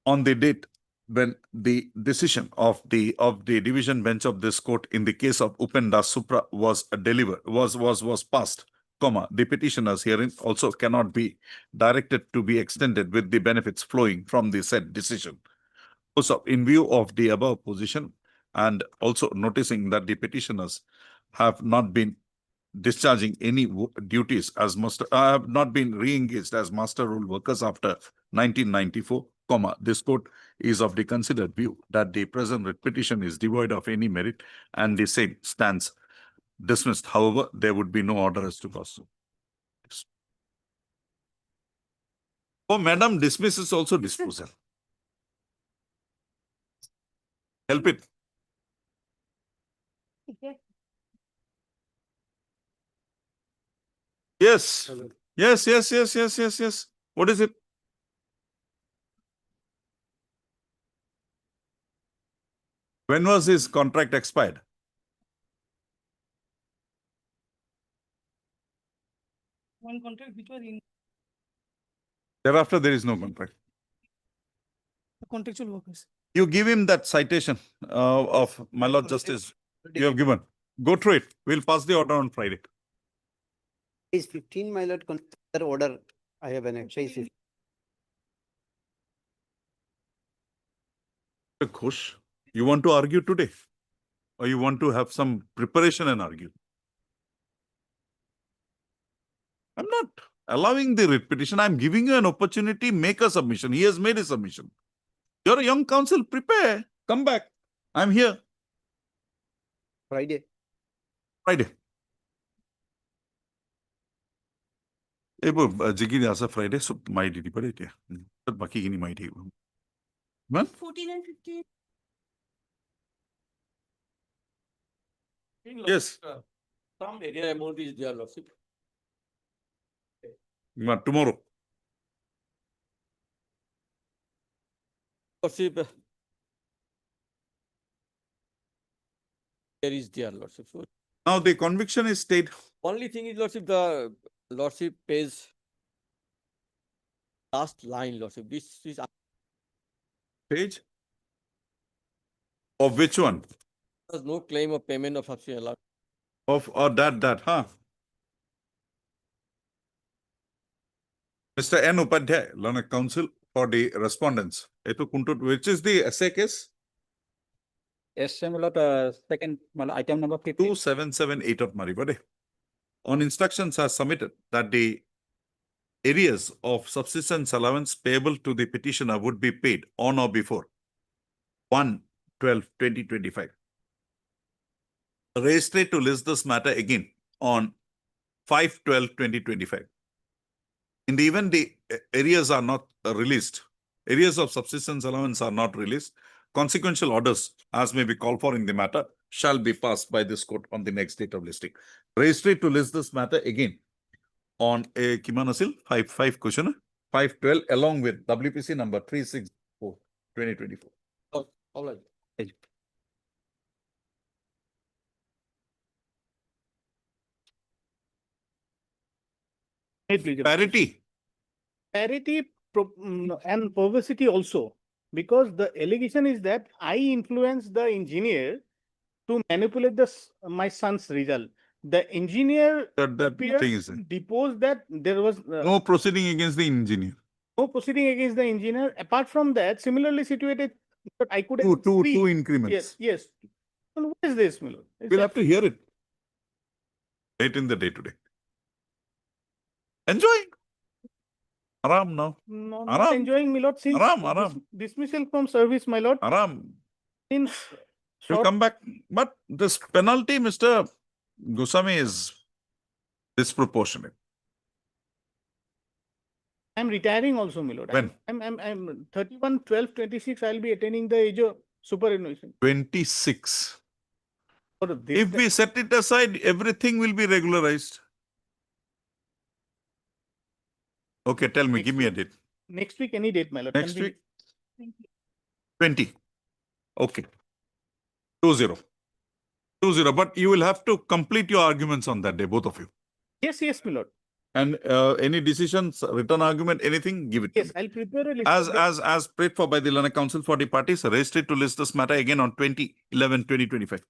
on the date when the decision of the division bench of this court in the case of Upenda Supra was delivered, was passed, comma, the petitioners herein also cannot be directed to be extended with the benefits flowing from the said decision. Also, in view of the above position and also noticing that the petitioners have not been discharging any duties as master, have not been re-engaged as master rule workers after 1994, comma, this court is of the considered view that the present writ petition is devoid of any merit and the same stands dismissed. However, there would be no order as to cause. Oh, madam, dismiss is also disposal. Help it. Yes. Yes. What is it? When was his contract expired? One contract which was in Thereafter, there is no contract. the contractual workers. You give him that citation of my Lord Justice you have given. Go through it. We'll pass the order on Friday. Is 15, my lord, consider order. I have an excise. Mr. Ghosh, you want to argue today? Or you want to have some preparation and argue? I'm not allowing the writ petition. I'm giving you an opportunity, make a submission. He has made a submission. You're a young counsel, prepare, come back. I'm here. Friday. Jigiri asa Friday, so my duty, but it, but Baki gini my duty. Man? 14 and 15. Yes. Some area amount is there, Lordship. Tomorrow. Lordship. There is there, Lordship. So Now the conviction is stayed. only thing is, Lordship, the Lordship pays last line, Lordship. This is Page? Of which one? there's no claim of payment of subsidy allowance. Of or that, huh? Mr. N. Upadhyay, Learned Counsel for the respondents. Which is the essay case? Yes, my lord, second, my lord, item number 50. 2778 of Maribade. On instructions are submitted that the areas of subsistence allowance payable to the petitioner would be paid on or before 1/12/2025. Registry to list this matter again on 5/12/2025. In the event the areas are not released, areas of subsistence allowance are not released, consequential orders as may be called for in the matter shall be passed by this court on the next date of listing. Registry to list this matter again on a Kimanasil 5 question 512 along with WPC number 364/2024. All right. Parity. And perversity also, because the allegation is that I influenced the engineer to manipulate my son's result. The engineer That thing is deposed that there was no proceeding against the engineer. no proceeding against the engineer. Apart from that, similarly situated, but I could Two increments. Yes. And what is this, Milo? We'll have to hear it late in the day today. Enjoying. Aram now. No, Aram. not enjoying, my lord. Since Aram. dismissal from service, my lord. Aram. Since You short- come back. But this penalty, Mr. Goswami, is disproportionate. I'm retiring also, my lord. When? I'm 31/12/26. I'll be attaining the age of superannuation. 26. For this If we set it aside, everything will be regularized. Okay, tell me, give me a date. Next week, any date, my lord. can Next be- week? 20. Okay. 20. 20, but you will have to complete your arguments on that day, both of you. Yes, yes, my lord. And any decisions, written argument, anything, give it to Yes, me. I'll prepare a list. of the- As prayed for by the Learned Council for the parties, registered to list this matter again on 20/11/2025.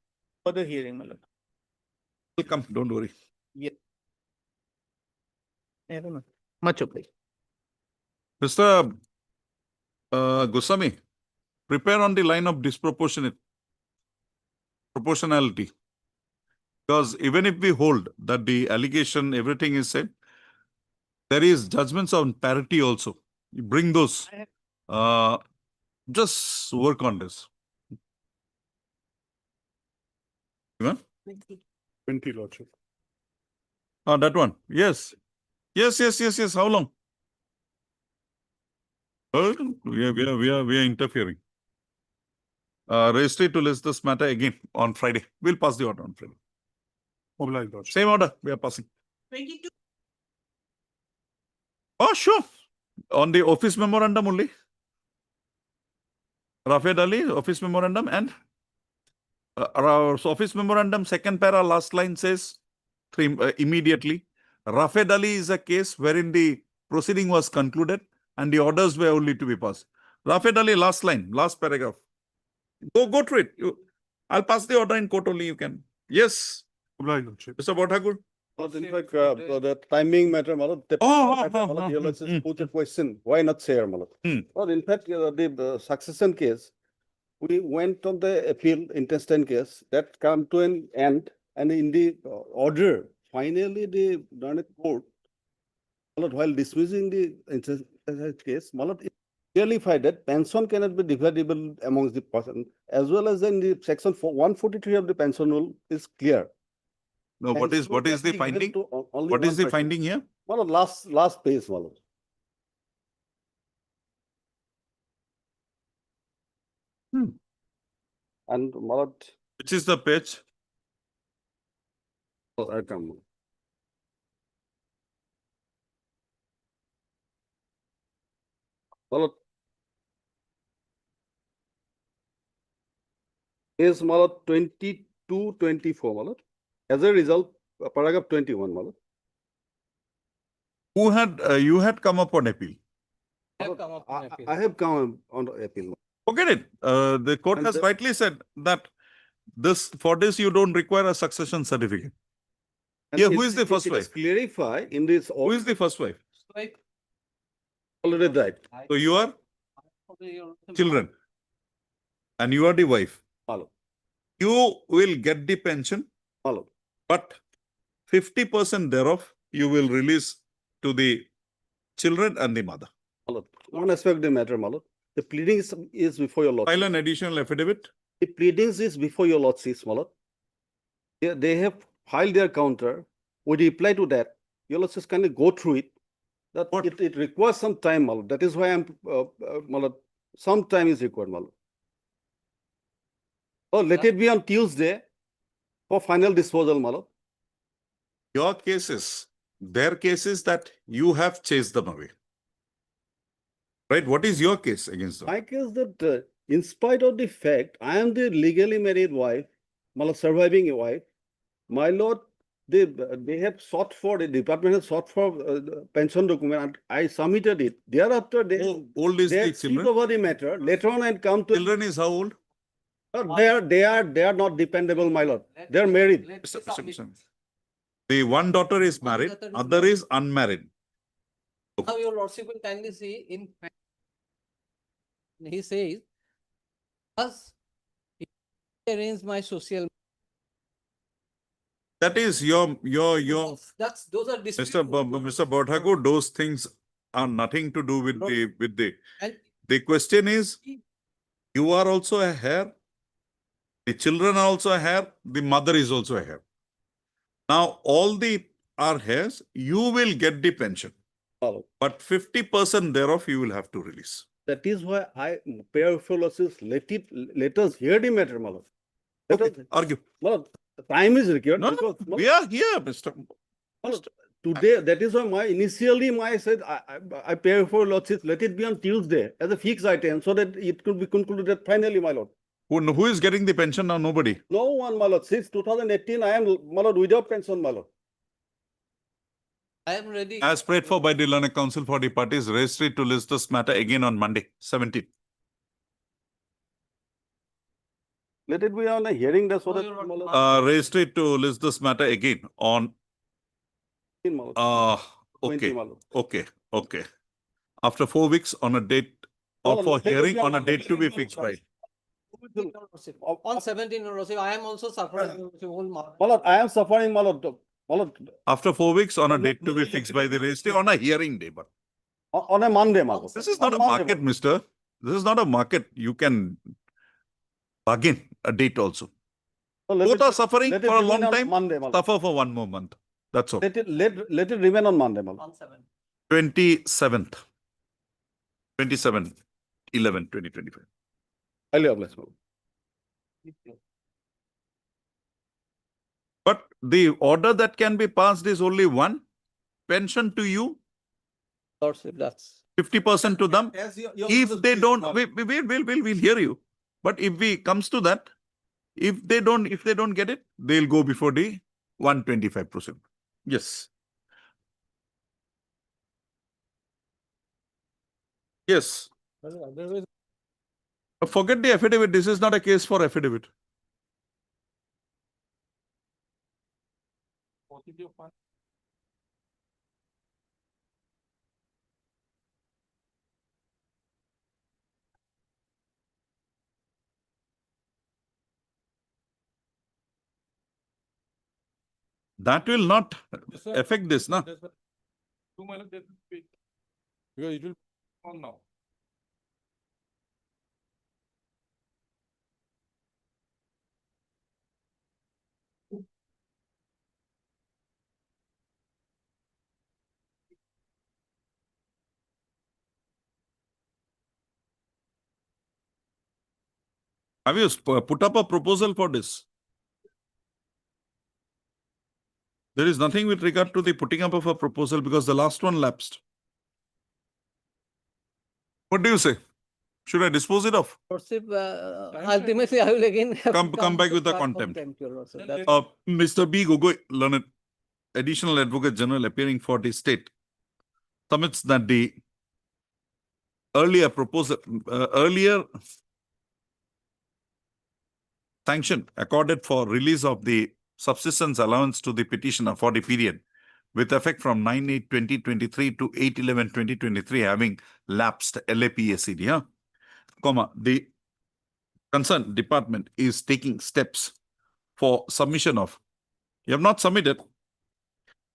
For the hearing, my lord. Will come, don't worry. Yes. I don't know. Much obliged. Mr. Goswami, prepare on the line of proportionality. Because even if we hold that the allegation, everything is said, there is judgments on parity also. You bring those. Just work on this. Even? 20, Lordship. That one. Yes. Yes. How long? We are interfering. Register to list this matter again on Friday. We'll pass the order on Friday. Obliged, Lordship. Same order we are passing. 22. Oh, sure. On the office memorandum only. Rafed Ali, office memorandum, and our office memorandum, second para, last line says immediately. Rafed Ali is a case wherein the proceeding was concluded and the orders were only to be passed. Rafed Ali, last line, last paragraph. Go through it. I'll pass the order in court only, you can. Yes. Obliged, Lordship. Mr. Bhattakur. In fact, the timing matter, Malad, let's just put a question. Why not share, Malad? Well, in fact, the succession case, we went on the appeal intestine case that come to an end, and in the order, finally, the Learned Court, Malad, while dismissing the intestine case, Malad, it clarified that pension cannot be dividable amongst the person, as well as in the section 143 of the pension rule is clear. No, what is the finding? What is the finding here? Well, last page, Malad. And Malad. Which is the page? Oh, I come. Malad. Is Malad 22-24, Malad. As a result, paragraph 21, Malad. You had come up on appeal. I have come on appeal. Forget it. The court And has rightly said that for this you don't require a succession certificate. And Yeah, who is the first it is wife? clarify in this. Who is the first wife? Already died. So you are children and you are the wife. Follow. You will get the pension, Follow. but 50% thereof you will release to the children and the mother. Malad. One aspect of the matter, Malad. The pleadings is before your lordship. File an additional affidavit. The pleadings is before your lordship, Malad. They have filed their counter. We reply to that. Your lordship can go through it. That it requires some time, Malad. That is why I'm, Malad, some time is required, Malad. Oh, let it be on Tuesday for final disposal, Malad. Your cases, their cases that you have chased them away. Right? What is your case against them? My case that in spite of the fact I am the legally married wife, Malad, surviving wife, my lord, they have sought for, the department has sought for the pension document and I submitted it. Thereafter, they old is they the have skipped children? over the matter. Later on, I come to. Children is how old? They are not dependable, my lord. They are married. The one daughter is married, other is unmarried. Now your lordship will kindly see in fact, he says, us arrange my social. That is your That's those are Mr. Bhattakur, those things are nothing to do with the question is, you are also a heir, the children are also a heir, the mother is also a heir. Now all the are heirs, you will get the pension. But 50% thereof you will have to release. That is why I pay for losses. Let us hear the matter, my lord. Okay, argue. Well, time is required. No, because, we are here, Mr. today, that is why initially I said, I pay for lordship, let it be on Tuesday as a fixed item so that it could be concluded finally, my lord. Who is getting the pension now? Nobody. No one, my lord. Since 2018, I am, my lord, without pension, my lord. I am ready. As prayed for by the Learned Council for the parties, registry to list this matter again on Monday, 17th. Let it be on a hearing day so that, my lord. Registry to list this matter again on, my lord. 20, okay, my lord. okay. After 4 weeks on a date, No, or no, for let it hearing be on a on- date to be fixed by. On 17, Your Lordship, I am also suffering. Your Lordship, whole month. My lord, I am suffering, my lord. My lord, After 4 weeks on a date to be fixed by the registry on a hearing day. But on a Monday, my lord. this is not a market, mister. This is not a market. You can bargain a date also. So let Both it- are suffering let it for a remain long on time. Monday, my lord. Suffer for 1 more month. That's all. Let it remain on Monday, my lord. On 7. 27th. 27/11/2025. Highly obliged, my lord. But the order that can be passed is only one. Pension to you, Lordship, that's. 50% to them. As If they don't, we'll hear you. But if we comes to that, if they don't get it, they'll go before the 125%. Yes. Yes. Forget the affidavit. This is not a case for affidavit. That will not affect this, na? Because it will on now. Have you put up a proposal for this? There is nothing with regard to the putting up of a proposal because the last one lapsed. What do you say? Should I dispose it off? Lordship, ultimately, I will again have to Come back to with the court contempt. Your Lordship. That's- Mr. B. Gogoi, Learned Additional Advocate General appearing for the state, submits that the earlier sanction accorded for release of the subsistence allowance to the petitioner for the period with effect from 9/8/2023 to 8/11/2023 having lapsed LAPACD, the concerned department is taking steps for submission of, you have not submitted,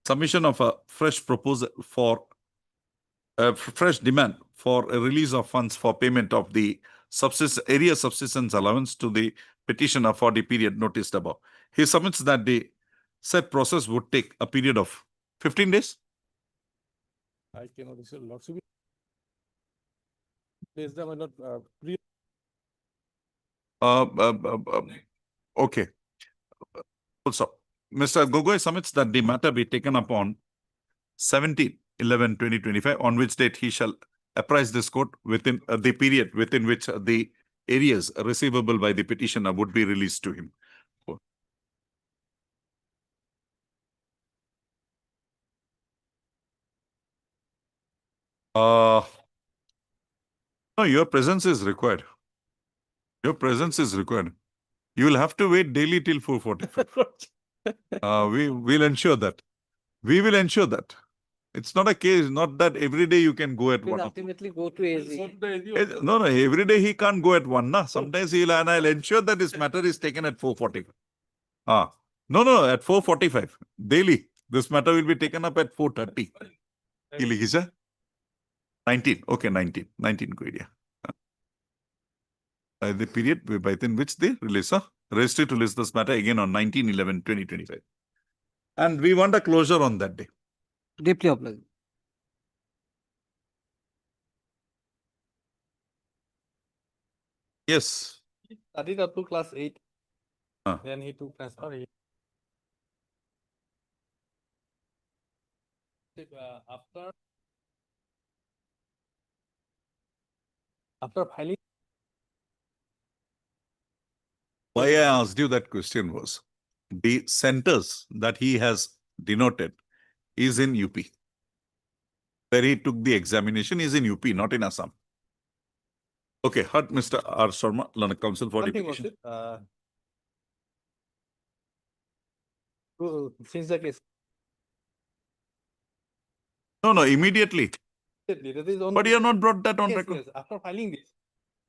submission of a fresh proposal for a fresh demand for a release of funds for payment of the area subsistence allowance to the petitioner for the period noticed above. He submits that the said process would take a period of 15 days. I cannot receive Lordship. Place them in a pre. Okay. Also, Mr. Gogoi submits that the matter be taken up on 17/11/2025, on which date he shall apprise this court within the period within which the areas receivable by the petitioner would be released to him. No, your presence is required. Your presence is required. You will have to wait daily till 4:45. We will ensure that. We will ensure that. It's not a case, not that every day you can go at Will 1. ultimately go to AZ. No, every day he can't go at 1. Na? Sometimes and I'll ensure that this matter is taken at 4:45. No, at 4:45. Daily. This matter will be taken up at 4:30. 19. Okay, 19. 19 ko area. The period within which they release, registry to list this matter again on 19/11/2025. And we want a closure on that day. Deeply obliged. Yes. Studied up to class 8. Ah. Then he took transfer. After filing. Why I asked you that question was the centers that he has denoted is in UP. Where he took the examination is in UP, not in Assam. Okay, heard Mr. R. Sharma, Learned Counsel for One thing was Deputation. Since the case. No, immediately. But you have not brought that on Yes, record. yes, after filing this.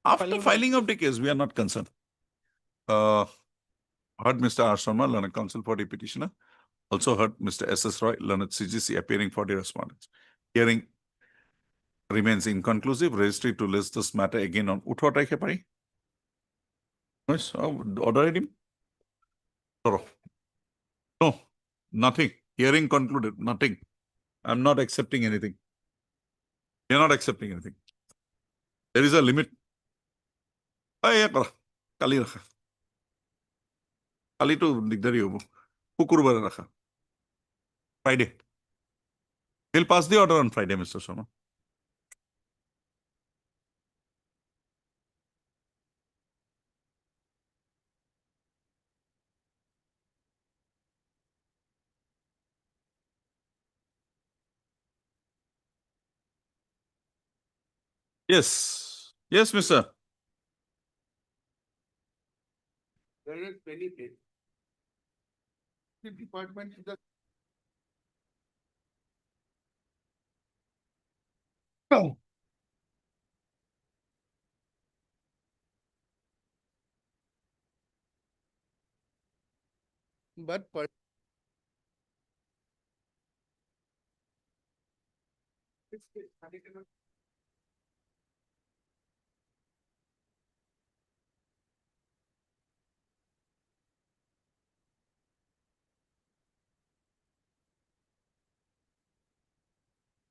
After filing of the case, we are not concerned. Heard Mr. R. Sharma, Learned Counsel for the petitioner. Also heard Mr. S.S. Roy, Learned CGC, appearing for the respondents. Hearing remains inconclusive. Registry to list this matter again on Uthwa Pari. Yes, order him. No, nothing. Hearing concluded, nothing. I'm not accepting anything. You're not accepting anything. There is a limit. Kali rakha. Kali to digdari hobo. Kukurbara rakha. Friday. We'll pass the order on Friday, Mr. Sharma. Yes. Yes, Mr. There is benefit. The department is the. Oh. But per.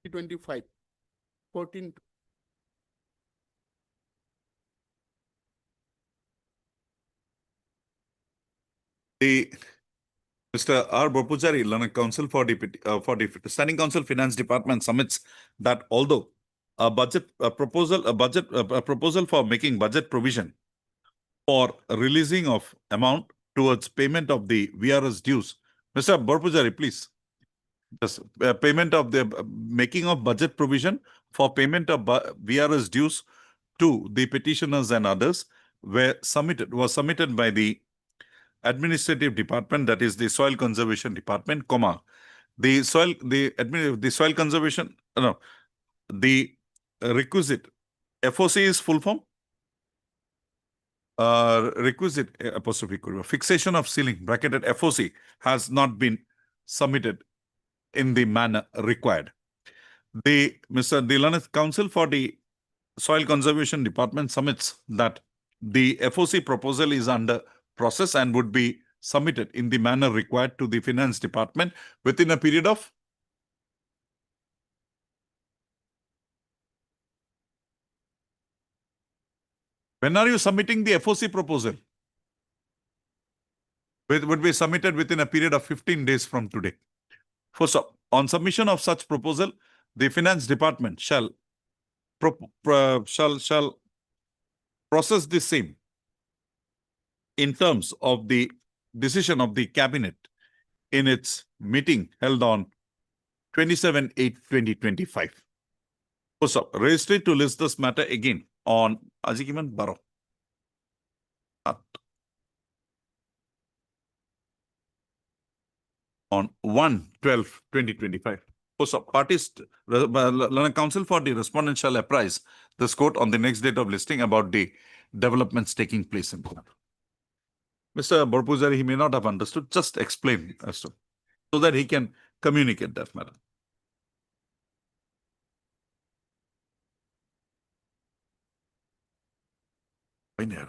$25, 14. The Mr. R. Bopujari, Learned Counsel for the Standing Council Finance Department submits that although a proposal for making budget provision for releasing of amount towards payment of the VRS dues. Mr. Bopujari, please. Yes, payment of the making of budget provision for payment of VRS dues to the petitioners and others was submitted by the administrative department, that is the soil conservation department, the soil conservation, the requisite FOC is full form. Requisite apostrophe fixation of ceiling bracketed FOC has not been submitted in the manner required. The Learned Counsel for the Soil Conservation Department submits that the FOC proposal is under process and would be submitted in the manner required to the Finance Department within a period of. When are you submitting the FOC proposal? It would be submitted within a period of 15 days from today. First, on submission of such proposal, the Finance Department shall process the same in terms of the decision of the Cabinet in its meeting held on 27/8/2025. So, registry to list this matter again on Ajikiman Baro. On 1/12/2025. So, parties, Learned Counsel for the respondent shall apprise this court on the next date of listing about the developments taking place in court. Mr. Bopujari, he may not have understood. Just explain as to so that he can communicate that matter. Fine.